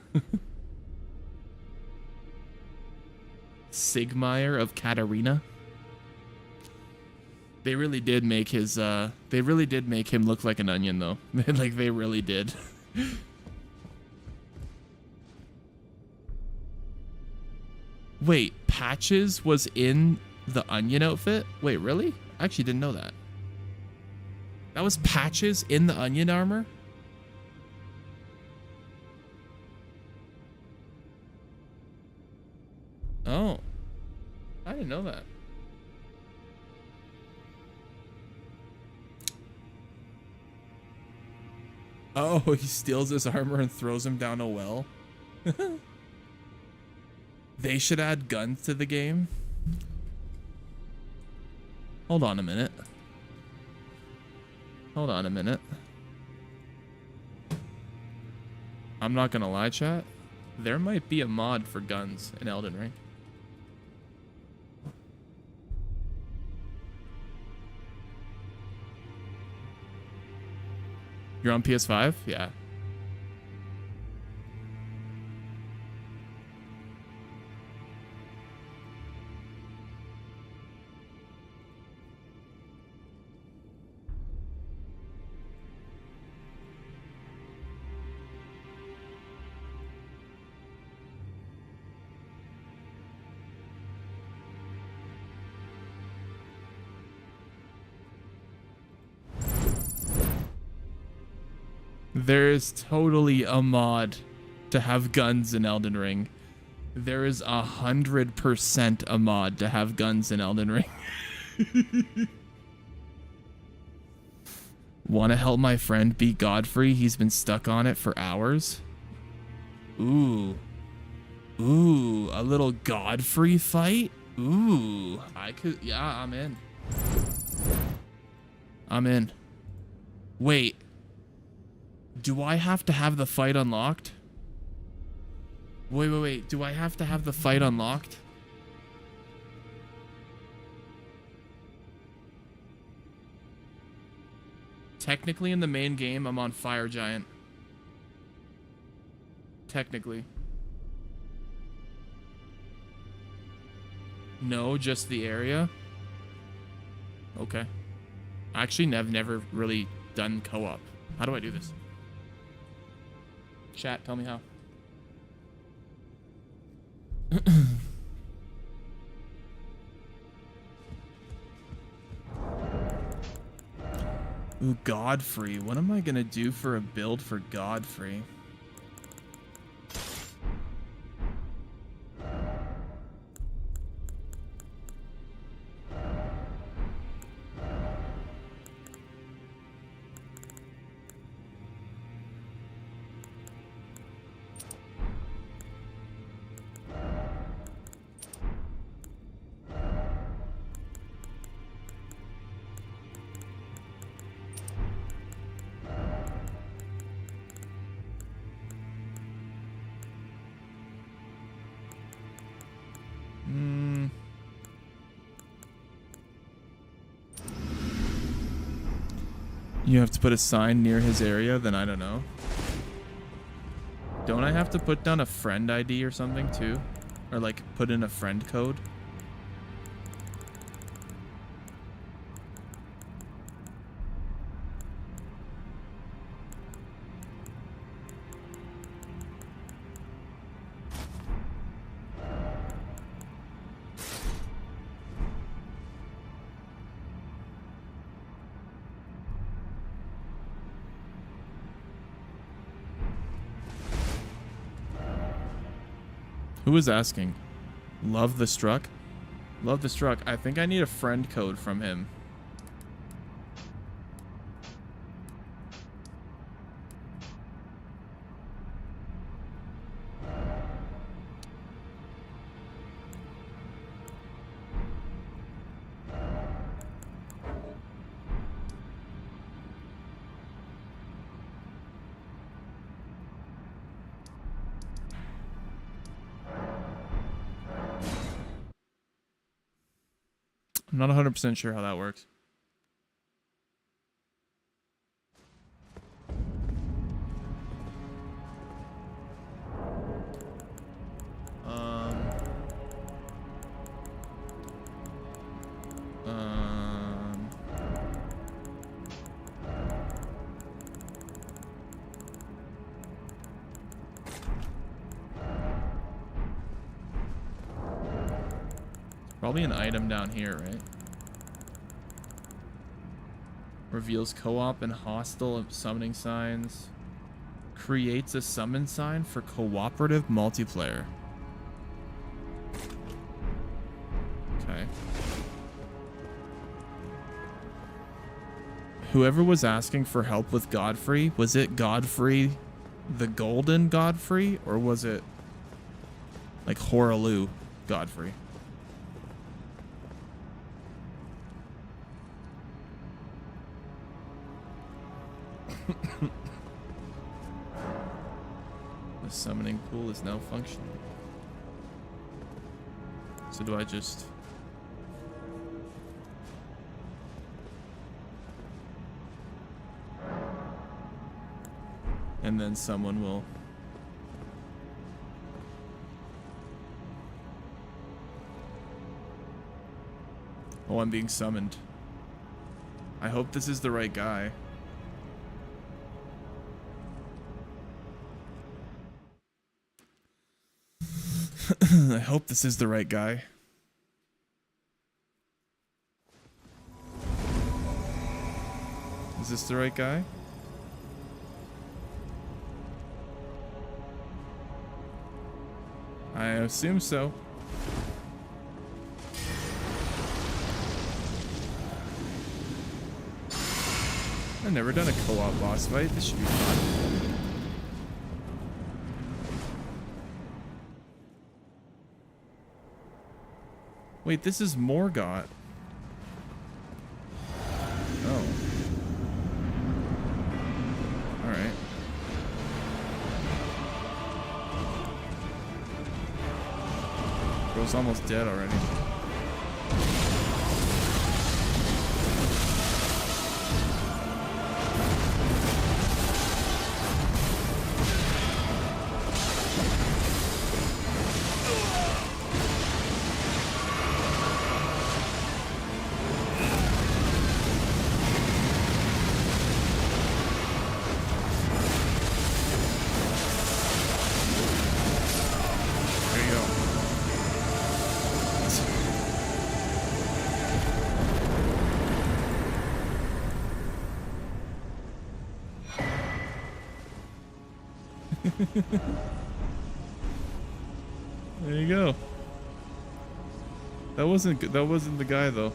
Sigmire of Katarina. They really did make his, they really did make him look like an onion, though. Like, they really did. Wait, Patches was in the onion outfit? Wait, really? I actually didn't know that. That was Patches in the onion armor? Oh. I didn't know that. Oh, he steals his armor and throws him down a well. They should add guns to the game. Hold on a minute. Hold on a minute. I'm not gonna lie, chat. There might be a mod for guns in Elden Ring. You're on PS5? Yeah. There is totally a mod to have guns in Elden Ring. There is 100% a mod to have guns in Elden Ring. Want to help my friend beat Godfrey? He's been stuck on it for hours. Ooh. Ooh, a little Godfrey fight? Ooh, I could, yeah, I'm in. I'm in. Wait. Do I have to have the fight unlocked? Wait. Do I have to have the fight unlocked? Technically, in the main game, I'm on Fire Giant. Technically. No, just the area? Okay. Actually, I've never really done co-op. How do I do this? Chat, tell me how. Ooh, Godfrey. What am I gonna do for a build for Godfrey? You have to put a sign near his area, then I don't know. Don't I have to put down a friend ID or something too? Or like put in a friend code? Who was asking? Love the Struck? Love the Struck. I think I need a friend code from him. I'm not 100% sure how that works. Probably an item down here, right? Reveals co-op and hostile summoning signs. Creates a summon sign for cooperative multiplayer. Okay. Whoever was asking for help with Godfrey, was it Godfrey, the Golden Godfrey, or was it like Horalu Godfrey? The summoning pool is now functioning. So do I just... And then someone will... Oh, I'm being summoned. I hope this is the right guy. I hope this is the right guy. Is this the right guy? I assume so. I've never done a co-op boss fight. This should be fun. Wait, this is Morgott. Oh. Alright. Bro's almost dead already. There you go. That wasn't good. That wasn't the guy though.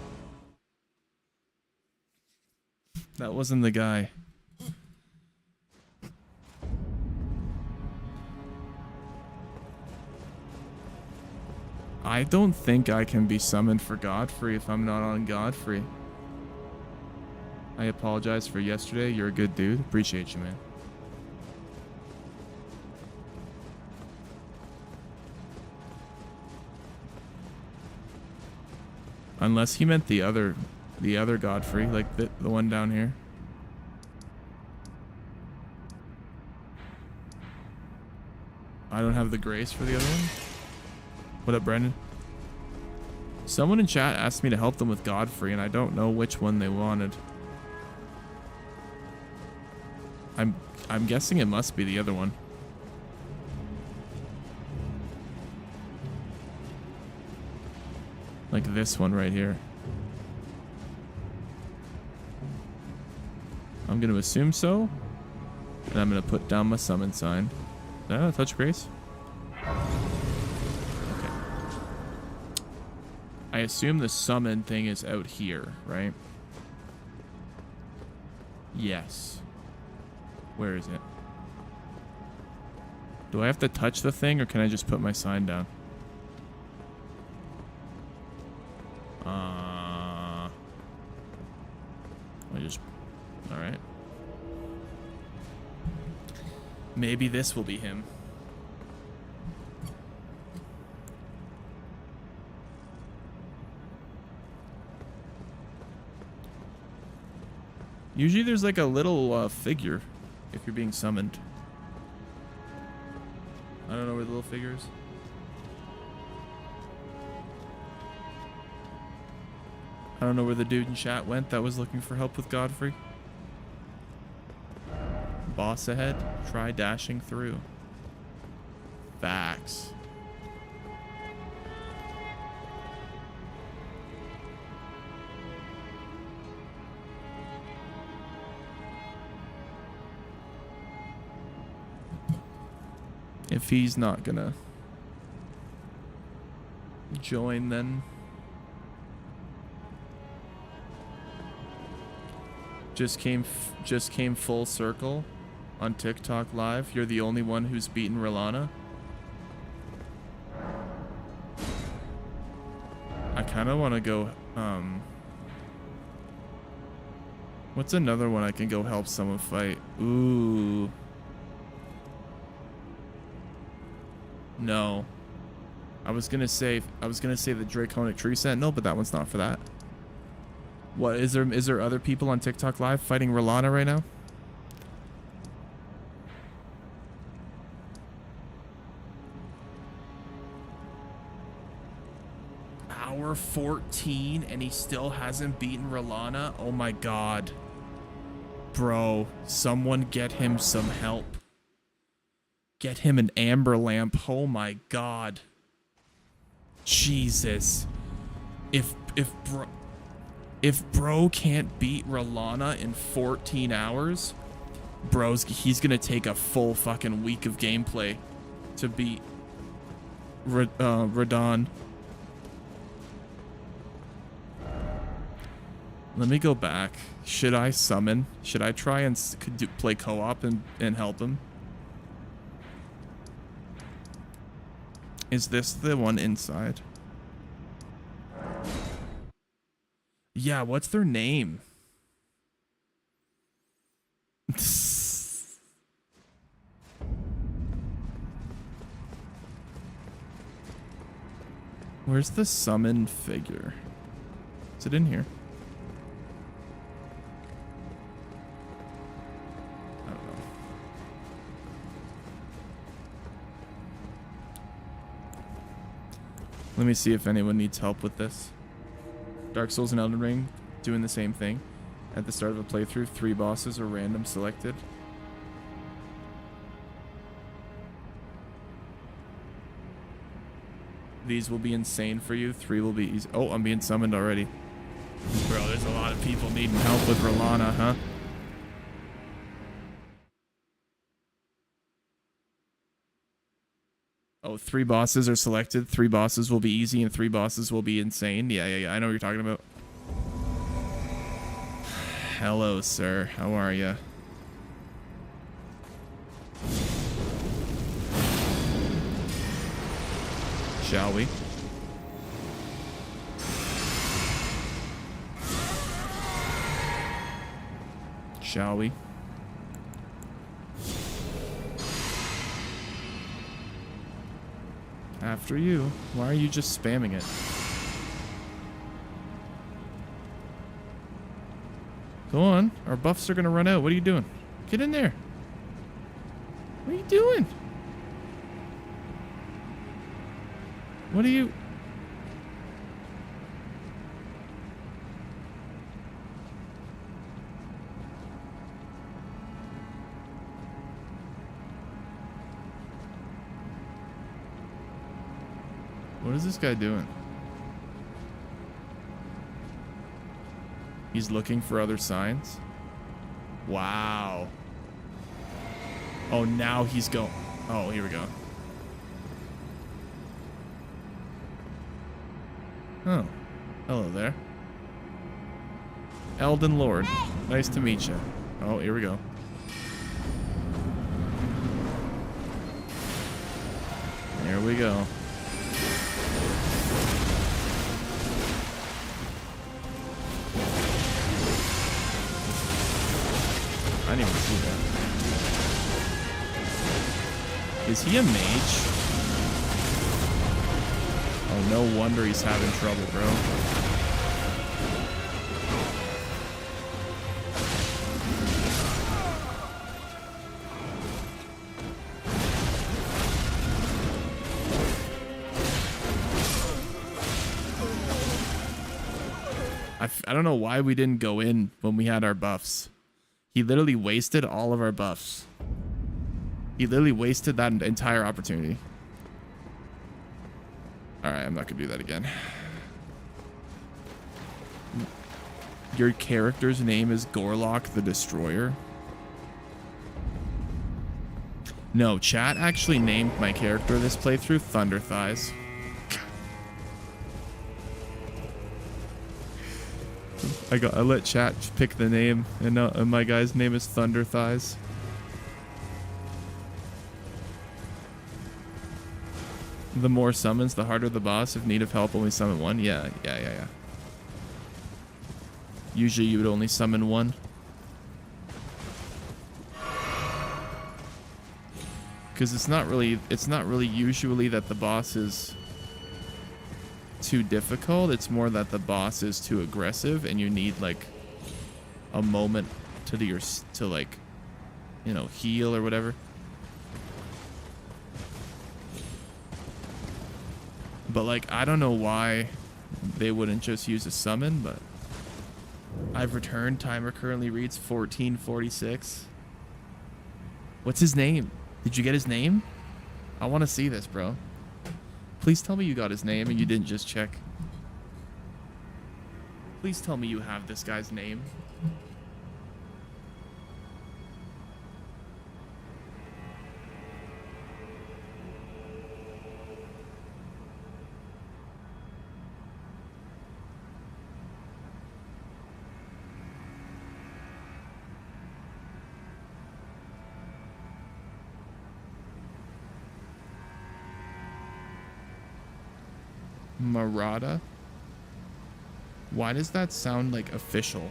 That wasn't the guy. I don't think I can be summoned for Godfrey if I'm not on Godfrey. I apologize for yesterday. You're a good dude. Appreciate you, man. Unless he meant the other Godfrey, like the one down here. I don't have the grace for the other one. What up, Brendan? Someone in chat asked me to help them with Godfrey, and I don't know which one they wanted. I'm guessing it must be the other one. Like this one right here. I'm going to assume so. And I'm going to put down my summon sign. Did I touch grace? Okay. I assume the summon thing is out here, right? Yes. Where is it? Do I have to touch the thing or can I just put my sign down? Alright. Maybe this will be him. Usually there's like a little figure if you're being summoned. I don't know where the little figure is. I don't know where the dude in chat went that was looking for help with Godfrey. Boss ahead. Try dashing through. Facts. If he's not gonna join, then just came full circle on TikTok live. You're the only one who's beaten Rolana. I kind of want to go what's another one I can go help someone fight? Ooh. No. I was gonna say the Draconic Tree Sentinel, but that one's not for that. What is there other people on TikTok Live fighting Rolana right now? Hour 14 and he still hasn't beaten Rolana? Oh my god. Bro, someone get him some help. Get him an amber lamp. Oh my god. Jesus. If bro can't beat Rolana in 14 hours, he's gonna take a full fucking week of gameplay to beat Radon. Let me go back. Should I summon? Should I try and play co-op and help him? Is this the one inside? Yeah, what's their name? Where's the summon figure? Is it in here? I don't know. Let me see if anyone needs help with this. Dark Souls and Elden Ring doing the same thing. At the start of a playthrough, 3 bosses are random selected. These will be insane for you. 3 will be easy. Oh, I'm being summoned already. Bro, there's a lot of people needing help with Rolana, huh? Oh, 3 bosses are selected. 3 bosses will be easy and 3 bosses will be insane. Yeah. I know what you're talking about. Hello, sir. How are you? Shall we? Shall we? After you. Why are you just spamming it? Go on. Our buffs are gonna run out. What are you doing? Get in there. What are you doing? What are you... What is this guy doing? He's looking for other signs. Wow. Oh, now he's going. Oh, here we go. Oh. Hello there. Elden Lord. Nice to meet you. Oh, here we go. Here we go. I didn't even see that. Is he a mage? Oh, no wonder he's having trouble, bro. I don't know why we didn't go in when we had our buffs. He literally wasted all of our buffs. He literally wasted that entire opportunity. Alright, I'm not gonna do that again. Your character's name is Gorlock the Destroyer? No, chat actually named my character this playthrough Thunder Thighs. I let chat pick the name, and my guy's name is Thunder Thighs. The more summons, the harder the boss. If need of help, only summon 1. Yeah. Usually you would only summon 1. Because it's not really usually that the boss is too difficult. It's more that the boss is too aggressive and you need like a moment to like, you know, heal or whatever. But like, I don't know why they wouldn't just use a summon, but I've returned. Timer currently reads 14:46. What's his name? Did you get his name? I want to see this, bro. Please tell me you got his name and you didn't just check. Please tell me you have this guy's name. Murata? Why does that sound like official?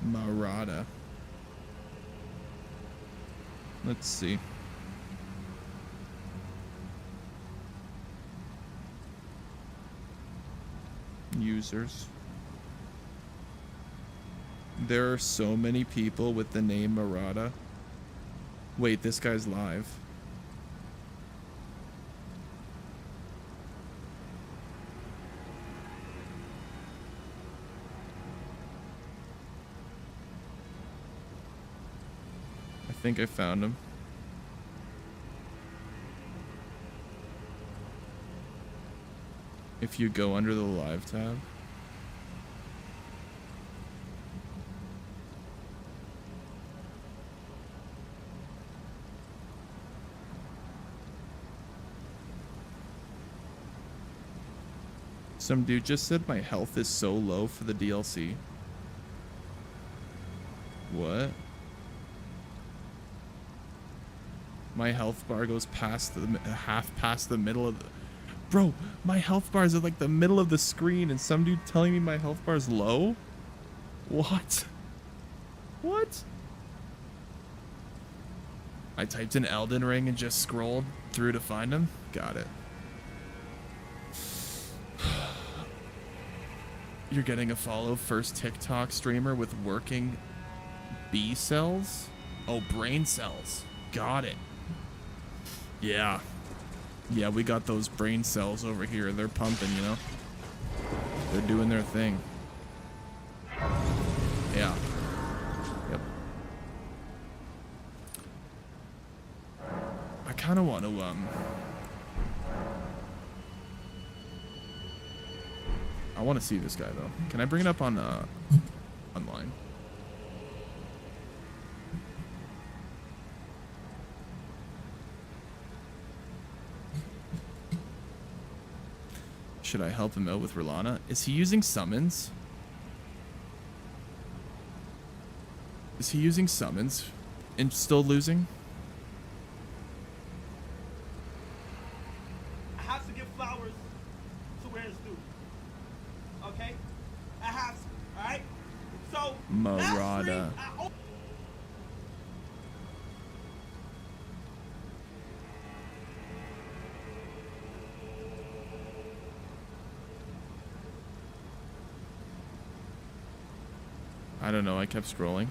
Murata. Let's see. Users. There are so many people with the name Murata. Wait, this guy's live. I think I found him. If you go under the live tab. Some dude just said my health is so low for the DLC. What? My health bar goes past the half past the middle of the... Bro, my health bars are like the middle of the screen and some dude telling me my health bar is low? What? What? I typed in Elden Ring and just scrolled through to find him. Got it. You're getting a follow. First TikTok streamer with working B cells? Oh, brain cells. Got it. Yeah. Yeah, we got those brain cells over here. They're pumping, you know? They're doing their thing. Yeah. Yep. I kind of want to, I want to see this guy though. Can I bring it up on online? Should I help him out with Rolana? Is he using summons? Is he using summons and still losing? I have to give flowers to where it's due. Okay? I have to, alright? So, Murata. I don't know, I kept scrolling.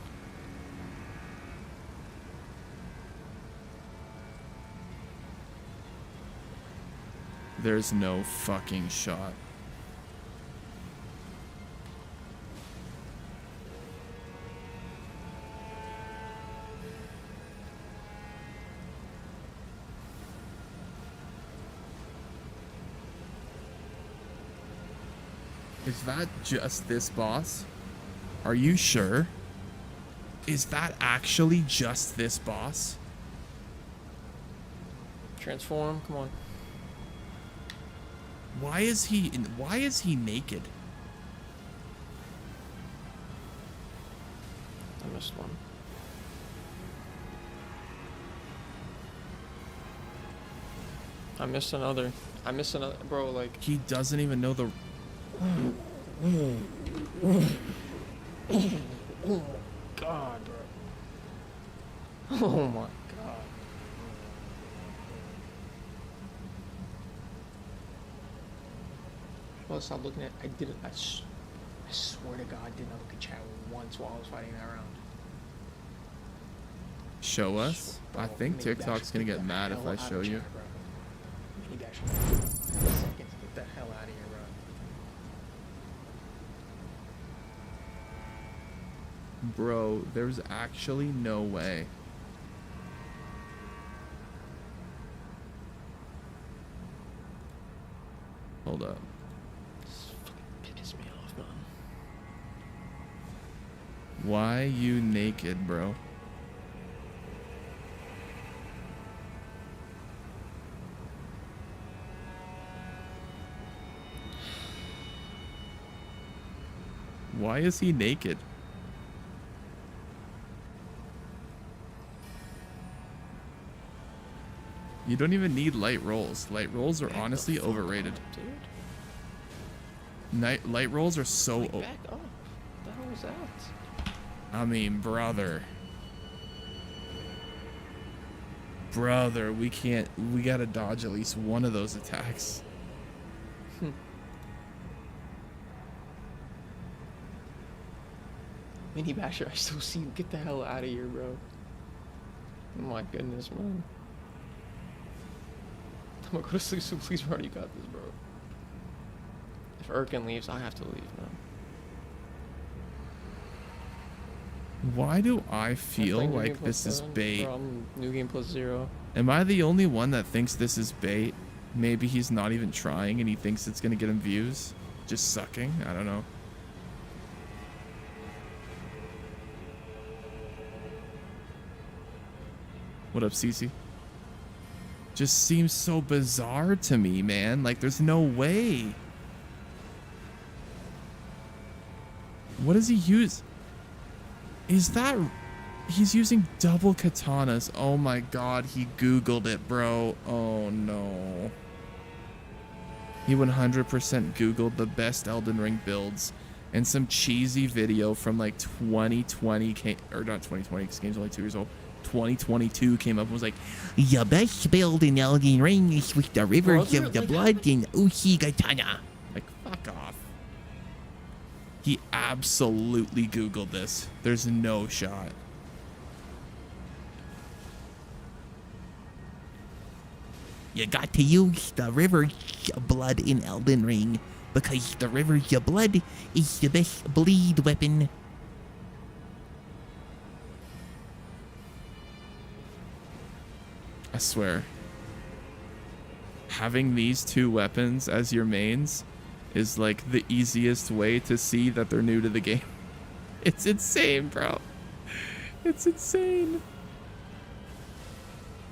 There's no fucking shot. Is that just this boss? Are you sure? Is that actually just this boss? Transform, come on. Why is he naked? I missed one. I missed another, bro, like... He doesn't even know the... Oh my god, bro. Oh my god. Well, stop looking at. I didn't. I swear to God, I did not look at chat once while I was fighting that round. Show us? Bro, I think Mini TikTok's Bash, gonna get get the mad if hell I out of show you. chat, bro. Mini Bash. Seconds, get the hell out of here, bro. Bro, there's actually no way. Hold up. This fucking pisses me off, man. Why you naked, bro? Why is he naked? You don't even need light rolls. Light rolls are honestly overrated. Light rolls are so. Back up. What the hell was that? I mean, brother. Brother, we can't. We gotta dodge at least one of those attacks. Mini Basher, I still see you. Get the hell out of here, bro. Oh my goodness, man. I'm gonna go to sleep, so please, bro. You got this, bro. If Erkin leaves, I have to leave, man. Why do I feel New like Game this plus is 7, bait? bro, I'm New Game plus 0. Am I the only one that thinks this is bait? Maybe he's not even trying and he thinks it's gonna get him views? Just sucking? I don't know. What up, Cece? Just seems so bizarre to me, man. Like, there's no way. What does he use? Is that... He's using double katanas. Oh my god, he Googled it, bro. Oh no. He 100% Googled the best Elden Ring builds. And some cheesy video from like 2020 came... Or not 2020, because the game's only 2 years old. 2022 came up and was like, the best build in Elden Ring is with the rivers of the blood in Uchigatana. Like, fuck off. He absolutely Googled this. There's no shot. You got to use the river's blood in Elden Ring because the river's blood is the best bleed weapon. I swear. Having these two weapons as your mains is like the easiest way to see that they're new to the game. It's insane, bro. It's insane.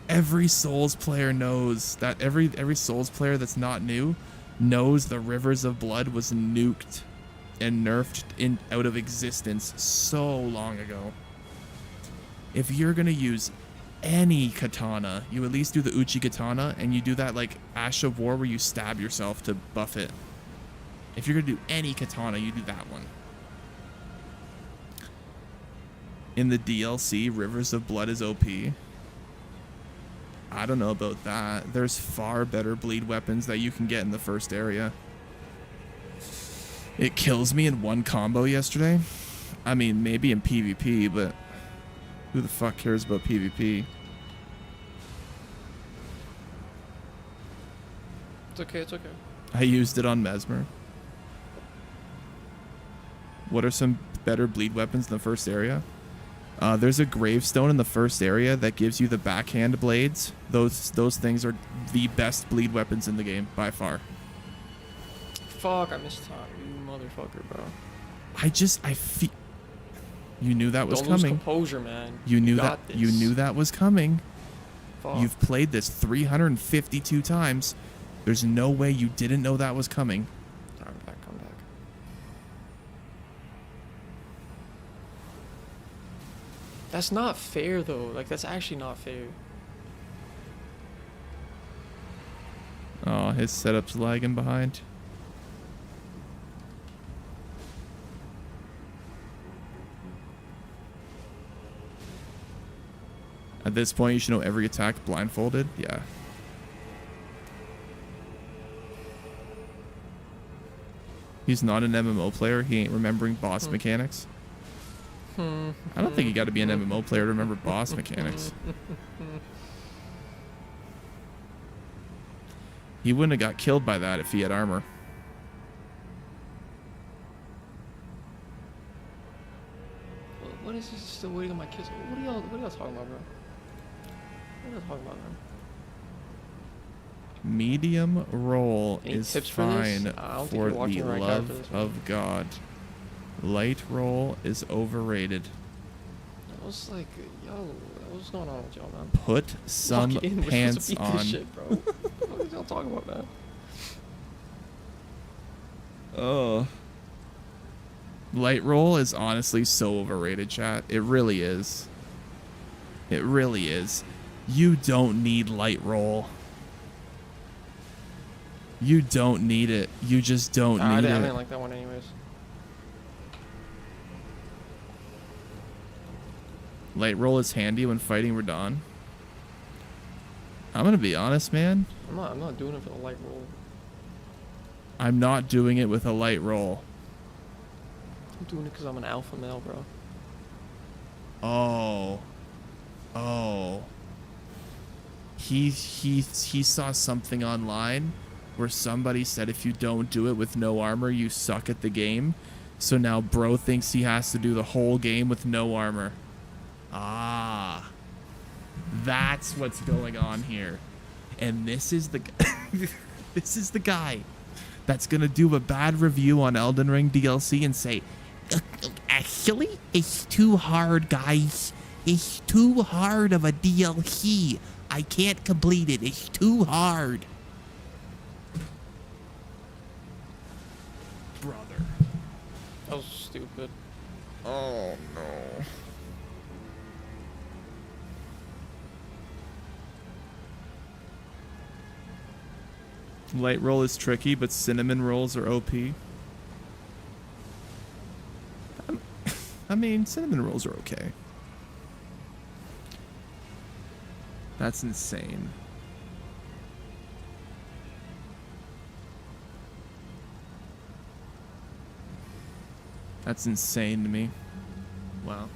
Every Souls player knows that every Souls player that's not new knows the Rivers of Blood was nuked and nerfed out of existence so long ago. If you're gonna use any katana, you at least do the Uchigatana, and you do that like Ash of War where you stab yourself to buff it. If you're gonna do any katana, you do that one. In the DLC, Rivers of Blood is OP. I don't know about that. There's far better bleed weapons that you can get in the first area. It kills me in one combo yesterday. I mean, maybe in PvP, but who the fuck cares about PvP? It's okay, it's okay. I used it on Mesmer. What are some better bleed weapons in the first area? There's a gravestone in the first area that gives you the backhand blades. Those things are the best bleed weapons in the game by far. Fuck, I missed time, you motherfucker, bro. I feel. You knew that was Don't lose coming. composure, man. You knew got that. this. You knew that was coming. Fuck. You've played this 352 times. There's no way you didn't know that was coming. Come back, come back. That's not fair, though. Like, that's actually not fair. Oh, his setup's lagging behind. At this point, you should know every attack blindfolded. Yeah. He's not an MMO player. He ain't remembering boss mechanics. I don't think you got to be an MMO player to remember boss mechanics. He wouldn't have got killed by that if he had armor. What is this? Still waiting on my kids? What are y'all talking about, bro? What are y'all talking about, man? Medium roll Any is tips for this? fine I don't think for you're the watching the right guy for love this one. of God. Light roll is overrated. I was like, yo, what's going on with y'all, man? Put some Walk in, we're supposed to pants beat on. this shit, bro. What are y'all talking about, man? Oh. Light roll is honestly so overrated, chat. It really is. It really is. You don't need light roll. You don't need it. You just don't I need didn't it. like that one anyways. Light roll is handy when fighting Radon. I'm gonna be honest, man. I'm not doing it for the light roll. I'm not doing it with a light roll. I'm doing it because I'm an alpha male, bro. Oh. Oh. He saw something online where somebody said if you don't do it with no armor, you suck at the game. So now bro thinks he has to do the whole game with no armor. Ah. That's what's going on here. And this is the this is the guy that's going to do a bad review on Elden Ring DLC and say, actually, it's too hard, guys. It's too hard of a DLC. I can't complete it. It's too hard. Brother. That was stupid. Oh, no. Light roll is tricky, but cinnamon rolls are OP. I mean, cinnamon rolls are okay. That's insane. That's insane to me. Wow.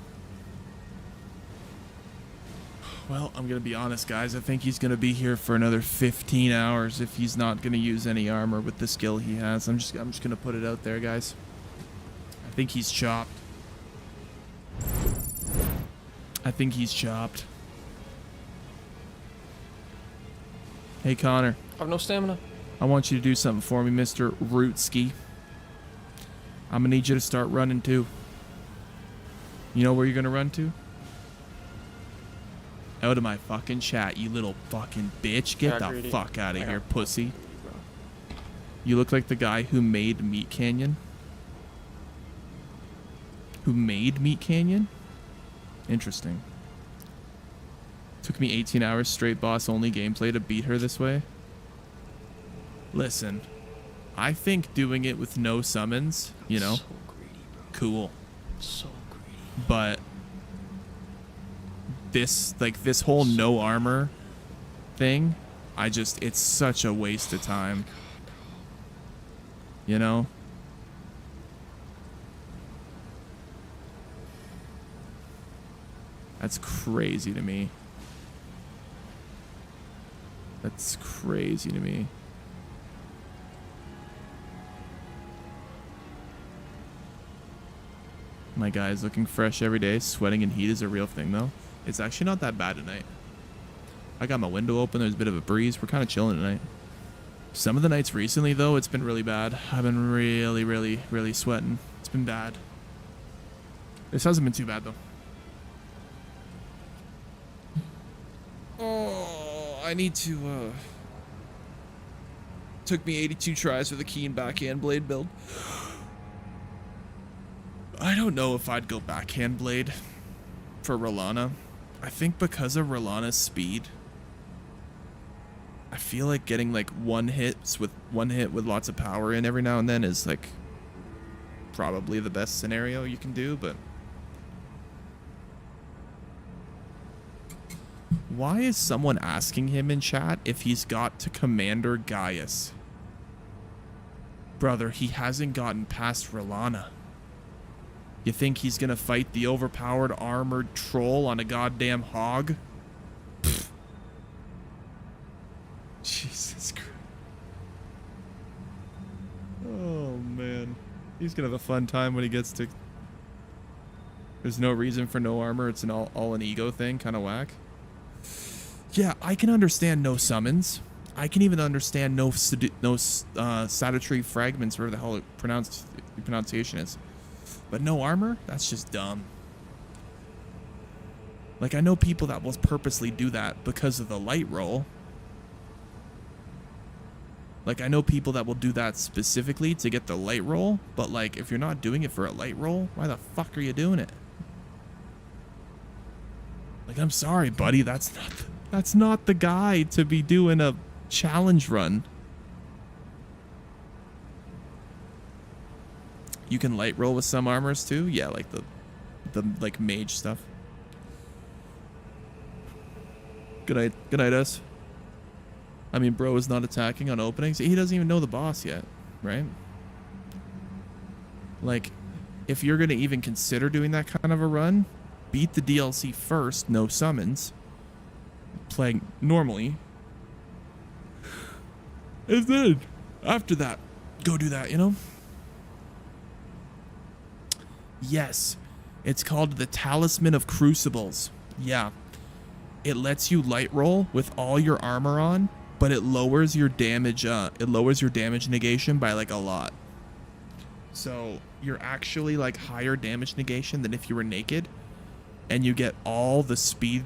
Well, I'm gonna be honest, guys. I think he's gonna be here for another 15 hours if he's not gonna use any armor with the skill he has. I'm just gonna put it out there, guys. I think he's chopped. I think he's chopped. Hey, Connor. I have no stamina. I want you to do something for me, Mr. Rootski. I'm gonna need you to start running too. You know where you're gonna run to? Out of my fucking chat, you little fucking bitch. Get the greedy. fuck out of I here, got pussy. greedy, bro. You look like the guy who made Meat Canyon. Who made Meat Canyon? Interesting. Took me 18 hours straight boss only gameplay to beat her this way. Listen, I think doing it with no summons, you know, So greedy, bro. cool. So greedy. But this whole no armor thing, it's such a waste of time. You know? That's crazy to me. That's crazy to me. My guy is looking fresh every day. Sweating and heat is a real thing, though. It's actually not that bad tonight. I got my window open. There's a bit of a breeze. We're kind of chilling tonight. Some of the nights recently, though, it's been really bad. I've been really, really, really sweating. It's been bad. This hasn't been too bad, though. Oh, I need to, Took me 82 tries for the Keen backhand blade build. I don't know if I'd go backhand blade for Rolana. I think because of Rolana's speed, I feel like getting like one hit with lots of power in every now and then is like probably the best scenario you can do, but Why is someone asking him in chat if he's got to Commander Gaius? Brother, he hasn't gotten past Relana. You think he's gonna fight the overpowered armored troll on a goddamn hog? Pfft. Jesus Christ. Oh, man. He's gonna have a fun time when he gets to... There's no reason for no armor. It's an all an ego thing. Kind of whack. Yeah, I can understand no summons. I can even understand no Satytree fragments, whatever the hell the pronunciation is. But no armor? That's just dumb. Like, I know people that will purposely do that because of the light roll. Like, I know people that will do that specifically to get the light roll, but like, if you're not doing it for a light roll, why the fuck are you doing it? Like, I'm sorry, buddy, that's not the guy to be doing a challenge run. You can light roll with some armors too? Yeah, like the like mage stuff. Good night, us. I mean, bro is not attacking on openings. He doesn't even know the boss yet, right? Like, if you're gonna even consider doing that kind of a run, beat the DLC first, no summons, playing normally, and then after that, go do that, you know? Yes, it's called the Talisman of Crucibles. Yeah, it lets you light roll with all your armor on, but it lowers your damage. It lowers your damage negation by like a lot. So you're actually like higher damage negation than if you were naked, and you get all the speed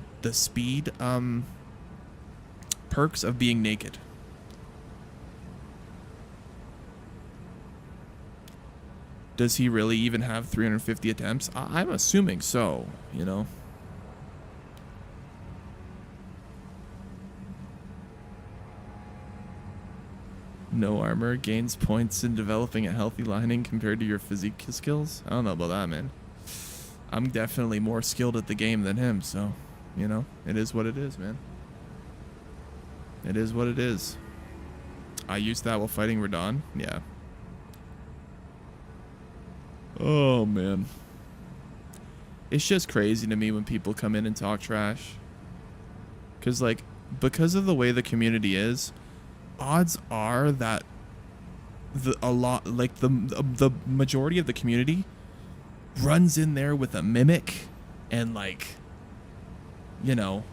perks of being naked. Does he really even have 350 attempts? I'm assuming so, you know. No armor gains points in developing a healthy lining compared to your physique skills. I don't know about that, man. I'm definitely more skilled at the game than him, so, you know, it is what it is, man. It is what it is. I used that while fighting Radon. Yeah. Oh, man. It's just crazy to me when people come in and talk trash. Because, like, because of the way the community is, odds are that the majority of the community runs in there with a mimic and, like, you know,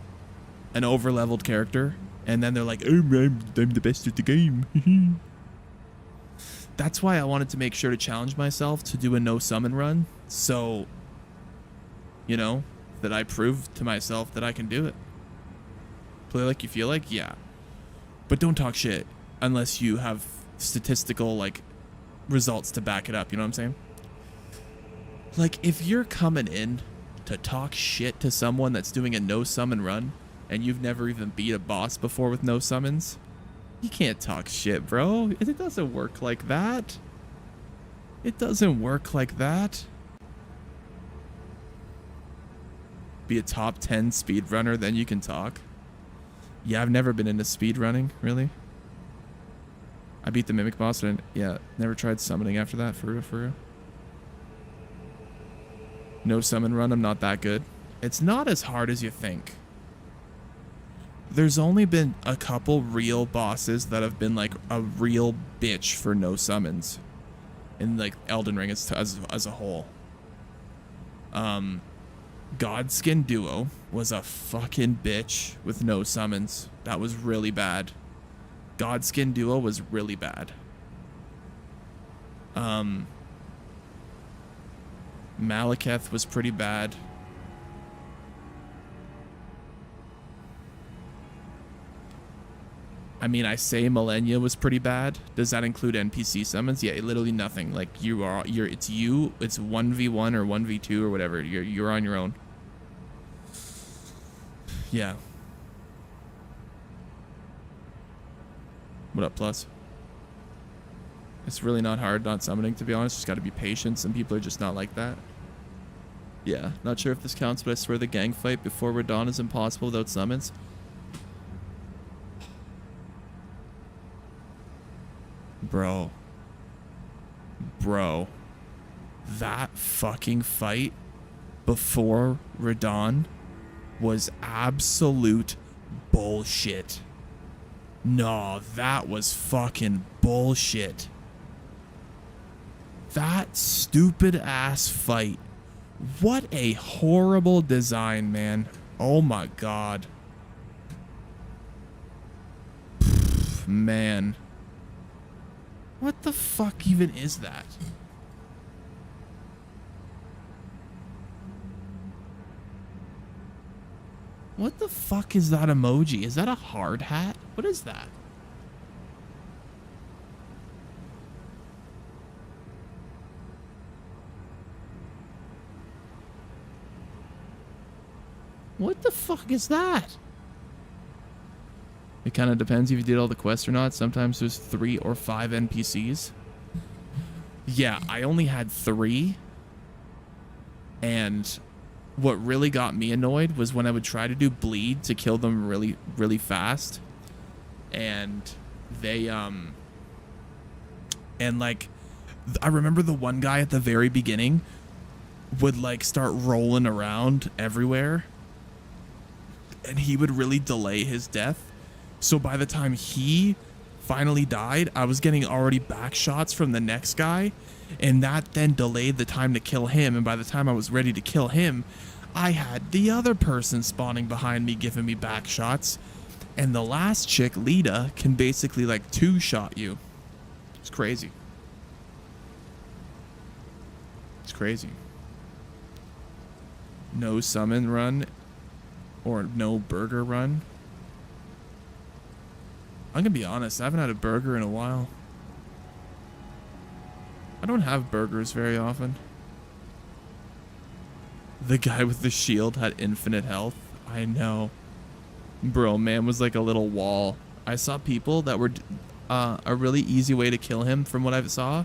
an over-leveled character. And then they're like, oh, I'm the best at the game. That's why I wanted to make sure to challenge myself to do a no summon run. So, you know, that I prove to myself that I can do it. Play like you feel like, yeah. But don't talk shit unless you have statistical, like, results to back it up. You know what I'm saying? Like, if you're coming in to talk shit to someone that's doing a no summon run and you've never even beat a boss before with no summons, you can't talk shit, bro. It doesn't work like that. It doesn't work like that. Be a top 10 speedrunner, then you can talk. Yeah, I've never been into speedrunning, really. I beat the Mimic boss, and yeah, never tried summoning after that, for real. No summon run, I'm not that good. It's not as hard as you think. There's only been a couple real bosses that have been like a real bitch for no summons in like Elden Ring as a whole. Godskin Duo was a fucking bitch with no summons. That was really bad. Godskin Duo was really bad. Malekith was pretty bad. I mean, I say Millennia was pretty bad. Does that include NPC summons? Yeah, literally nothing. Like it's 1v1 or 1v2 or whatever. You're on your own. Yeah. What up, Plus? It's really not hard not summoning, to be honest. Just got to be patient. Some people are just not like that. Yeah, not sure if this counts, but I swear the gang fight before Radahn is impossible without summons. Bro. Bro. That fucking fight before Radahn was absolute bullshit. No, that was fucking bullshit. That stupid ass fight. What a horrible design, man. Oh my god. Pfft, man. What the fuck even is that? What the fuck is that emoji? Is that a hard hat? What is that? What the fuck is that? It kind of depends if you did all the quests or not. Sometimes there's 3 or 5 NPCs. Yeah, I only had 3. And what really got me annoyed was when I would try to do bleed to kill them really, really fast. And they, and like, I remember the one guy at the very beginning would like start rolling around everywhere. And he would really delay his death. So by the time he finally died, I was getting already back shots from the next guy. And that then delayed the time to kill him. And by the time I was ready to kill him, I had the other person spawning behind me giving me back shots. And the last chick, Lita, can basically like 2-shot you. It's crazy. It's crazy. No summon run or no burger run. I'm gonna be honest, I haven't had a burger in a while. I don't have burgers very often. The guy with the shield had infinite health. I know. Bro, man was like a little wall. I saw people that were... a really easy way to kill him, from what I saw,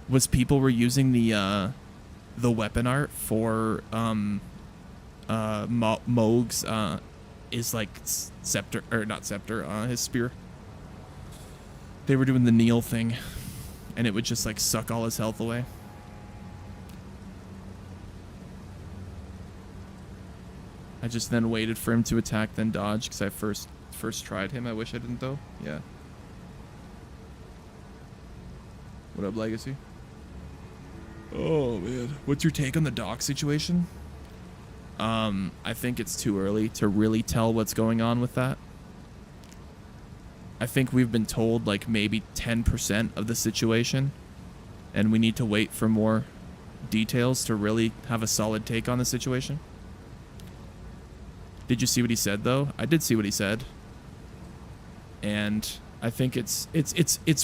was people were using the weapon art for Moog's is like scepter, or not scepter, his spear. They were doing the kneel thing, and it would just like suck all his health away. I just then waited for him to attack, then dodge, because I first tried him. I wish I didn't though. Yeah. What up, Legacy? Oh man, what's your take on the dock situation? I think it's too early to really tell what's going on with that. I think we've been told like maybe 10% of the situation, and we need to wait for more details to really have a solid take on the situation. Did you see what he said though? I did see what he said. And I think it's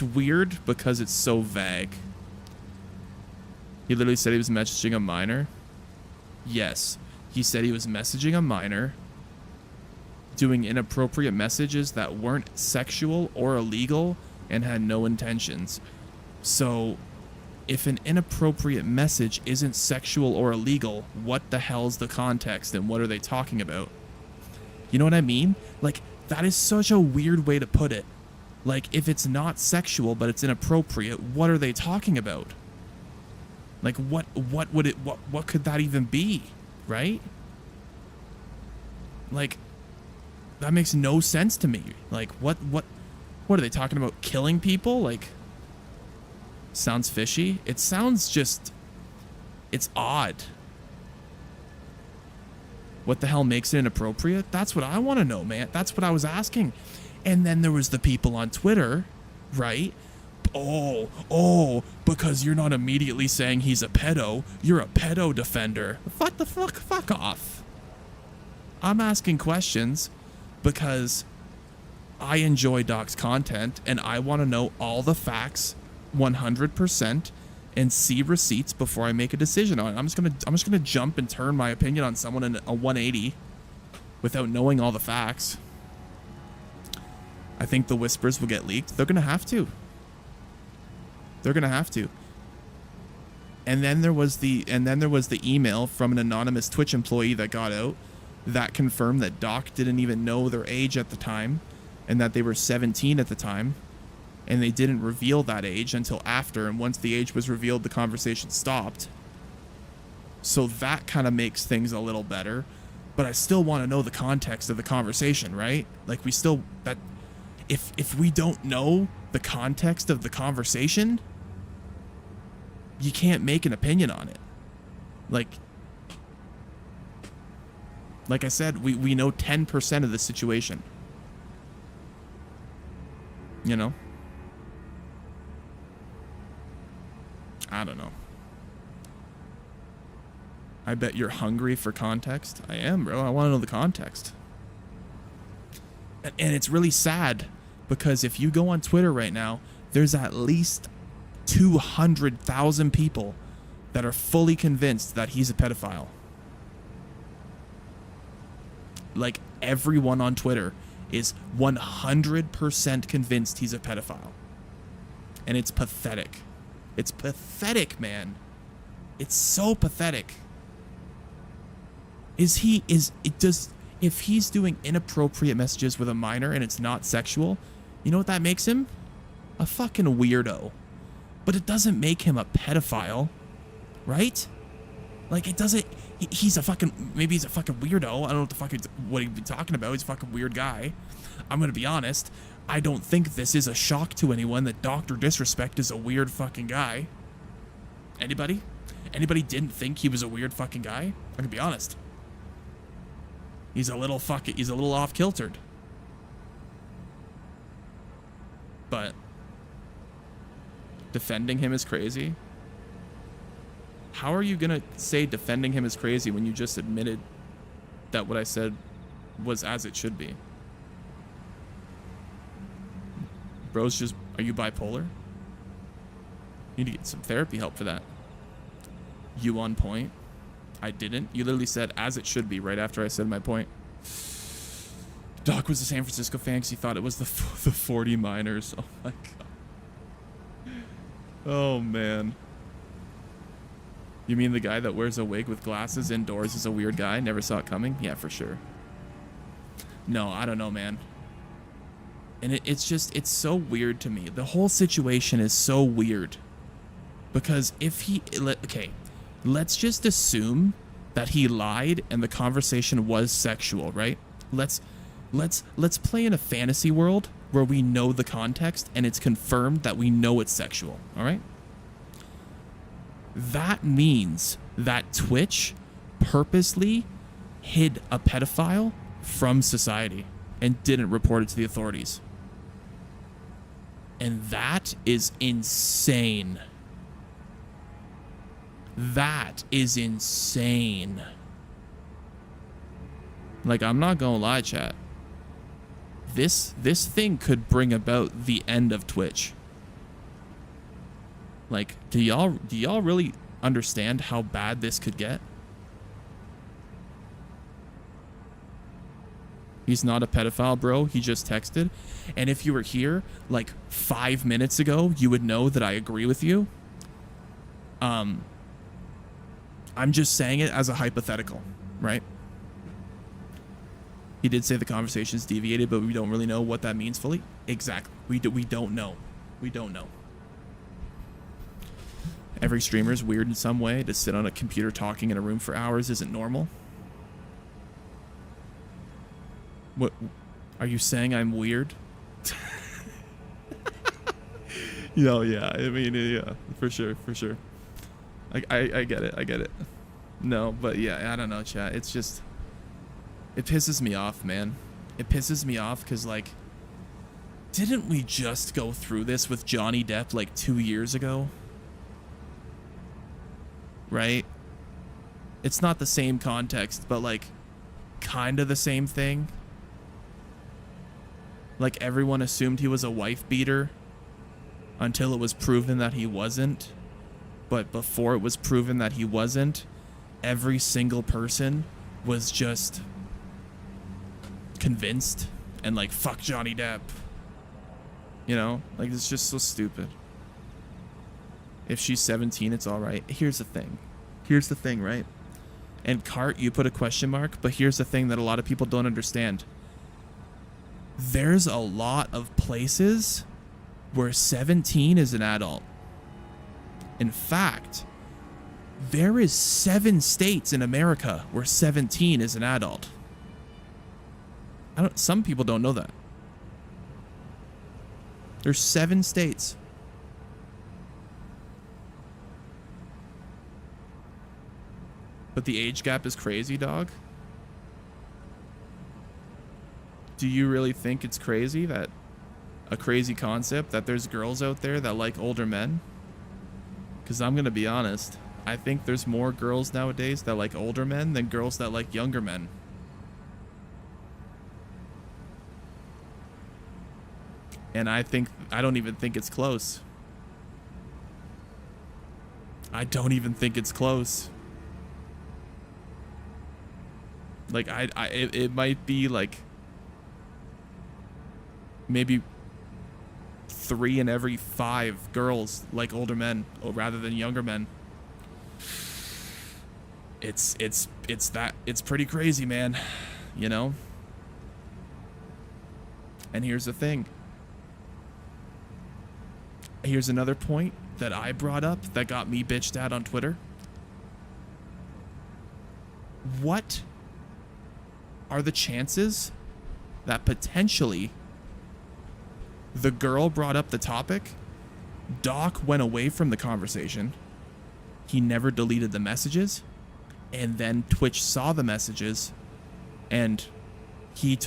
weird because it's so vague. He literally said he was messaging a minor. Yes, he said he was messaging a minor, doing inappropriate messages that weren't sexual or illegal and had no intentions. So if an inappropriate message isn't sexual or illegal, what the hell's the context and what are they talking about? You know what I mean? Like, that is such a weird way to put it. Like, if it's not sexual but it's inappropriate, what are they talking about? Like, what could that even be, right? Like, that makes no sense to me. Like, what are they talking about? Killing people? Like, sounds fishy. It sounds just, it's odd. What the hell makes it inappropriate? That's what I want to know, man. That's what I was asking. And then there was the people on Twitter, right? Oh, because you're not immediately saying he's a pedo, you're a pedo defender. What the fuck? Fuck off. I'm asking questions because I enjoy Doc's content and I want to know all the facts 100% and see receipts before I make a decision on it. I'm just gonna jump and turn my opinion on someone in a 180 without knowing all the facts. I think the whispers will get leaked. They're gonna have to. They're gonna have to. And then there was the email from an anonymous Twitch employee that got out that confirmed that Doc didn't even know their age at the time and that they were 17 at the time, and they didn't reveal that age until after, and once the age was revealed, the conversation stopped. So that kind of makes things a little better, but I still want to know the context of the conversation, right? Like, we still, that if we don't know the context of the conversation, you can't make an opinion on it. Like I said, we know 10% of the situation. You know? I don't know. I bet you're hungry for context. I am, bro. I want to know the context. And it's really sad because if you go on Twitter right now, there's at least 200,000 people that are fully convinced that he's a pedophile. Like, everyone on Twitter is 100% convinced he's a pedophile. And it's pathetic. It's pathetic, man. It's so pathetic. If he's doing inappropriate messages with a minor and it's not sexual, you know what that makes him? A fucking weirdo. But it doesn't make him a pedophile, right? Like, it doesn't. He's a fucking, maybe he's a fucking weirdo. I don't know what he'd be talking about. He's a fucking weird guy. I'm gonna be honest. I don't think this is a shock to anyone that Dr. Disrespect is a weird fucking guy. Anybody? Anybody didn't think he was a weird fucking guy? I can be honest. He's a little off kiltered. But defending him is crazy. How are you gonna say defending him is crazy when you just admitted that what I said was as it should be? Bro's just, are you bipolar? You need to get some therapy help for that. You on point? I didn't. You literally said as it should be right after I said my point. Doc was a San Francisco fan because he thought it was the 40 miners. Oh my god. Oh man. You mean the guy that wears a wig with glasses indoors is a weird guy? Never saw it coming? Yeah, for sure. No, I don't know, man. And it's so weird to me. The whole situation is so weird. Because if okay, let's just assume that he lied and the conversation was sexual, right? Let's play in a fantasy world where we know the context and it's confirmed that we know it's sexual, all right? That means that Twitch purposely hid a pedophile from society and didn't report it to the authorities. And that is insane. That is insane. Like, I'm not gonna lie, chat. This thing could bring about the end of Twitch. Like, do y'all really understand how bad this could get? He's not a pedophile, bro. He just texted. And if you were here like 5 minutes ago, you would know that I agree with you. I'm just saying it as a hypothetical, right? He did say the conversation's deviated, but we don't really know what that means fully. Exactly. We don't know. We don't know. Every streamer's weird in some way. To sit on a computer talking in a room for hours isn't normal. What? Are you saying I'm weird? Yeah. I mean, yeah, for sure. I get it. No, but yeah, I don't know, chat. It's just, it pisses me off, man. It pisses me off because, like, didn't we just go through this with Johnny Depp like 2 years ago? Right? It's not the same context, but like kind of the same thing. Like, everyone assumed he was a wife beater until it was proven that he wasn't. But before it was proven that he wasn't, every single person was just convinced and like, fuck Johnny Depp. You know? Like, it's just so stupid. If she's 17, it's all right. Here's the thing. Here's the thing, right? And Cart, you put a question mark, but here's the thing that a lot of people don't understand. There's a lot of places where 17 is an adult. In fact, there is 7 states in America where 17 is an adult. Some people don't know that. There's 7 states. But the age gap is crazy, dog. Do you really think it's crazy that a crazy concept that there's girls out there that like older men? Because I'm going to be honest. I think there's more girls nowadays that like older men than girls that like younger men. And I don't even think it's close. I don't even think it's close. Like it might be like maybe 3 in every 5 girls like older men rather than younger men. It's pretty crazy, man, you know? And here's the thing. Here's another point that I brought up that got me bitched at on Twitter. What are the chances that potentially the girl brought up the topic, Doc went away from the conversation, he never deleted the messages, and then Twitch saw the messages and he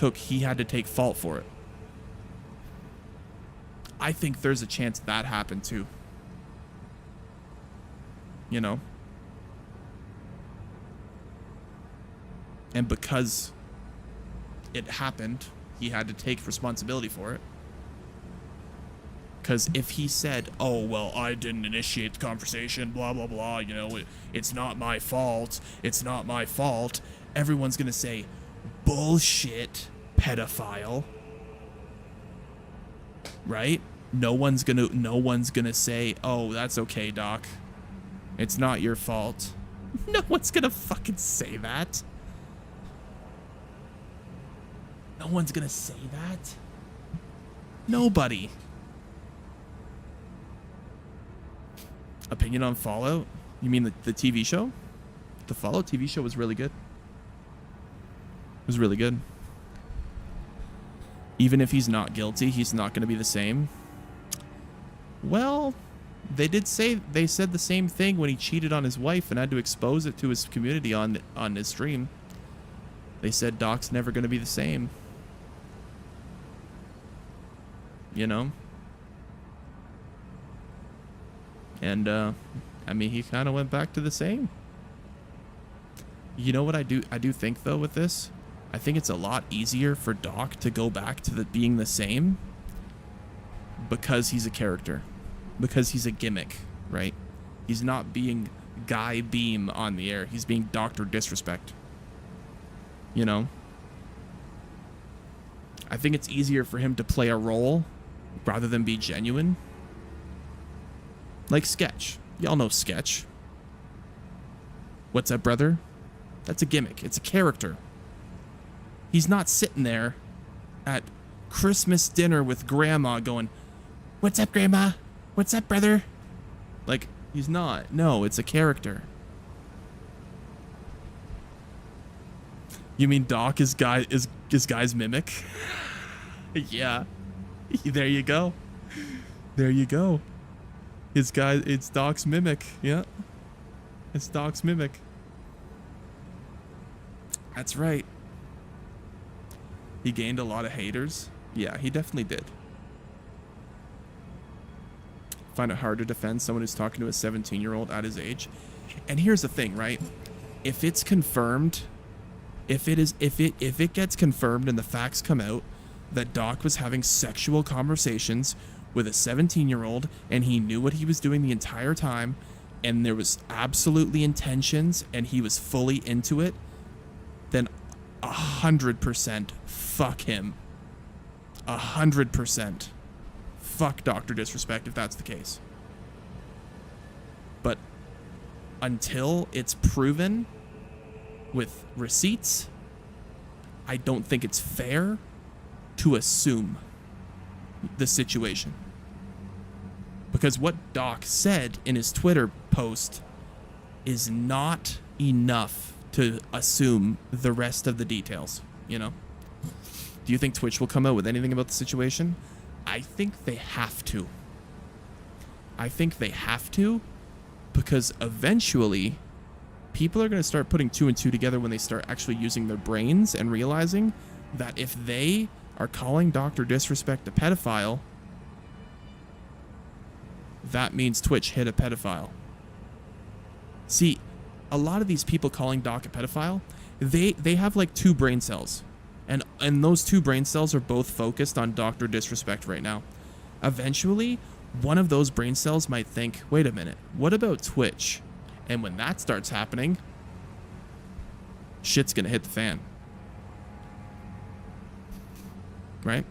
had to take fault for it? I think there's a chance that happened too. You know? And because it happened, he had to take responsibility for it. Because if he said, oh, well, I didn't initiate the conversation, blah, blah, blah, you know, it's not my fault, it's not my fault, everyone's going to say, bullshit, pedophile. Right? No one's gonna say, oh, that's okay, Doc. It's not your fault. No one's gonna fucking say that. No one's gonna say that. Nobody. Opinion on Fallout? You mean the TV show? The Fallout TV show was really good. It was really good. Even if he's not guilty, he's not going to be the same. Well, they said the same thing when he cheated on his wife and had to expose it to his community on his stream. They said Doc's never going to be the same. You know? And, I mean, he kind of went back to the same. You know what I do think, though, with this? I think it's a lot easier for Doc to go back to being the same because he's a character. Because he's a gimmick, right? He's not being Guy Beam on the air. He's being Dr. Disrespect. You know? I think it's easier for him to play a role rather than be genuine. Like Sketch. Y'all know Sketch. What's up, brother? That's a gimmick. It's a character. He's not sitting there at Christmas dinner with grandma going, what's up, grandma? What's up, brother? Like, he's not. No, it's a character. You mean Doc is Guy's mimic? Yeah. There you go. There you go. It's Doc's mimic. Yeah. It's Doc's mimic. That's right. He gained a lot of haters. Yeah, he definitely did. Find it hard to defend someone who's talking to a 17-year-old at his age. And here's the thing, right? If it's confirmed, if it gets confirmed and the facts come out that Doc was having sexual conversations with a 17-year-old and he knew what he was doing the entire time and there was absolutely intentions and he was fully into it, then 100% fuck him. 100%. Fuck Dr. Disrespect if that's the case. until it's proven with receipts, I don't think it's fair to assume the situation. Because what Doc said in his Twitter post is not enough to assume the rest of the details, you know? Do you think Twitch will come out with anything about the situation? I think they have to. I think they have to, because eventually people are going to start putting 2 and 2 together when they start actually using their brains and realizing that if they are calling Dr. Disrespect a pedophile, that means Twitch hit a pedophile. See, a lot of these people calling Doc a pedophile, they have like 2 brain cells. And those 2 brain cells are both focused on Dr. Disrespect right now. Eventually, one of those brain cells might think, wait a minute, what about Twitch? And when that starts happening, shit's gonna hit the fan. Right?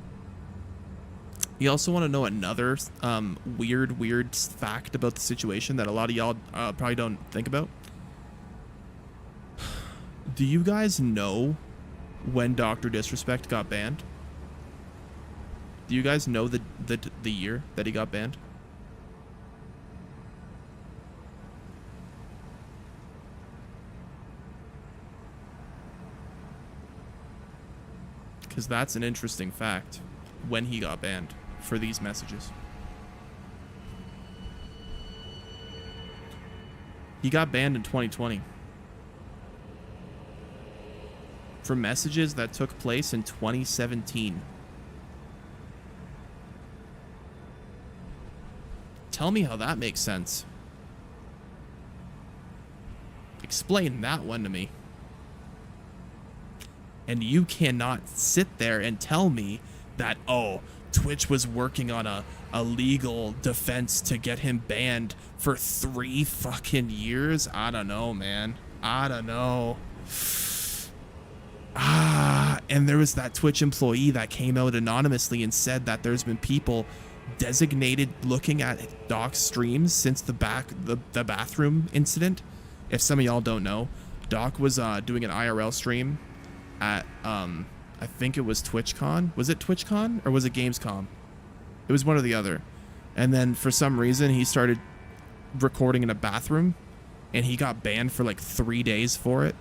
You also want to know another weird fact about the situation that a lot of y'all probably don't think about? Do you guys know when Dr. Disrespect got banned? Do you guys know the year that he got banned? Because that's an interesting fact, when he got banned for these messages. He got banned in 2020 for messages that took place in 2017. Tell me how that makes sense. Explain that one to me. And you cannot sit there and tell me that, oh, Twitch was working on a legal defense to get him banned for 3 fucking years. I don't know, man. I don't know. And there was that Twitch employee that came out anonymously and said that there's been people designated looking at Doc's streams since the bathroom incident. If some of y'all don't know, Doc was doing an IRL stream at I think it was TwitchCon. Was it TwitchCon or was it Gamescom? It was one or the other. And then for some reason he started recording in a bathroom and he got banned for like 3 days for it.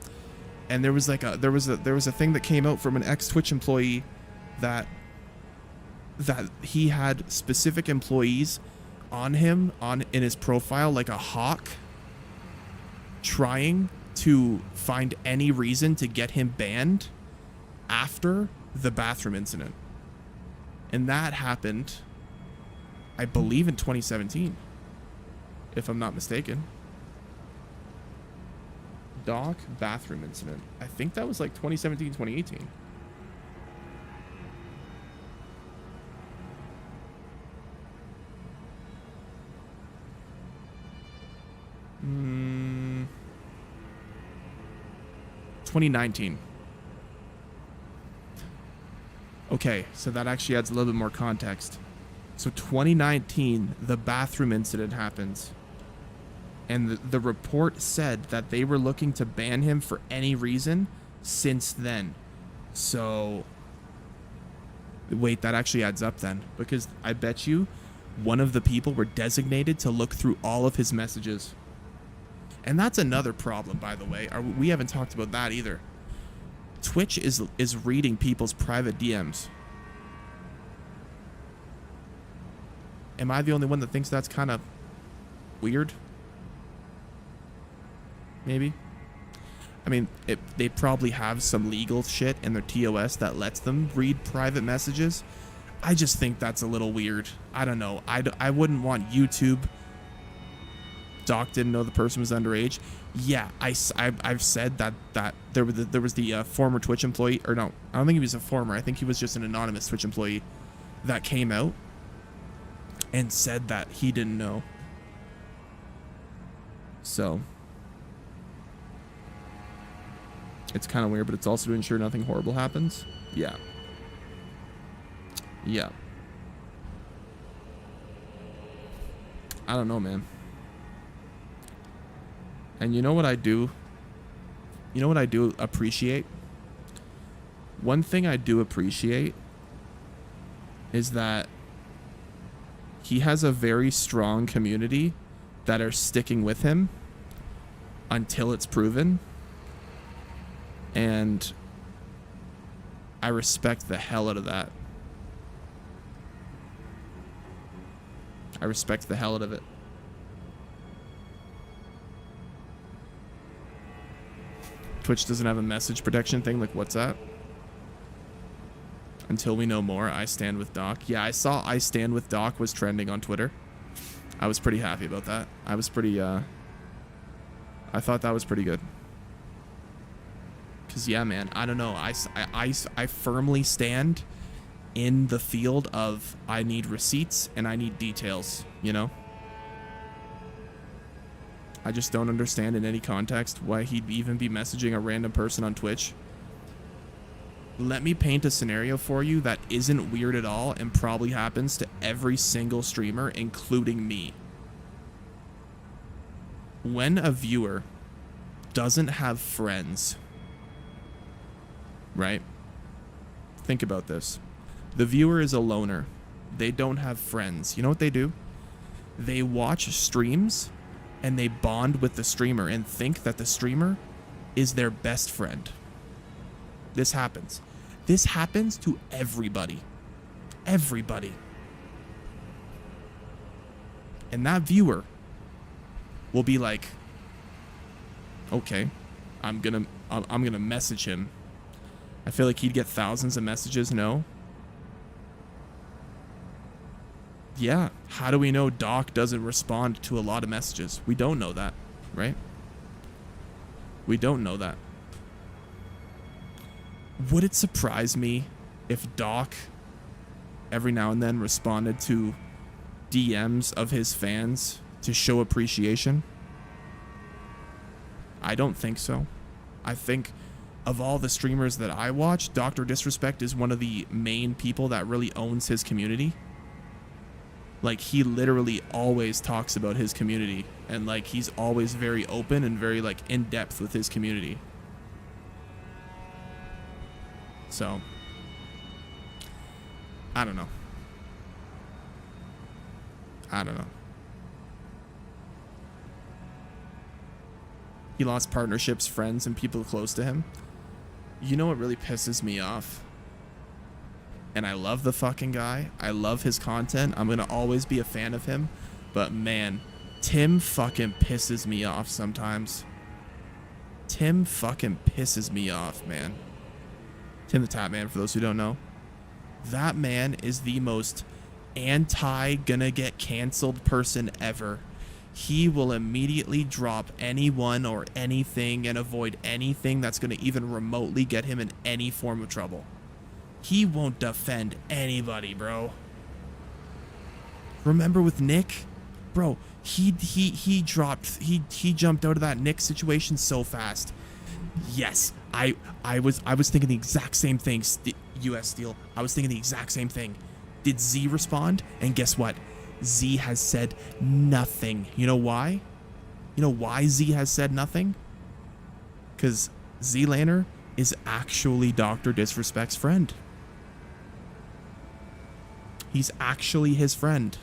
And there was like there was a thing that came out from an ex-Twitch employee that he had specific employees on him in his profile like a hawk, trying to find any reason to get him banned after the bathroom incident. And that happened, I believe, in 2017, if I'm not mistaken. Doc bathroom incident. I think that was like 2017, 2018. Hmm. 2019. Okay, so that actually adds a little bit more context. So 2019, the bathroom incident happens. And the report said that they were looking to ban him for any reason since then. So, wait, that actually adds up then. Because I bet you one of the people were designated to look through all of his messages. And that's another problem, by the way. We haven't talked about that either. Twitch is reading people's private DMs. Am I the only one that thinks that's kind of weird? Maybe. I mean, they probably have some legal shit in their TOS that lets them read private messages. I just think that's a little weird. I don't know. I wouldn't want YouTube. Doc didn't know the person was underage. Yeah, I've said that there was the former Twitch employee, or no, I don't think he was a former. I think he was just an anonymous Twitch employee that came out and said that he didn't know. So it's kind of weird, but it's also to ensure nothing horrible happens. Yeah. Yeah. I don't know, man. And you know what I do? You know what I do appreciate? One thing I do appreciate is that he has a very strong community that are sticking with him until it's proven. And I respect the hell out of that. I respect the hell out of it. Twitch doesn't have a message protection thing. Like, what's that? Until we know more, I stand with Doc. Yeah, I saw I stand with Doc was trending on Twitter. I was pretty happy about that. I was pretty, I thought that was pretty good. Because, yeah, man, I don't know. I firmly stand in the field of I need receipts and I need details, you know? I just don't understand in any context why he'd even be messaging a random person on Twitch. Let me paint a scenario for you that isn't weird at all and probably happens to every single streamer, including me. When a viewer doesn't have friends, right? Think about this. The viewer is a loner. They don't have friends. You know what they do? They watch streams and they bond with the streamer and think that the streamer is their best friend. This happens. This happens to everybody. Everybody. And that viewer will be like, okay, I'm gonna message him. I feel like he'd get thousands of messages. No. Yeah. How do we know Doc doesn't respond to a lot of messages? We don't know that, right? We don't know that. Would it surprise me if Doc every now and then responded to DMs of his fans to show appreciation? I don't think so. I think of all the streamers that I watch, Dr. Disrespect is one of the main people that really owns his community. Like, he literally always talks about his community, and like he's always very open and very like in depth with his community. So, I don't know. I don't know. He lost partnerships, friends, and people close to him. You know what really pisses me off? And I love the fucking guy. I love his content. I'm gonna always be a fan of him. But man, Tim fucking pisses me off sometimes. Tim fucking pisses me off, man. Tim the Tap Man, for those who don't know. That man is the most anti-gonna get canceled person ever. He will immediately drop anyone or anything and avoid anything that's gonna even remotely get him in any form of trouble. He won't defend anybody, bro. Remember with Nick? Bro, he jumped out of that Nick situation so fast. Yes, I was thinking the exact same thing, US Steel. I was thinking the exact same thing. Did Z respond? And guess what? Z has said nothing. You know why? You know why Z has said nothing? Because Z-Laner is actually Dr. Disrespect's friend. He's actually his friend.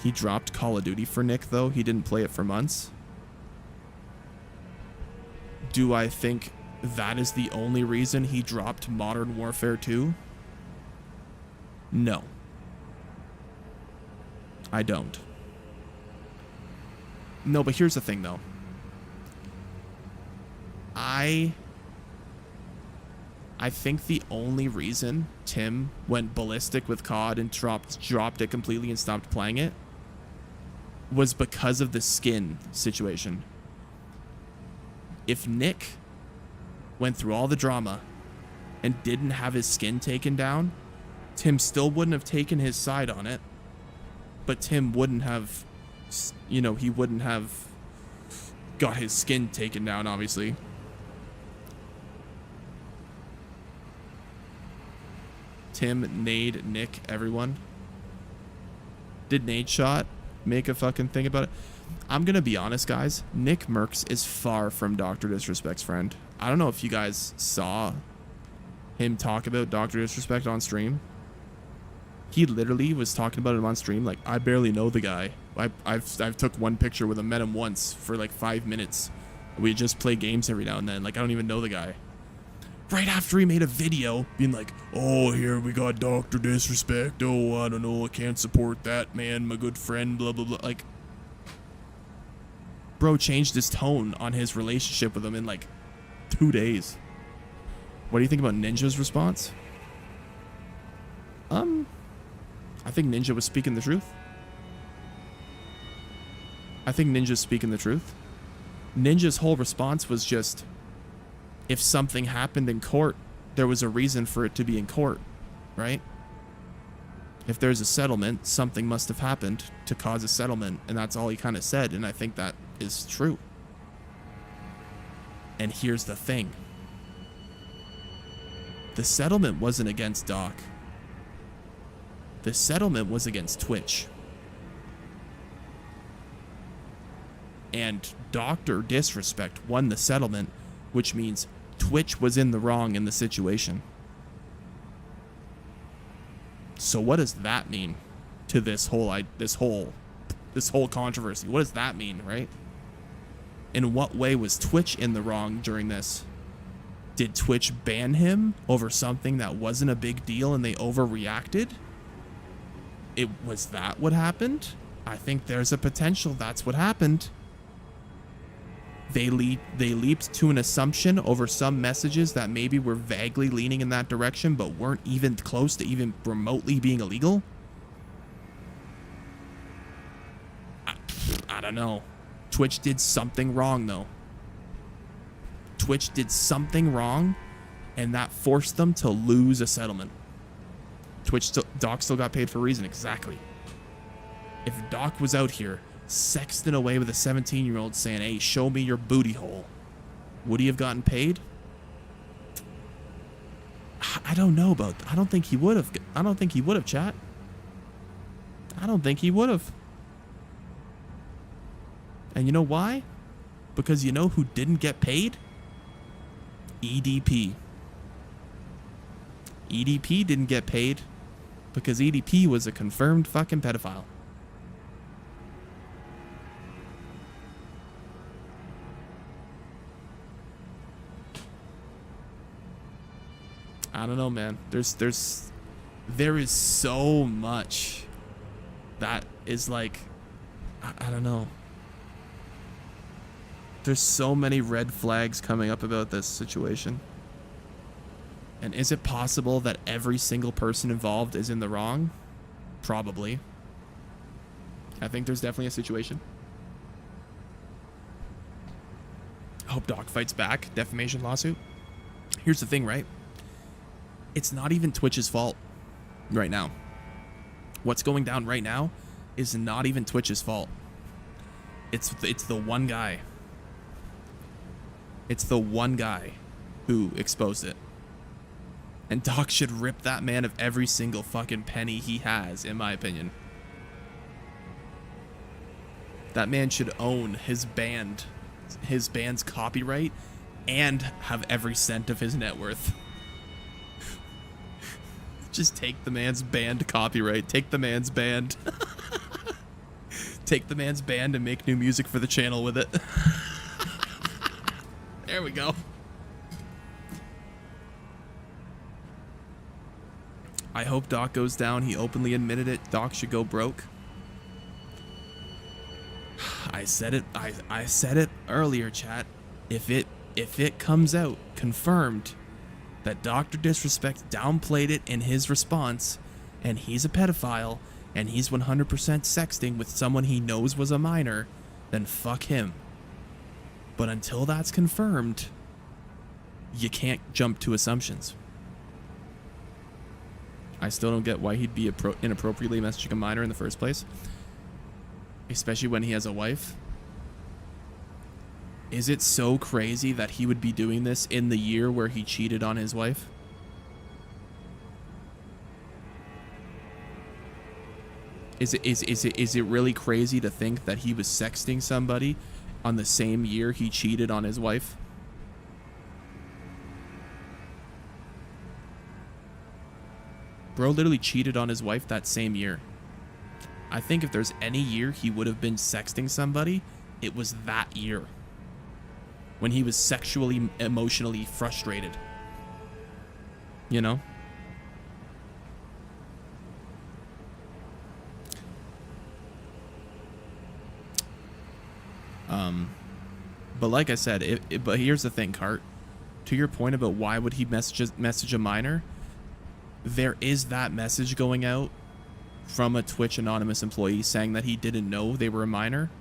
He dropped Call of Duty for Nick, though. He didn't play it for months. Do I think that is the only reason he dropped Modern Warfare 2? No. I don't. No, but here's the thing, though. I think the only reason Tim went ballistic with COD and dropped it completely and stopped playing it was because of the skin situation. If Nick went through all the drama and didn't have his skin taken down, Tim still wouldn't have taken his side on it, but Tim wouldn't have, you know, he wouldn't have got his skin taken down, obviously. Tim, Nade, Nick, everyone. Did Nade Shot make a fucking thing about it? I'm gonna be honest, guys. Nick Merckx is far from Dr. Disrespect's friend. I don't know if you guys saw him talk about Dr. Disrespect on stream. He literally was talking about him on stream like, I barely know the guy. I've took one picture with him, met him once for like 5 minutes. We just play games every now and then. Like, I don't even know the guy. Right after he made a video being like, oh, here we got Dr. Disrespect. Oh, I don't know. I can't support that, man. My good friend, blah, blah, blah. Like, bro changed his tone on his relationship with him in like 2 days. What do you think about Ninja's response? I think Ninja was speaking the truth. I think Ninja's speaking the truth. Ninja's whole response was just, if something happened in court, there was a reason for it to be in court, right? If there's a settlement, something must have happened to cause a settlement, and that's all he kind of said, and I think that is true. And here's the thing. The settlement wasn't against Doc. The settlement was against Twitch. And Dr. Disrespect won the settlement, which means Twitch was in the wrong in the situation. So what does that mean to this whole controversy? What does that mean, right? In what way was Twitch in the wrong during this? Did Twitch ban him over something that wasn't a big deal and they overreacted? Was that what happened? I think there's a potential that's what happened. They leaped to an assumption over some messages that maybe were vaguely leaning in that direction but weren't even close to even remotely being illegal. I don't know. Twitch did something wrong though. Twitch did something wrong, and that forced them to lose a settlement. Doc still got paid for a reason, exactly. If Doc was out here sexting away with a 17-year-old saying, hey, show me your booty hole, would he have gotten paid? I don't know about that. I don't think he would have. I don't think he would have, chat. I don't think he would have. And you know why? Because you know who didn't get paid? EDP. EDP didn't get paid because EDP was a confirmed fucking pedophile. I don't know, man. There is so much that is like, I don't know. There's so many red flags coming up about this situation. And is it possible that every single person involved is in the wrong? Probably. I think there's definitely a situation. I hope Doc fights back. Defamation lawsuit. Here's the thing, right? It's not even Twitch's fault right now. What's going down right now is not even Twitch's fault. It's the one guy. It's the one guy who exposed it. And Doc should rip that man of every single fucking penny he has, in my opinion. That man should own his band's copyright and have every cent of his net worth. Just take the man's band copyright. Take the man's band. Take the man's band and make new music for the channel with it. There we go. I hope Doc goes down. He openly admitted it. Doc should go broke. I said it. I said it earlier, chat. If it comes out confirmed that Dr. Disrespect downplayed it in his response, and he's a pedophile, and he's 100% sexting with someone he knows was a minor, then fuck him. But until that's confirmed, you can't jump to assumptions. I still don't get why he'd be inappropriately messaging a minor in the first place, especially when he has a wife. Is it so crazy that he would be doing this in the year where he cheated on his wife? Is it really crazy to think that he was sexting somebody on the same year he cheated on his wife? Bro literally cheated on his wife that same year. I think if there's any year he would have been sexting somebody, it was that year. When he was sexually, emotionally frustrated. You know? But like I said, but here's the thing, Cart. To your point about why would he message a minor, there is that message going out from a Twitch anonymous employee saying that he didn't know they were a minor,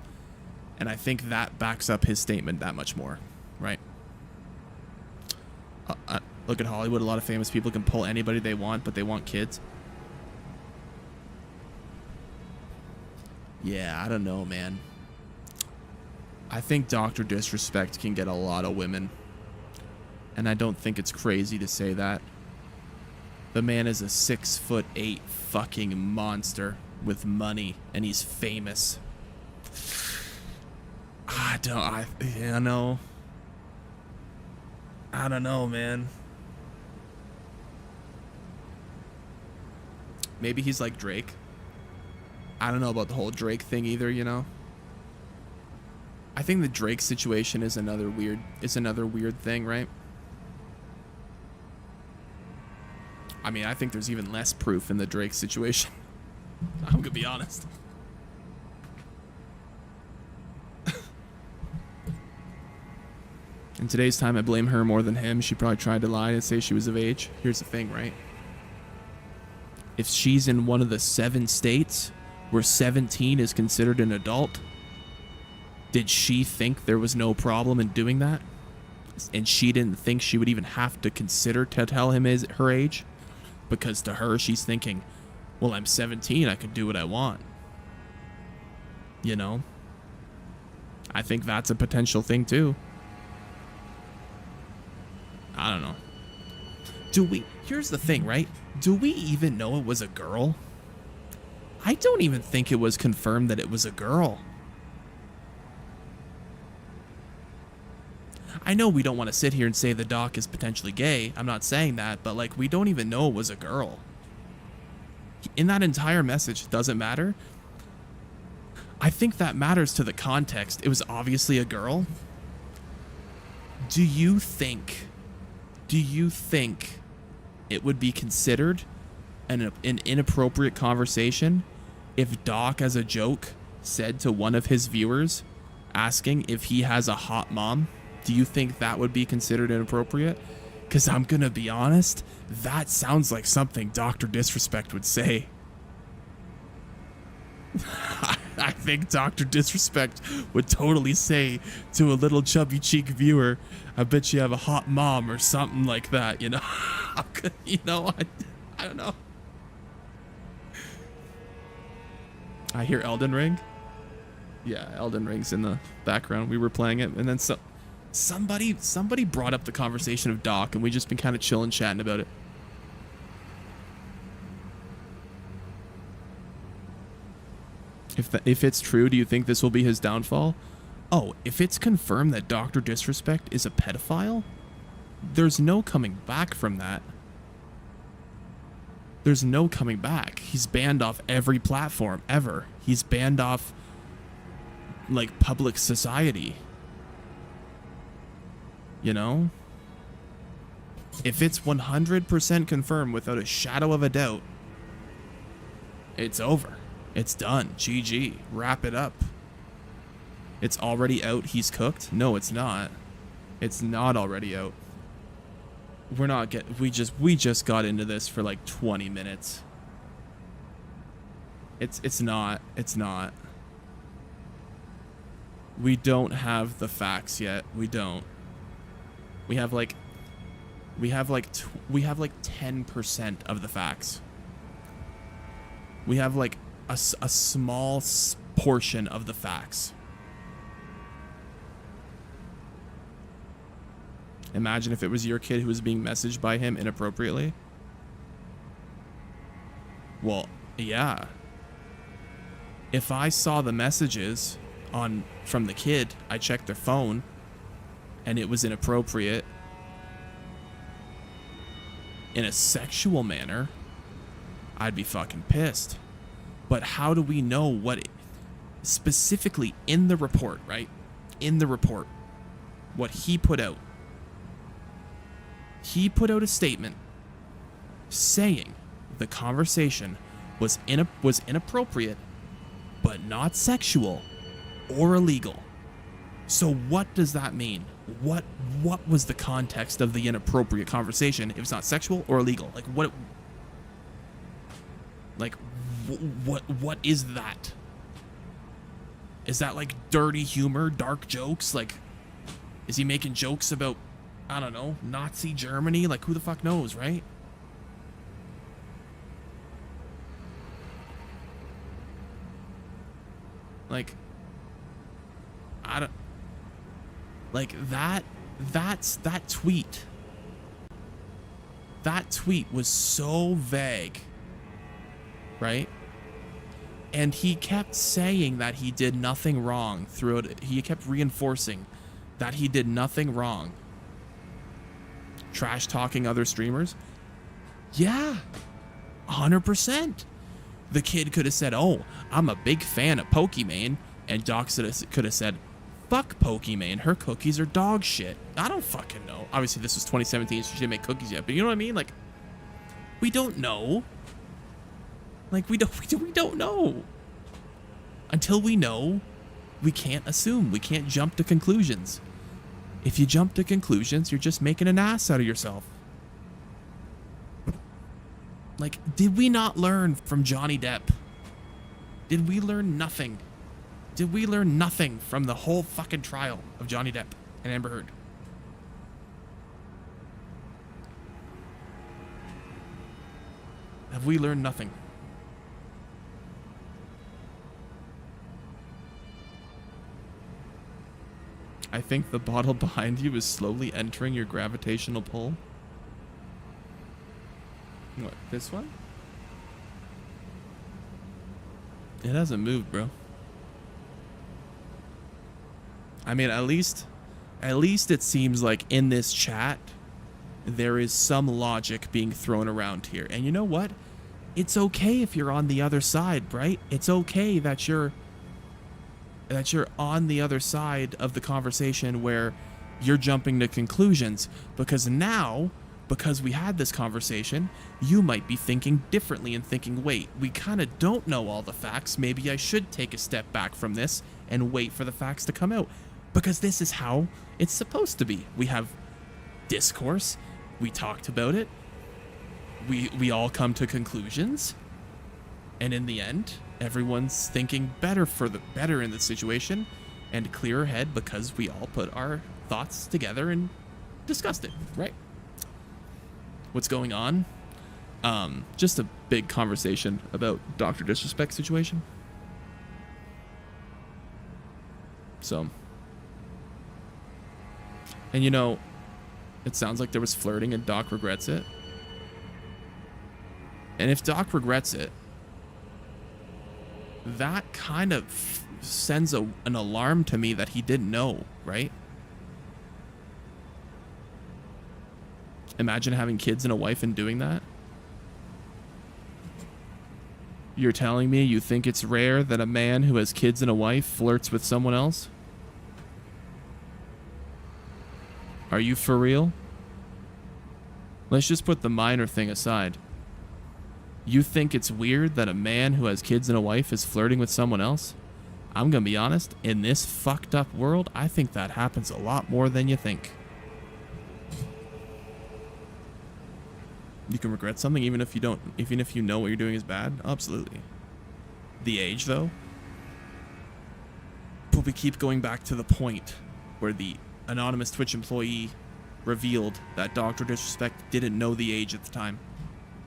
and I think that backs up his statement that much more, right? Look at Hollywood. A lot of famous people can pull anybody they want, but they want kids. Yeah, I don't know, man. I think Dr. Disrespect can get a lot of women. And I don't think it's crazy to say that. The man is a 6'8" fucking monster with money, and he's famous. I don't know. I don't know, man. Maybe he's like Drake. I don't know about the whole Drake thing either, you know? I think the Drake situation is another weird thing, right? I mean, I think there's even less proof in the Drake situation. I'm gonna be honest. In today's time, I blame her more than him. She probably tried to lie and say she was of age. Here's the thing, right? If she's in one of the 7 states where 17 is considered an adult, did she think there was no problem in doing that? And she didn't think she would even have to consider to tell him her age? Because to her, she's thinking, well, I'm 17, I can do what I want. You know? I think that's a potential thing too. I don't know. Here's the thing, right? Do we even know it was a girl? I don't even think it was confirmed that it was a girl. I know we don't want to sit here and say the doc is potentially gay. I'm not saying that, but like, we don't even know it was a girl. In that entire message, it doesn't matter. I think that matters to the context. It was obviously a girl. Do you think it would be considered an inappropriate conversation if Doc, as a joke, said to one of his viewers, asking if he has a hot mom? Do you think that would be considered inappropriate? Because I'm gonna be honest, that sounds like something Dr. Disrespect would say. I think Dr. Disrespect would totally say to a little chubby cheek viewer, I bet you have a hot mom or something like that, you know? You know, I don't know. I hear Elden Ring. Yeah, Elden Ring's in the background. We were playing it, and then somebody brought up the conversation of Doc, and we just been kind of chilling, chatting about it. If it's true, do you think this will be his downfall? Oh, if it's confirmed that Dr. Disrespect is a pedophile, there's no coming back from that. There's no coming back. He's banned off every platform ever. He's banned off, like, public society. You know? If it's 100% confirmed without a shadow of a doubt, it's over. It's done. GG. Wrap it up. It's already out. He's cooked? No, it's not. It's not already out. We just got into this for like 20 minutes. It's not. We don't have the facts yet. We don't. We have like 10% of the facts. We have like a small portion of the facts. Imagine if it was your kid who was being messaged by him inappropriately. Well, yeah. if I saw the messages from the kid, I checked their phone and it was inappropriate in a sexual manner, I'd be fucking pissed. But how do we know what specifically in the report, right? In the report, what he put out. He put out a statement saying the conversation was inappropriate, but not sexual or illegal. So what does that mean? What was the context of the inappropriate conversation if it's not sexual or illegal? Like what is that? Is that like dirty humor, dark jokes? Like, is he making jokes about, I don't know, Nazi Germany? Like, who the fuck knows, right? Like, I don't, like that tweet. That tweet was so vague, right? And he kept saying that he did nothing wrong throughout it. He kept reinforcing that he did nothing wrong. Trash talking other streamers. Yeah, 100%. The kid could have said, "Oh, I'm a big fan of Pokimane," and Doc could have said, "Fuck Pokimane, her cookies are dog shit." I don't fucking know. Obviously, this was 2017, so she didn't make cookies yet. But you know what I mean? Like, we don't know. Like, we don't know. Until we know, we can't assume. We can't jump to conclusions. If you jump to conclusions, you're just making an ass out of yourself. Like, did we not learn from Johnny Depp? Did we learn nothing? Did we learn nothing from the whole fucking trial of Johnny Depp and Amber Heard? Have we learned nothing? I think the bottle behind you is slowly entering your gravitational pull. What, this one? It hasn't moved, bro. I mean, at least it seems like in this chat, there is some logic being thrown around here. And you know what? It's okay if you're on the other side, right? It's okay that you're on the other side of the conversation where you're jumping to conclusions, because now, because we had this conversation, you might be thinking differently and thinking, wait, we kind of don't know all the facts. Maybe I should take a step back from this and wait for the facts to come out, because this is how it's supposed to be. We have discourse. We talked about it. We all come to conclusions. And in the end, everyone's thinking better in the situation and clearer head because we all put our thoughts together and discussed it, right? What's going on? Just a big conversation about Dr. Disrespect situation. So, and you know, it sounds like there was flirting and Doc regrets it. And if Doc regrets it, that kind of sends an alarm to me that he didn't know, right? Imagine having kids and a wife and doing that. You're telling me you think it's rare that a man who has kids and a wife flirts with someone else? Are you for real? Let's just put the minor thing aside. You think it's weird that a man who has kids and a wife is flirting with someone else? I'm gonna be honest, in this fucked up world, I think that happens a lot more than you think. You can regret something even if you know what you're doing is bad? Absolutely. The age, though? But we keep going back to the point where the anonymous Twitch employee revealed that Dr. Disrespect didn't know the age at the time.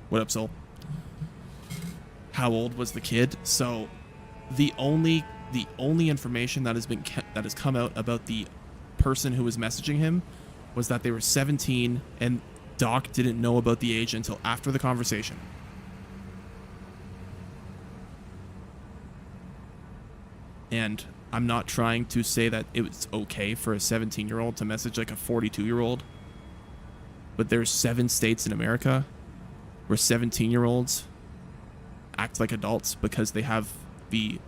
What up, Soul? How old was the kid? So the only information that has come out about the person who was messaging him was that they were 17 and Doc didn't know about the age until after the conversation. And I'm not trying to say that it was okay for a 17-year-old to message like a 42-year-old. But there's 7 states in America where 17-year-olds act like adults because they have the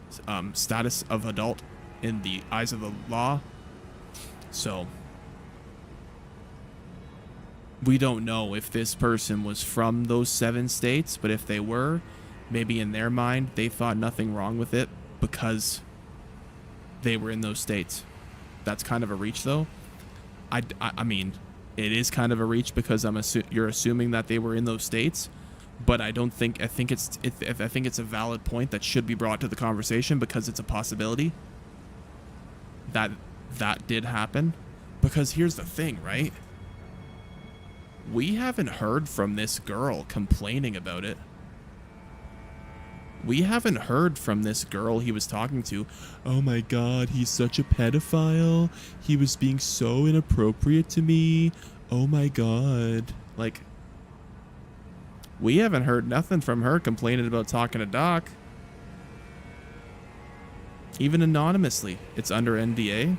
status of adult in the eyes of the law. So we don't know if this person was from those 7 states, but if they were, maybe in their mind they thought nothing wrong with it because they were in those states. That's kind of a reach, though. I mean, it is kind of a reach because you're assuming that they were in those states, but I think it's a valid point that should be brought to the conversation because it's a possibility that did happen. Because here's the thing, right? We haven't heard from this girl complaining about it. We haven't heard from this girl he was talking to. Oh my god, he's such a pedophile. He was being so inappropriate to me. Oh my god. Like, we haven't heard nothing from her complaining about talking to Doc. Even anonymously. It's under NDA.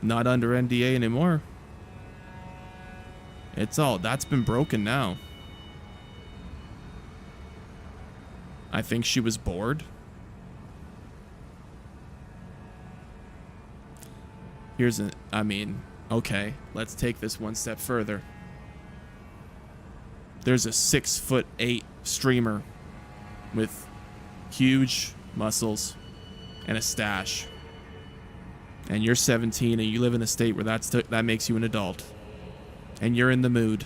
Not under NDA anymore. That's been broken now. I think she was bored. Okay, let's take this one step further. There's a 6'8" streamer with huge muscles and a stash. And you're 17 and you live in a state where that makes you an adult. And you're in the mood.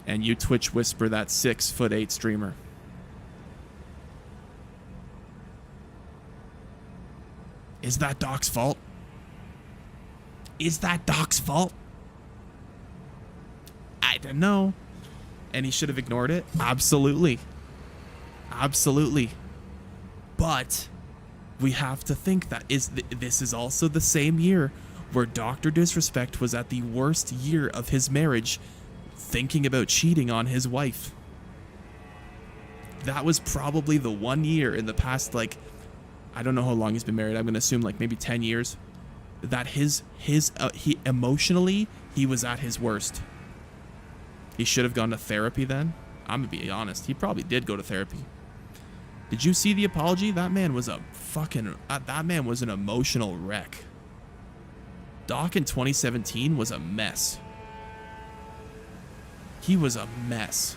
And you Twitch whisper that 6'8" streamer. Is that Doc's fault? Is that Doc's fault? I don't know. And he should have ignored it? Absolutely. Absolutely. But we have to think that this is also the same year where Dr. Disrespect was at the worst year of his marriage, thinking about cheating on his wife. That was probably the one year in the past, like, I don't know how long he's been married. I'm going to assume like maybe 10 years that he emotionally, he was at his worst. He should have gone to therapy then. I'm going to be honest. He probably did go to therapy. Did you see the apology? That man was an emotional wreck. Doc in 2017 was a mess. He was a mess.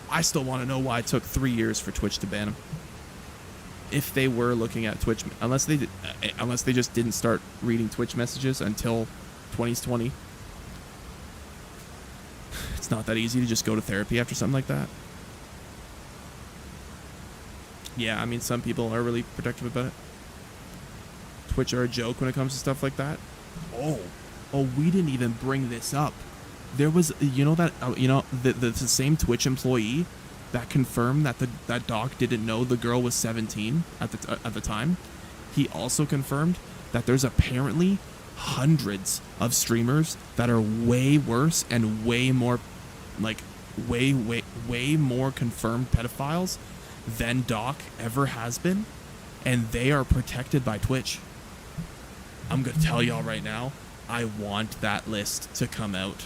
I still want to know why it took 3 years for Twitch to ban him. If they were looking at Twitch, unless they just didn't start reading Twitch messages until 2020. It's not that easy to just go to therapy after something like that. Yeah, I mean, some people are really protective about it. Twitch are a joke when it comes to stuff like that. Oh, we didn't even bring this up. There was, the same Twitch employee that confirmed that Doc didn't know the girl was 17 at the time. He also confirmed that there's apparently hundreds of streamers that are way worse and way more, like, way more confirmed pedophiles than Doc ever has been, and they are protected by Twitch. I'm gonna tell y'all right now, I want that list to come out.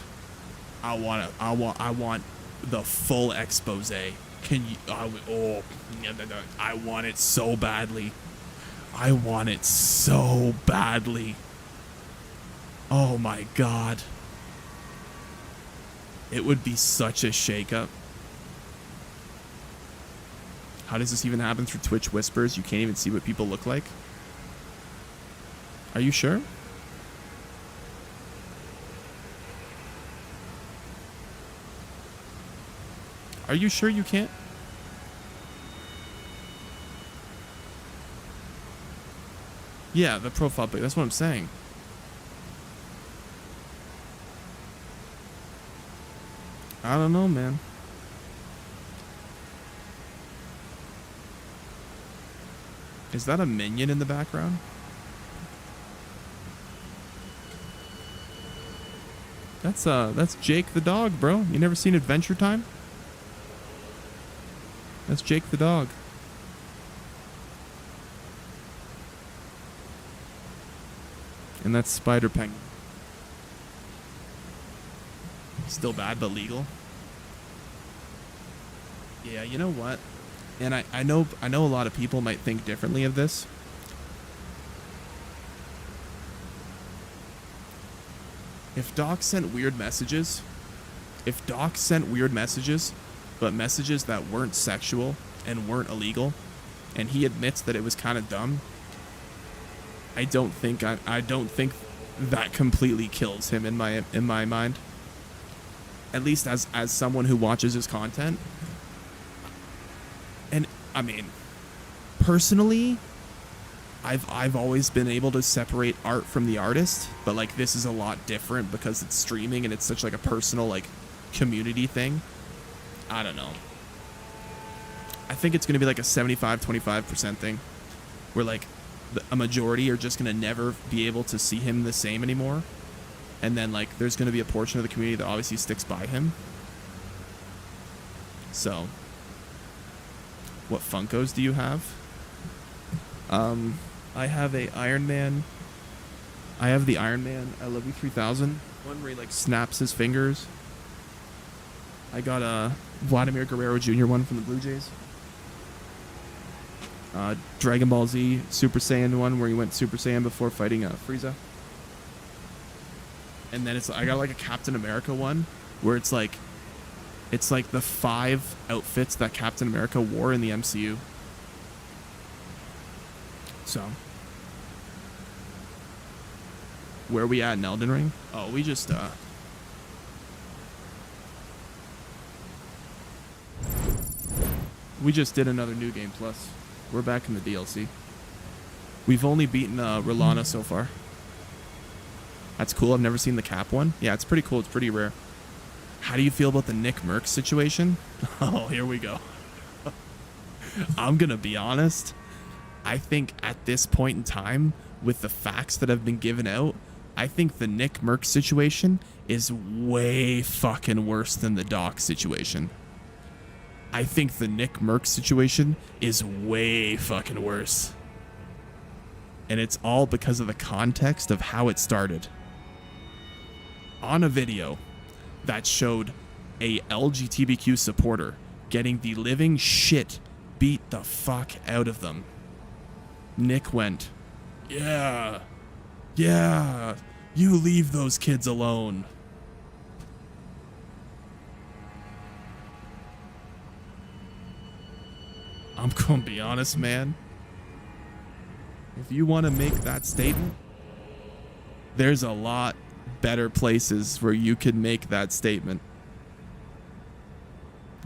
I want the full expose. Can you? I want it so badly. I want it so badly. Oh my god. It would be such a shakeup. How does this even happen through Twitch whispers? You can't even see what people look like? Are you sure? Are you sure you can't? Yeah, the profile pic. That's what I'm saying. I don't know, man. Is that a minion in the background? That's Jake the dog, bro. You never seen Adventure Time? That's Jake the dog. And that's Spider Penguin. Still bad, but legal. Yeah, you know what? And I know a lot of people might think differently of this. If Doc sent weird messages, but messages that weren't sexual and weren't illegal, and he admits that it was kind of dumb, I don't think that completely kills him in my mind. At least as someone who watches his content. And I mean, personally, I've always been able to separate art from the artist, but like this is a lot different because it's streaming and it's such like a personal like community thing. I don't know. I think it's going to be like a 75-25% thing where like a majority are just going to never be able to see him the same anymore. And then like there's going to be a portion of the community that obviously sticks by him. So, what Funkos do you have? I have a Iron Man. I have the Iron Man I Love You 3000 one where he like snaps his fingers. I got a Vladimir Guerrero Jr. one from the Blue Jays. Dragon Ball Z Super Saiyan one where he went Super Saiyan before fighting Frieza. And then I got like a Captain America one where it's like the 5 outfits that Captain America wore in the MCU. So, where are we at in Elden Ring? Oh, we just did another New Game Plus. We're back in the DLC. We've only beaten Rolana so far. That's cool. I've never seen the Cap one. Yeah, it's pretty cool. It's pretty rare. How do you feel about the Nick Merckx situation? Oh, here we go. I'm going to be honest. I think at this point in time, with the facts that have been given out, I think the Nick Merckx situation is way fucking worse than the Doc situation. I think the Nick Merckx situation is way fucking worse. And it's all because of the context of how it started. On a video that showed a LGBTQ supporter getting the living shit beat the fuck out of them, Nick went, yeah, you leave those kids alone. I'm gonna be honest, man. If you want to make that statement, there's a lot better places where you could make that statement.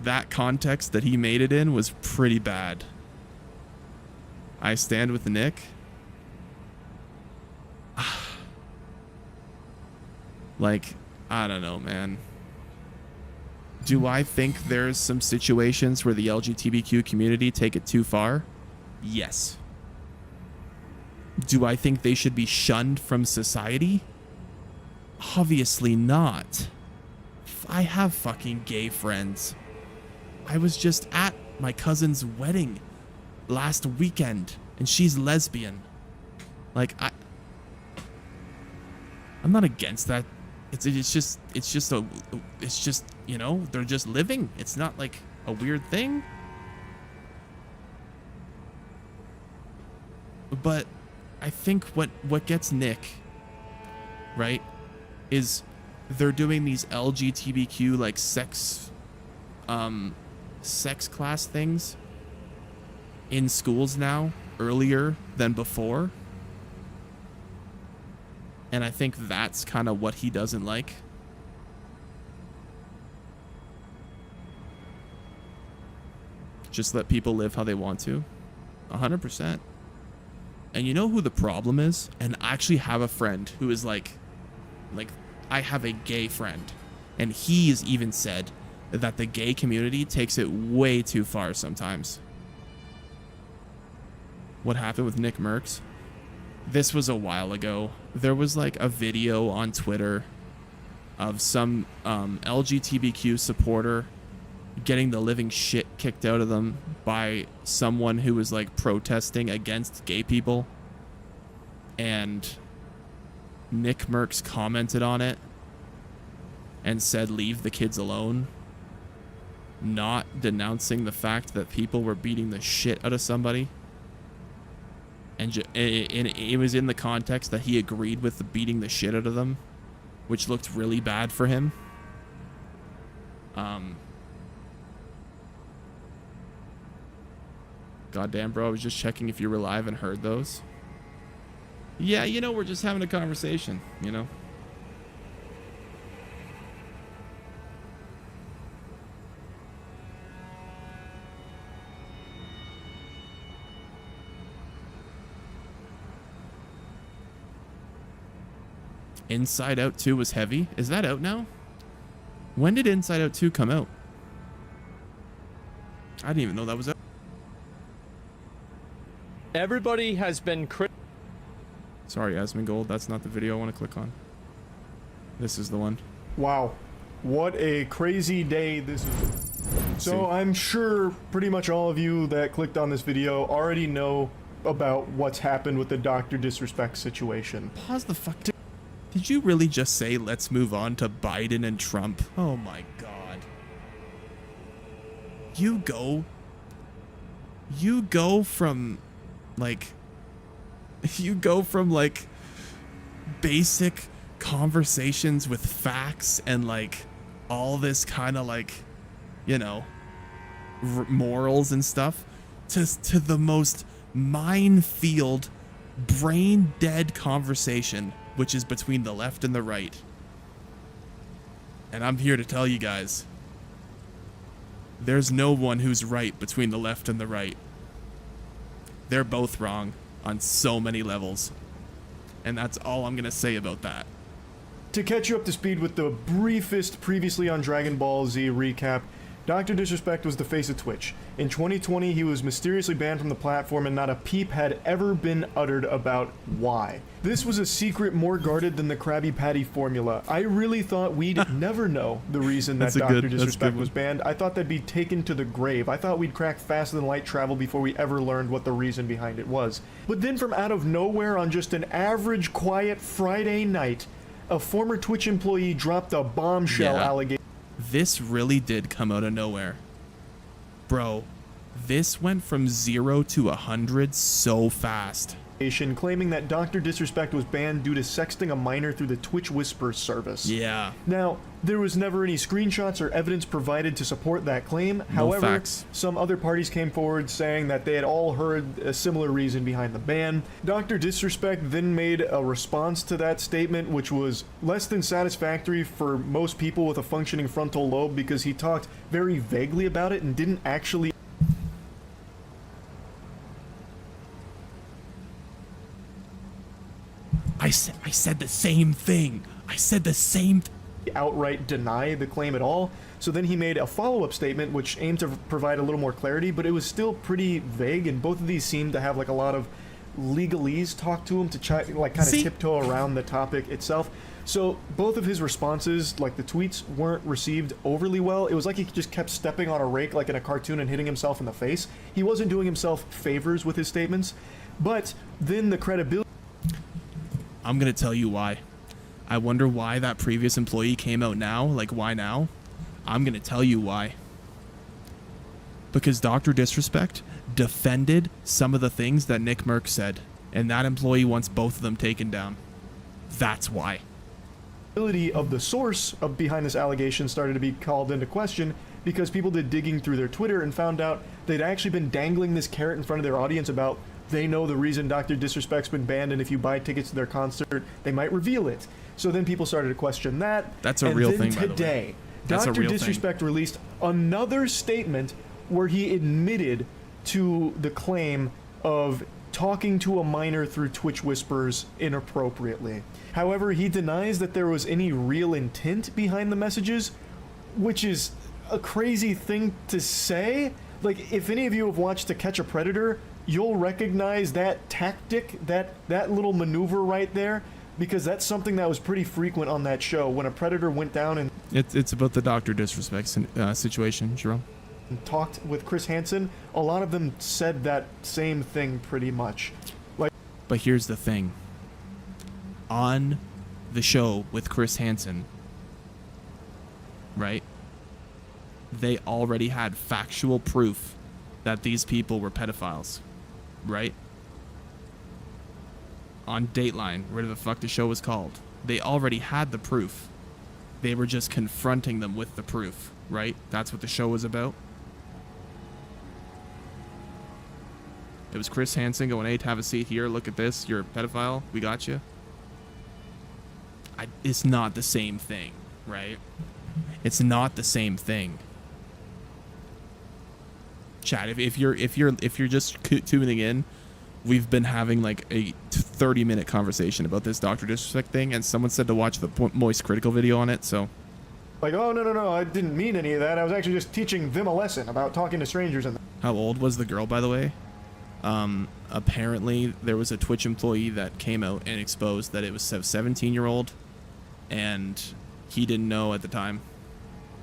That context that he made it in was pretty bad. I stand with Nick. Like, I don't know, man. Do I think there's some situations where the LGBTQ community take it too far? Yes. Do I think they should be shunned from society? Obviously not. I have fucking gay friends. I was just at my cousin's wedding last weekend and she's lesbian. Like, I'm not against that. It's just, you know, they're just living. It's not like a weird thing. But I think what gets Nick, right, is they're doing these LGBTQ like sex class things in schools now earlier than before. And I think that's kind of what he doesn't like. Just let people live how they want to. 100%. And you know who the problem is? And I actually have a friend who is like I have a gay friend. And he's even said that the gay community takes it way too far sometimes. What happened with Nick Merckx? This was a while ago. There was like a video on Twitter of some LGBTQ supporter getting the living shit kicked out of them by someone who was like protesting against gay people. And Nick Merckx commented on it and said, leave the kids alone. Not denouncing the fact that people were beating the shit out of somebody. And it was in the context that he agreed with the beating the shit out of them, which looked really bad for him. Goddamn, bro, I was just checking if you were live and heard those. Yeah, you know, we're just having a conversation, you know? Inside Out 2 was heavy. Is that out now? When did Inside Out 2 come out? I didn't even know that was out. Everybody has been Sorry, Asmongold, that's not the video I want to click on. This is the one. Wow. What a crazy day this is. So I'm sure pretty much all of you that clicked on this video already know about what's happened with the Dr. Disrespect situation. Pause the fuck. Did you really just say let's move on to Biden and Trump? Oh my god. You go from basic conversations with facts and like all this kind of like, you know, morals and stuff to the most minefield, brain dead conversation, which is between the left and the right. And I'm here to tell you guys, there's no one who's right between the left and the right. They're both wrong on so many levels. And that's all I'm gonna say about that. To catch you up to speed with the briefest previously on Dragon Ball Z recap, Dr. Disrespect was the face of Twitch. In 2020, he was mysteriously banned from the platform and not a peep had ever been uttered about why. This was a secret more guarded than the Krabby Patty formula. I really thought we'd never know the reason that Dr. Disrespect was banned. I thought that'd be taken to the grave. I thought we'd crack faster than light travel before we ever learned what the reason behind it was. But then from out of nowhere on just an average quiet Friday night, a former Twitch employee dropped a bombshell allegation. This really did come out of nowhere. Bro, this went from 0 to 100 so fast. Claiming that Dr. Disrespect was banned due to sexting a minor through the Twitch Whispers service. Yeah. Now, there was never any screenshots or evidence provided to support that claim. However, facts. Some other parties came forward saying that they had all heard a similar reason behind the ban. Dr. Disrespect then made a response to that statement, which was less than satisfactory for most people with a functioning frontal lobe, because he talked very vaguely about it and didn't actually I said the same thing. I said the same outright deny the claim at all. So then he made a follow-up statement which aimed to provide a little more clarity, but it was still pretty vague, and both of these seemed to have like a lot of legalese talk to him to try, like kind of tiptoe around the topic itself. So both of his responses, like the tweets, weren't received overly well. It was like he just kept stepping on a rake like in a cartoon and hitting himself in the face. He wasn't doing himself favors with his statements, but then the credibility... I'm gonna tell you why. I wonder why that previous employee came out now. Like, why now? I'm gonna tell you why. Because Dr. Disrespect defended some of the things that Nick Merckx said, and that employee wants both of them taken down. That's why. Of the source of behind this allegation started to be called into question because people did digging through their Twitter and found out they'd actually been dangling this carrot in front of their audience about they know the reason Dr. Disrespect's been banned, and if you buy tickets to their concert, they might reveal it. So then people started to question that. That's a real thing, by the way. Today, Dr. Disrespect released another statement where he admitted to the claim of talking to a minor through Twitch Whispers inappropriately. However, he denies that there was any real intent behind the messages, which is a crazy thing to say. Like, if any of you have watched To Catch a Predator, you'll recognize that tactic, that little maneuver right there, because that's something that was pretty frequent on that show. When a predator went down and It's about the Dr. Disrespect situation, Jerome. talked with Chris Hansen, a lot of them said that same thing pretty much. Like, but here's the thing. On the show with Chris Hansen, right? They already had factual proof that these people were pedophiles, right? On Dateline, whatever the fuck the show was called, they already had the proof. They were just confronting them with the proof, right? That's what the show was about. It was Chris Hansen going, hey, have a seat here, look at this, you're a pedophile, we got you. It's not the same thing, right? It's not the same thing. Chat, if you're just tuning in, we've been having like a 30-minute conversation about this Dr. Disrespect thing, and someone said to watch the Moist Critical video on it, so... Like, oh, no, I didn't mean any of that. I was actually just teaching them a lesson about talking to strangers. And How old was the girl, by the way? Apparently, there was a Twitch employee that came out and exposed that it was a 17-year-old, and he didn't know at the time.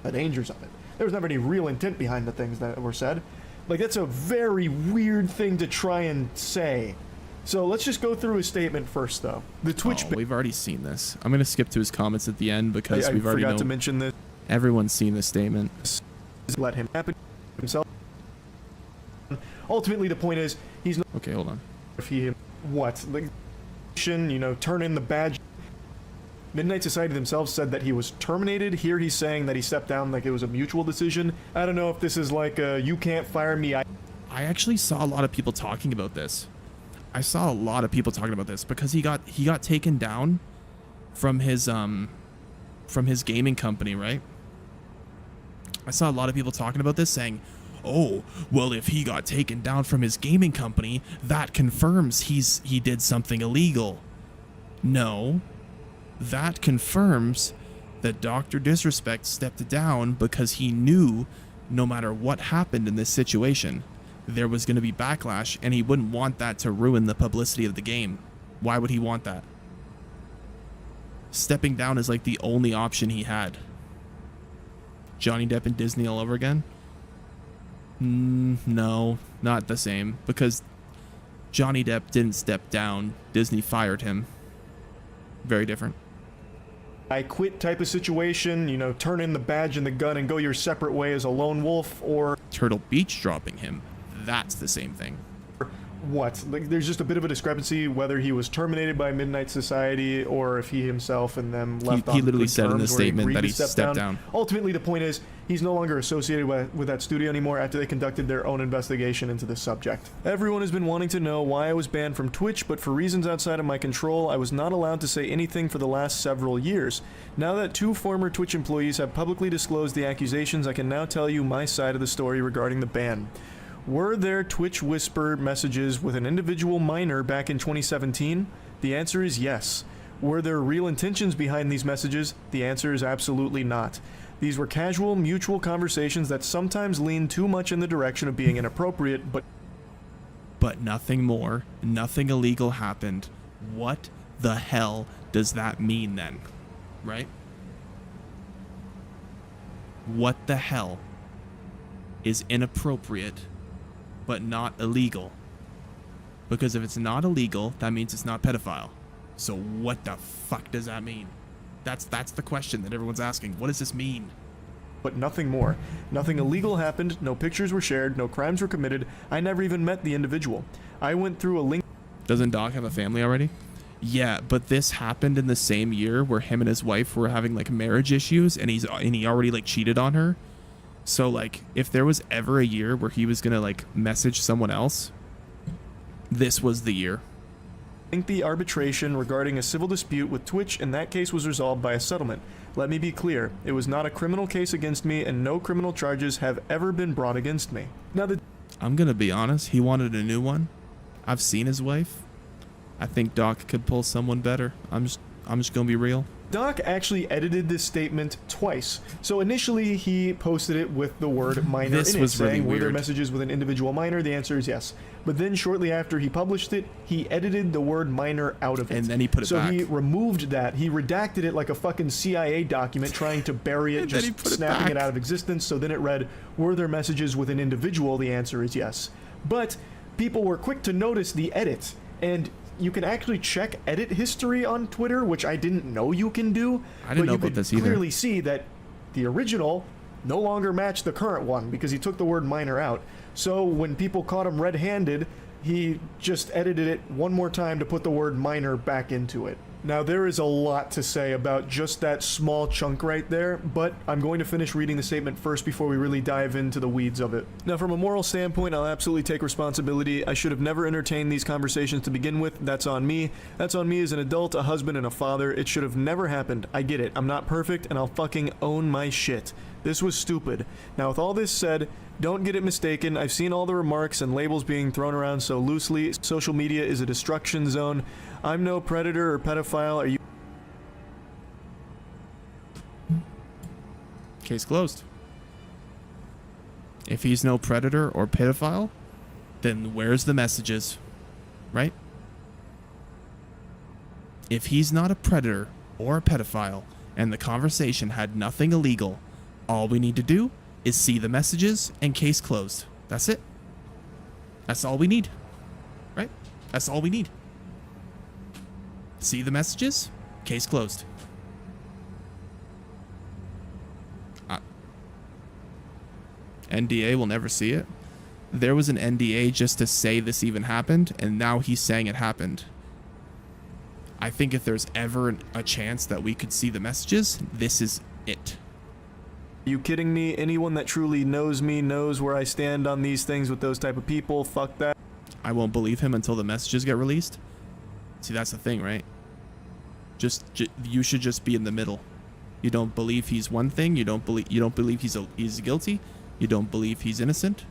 The dangers of it. There was never any real intent behind the things that were said. Like, that's a very weird thing to try and say. So let's just go through his statement first, though. The Twitch... we've already seen this. I'm going to skip to his comments at the end because we've already forgot to mention this. Everyone's seen this statement. Let him happen himself. Ultimately, the point is, he's not... Okay, hold on. If he... What? Like, you know, turn in the badge. Midnight Society themselves said that he was terminated. Here he's saying that he stepped down like it was a mutual decision. I don't know if this is like a, you can't fire me. I actually saw a lot of people talking about this. I saw a lot of people talking about this because he got taken down from his gaming company, right? I saw a lot of people talking about this saying, oh, well, if he got taken down from his gaming company, that confirms he did something illegal. No. That confirms that Dr. Disrespect stepped down because he knew no matter what happened in this situation, there was going to be backlash, and he wouldn't want that to ruin the publicity of the game. Why would he want that? Stepping down is like the only option he had. Johnny Depp and Disney all over again? No, not the same, because Johnny Depp didn't step down. Disney fired him. Very different. I quit type of situation, you know, turn in the badge and the gun and go your separate way as a lone wolf, or... Turtle Beach dropping him. That's the same thing. What? Like, there's just a bit of a discrepancy whether he was terminated by Midnight Society or if he himself and them left on He literally good said in the terms where he statement agreed that to he step stepped down. Ultimately, the point is, he's no longer associated with that studio anymore after they conducted their own investigation into the subject. Everyone has been wanting to know why I was banned from Twitch, but for reasons outside of my control, I was not allowed to say anything for the last several years. Now that 2 former Twitch employees have publicly disclosed the accusations, I can now tell you my side of the story regarding the ban. Were there Twitch whisper messages with an individual minor back in 2017? The answer is yes. Were there real intentions behind these messages? The answer is absolutely not. These were casual, mutual conversations that sometimes lean too much in the direction of being inappropriate, but nothing more. Nothing illegal happened. What the hell does that mean then? Right? What the hell is inappropriate but not illegal? Because if it's not illegal, that means it's not pedophile. So what the fuck does that mean? That's the question that everyone's asking. What does this mean? But nothing more. Nothing illegal happened, no pictures were shared, no crimes were committed, I never even met the individual. I went through a link... Doesn't Doc have a family already? Yeah, but this happened in the same year where him and his wife were having like marriage issues, and he already like cheated on her. So like, if there was ever a year where he was gonna like message someone else, this was the year. The arbitration regarding a civil dispute with Twitch, and that case was resolved by a settlement. Let me be clear, it was not a criminal case against me, and no criminal charges have ever been brought against me. Now I'm gonna be honest, he wanted a new one. I've seen his wife. I think Doc could pull someone better. I'm just gonna be real. Doc actually edited this statement twice. So initially he posted it with the word minor This in it, was really saying, were there weird. messages with an individual minor? The answer is yes. But then shortly after he published it, he edited the word minor out of it. And then he put it so back. he removed that. He redacted it like a fucking CIA document, trying to bury it, And then he just put it snapping back. it out of existence. So then it read, were there messages with an individual? The answer is yes. But people were quick to notice the edit, and you can actually check edit history on Twitter, which I didn't know you can do. I didn't know you about could this either. clearly see that the original no longer matched the current one because he took the word minor out. So when people caught him red-handed, he just edited it one more time to put the word minor back into it. Now, there is a lot to say about just that small chunk right there, but I'm going to finish reading the statement first before we really dive into the weeds of it. Now, from a moral standpoint, I'll absolutely take responsibility. I should have never entertained these conversations to begin with. That's on me. That's on me as an adult, a husband, and a father. It should have never happened. I get it. I'm not perfect, and I'll fucking own my shit. This was stupid. Now, with all this said, don't get it mistaken. I've seen all the remarks and labels being thrown around so loosely. Social media is a destruction zone. I'm no predator or pedophile. Are you? Case closed. If he's no predator or pedophile, then where's the messages? Right? If he's not a predator or a pedophile and the conversation had nothing illegal, all we need to do is see the messages and case closed. That's it. That's all we need. Right? That's all we need. See the messages, case closed. NDA will never see it. There was an NDA just to say this even happened, and now he's saying it happened. I think if there's ever a chance that we could see the messages, this is it. Are you kidding me? Anyone that truly knows me knows where I stand on these things with those type of people. Fuck that. I won't believe him until the messages get released. See, that's the thing, right? You should just be in the middle. You don't believe he's one thing. You don't believe he's guilty. You don't believe he's innocent.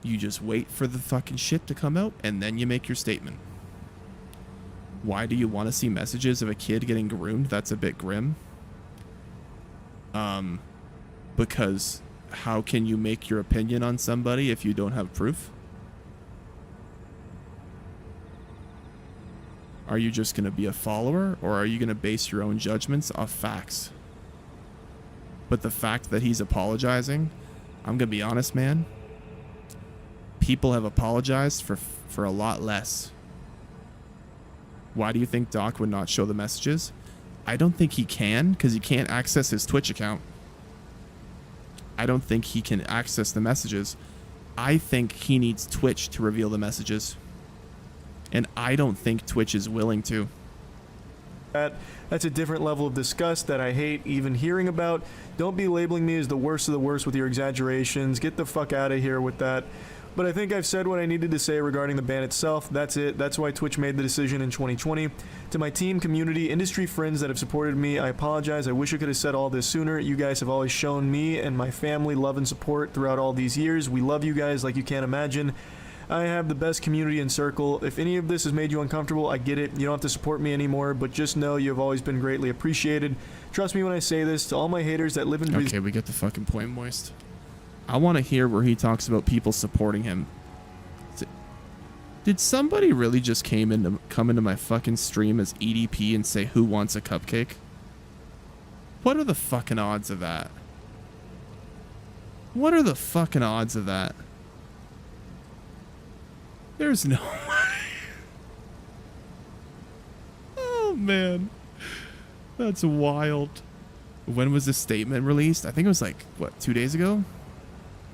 You just wait for the fucking shit to come out, and then you make your statement. Why do you want to see messages of a kid getting groomed? That's a bit grim. Because how can you make your opinion on somebody if you don't have proof? Are you just going to be a follower, or are you going to base your own judgments off facts? But the fact that he's apologizing, I'm going to be honest, man. People have apologized for a lot less. Why do you think Doc would not show the messages? I don't think he can, because he can't access his Twitch account. I don't think he can access the messages. I think he needs Twitch to reveal the messages. And I don't think Twitch is willing to. That's a different level of disgust that I hate even hearing about. Don't be labeling me as the worst of the worst with your exaggerations. Get the fuck out of here with that. But I think I've said what I needed to say regarding the ban itself. That's it. That's why Twitch made the decision in 2020. To my team, community, industry friends that have supported me, I apologize. I wish I could have said all this sooner. You guys have always shown me and my family love and support throughout all these years. We love you guys like you can't imagine. I have the best community and circle. If any of this has made you uncomfortable, I get it. You don't have to support me anymore, but just know you have always been greatly appreciated. Trust me when I say this. To all my haters that live in... Okay, we get the fucking point, Moist. I want to hear where he talks about people supporting him. Did somebody really just come into my fucking stream as EDP and say, who wants a cupcake? What are the fucking odds of that? What are the fucking odds of that? There's no way. Oh, man. That's wild. When was this statement released? I think it was like, what, 2 days ago?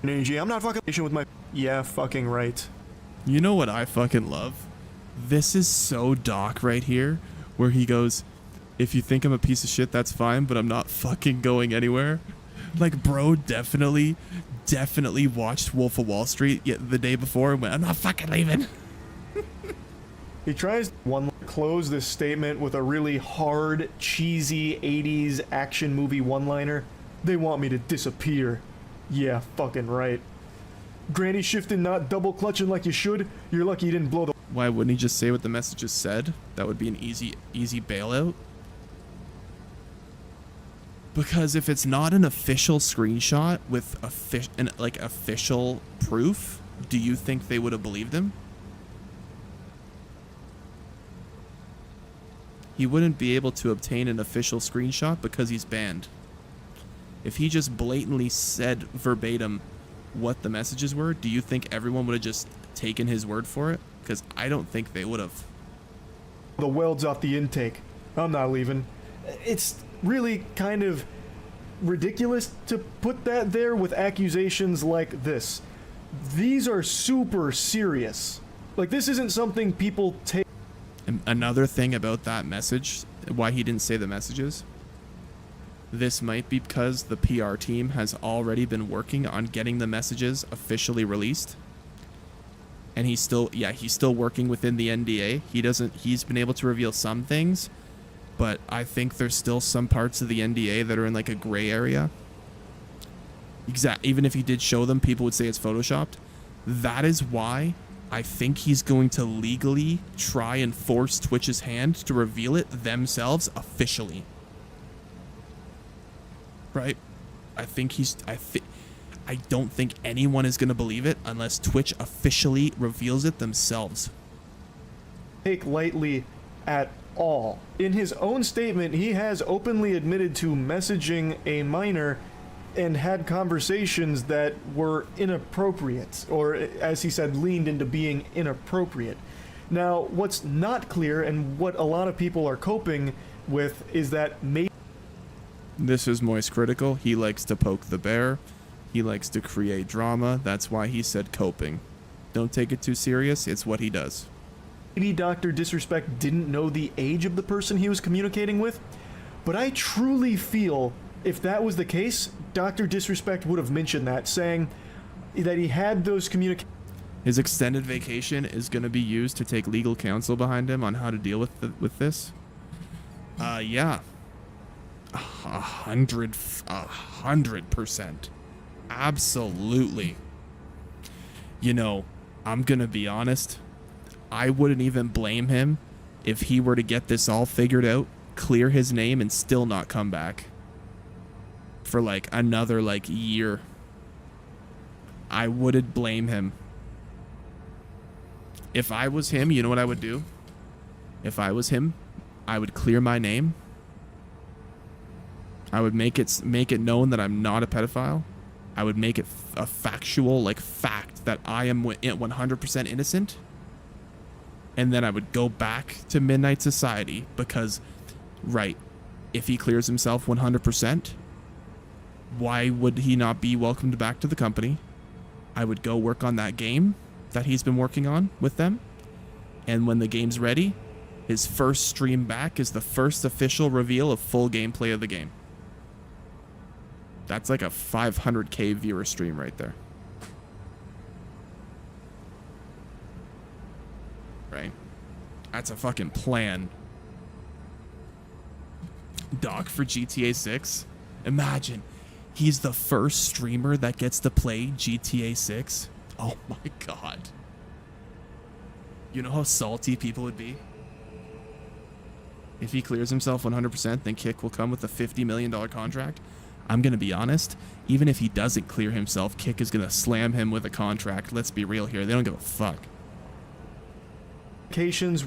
Energy. I'm not fucking with my... Yeah, fucking right. You know what I fucking love? This is so Doc right here, where he goes, if you think I'm a piece of shit, that's fine, but I'm not fucking going anywhere. Like, bro definitely watched Wolf of Wall Street the day before and went, I'm not fucking leaving. He tries to close this statement with a really hard, cheesy 80s action movie one-liner. They want me to disappear. Yeah, fucking right. Granny shifting, not double clutching like you should. You're lucky you didn't blow the... Why wouldn't he just say what the messages said? That would be an easy bailout. Because if it's not an official screenshot with official proof, do you think they would have believed him? He wouldn't be able to obtain an official screenshot because he's banned. If he just blatantly said verbatim what the messages were, do you think everyone would have just taken his word for it? Because I don't think they would have. The welds off the intake. I'm not leaving. It's really kind of ridiculous to put that there with accusations like this. These are super serious. Like, this isn't something people take. And another thing about that message, why he didn't say the messages, this might be because the PR team has already been working on getting the messages officially released. And he's still working within the NDA. He's been able to reveal some things, but I think there's still some parts of the NDA that are in like a gray area. Even if he did show them, people would say it's photoshopped. That is why I think he's going to legally try and force Twitch's hand to reveal it themselves officially. Right? I don't think anyone is going to believe it unless Twitch officially reveals it themselves. Take lightly at all. In his own statement, he has openly admitted to messaging a minor and had conversations that were inappropriate, or as he said, leaned into being inappropriate. Now, what's not clear and what a lot of people are coping with is that maybe this is Moist Critical. He likes to poke the bear. He likes to create drama. That's why he said coping. Don't take it too serious. It's what he does. maybe Dr. Disrespect didn't know the age of the person he was communicating with, but I truly feel if that was the case, Dr. Disrespect would have mentioned that, saying that he had those communications. His extended vacation is going to be used to take legal counsel behind him on how to deal with this. Yeah. 100%. Absolutely. You know, I'm going to be honest. I wouldn't even blame him if he were to get this all figured out, clear his name, and still not come back for like another like year. I wouldn't blame him. If I was him, you know what I would do? If I was him, I would clear my name. I would make it known that I'm not a pedophile. I would make it a factual, like, fact that I am 100% innocent. And then I would go back to Midnight Society because, right, if he clears himself 100%, why would he not be welcomed back to the company? I would go work on that game that he's been working on with them. And when the game's ready, his first stream back is the first official reveal of full gameplay of the game. That's like a 500k viewer stream right there. Right? That's a fucking plan. Doc for GTA 6? Imagine, he's the first streamer that gets to play GTA 6. Oh my god. You know how salty people would be? If he clears himself 100%, then Kick will come with a $50 million contract. I'm going to be honest, even if he doesn't clear himself, Kick is going to slam him with a contract. Let's be real here. They don't give a fuck.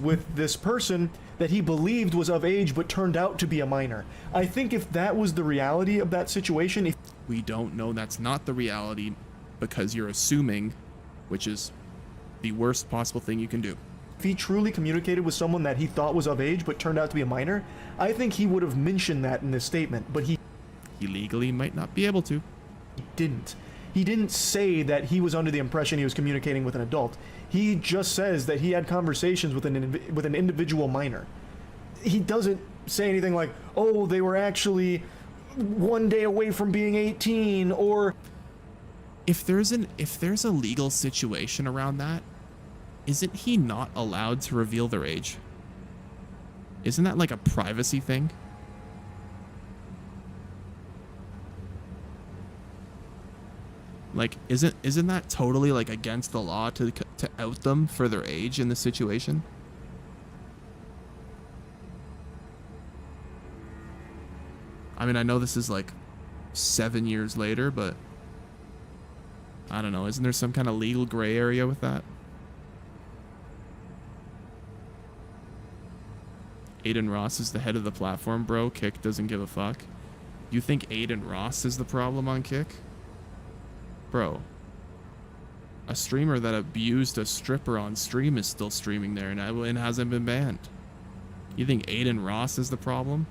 With this person that he believed was of age but turned out to be a minor. I think if that was the reality of that situation... We don't know that's not the reality because you're assuming, which is the worst possible thing you can do. If he truly communicated with someone that he thought was of age but turned out to be a minor, I think he would have mentioned that in this statement, but he legally might not be able to. He didn't. He didn't say that he was under the impression he was communicating with an adult. He just says that he had conversations with an individual minor. He doesn't say anything like, oh, they were actually one day away from being 18, or... If there's a legal situation around that, isn't he not allowed to reveal their age? Isn't that like a privacy thing? Like, isn't that totally like against the law to out them for their age in this situation? I mean, I know this is like 7 years later, but I don't know. Isn't there some kind of legal gray area with that? Aiden Ross is the head of the platform, bro. Kick doesn't give a fuck. You think Aiden Ross is the problem on Kick? Bro. A streamer that abused a stripper on stream is still streaming there and hasn't been banned. You think Aiden Ross is the problem?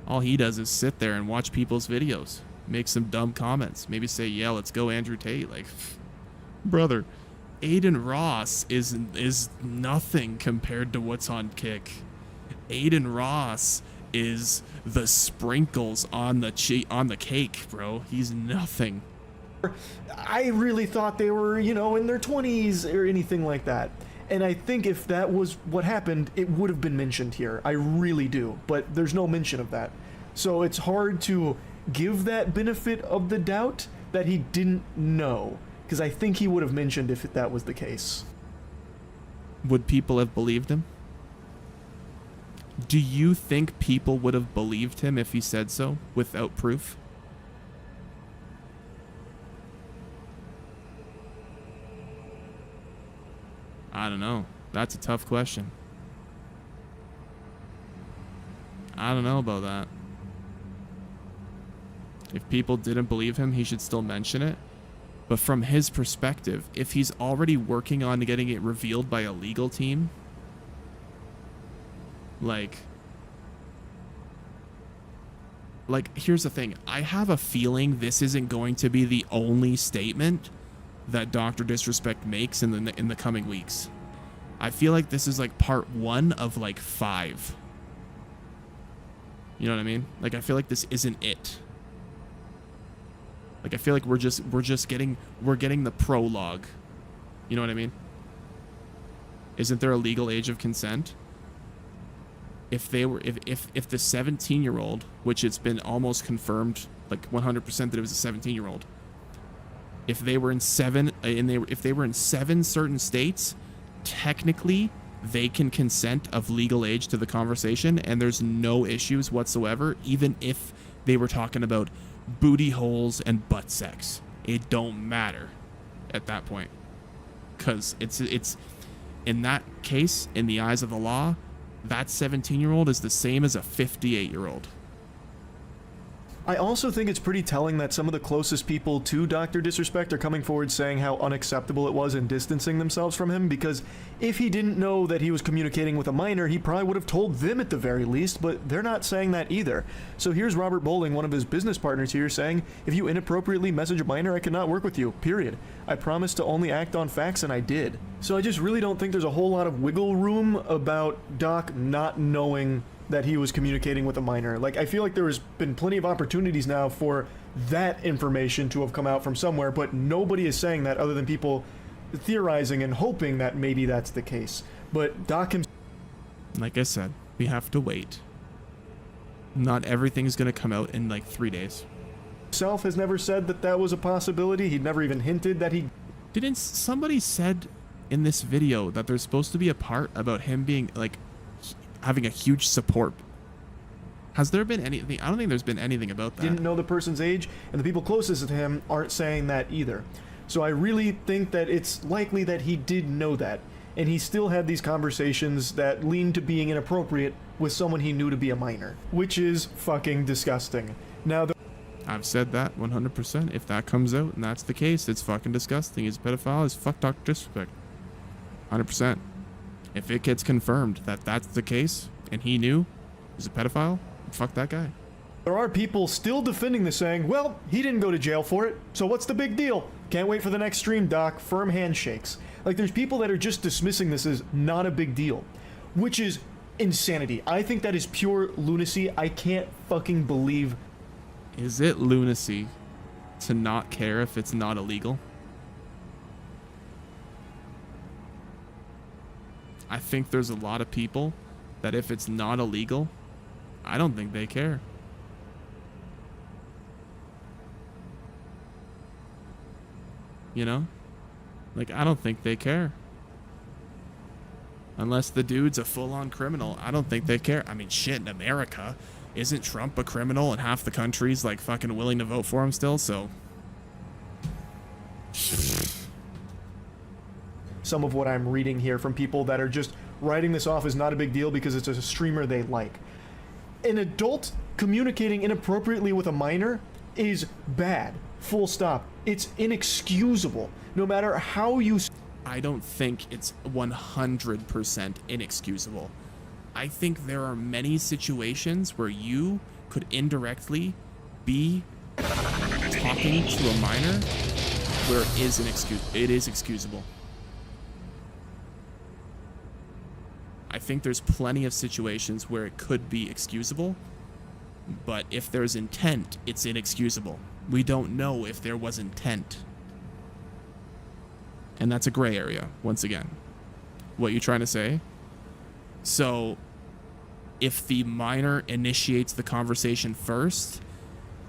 All he does is sit there and watch people's videos. Make some dumb comments. Maybe say, yeah, let's go Andrew Tate. Like, brother, Aiden Ross is nothing compared to what's on Kick. Aiden Ross is the sprinkles on the cake, bro. He's nothing. I really thought they were, you know, in their 20s or anything like that. And I think if that was what happened, it would have been mentioned here. I really do. But there's no mention of that. So it's hard to give that benefit of the doubt that he didn't know. Because I think he would have mentioned if that was the case. Would people have believed him? Do you think people would have believed him if he said so without proof? I don't know. That's a tough question. I don't know about that. If people didn't believe him, he should still mention it. But from his perspective, if he's already working on getting it revealed by a legal team, like, here's the thing. I have a feeling this isn't going to be the only statement that Dr. Disrespect makes in the coming weeks. I feel like this is like part 1 of like 5. You know what I mean? Like, I feel like this isn't it. Like, I feel like we're getting the prologue. You know what I mean? Isn't there a legal age of consent? If the 17-year-old, which it's been almost confirmed, like 100% that it was a 17-year-old, if they were in 7 certain states, technically they can consent of legal age to the conversation, and there's no issues whatsoever, even if they were talking about booty holes and butt sex. It don't matter at that point, because it's in that case, in the eyes of the law, that 17-year-old is the same as a 58-year-old. I also think it's pretty telling that some of the closest people to Dr. Disrespect are coming forward saying how unacceptable it was and distancing themselves from him, because if he didn't know that he was communicating with a minor, he probably would have told them at the very least, but they're not saying that either. So here's Robert Bowling, one of his business partners here, saying, if you inappropriately message a minor, I cannot work with you, period. I promised to only act on facts, and I did. So I just really don't think there's a whole lot of wiggle room about Doc not knowing that he was communicating with a minor. Like, I feel like there has been plenty of opportunities now for that information to have come out from somewhere, but nobody is saying that other than people theorizing and hoping that maybe that's the case. But Doc himself... Like I said, we have to wait. Not everything is going to come out in like 3 days. Himself has never said that that was a possibility. He'd never even hinted that he... Didn't somebody said in this video that there's supposed to be a part about him being like having a huge support? Has there been anything? I don't think there's been anything about that. Didn't know the person's age, and the people closest to him aren't saying that either. So I really think that it's likely that he did know that, and he still had these conversations that lean to being inappropriate with someone he knew to be a minor, which is fucking disgusting. Now, I've said that 100%. If that comes out and that's the case, it's fucking disgusting. He's a pedophile. He's fuck Dr. Disrespect. 100%. If it gets confirmed that that's the case and he knew he's a pedophile, fuck that guy. There are people still defending this, saying, well, he didn't go to jail for it, so what's the big deal? Can't wait for the next stream, Doc. Firm handshakes. Like, there's people that are just dismissing this as not a big deal, which is insanity. I think that is pure lunacy. I can't fucking believe. Is it lunacy to not care if it's not illegal? I think there's a lot of people that if it's not illegal, I don't think they care. You know? Like, I don't think they care. Unless the dude's a full-on criminal, I don't think they care. I mean, shit, in America, isn't Trump a criminal and half the country's like fucking willing to vote for him still? So some of what I'm reading here from people that are just writing this off as not a big deal because it's a streamer they like. An adult communicating inappropriately with a minor is bad. Full stop. It's inexcusable. No matter how you... I don't think it's 100% inexcusable. I think there are many situations where you could indirectly be talking to a minor where it is excusable. I think there's plenty of situations where it could be excusable, but if there's intent, it's inexcusable. We don't know if there was intent. And that's a gray area, once again. What you trying to say? So, if the minor initiates the conversation first,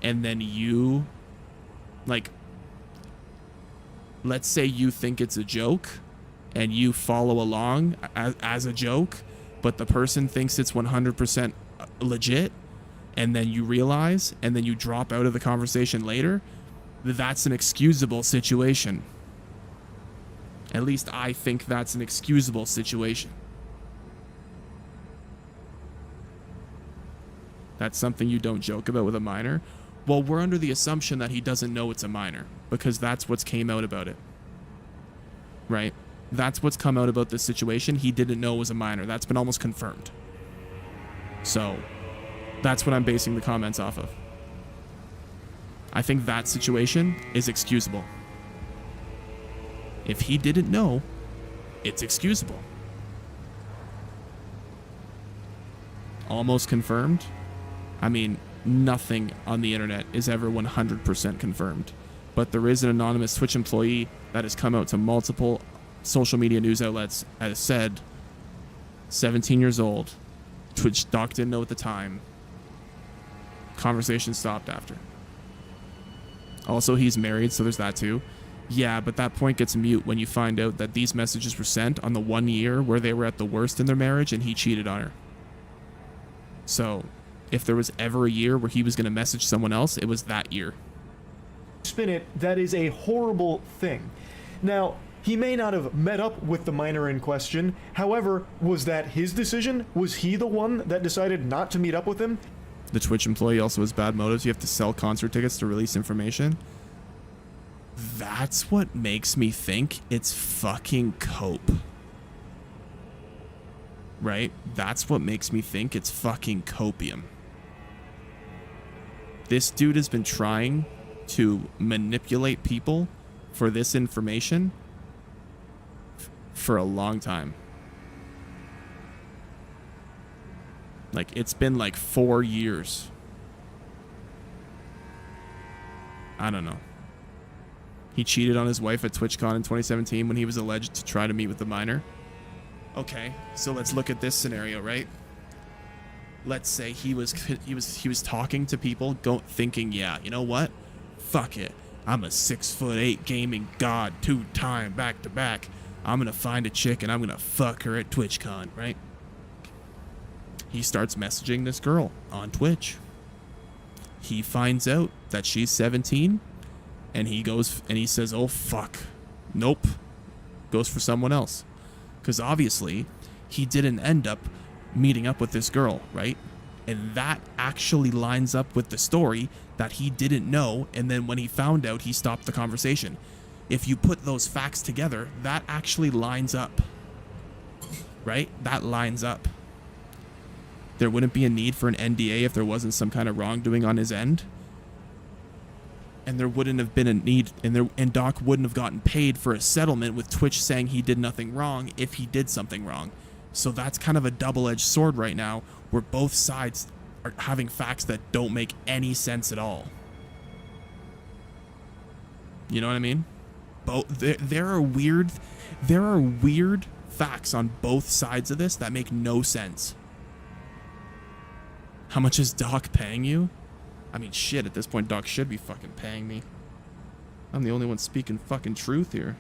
and then you, like, let's say you think it's a joke, and you follow along as a joke, but the person thinks it's 100% legit, and then you realize, and then you drop out of the conversation later, that's an excusable situation. At least I think that's an excusable situation. That's something you don't joke about with a minor. Well, we're under the assumption that he doesn't know it's a minor, because that's what's came out about it. Right? That's what's come out about this situation. He didn't know it was a minor. That's been almost confirmed. So, that's what I'm basing the comments off of. I think that situation is excusable. If he didn't know, it's excusable. Almost confirmed? I mean, nothing on the internet is ever 100% confirmed. But there is an anonymous Twitch employee that has come out to multiple social media news outlets, has said, 17 years old, Twitch doc didn't know at the time. Conversation stopped after. Also, he's married, so there's that too. Yeah, but that point gets mute when you find out that these messages were sent on the 1 year where they were at the worst in their marriage and he cheated on her. So, if there was ever a year where he was going to message someone else, it was that year. Spin it, that is a horrible thing. Now, he may not have met up with the minor in question. However, was that his decision? Was he the one that decided not to meet up with him? The Twitch employee also has bad motives. You have to sell concert tickets to release information. That's what makes me think it's fucking cope. Right? That's what makes me think it's fucking copium. This dude has been trying to manipulate people for this information for a long time. Like, it's been like 4 years. I don't know. He cheated on his wife at TwitchCon in 2017 when he was alleged to try to meet with the minor. Okay, so let's look at this scenario, right? Let's say he was talking to people, thinking, yeah, you know what? Fuck it. I'm a 6'8" gaming god, 2-time back to back. I'm gonna find a chick and I'm gonna fuck her at TwitchCon, right? He starts messaging this girl on Twitch. He finds out that she's 17, and he goes and he says, oh fuck, nope, goes for someone else. Because obviously he didn't end up meeting up with this girl, right? And that actually lines up with the story that he didn't know, and then when he found out, he stopped the conversation. If you put those facts together, that actually lines up, right? That lines up. There wouldn't be a need for an NDA if there wasn't some kind of wrongdoing on his end. And there wouldn't have been a need, and Doc wouldn't have gotten paid for a settlement with Twitch saying he did nothing wrong if he did something wrong. So that's kind of a double-edged sword right now, where both sides are having facts that don't make any sense at all. You know what I mean? There are weird facts on both sides of this that make no sense. How much is Doc paying you? I mean, shit, at this point, Doc should be fucking paying me. I'm the only one speaking fucking truth here.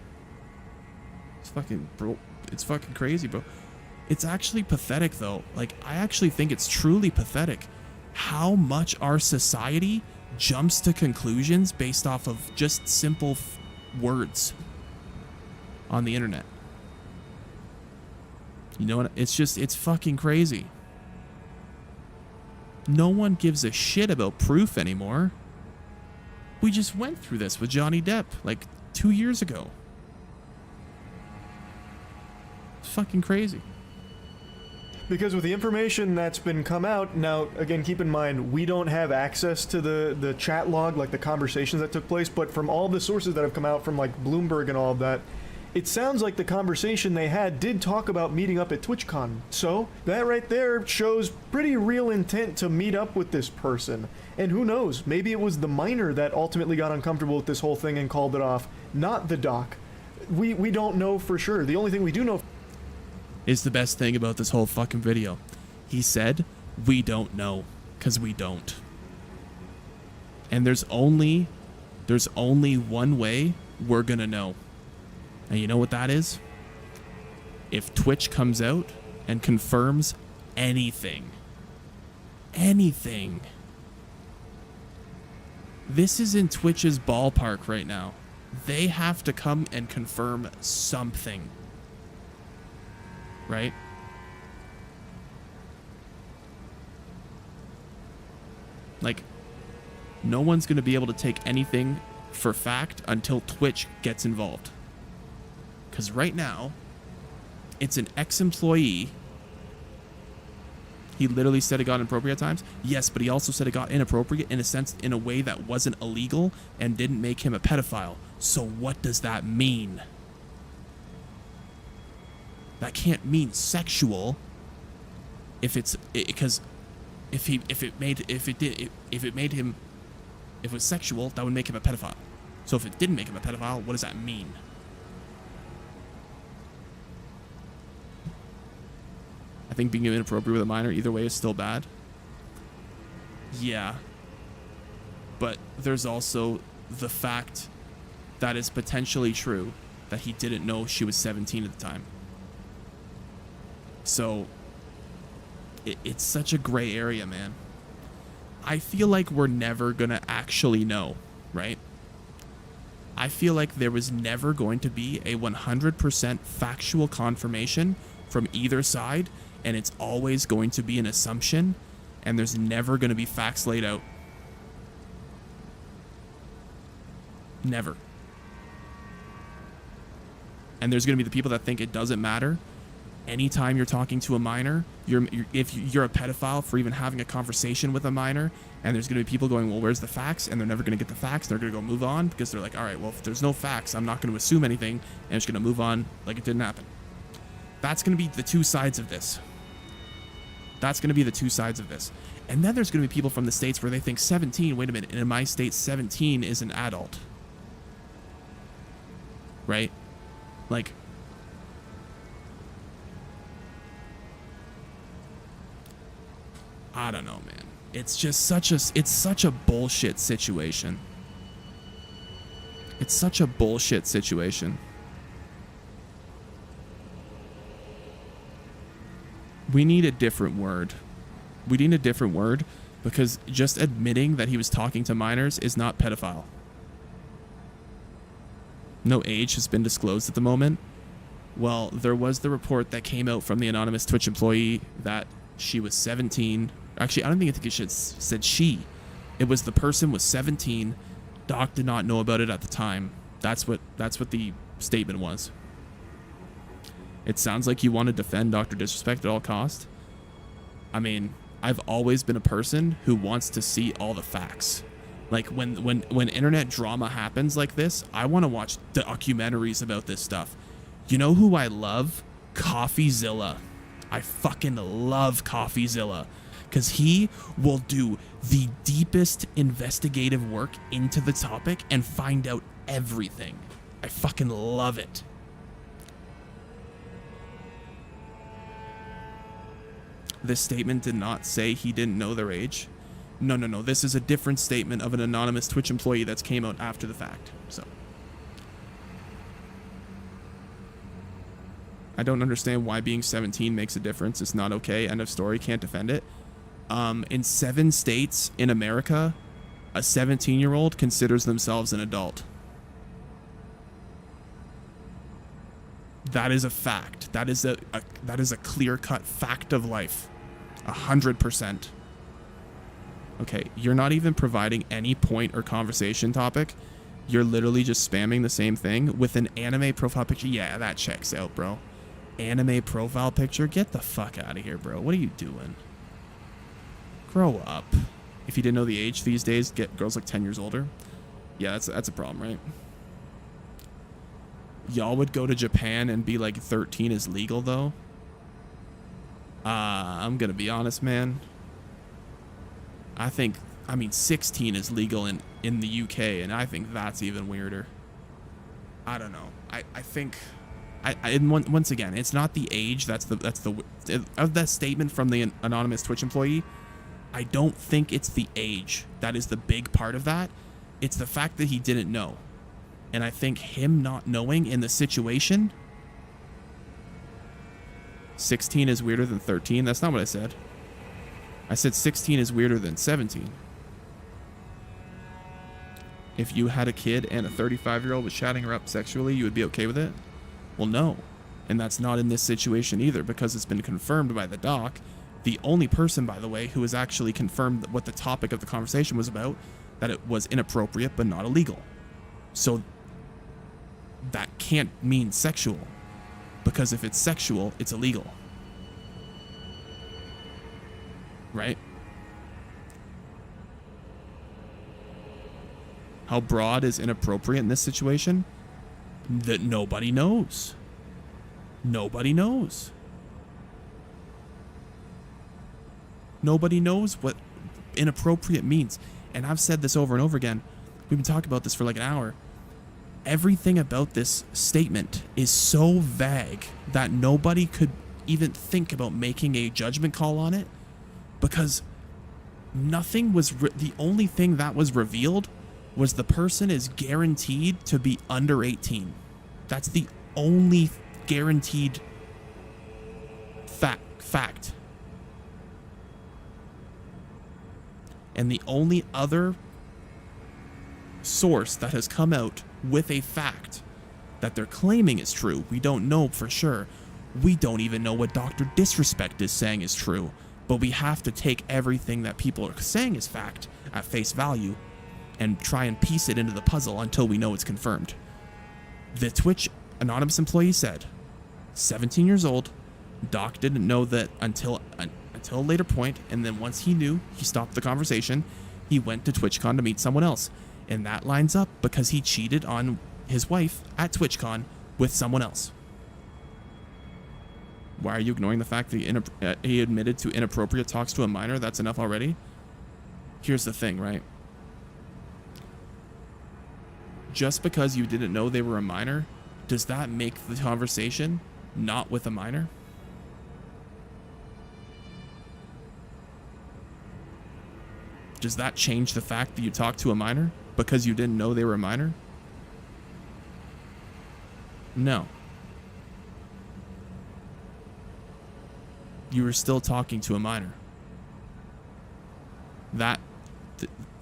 It's fucking, bro, it's fucking crazy, bro. It's actually pathetic, though. Like, I actually think it's truly pathetic how much our society jumps to conclusions based off of just simple words on the internet. You know what? It's fucking crazy. No one gives a shit about proof anymore. We just went through this with Johnny Depp like 2 years ago. It's fucking crazy. Because with the information that's been come out, now, again, keep in mind, we don't have access to the chat log, like the conversations that took place, but from all the sources that have come out from, like, Bloomberg and all of that, it sounds like the conversation they had did talk about meeting up at TwitchCon. So, that right there shows pretty real intent to meet up with this person. And who knows, maybe it was the miner that ultimately got uncomfortable with this whole thing and called it off, not the doc. We don't know for sure. The only thing we do know is the best thing about this whole fucking video. He said, we don't know, because we don't. And there's only one way we're gonna know. And you know what that is? If Twitch comes out and confirms anything. Anything. This is in Twitch's ballpark right now. They have to come and confirm something. Right? Like, no one's going to be able to take anything for fact until Twitch gets involved. Because right now, it's an ex-employee. He literally said it got inappropriate at times. Yes, but he also said it got inappropriate in a sense, in a way that wasn't illegal and didn't make him a pedophile. So what does that mean? That can't mean sexual. If it was sexual, that would make him a pedophile. So if it didn't make him a pedophile, what does that mean? I think being inappropriate with a minor either way is still bad. Yeah. But there's also the fact that is potentially true that he didn't know she was 17 at the time. So it's such a gray area, man. I feel like we're never gonna actually know, right? I feel like there was never going to be a 100% factual confirmation from either side, and it's always going to be an assumption, and there's never going to be facts laid out. Never. And there's going to be the people that think it doesn't matter. Anytime you're talking to a minor, if you're a pedophile for even having a conversation with a minor, and there's going to be people going, well, where's the facts? And they're never going to get the facts. They're going to go move on because they're like, all right, well, if there's no facts, I'm not going to assume anything, and I'm just going to move on like it didn't happen. That's going to be the two sides of this. That's going to be the two sides of this. And then there's going to be people from the states where they think 17, wait a minute, in my state, 17 is an adult. Right? Like, I don't know, man. It's just such a bullshit situation. It's such a bullshit situation. We need a different word. We need a different word because just admitting that he was talking to minors is not pedophile. No age has been disclosed at the moment. Well, there was the report that came out from the anonymous Twitch employee that she was 17. Actually, I think it should have said she. It was the person was 17. Doc did not know about it at the time. That's what the statement was. It sounds like you want to defend Dr. Disrespect at all cost. I mean, I've always been a person who wants to see all the facts. Like when internet drama happens like this, I want to watch documentaries about this stuff. You know who I love? CoffeeZilla. I fucking love CoffeeZilla because he will do the deepest investigative work into the topic and find out everything. I fucking love it. This statement did not say he didn't know their age. No. This is a different statement of an anonymous Twitch employee that's came out after the fact. So I don't understand why being 17 makes a difference. It's not okay. End of story. Can't defend it. In 7 states in America, a 17-year-old considers themselves an adult. That is a fact. That is a clear-cut fact of life. 100%. Okay, you're not even providing any point or conversation topic. You're literally just spamming the same thing with an anime profile picture. Yeah, that checks out, bro. Anime profile picture? Get the fuck out of here, bro. What are you doing? Grow up. If you didn't know the age these days, get girls like 10 years older. Yeah, that's a problem, right? Y'all would go to Japan and be like 13 is legal, though? I'm gonna be honest, man. I mean 16 is legal in the UK, and I think that's even weirder. I don't know. I think once again, it's not the age that's the of that statement from the anonymous Twitch employee. I don't think it's the age that is the big part of that. It's the fact that he didn't know. And I think him not knowing in the situation, 16 is weirder than 13. That's not what I said. I said 16 is weirder than 17. If you had a kid and a 35-year-old was chatting her up sexually, you would be okay with it? Well, no. And that's not in this situation either, because it's been confirmed by the doc. The only person, by the way, who has actually confirmed what the topic of the conversation was about, that it was inappropriate but not illegal. So that can't mean sexual, because if it's sexual, it's illegal. Right? How broad is inappropriate in this situation? That nobody knows. Nobody knows. Nobody knows what inappropriate means. And I've said this over and over again. We've been talking about this for like an hour. Everything about this statement is so vague that nobody could even think about making a judgment call on it, because nothing was the only thing that was revealed was the person is guaranteed to be under 18. That's the only guaranteed fact. And the only other source that has come out with a fact that they're claiming is true, we don't know for sure. We don't even know what Dr. Disrespect is saying is true, but we have to take everything that people are saying is fact at face value and try and piece it into the puzzle until we know it's confirmed. The Twitch anonymous employee said, 17 years old, Doc didn't know that until a later point, and then once he knew, he stopped the conversation. He went to TwitchCon to meet someone else, and that lines up because he cheated on his wife at TwitchCon with someone else. Why are you ignoring the fact that he admitted to inappropriate talks to a minor? That's enough already. Here's the thing, right? Just because you didn't know they were a minor, does that make the conversation not with a minor? Does that change the fact that you talked to a minor because you didn't know they were a minor? No. You were still talking to a minor. That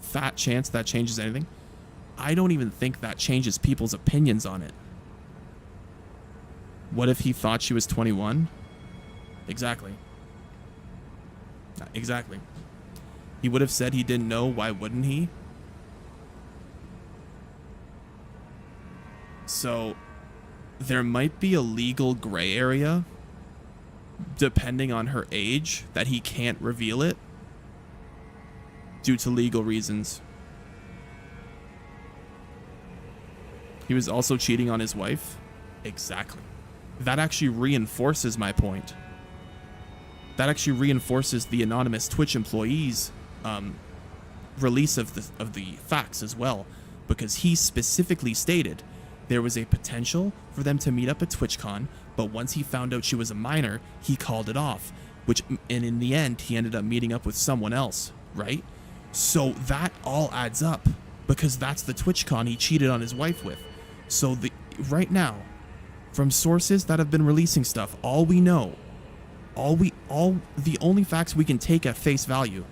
fat chance that changes anything? I don't even think that changes people's opinions on it. What if he thought she was 21? Exactly. Exactly. He would have said he didn't know. Why wouldn't he? So there might be a legal gray area depending on her age that he can't reveal it due to legal reasons. He was also cheating on his wife. Exactly. That actually reinforces my point. That actually reinforces the anonymous Twitch employee's release of the facts as well, because he specifically stated there was a potential for them to meet up at TwitchCon, but once he found out she was a minor, he called it off, and in the end, he ended up meeting up with someone else, right? So that all adds up, because that's the TwitchCon he cheated on his wife with. So right now, from sources that have been releasing stuff, all we the only facts we can take at face value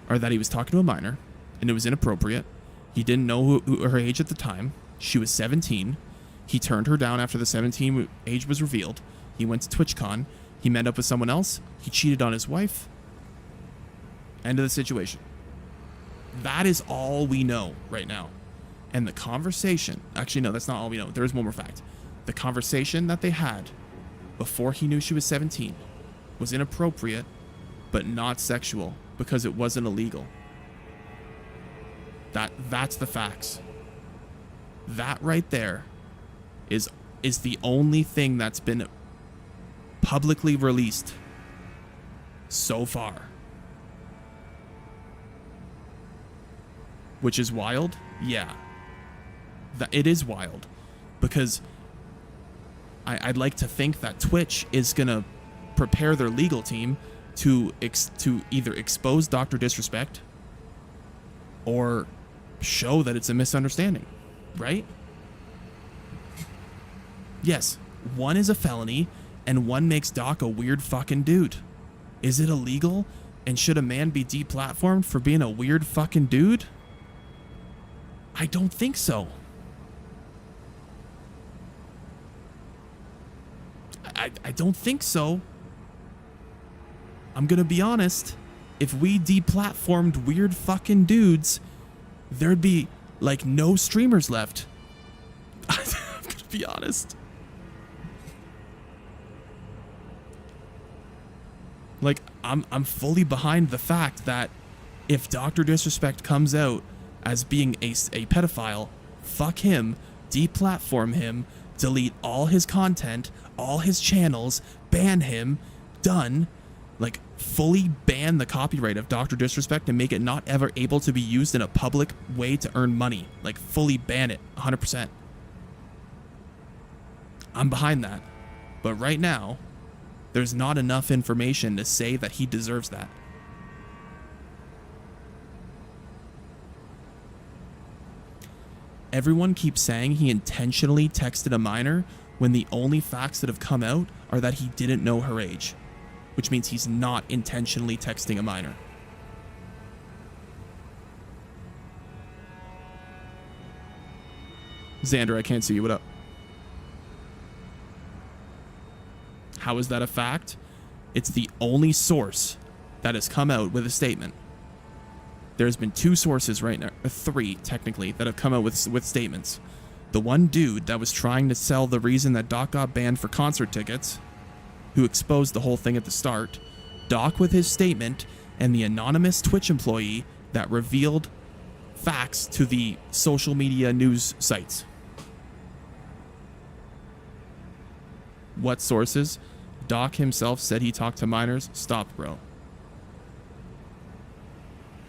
are that he was talking to a minor and it was inappropriate. He didn't know her age at the time. She was 17. He turned her down after the 17 age was revealed. He went to TwitchCon. He met up with someone else. He cheated on his wife. End of the situation. That is all we know right now. And the conversation, actually no, that's not all we know. There is one more fact. The conversation that they had before he knew she was 17 was inappropriate, but not sexual because it wasn't illegal. That's the facts. That right there is the only thing that's been publicly released so far. Which is wild? Yeah. It is wild. Because I'd like to think that Twitch is going to prepare their legal team to either expose Dr. Disrespect or show that it's a misunderstanding, right? Yes, one is a felony and one makes Doc a weird fucking dude. Is it illegal? And should a man be deplatformed for being a weird fucking dude? I don't think so. I don't think so. I'm gonna be honest. If we deplatformed weird fucking dudes, there'd be like no streamers left. I'm gonna be honest. Like, I'm fully behind the fact that if Dr. Disrespect comes out as being a pedophile, fuck him, deplatform him, delete all his content, all his channels, ban him, done. Like, fully ban the copyright of Dr. Disrespect and make it not ever able to be used in a public way to earn money. Like, fully ban it, 100%. I'm behind that. But right now, there's not enough information to say that he deserves that. Everyone keeps saying he intentionally texted a minor when the only facts that have come out are that he didn't know her age, which means he's not intentionally texting a minor. Xander, I can't see you. What up? How is that a fact? It's the only source that has come out with a statement. There's been 2 sources right now, 3 technically, that have come out with statements. The one dude that was trying to sell the reason that Doc got banned for concert tickets, who exposed the whole thing at the start, Doc with his statement, and the anonymous Twitch employee that revealed facts to the social media news sites. What sources? Doc himself said he talked to minors. Stop, bro.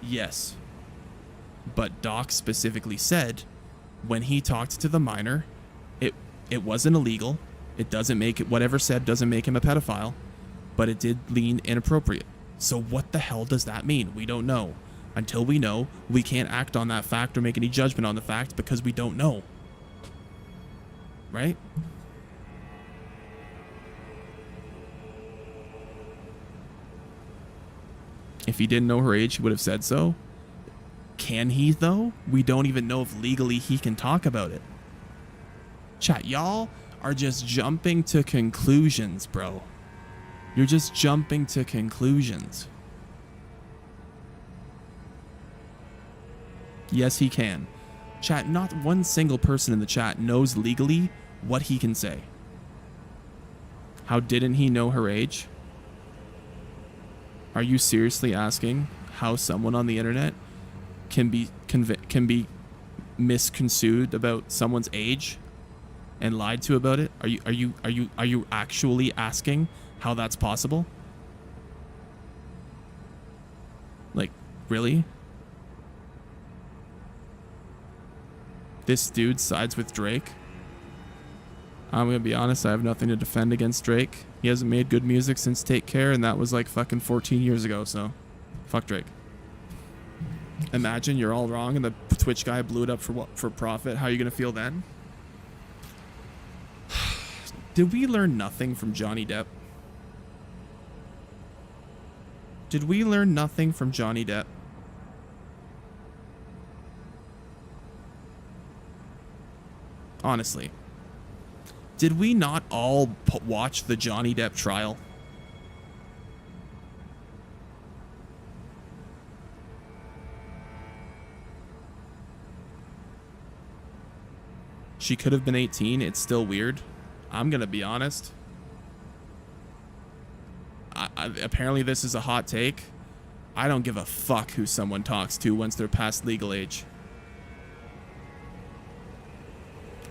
Yes. But Doc specifically said when he talked to the minor, it wasn't illegal. It doesn't make it, whatever said doesn't make him a pedophile, but it did lean inappropriate. So what the hell does that mean? We don't know. Until we know, we can't act on that fact or make any judgment on the fact because we don't know. Right? If he didn't know her age, he would have said so. Can he, though? We don't even know if legally he can talk about it. Chat, y'all are just jumping to conclusions, bro. You're just jumping to conclusions. Yes, he can. Chat, not one single person in the chat knows legally what he can say. How didn't he know her age? Are you seriously asking how someone on the internet can be misconstrued about someone's age and lied to about it? Are you actually asking how that's possible? Like, really? This dude sides with Drake? I'm gonna be honest, I have nothing to defend against Drake. He hasn't made good music since Take Care, and that was like fucking 14 years ago, so fuck Drake. Imagine you're all wrong and the Twitch guy blew it up for what? For profit. How are you gonna feel then? Did we learn nothing from Johnny Depp? Did we learn nothing from Johnny Depp? Honestly. Did we not all watch the Johnny Depp trial? She could have been 18. It's still weird. I'm going to be honest. Apparently this is a hot take. I don't give a fuck who someone talks to once they're past legal age.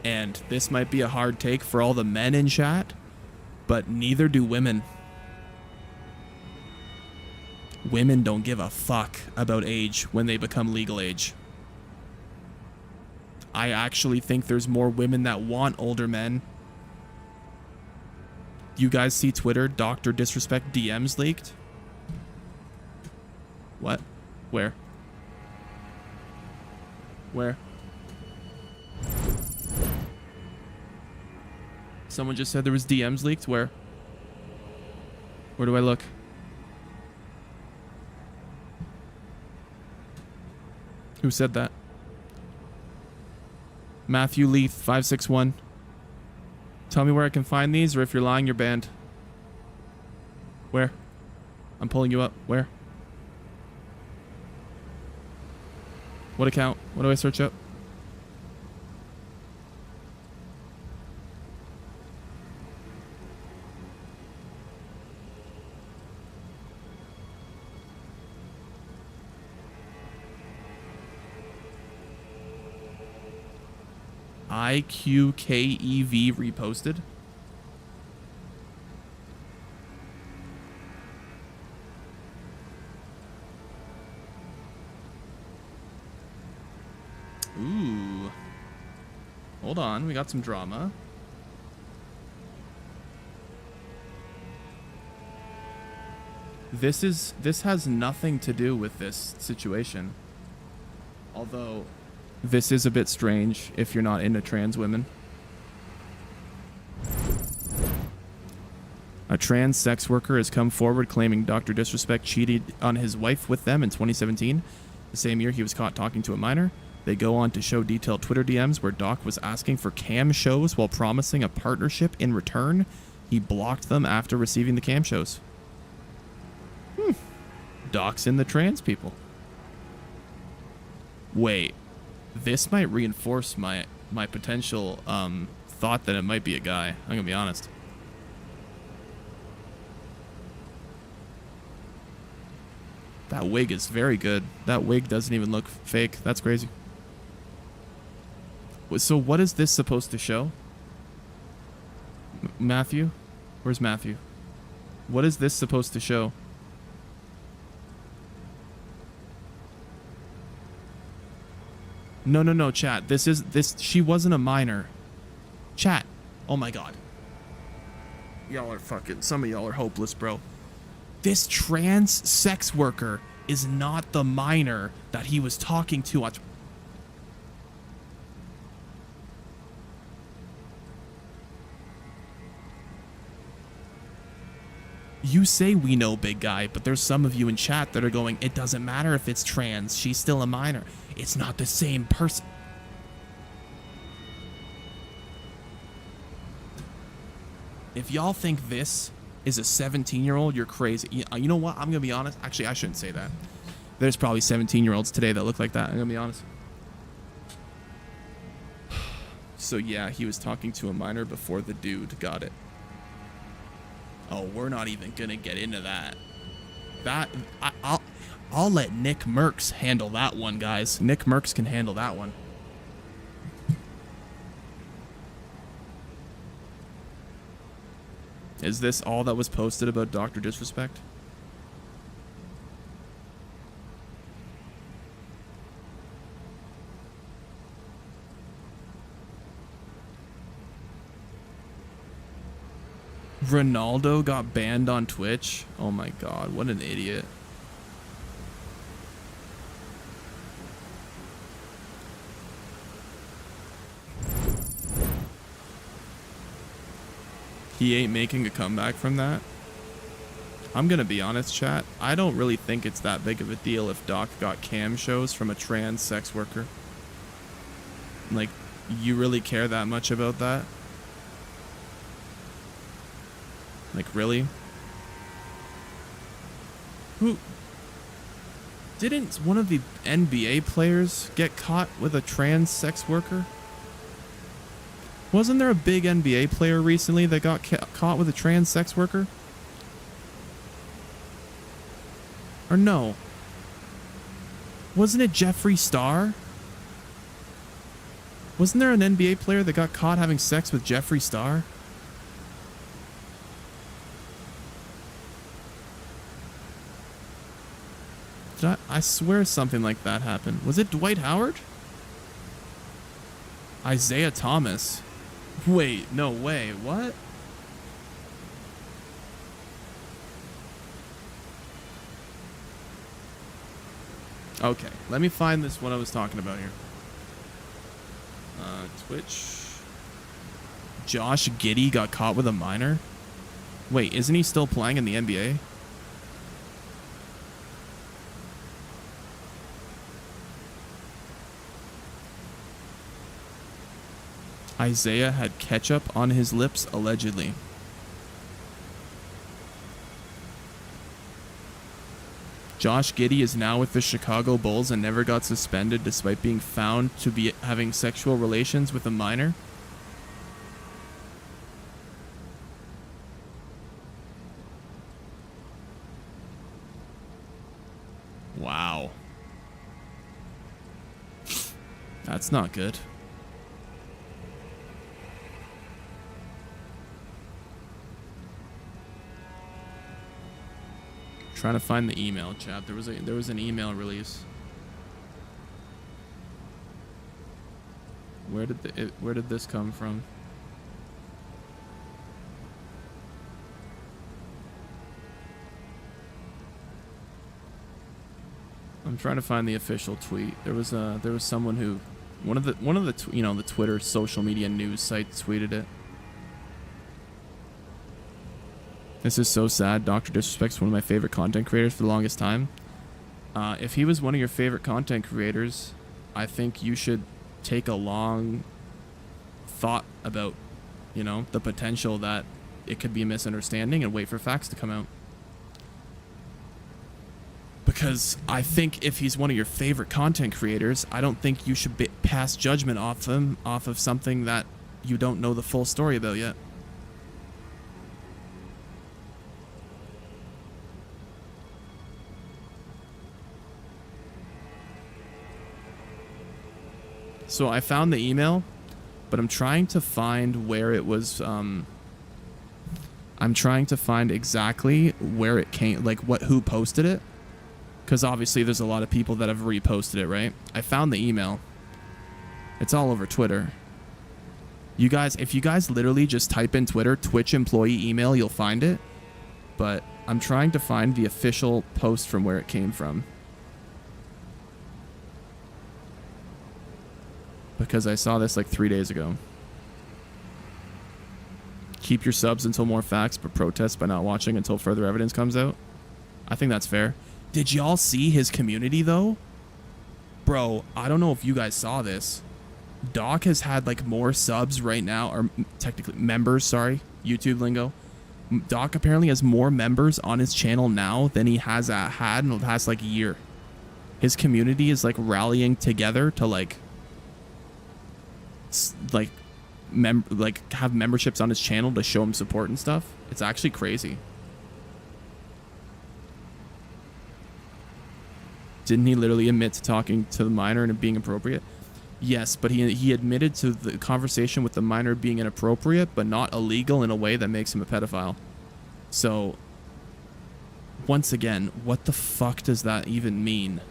And this might be a hard take for all the men in chat, but neither do women. Women don't give a fuck about age when they become legal age. I actually think there's more women that want older men. You guys see Twitter, Dr. Disrespect DMs leaked? What? Where? Where? Someone just said there was DMs leaked? Where? Where do I look? Who said that? Matthew Leith 561. Tell me where I can find these, or if you're lying, you're banned. Where? I'm pulling you up. Where? What account? What do I search up? IQKEV reposted. Ooh. Hold on, we got some drama. This has nothing to do with this situation. Although this is a bit strange if you're not into trans women. A trans sex worker has come forward claiming Dr. Disrespect cheated on his wife with them in 2017. The same year he was caught talking to a minor. They go on to show detailed Twitter DMs where Doc was asking for cam shows while promising a partnership in return. He blocked them after receiving the cam shows. Doc's in the trans people. Wait. This might reinforce my potential thought that it might be a guy. I'm gonna be honest. That wig is very good. That wig doesn't even look fake. That's crazy. So what is this supposed to show? Matthew? Where's Matthew? What is this supposed to show? No, chat. She wasn't a minor. Chat. Oh my god. Y'all are fucking, some of y'all are hopeless, bro. This trans sex worker is not the minor that he was talking to on... You say we know, big guy, but there's some of you in chat that are going, it doesn't matter if it's trans, she's still a minor. It's not the same person. If y'all think this is a 17-year-old, you're crazy. You know what? I'm going to be honest. Actually, I shouldn't say that. There's probably 17-year-olds today that look like that. I'm going to be honest. So yeah, he was talking to a minor before the dude got it. Oh, we're not even going to get into that. I'll let Nick Merckx handle that one, guys. Nick Merckx can handle that one. Is this all that was posted about Dr. Disrespect? Ronaldo got banned on Twitch? Oh my god, what an idiot. He ain't making a comeback from that? I'm gonna be honest, chat. I don't really think it's that big of a deal if Doc got cam shows from a trans sex worker. Like, you really care that much about that? Like, really? Who... Didn't one of the NBA players get caught with a trans sex worker? Wasn't there a big NBA player recently that got caught with a trans sex worker? Or no? Wasn't it Jeffree Star? Wasn't there an NBA player that got caught having sex with Jeffree Star? I swear something like that happened. Was it Dwight Howard? Isaiah Thomas. Wait, no way. What? Okay, let me find this one I was talking about here. Twitch. Josh Giddey got caught with a minor? Wait, isn't he still playing in the NBA? Isaiah had ketchup on his lips, allegedly. Josh Giddey is now with the Chicago Bulls and never got suspended despite being found to be having sexual relations with a minor. Wow. That's not good. Trying to find the email, chat. There was an email release. Where did this come from? I'm trying to find the official tweet. There was someone who one of the the Twitter social media news sites tweeted it. This is so sad. Dr. Disrespect's one of my favorite content creators for the longest time. If he was one of your favorite content creators, I think you should take a long thought about, the potential that it could be a misunderstanding and wait for facts to come out. Because I think if he's one of your favorite content creators, I don't think you should pass judgment off him off of something that you don't know the full story about yet. So I found the email, but I'm trying to find where it was, I'm trying to find exactly where it came, like who posted it. Because obviously there's a lot of people that have reposted it, right? I found the email. It's all over Twitter. You guys, if you guys literally just type in Twitter, Twitch employee email, you'll find it. But I'm trying to find the official post from where it came from. Because I saw this like 3 days ago. Keep your subs until more facts, but protest by not watching until further evidence comes out. I think that's fair. Did y'all see his community though? Bro, I don't know if you guys saw this. Doc has had like more subs right now, or technically members, sorry, YouTube lingo. Doc apparently has more members on his channel now than he has had in the past like year. His community is like rallying together to like have memberships on his channel to show him support and stuff. It's actually crazy. Didn't he literally admit to talking to the minor and it being appropriate? Yes, but he admitted to the conversation with the minor being inappropriate, but not illegal in a way that makes him a pedophile. So, once again, what the fuck does that even mean?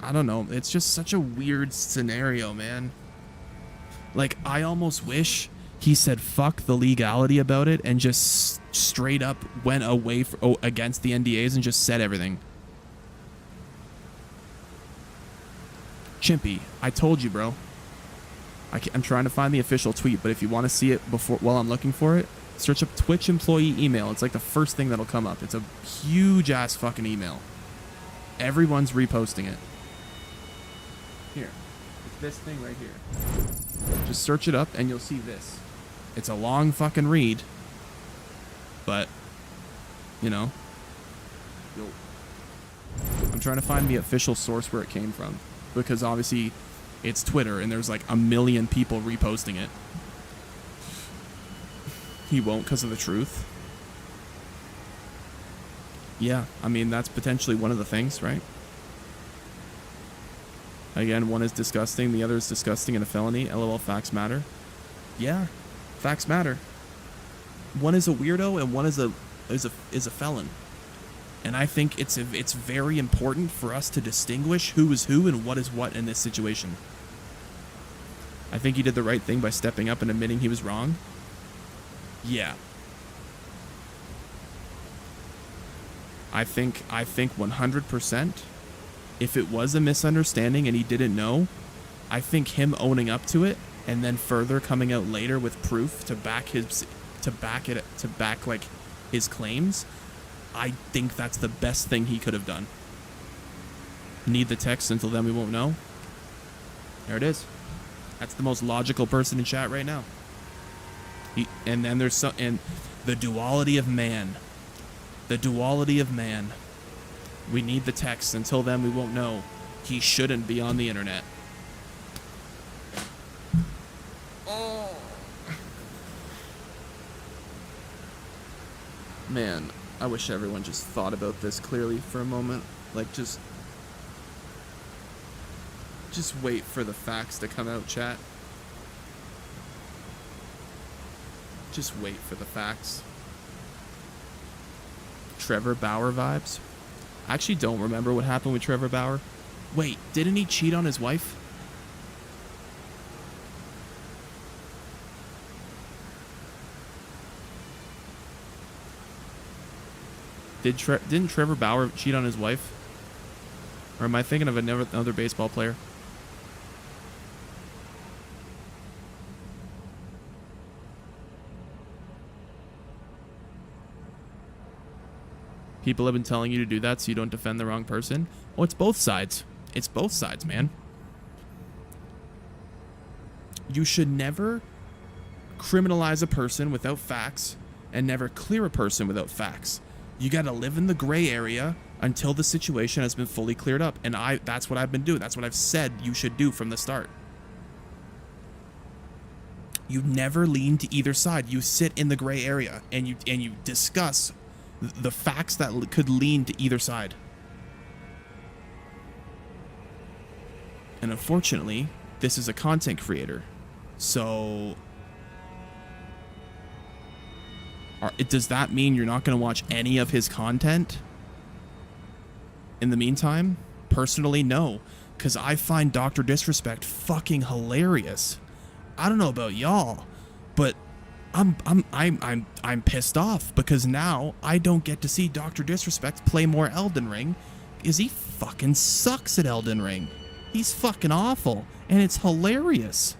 I don't know. It's just such a weird scenario, man. Like, I almost wish he said fuck the legality about it and just straight up went away against the NDAs and just said everything. Chimpy, I told you, bro. I'm trying to find the official tweet, but if you want to see it before while I'm looking for it, search up Twitch employee email. It's like the first thing that'll come up. It's a huge ass fucking email. Everyone's reposting it. Here. It's this thing right here. Just search it up and you'll see this. It's a long fucking read. But, you know. I'm trying to find the official source where it came from. Because obviously it's Twitter and there's like 1 million people reposting it. He won't because of the truth. Yeah, I mean, that's potentially one of the things, right? Again, one is disgusting, the other is disgusting and a felony. LOL, facts matter. Yeah, facts matter. One is a weirdo and one is a felon. And I think it's very important for us to distinguish who is who and what is what in this situation. I think he did the right thing by stepping up and admitting he was wrong. Yeah. I think 100%, if it was a misunderstanding and he didn't know, I think him owning up to it and then further coming out later with proof to back like his claims, I think that's the best thing he could have done. Need the text until then we won't know. There it is. That's the most logical person in chat right now. And then there's and the duality of man. The duality of man. We need the text. Until then, we won't know. He shouldn't be on the internet. Oh. Man, I wish everyone just thought about this clearly for a moment. Like, just wait for the facts to come out, chat. Just wait for the facts. Trevor Bauer vibes. I actually don't remember what happened with Trevor Bauer. Wait, didn't he cheat on his wife? Didn't Trevor Bauer cheat on his wife? Or am I thinking of another baseball player? People have been telling you to do that so you don't defend the wrong person. Oh, it's both sides. It's both sides, man. You should never criminalize a person without facts and never clear a person without facts. You got to live in the gray area until the situation has been fully cleared up. And that's what I've been doing. That's what I've said you should do from the start. You never lean to either side. You sit in the gray area and you discuss the facts that could lean to either side. And unfortunately, this is a content creator. So does that mean you're not going to watch any of his content in the meantime? Personally, no, because I find Dr. Disrespect fucking hilarious. I don't know about y'all, but I'm pissed off because now I don't get to see Dr. Disrespect play more Elden Ring because he fucking sucks at Elden Ring. He's fucking awful and it's hilarious.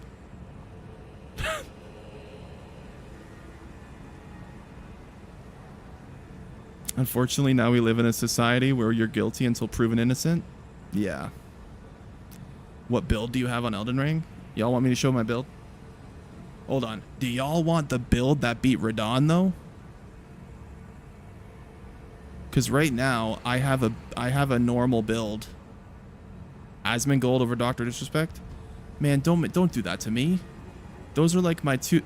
Unfortunately, now we live in a society where you're guilty until proven innocent. Yeah. What build do you have on Elden Ring? Y'all want me to show my build? Hold on. Do y'all want the build that beat Radon though? Because right now I have a normal build. Asmongold over Dr. Disrespect. Man, don't do that to me. Those are like my two.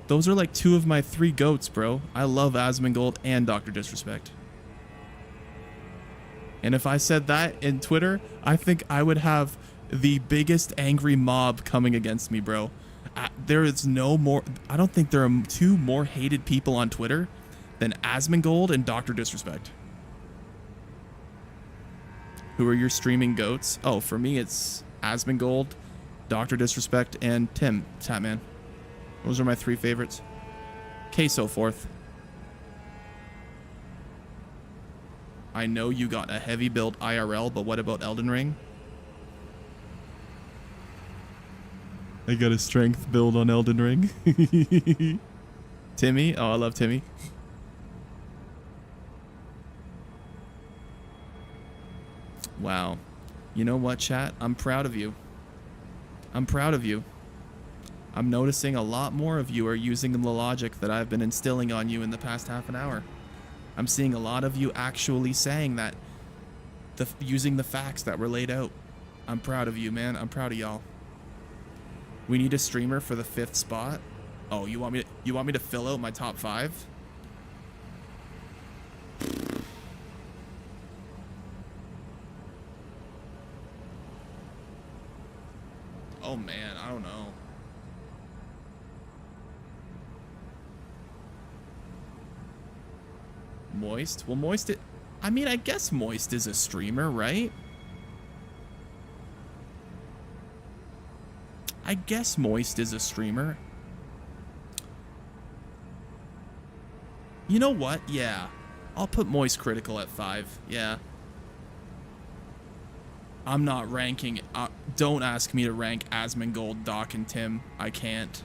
Those are like two of my three goats, bro. I love Asmongold and Dr. Disrespect. And if I said that in Twitter, I think I would have the biggest angry mob coming against me, bro. There is no more. I don't think there are two more hated people on Twitter than Asmongold and Dr. Disrespect. Who are your streaming goats? Oh, for me, it's Asmongold, Dr. Disrespect, and Tim Tatman. Those are my three favorites. So forth. I know you got a heavy build IRL, but what about Elden Ring? I got a strength build on Elden Ring. Timmy? Oh, I love Timmy. Wow. You know what, chat? I'm proud of you. I'm proud of you. I'm noticing a lot more of you are using the logic that I've been instilling on you in the past half an hour. I'm seeing a lot of you actually saying that, using the facts that were laid out. I'm proud of you, man. I'm proud of y'all. We need a streamer for the 5th spot. Oh, you want me to fill out my top 5? Oh man, I don't know. Moist? Well, Moist, I mean, I guess Moist is a streamer, right? I guess Moist is a streamer. You know what? Yeah. I'll put Moist Critical at 5. Yeah. I'm not ranking. Don't ask me to rank Asmongold, Doc, and Tim. I can't.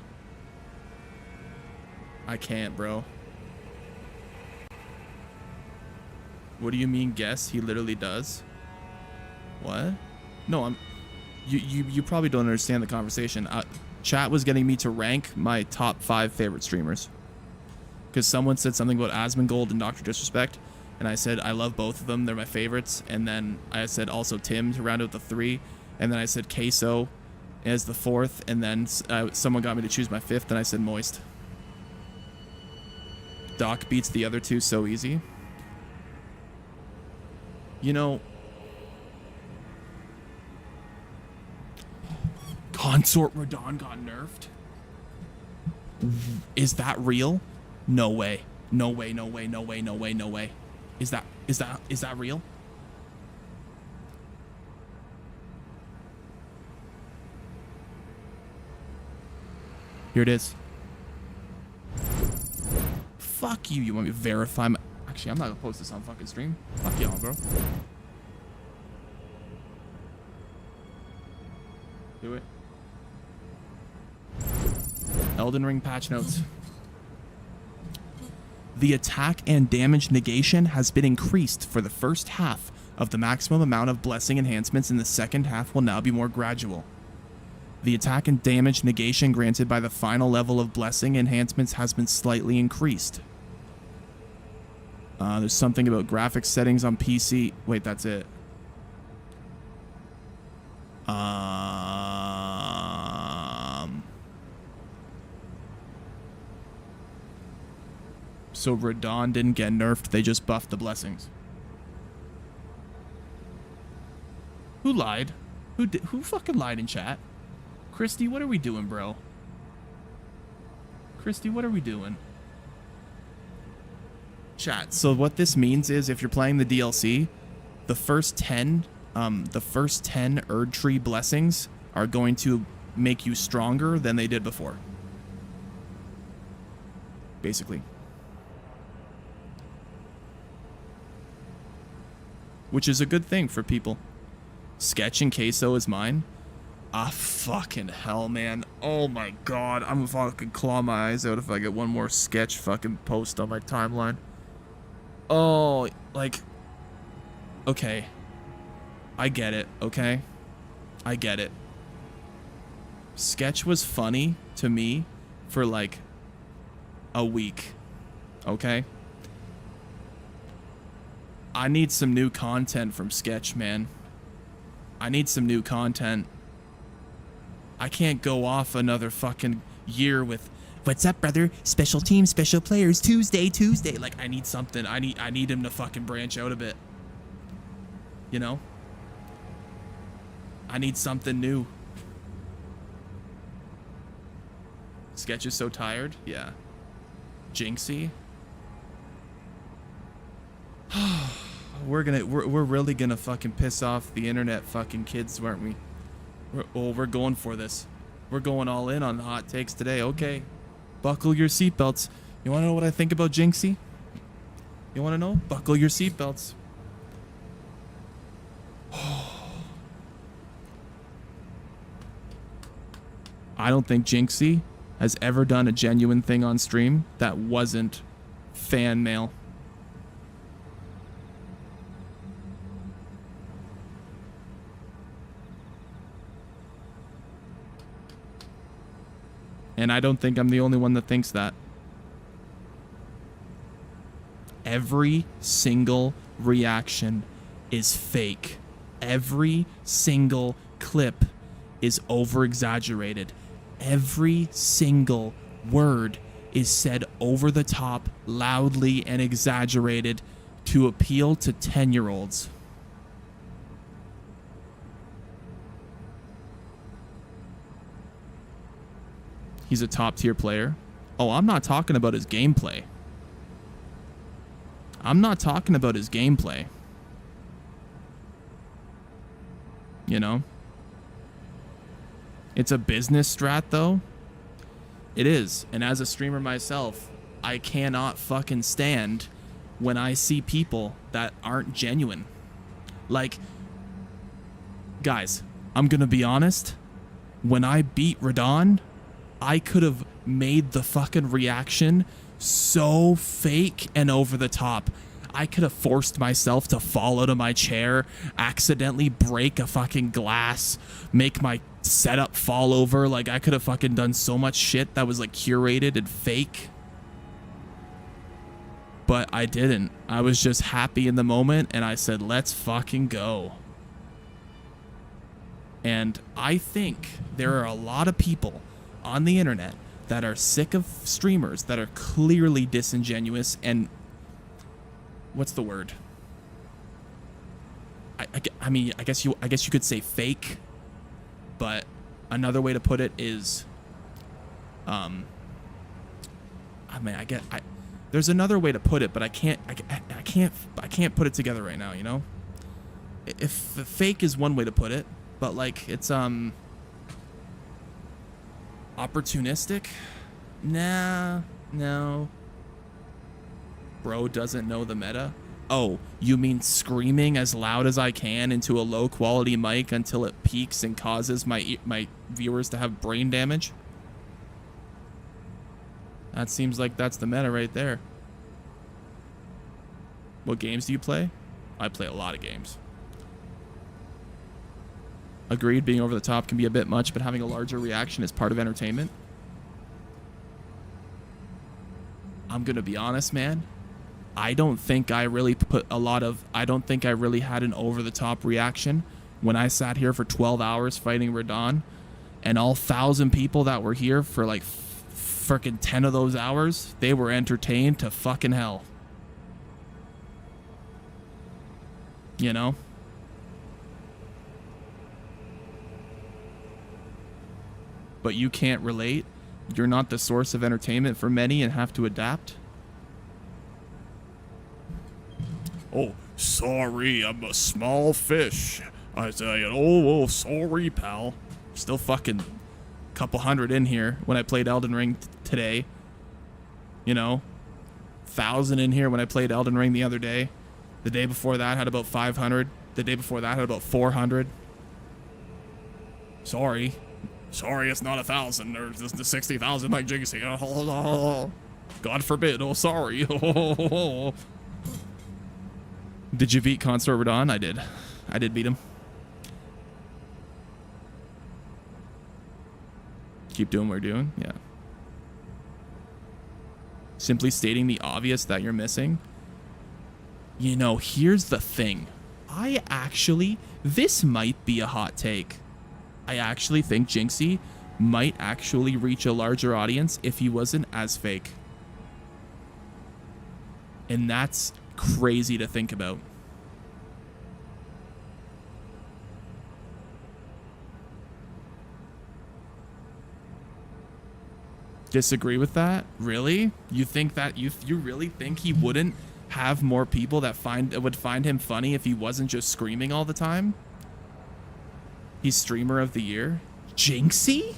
I can't, bro. What do you mean, guess? He literally does. What? No, You probably don't understand the conversation. Chat was getting me to rank my top 5 favorite streamers. Because someone said something about Asmongold and Dr. Disrespect. And I said, I love both of them. They're my favorites. And then I said also Tim to round out the 3. And then I said Queso as the 4th. And then someone got me to choose my 5th. And I said Moist. Doc beats the other 2 so easy. You know, Consort Radon got nerfed? Is that real? No way. No way, no way, no way, no way, no way. Is that real? Here it is. Fuck you. You want me to verify my... Actually, I'm not gonna post this on fucking stream. Fuck y'all, bro. Do it. Elden Ring patch notes. The attack and damage negation has been increased for the first half of the maximum amount of blessing enhancements in the second half will now be more gradual. The attack and damage negation granted by the final level of blessing enhancements has been slightly increased. There's something about graphics settings on PC. Wait, that's it. So Radon didn't get nerfed, they just buffed the blessings. Who lied? Who fucking lied in chat? Christy, what are we doing, bro? Christy, what are we doing? Chat, so what this means is if you're playing the DLC, the first 10 Erd Tree blessings are going to make you stronger than they did before. Basically. Which is a good thing for people. Sketch and Queso is mine. Ah, fucking hell, man. Oh my god. I'm gonna fucking claw my eyes out if I get one more Sketch fucking post on my timeline. Oh, like... Okay. I get it, okay? I get it. Sketch was funny to me for like a week, okay? I need some new content from Sketch, man. I need some new content. I can't go off another fucking year with, what's up, brother? Special team, special players, Tuesday. Like, I need something. I need him to fucking branch out a bit. You know? I need something new. Sketch is so tired? Yeah. Jinxie? We're really gonna fucking piss off the internet fucking kids, weren't we? We're going for this. We're going all in on the hot takes today. Okay. Buckle your seatbelts. You wanna know what I think about Jinxie? You wanna know? Buckle your seatbelts. I don't think Jinxie has ever done a genuine thing on stream that wasn't fan mail. And I don't think I'm the only one that thinks that. Every single reaction is fake. Every single clip is over-exaggerated. Every single word is said over the top, loudly, and exaggerated to appeal to 10-year-olds. He's a top-tier player. Oh, I'm not talking about his gameplay. I'm not talking about his gameplay. You know? It's a business strat, though. It is. And as a streamer myself, I cannot fucking stand when I see people that aren't genuine. Like, guys, I'm gonna be honest. When I beat Radon, I could have made the fucking reaction so fake and over the top. I could have forced myself to fall out of my chair, accidentally break a fucking glass, make my setup fall over. Like, I could have fucking done so much shit that was like curated and fake. But I didn't. I was just happy in the moment and I said, let's fucking go. And I think there are a lot of people on the internet that are sick of streamers that are clearly disingenuous and what's the word? I mean, I guess you could say fake, but another way to put it is, I mean, there's another way to put it, but I can't put it together right now. You know, if fake is one way to put it, but like it's opportunistic. Nah, no. Bro doesn't know the meta. Oh, you mean screaming as loud as I can into a low quality mic until it peaks and causes my viewers to have brain damage? That seems like that's the meta right there. What games do you play? I play a lot of games. Agreed, being over the top can be a bit much, but having a larger reaction is part of entertainment. I'm gonna be honest, man. I don't think I really had an over-the-top reaction when I sat here for 12 hours fighting Radon, and all 1,000 people that were here for like frickin' 10 of those hours, they were entertained to fucking hell. You know? But you can't relate. You're not the source of entertainment for many and have to adapt. Oh, sorry, I'm a small fish. I say, oh, sorry, pal. Still fucking couple hundred in here when I played Elden Ring today. You know, 1,000 in here when I played Elden Ring the other day. The day before that had about 500. The day before that had about 400. Sorry, it's not 1,000 or the 60,000 like Jinxie. God forbid. Oh, sorry. Did you beat Consort Radon? I did. I did beat him. Keep doing what we're doing? Yeah. Simply stating the obvious that you're missing. You know, here's the thing. This might be a hot take. I actually think Jinxie might actually reach a larger audience if he wasn't as fake. And that's crazy to think about. Disagree with that? Really? You think that you really think he wouldn't have more people that would find him funny if he wasn't just screaming all the time? He's streamer of the year? Jinxie?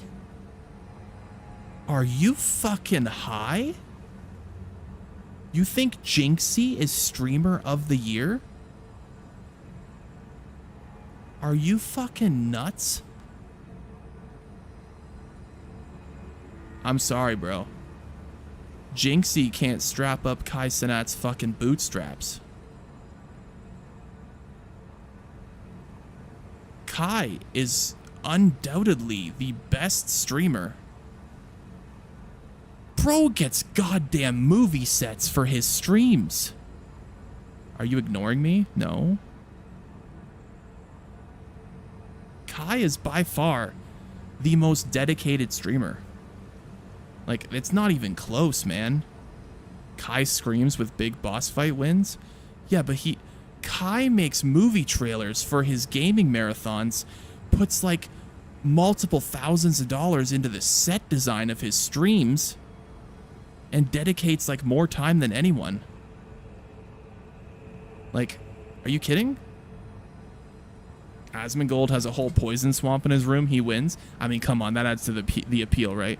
Are you fucking high? You think Jinxie is streamer of the year? Are you fucking nuts? I'm sorry, bro. Jinxie can't strap up Kai Cenat's fucking bootstraps. Kai is undoubtedly the best streamer. Bro gets goddamn movie sets for his streams. Are you ignoring me? No. Kai is by far the most dedicated streamer. Like, it's not even close, man. Kai screams with big boss fight wins. Yeah, but Kai makes movie trailers for his gaming marathons, puts like multiple thousands of dollars into the set design of his streams, and dedicates like more time than anyone. Like, are you kidding? Asmongold has a whole poison swamp in his room. He wins. I mean, come on, that adds to the appeal, right?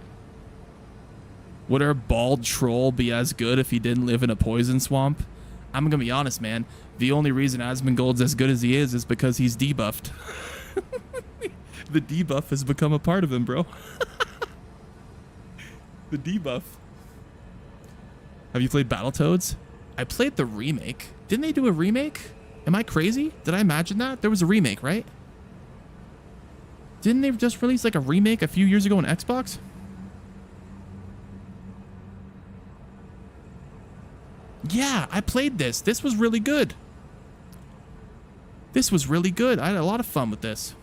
Would our bald troll be as good if he didn't live in a poison swamp? I'm gonna be honest, man. The only reason Asmongold's as good as he is because he's debuffed. The debuff has become a part of him, bro. The debuff. Have you played Battletoads? I played the remake. Didn't they do a remake? Am I crazy? Did I imagine that? There was a remake, right? Didn't they just release like a remake a few years ago on Xbox? Yeah, I played this. This was really good. This was really good. I had a lot of fun with this.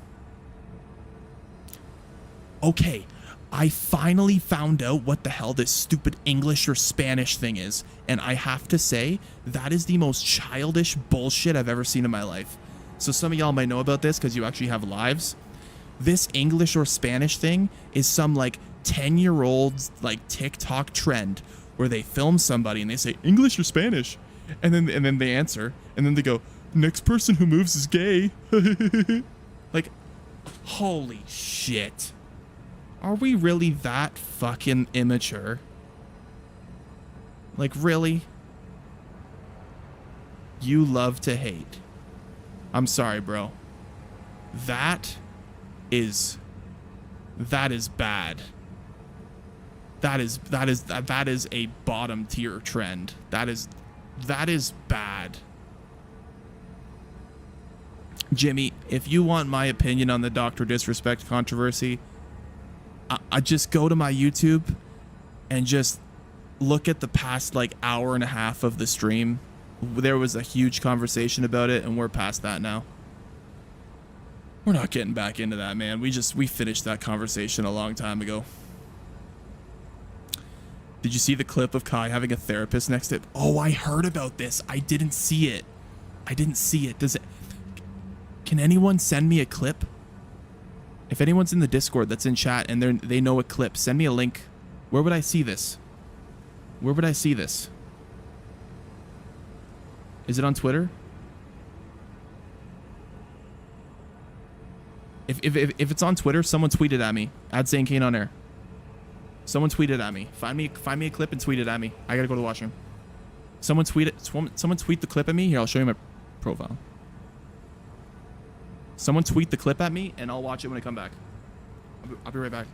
Okay, I finally found out what the hell this stupid English or Spanish thing is. And I have to say, that is the most childish bullshit I've ever seen in my life. So some of y'all might know about this because you actually have lives. This English or Spanish thing is some like 10-year-old like TikTok trend where they film somebody and they say English or Spanish, and then they answer, and then they go, next person who moves is gay. Like, holy shit. Are we really that fucking immature? Like, really? You love to hate. I'm sorry, bro. That is bad. That is a bottom tier trend. That is bad. Jimmy, if you want my opinion on the Dr. Disrespect controversy, I just go to my YouTube and just look at the past like hour and a half of the stream. There was a huge conversation about it, and we're past that now. We're not getting back into that, man. We finished that conversation a long time ago. Did you see the clip of Kai having a therapist next to it? Oh, I heard about this. I didn't see it. Can anyone send me a clip? If anyone's in the Discord that's in chat and they know a clip, send me a link. Where would I see this? Where would I see this? Is it on Twitter? If it's on Twitter, someone tweet it at me. Add Zane Kane on air. Someone tweet it at me. Find me a clip and tweet it at me. I gotta go to the washroom. Someone tweet it. Someone tweet the clip at me. Here, I'll show you my profile. Someone tweet the clip at me, and I'll watch it when I come back. I'll be right back.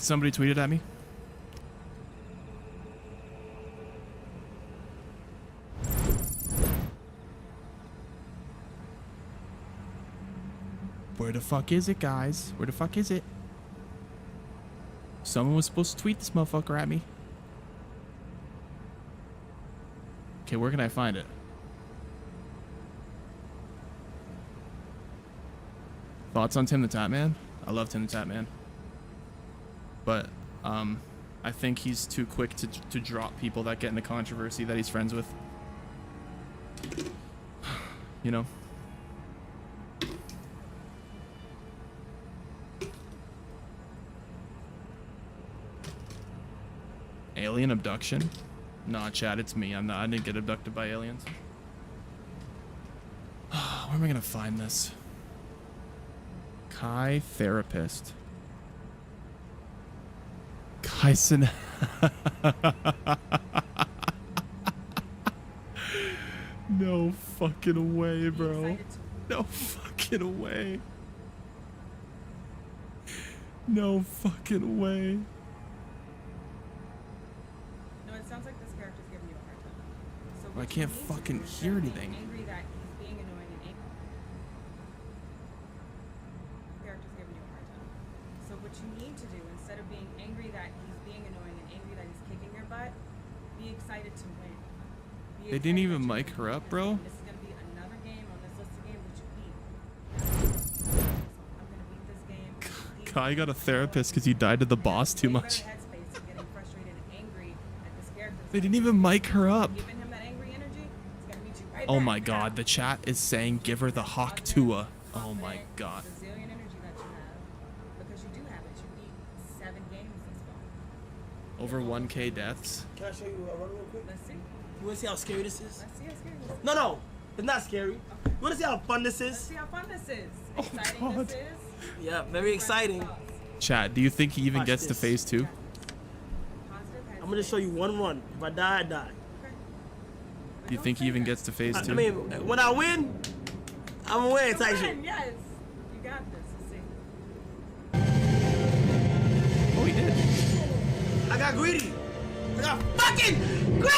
Somebody tweeted at me. Where the fuck is it, guys? Where the fuck is it? Someone was supposed to tweet this motherfucker at me. Okay, where can I find it? Thoughts on Tim the Tap Man? I love Tim the Tap Man. But, I think he's too quick to drop people that get into controversy that he's friends with. You know? Alien abduction? Nah, Chad, it's me. I didn't get abducted by aliens. Where am I gonna find this? Kai therapist. Kaisen. No fucking way, bro. No fucking way. No fucking way. No, it sounds like this character's giving you a hard time. So I can't fucking hear anything. Angry that he's being annoying and angry. Character's giving you a hard time. So what you need to do, instead of being angry that he's being annoying and angry that he's kicking your butt, be excited to win. They didn't even mic her up, bro. This is gonna be another game on this list of games that you beat. I'm gonna beat this game. Kai got a therapist because he died to the boss too much. They didn't even mic her up. Oh my god, the chat is saying give her the Hawk Tua. Oh my god. Over 1K deaths. Can I show you a run real quick? Let's see. You wanna see how scary this is? Let's see how scary this is. No, it's not scary. You wanna see how fun this is? Let's see how fun this is. Exciting this is. Yeah, very exciting. Chat, do you think he even Watch gets to this. phase 2? I'm gonna show you one run. If I die, I die. Do you think he even gets to phase 2? I mean, when I win, I'm gonna win type shit. Yes, you got this. Let's see. Oh, he did. I got greedy. I got fucking greedy!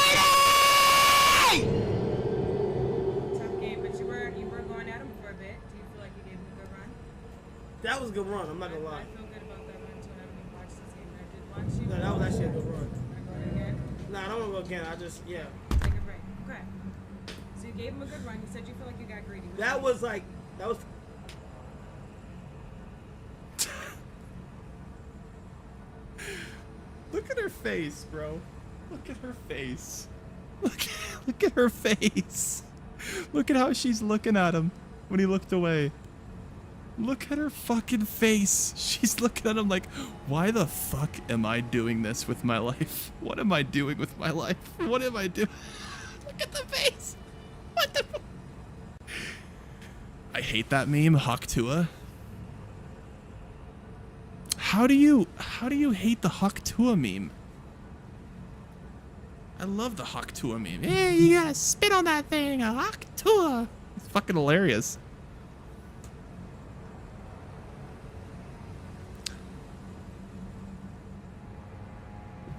Tough game, but you were going at him for a bit. Do you feel like you gave him a good run? That was a good run. I'm not gonna lie. I feel good about that run too. I haven't even watched this game, but I did watch you. No, that was actually a good run. Wanna go again? Nah, I don't wanna go again. I just, yeah. Take a break. Okay. So you gave him a good run. You said you feel like you got greedy. That was like, that was. Look at her face, bro. Look at her face. Look at her face. Look at how she's looking at him when he looked away. Look at her fucking face. She's looking at him like, why the fuck am I doing this with my life? What am I doing with my life? What am I doing? Look at the face. What the I hate that meme, Hawk Tua. How do you hate the Hawk Tua meme? I love the Hawk Tua meme. Hey, you gotta spit on that thing, a Hawk Tua. It's fucking hilarious.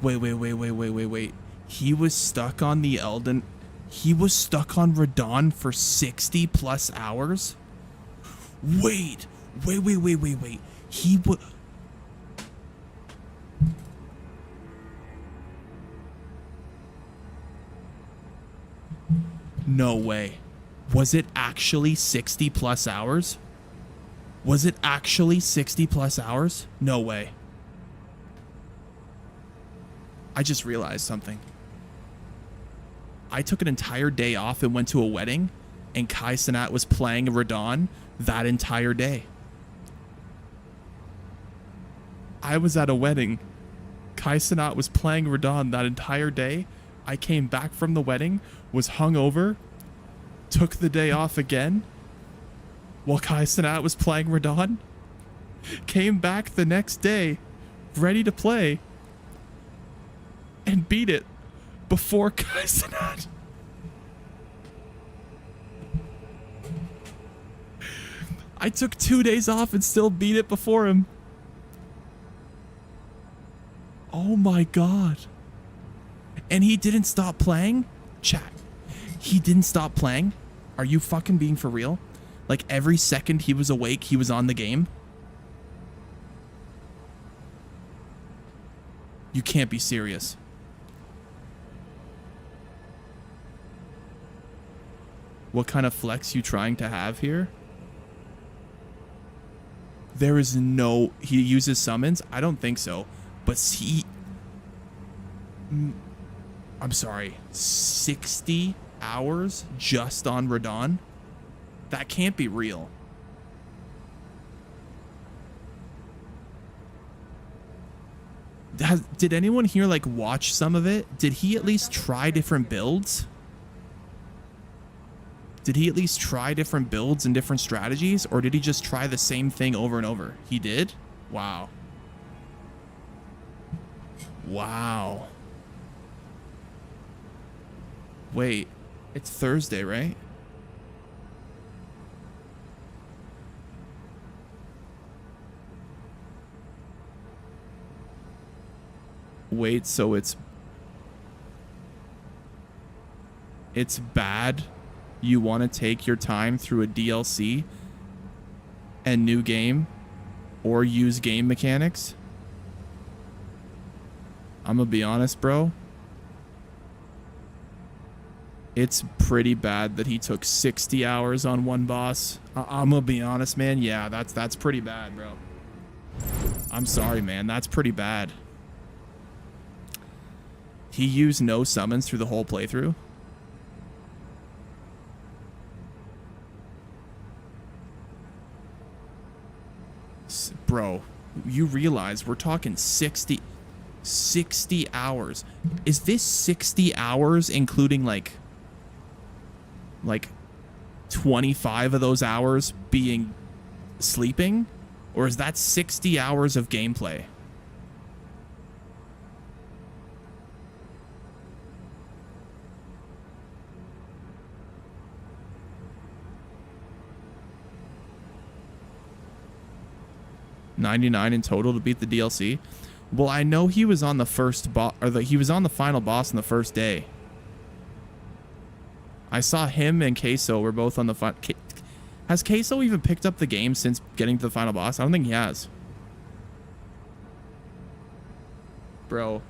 Wait. He was stuck on the Elden. He was stuck on Radon for 60 plus hours? Wait. He would. No way. Was it actually 60 plus hours? Was it actually 60 plus hours? No way. I just realized something. I took an entire day off and went to a wedding, and Kai Cenat was playing Radon that entire day. I was at a wedding. Kai Cenat was playing Radon that entire day. I came back from the wedding, was hungover, took the day off again, while Kai Cenat was playing Radon. Came back the next day, ready to play, and beat it before Kai Cenat. I took 2 days off and still beat it before him. Oh my god. And he didn't stop playing? Chat. He didn't stop playing? Are you fucking being for real? Like every second he was awake, he was on the game? You can't be serious. What kind of flex you trying to have here? There is no... He uses summons? I don't think so. But he... I'm sorry. 60 hours just on Radon? That can't be real. Did anyone here like watch some of it? Did he at least try different builds? Did he at least try different builds and different strategies? Or did he just try the same thing over and over? He did? Wow. Wow. Wait, it's Thursday, right? Wait, so it's bad? You want to take your time through a DLC and new game or use game mechanics? I'm gonna be honest, bro. It's pretty bad that he took 60 hours on one boss. I'm gonna be honest, man. Yeah, that's pretty bad, bro. I'm sorry, man. That's pretty bad. He used no summons through the whole playthrough. Bro, you realize we're talking 60 hours. Is this 60 hours including like 25 of those hours being sleeping? Or is that 60 hours of gameplay? $99 in total to beat the DLC. Well, I know he was on the first boss, or he was on the final boss on the first day. I saw him and Queso were both on the has Queso even picked up the game since getting to the final boss? I don't think he has. Bro,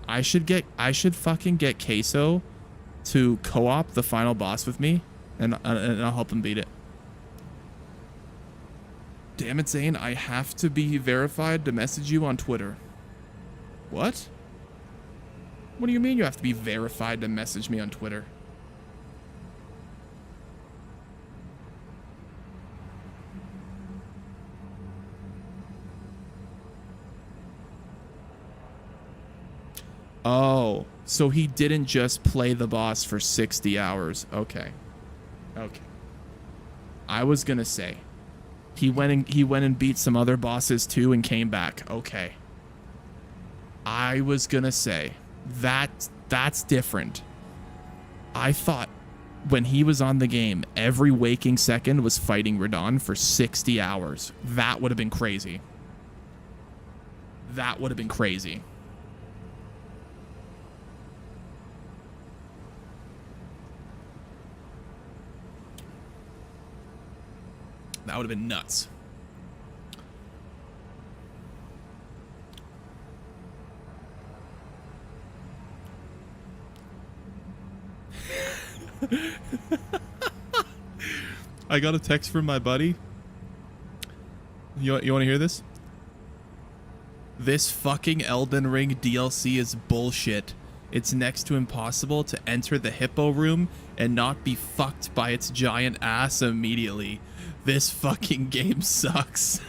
I should fucking get Queso to co-op the final boss with me, and I'll help him beat it. Damn it, Zane, I have to be verified to message you on Twitter. What? What do you mean you have to be verified to message me on Twitter? Oh, so he didn't just play the boss for 60 hours. Okay. Okay. I was gonna say he went and beat some other bosses too and came back. Okay. I was gonna say that's different. I thought when he was on the game, every waking second was fighting Radon for 60 hours. That would have been crazy. That would have been crazy. That would have been nuts. I got a text from my buddy. You want to hear this? This fucking Elden Ring DLC is bullshit. It's next to impossible to enter the hippo room and not be fucked by its giant ass immediately. This fucking game sucks.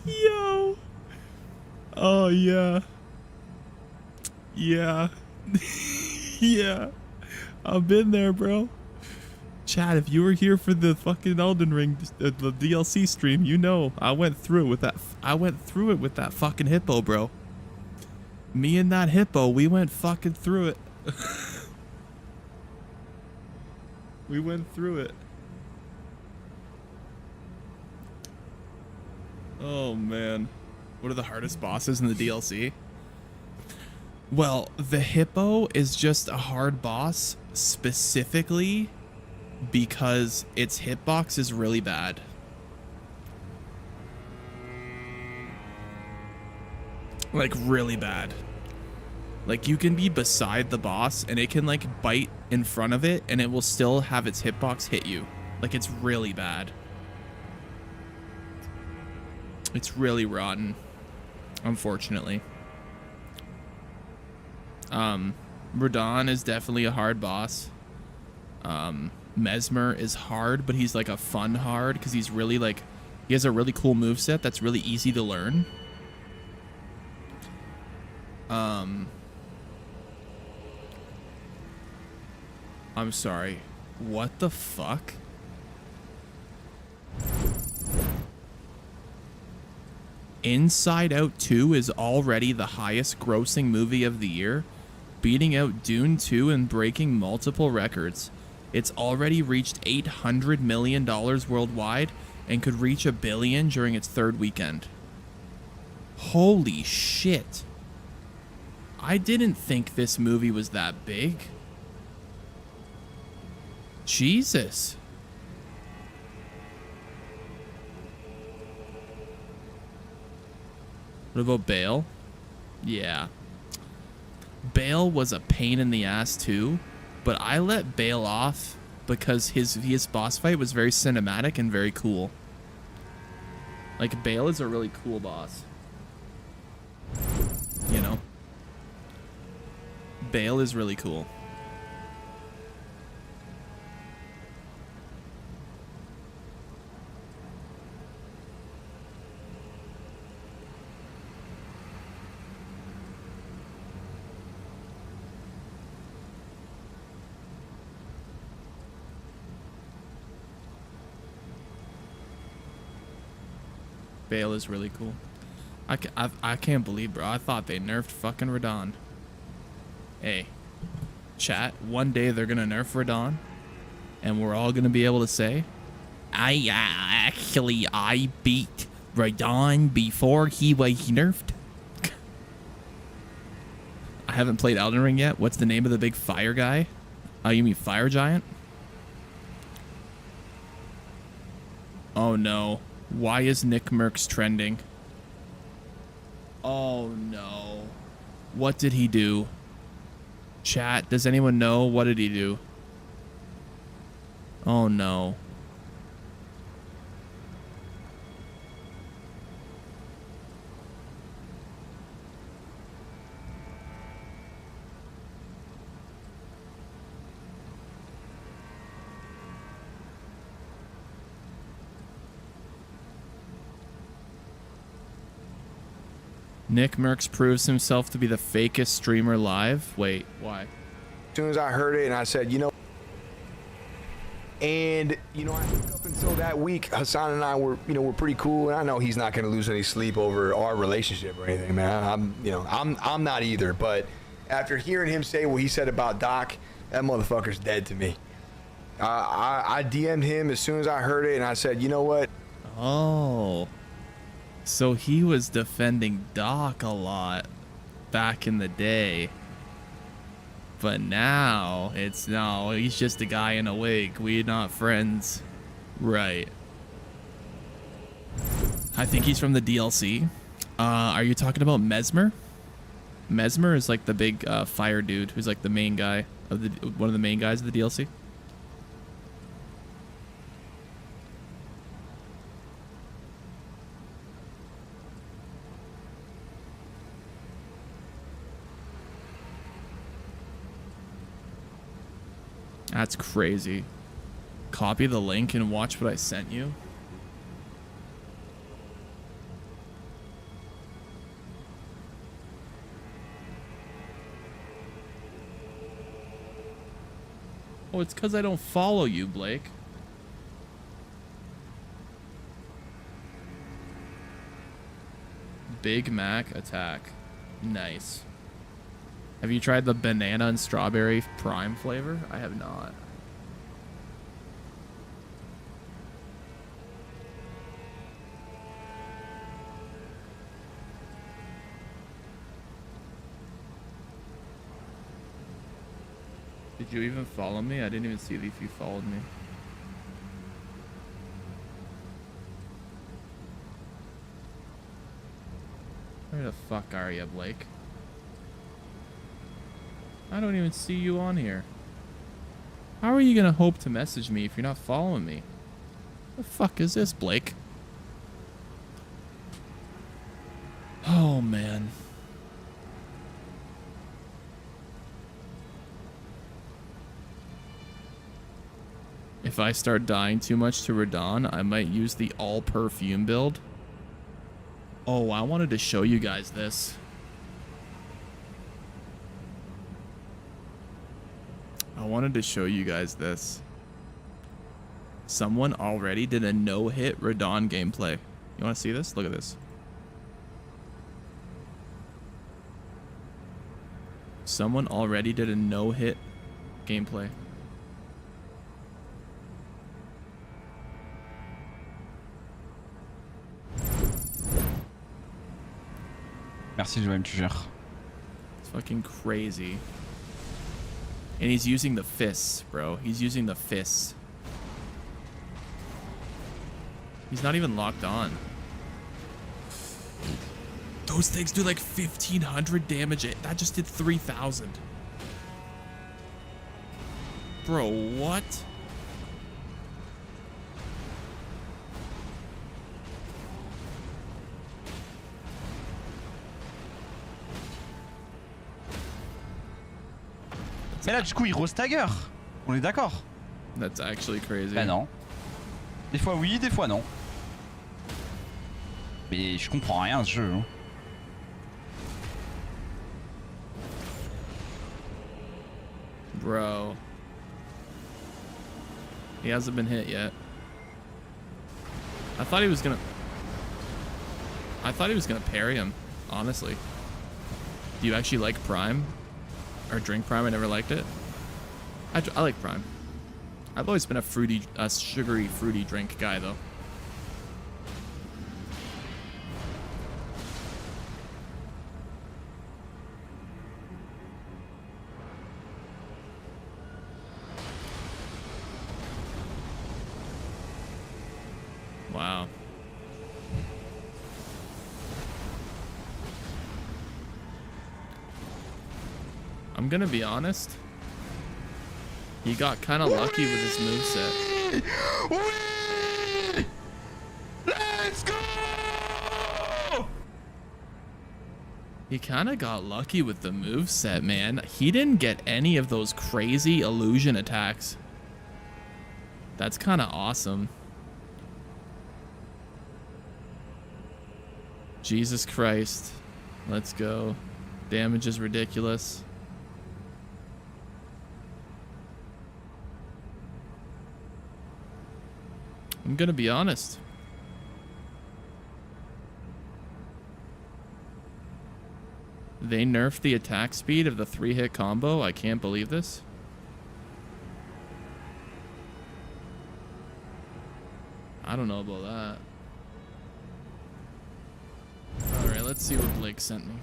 Yo. Oh, yeah. Yeah. Yeah. I've been there, bro. Chad, if you were here for the fucking Elden Ring, the DLC stream, you know I went through it with that. I went through it with that fucking hippo, bro. Me and that hippo, we went fucking through it. We went through it. Oh man. What are the hardest bosses in the DLC? Well, the hippo is just a hard boss specifically because its hitbox is really bad. Like really bad. Like you can be beside the boss and it can like bite in front of it and it will still have its hitbox hit you. Like it's really bad. It's really rotten, unfortunately. Radon is definitely a hard boss. Mesmer is hard, but he's like a fun hard because he's really like, he has a really cool moveset that's really easy to learn. I'm sorry. What the fuck? Inside Out 2 is already the highest grossing movie of the year, beating out Dune 2 and breaking multiple records. It's already reached $800 million worldwide and could reach $1 billion during its third weekend. Holy shit. I didn't think this movie was that big. Jesus. What about Bale? Yeah. Bale was a pain in the ass too, but I let Bale off because his boss fight was very cinematic and very cool. Like Bale is a really cool boss. You know? Bale is really cool. Bale is really cool. I can't believe, bro. I thought they nerfed fucking Radon. Hey, chat. One day they're gonna nerf Radon, and we're all gonna be able to say, I beat Radon before he was nerfed. I haven't played Elden Ring yet. What's the name of the big fire guy? Oh, you mean Fire Giant? Oh no. Why is Nick Merckx trending? Oh no. What did he do? Chat, does anyone know? What did he do? Oh no. Nick Merckx proves himself to be the fakest streamer live. Wait, why? As soon as I heard it and I said, you know, and you know, I think up until that week, Hassan and I were, you know, we're pretty cool, and I know he's not going to lose any sleep over our relationship or anything, man. I'm not either. But after hearing him say what he said about Doc, that motherfucker's dead to me. I DM'd him as soon as I heard it, and I said, you know what? Oh. So he was defending Doc a lot back in the day. But now it's no, he's just a guy in a wig. We're not friends. Right. I think he's from the DLC. Are you talking about Mesmer? Mesmer is like the big fire dude who's like the main guy of the one of the main guys of the DLC. That's crazy. Copy the link and watch what I sent you. Oh, it's because I don't follow you, Blake. Big Mac attack. Nice. Have you tried the banana and strawberry prime flavor? I have not. Did you even follow me? I didn't even see if you followed me. Where the fuck are you, Blake? I don't even see you on here. How are you gonna hope to message me if you're not following me? The fuck is this, Blake? Oh, man. If I start dying too much to Radon, I might use the all perfume build. Oh, I wanted to show you guys this. I wanted to show you guys this. Someone already did a no-hit Radon gameplay. You want to see this? Look at this. Someone already did a no-hit gameplay. Merci, Joël, tu gères. It's fucking crazy. And he's using the fists, bro. He's using the fists. He's not even locked on. Those things do like 1,500 damage. That just did 3,000. Bro, what? Mais là, du coup, il rose stagger. On est d'accord. That's actually crazy. Ben non. Des fois oui, des fois non. Mais je comprends rien à ce jeu. Hein. Bro. He hasn't been hit yet. I thought he was gonna parry him, honestly. Do you actually like Prime? Or drink Prime? I never liked it. I like Prime. I've always been a sugary, fruity drink guy, though. Wow. I'm gonna be honest. He got kind of lucky with his moveset. Let's go! He kind of got lucky with the moveset, man. He didn't get any of those crazy illusion attacks. That's kind of awesome. Jesus Christ. Let's go. Damage is ridiculous. I'm gonna be honest. They nerfed the attack speed of the 3-hit combo. I can't believe this. I don't know about that. Alright, let's see what Blake sent me.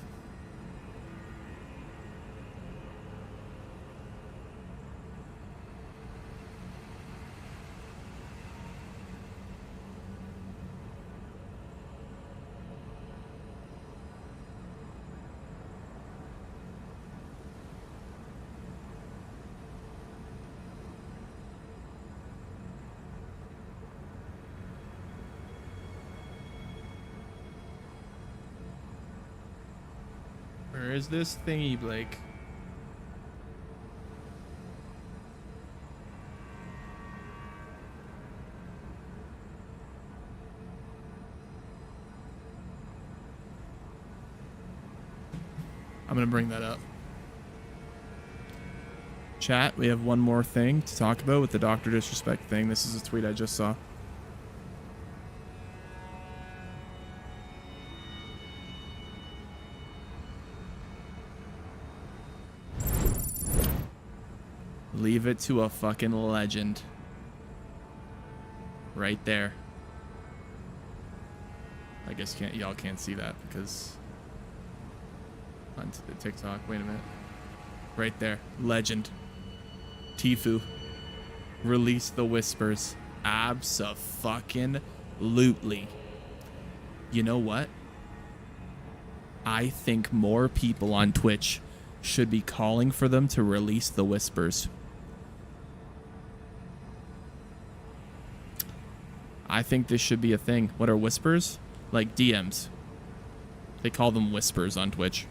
Where is this thingy, Blake? I'm gonna bring that up. Chat, we have one more thing to talk about with the Dr. Disrespect thing. This is a tweet I just saw. Leave it to a fucking legend. Right there. I guess y'all can't see that because on TikTok. Wait a minute. Right there. Legend. Tifu. Release the whispers. Abso-fucking-lutely. You know what? I think more people on Twitch should be calling for them to release the whispers. I think this should be a thing. What are whispers? Like DMs. They call them whispers on Twitch.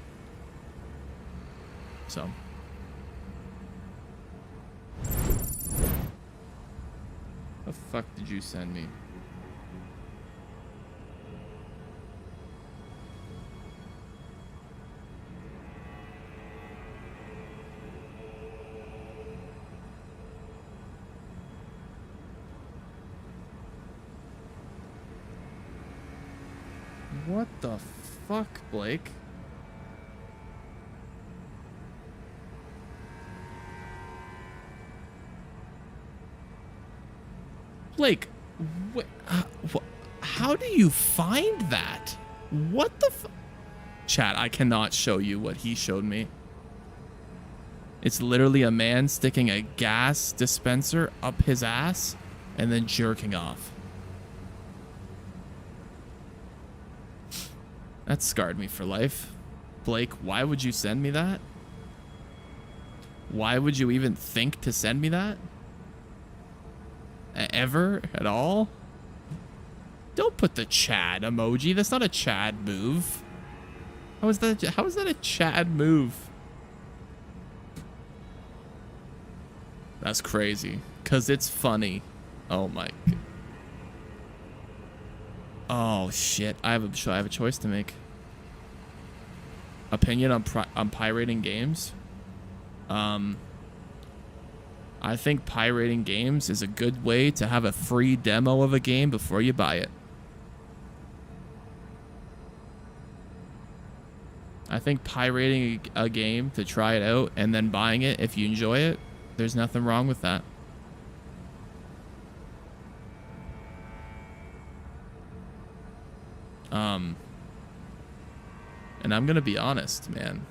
So. The fuck did you send me? What the fuck, Blake? Blake, how do you find that? What the fuck? Chat, I cannot show you what he showed me. It's literally a man sticking a gas dispenser up his ass and then jerking off. That scarred me for life. Blake, why would you send me that? Why would you even think to send me that? Ever? At all? Don't put the Chad emoji. That's not a Chad move. How is that a Chad move? That's crazy. 'Cause it's funny. Oh my god. Oh shit! I have a choice to make. Opinion on pirating games. I think pirating games is a good way to have a free demo of a game before you buy it. I think pirating a game to try it out and then buying it if you enjoy it, there's nothing wrong with that. And I'm gonna be honest, man.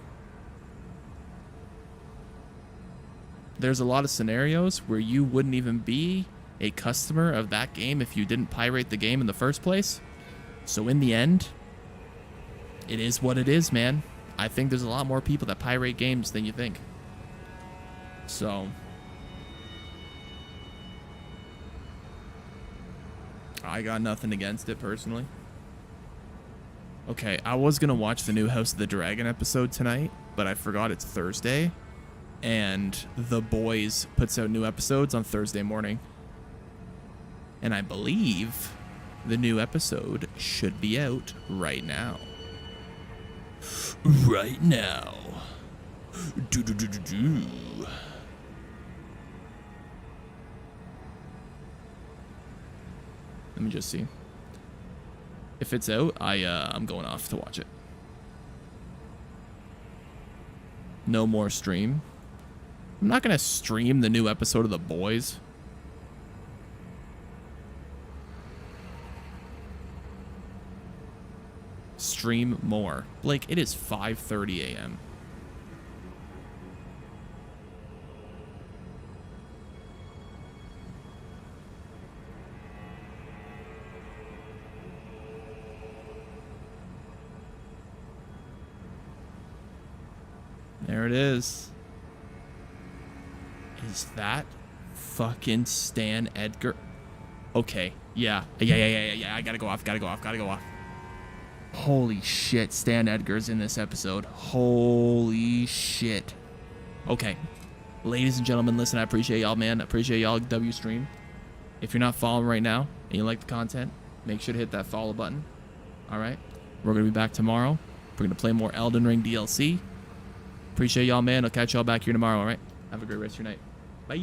There's a lot of scenarios where you wouldn't even be a customer of that game if you didn't pirate the game in the first place. So in the end, it is what it is, man. I think there's a lot more people that pirate games than you think. So I got nothing against it personally. Okay, I was gonna watch the new House of the Dragon episode tonight, but I forgot it's Thursday, and The Boys puts out new episodes on Thursday morning. And I believe the new episode should be out right now. Right now. Do. Let me just see. If it's out, I'm going off to watch it. No more stream. I'm not gonna stream the new episode of The Boys. Stream more. Blake, it is 5:30 a.m. There it is. Is that fucking Stan Edgar? Okay. Yeah. I gotta go off. Holy shit. Stan Edgar's in this episode. Holy shit. Okay. Ladies and gentlemen, listen, I appreciate y'all, man. I appreciate y'all W stream. If you're not following right now and you like the content, make sure to hit that follow button. All right. We're going to be back tomorrow. We're going to play more Elden Ring DLC. Appreciate y'all, man. I'll catch y'all back here tomorrow, all right? Have a great rest of your night. Bye.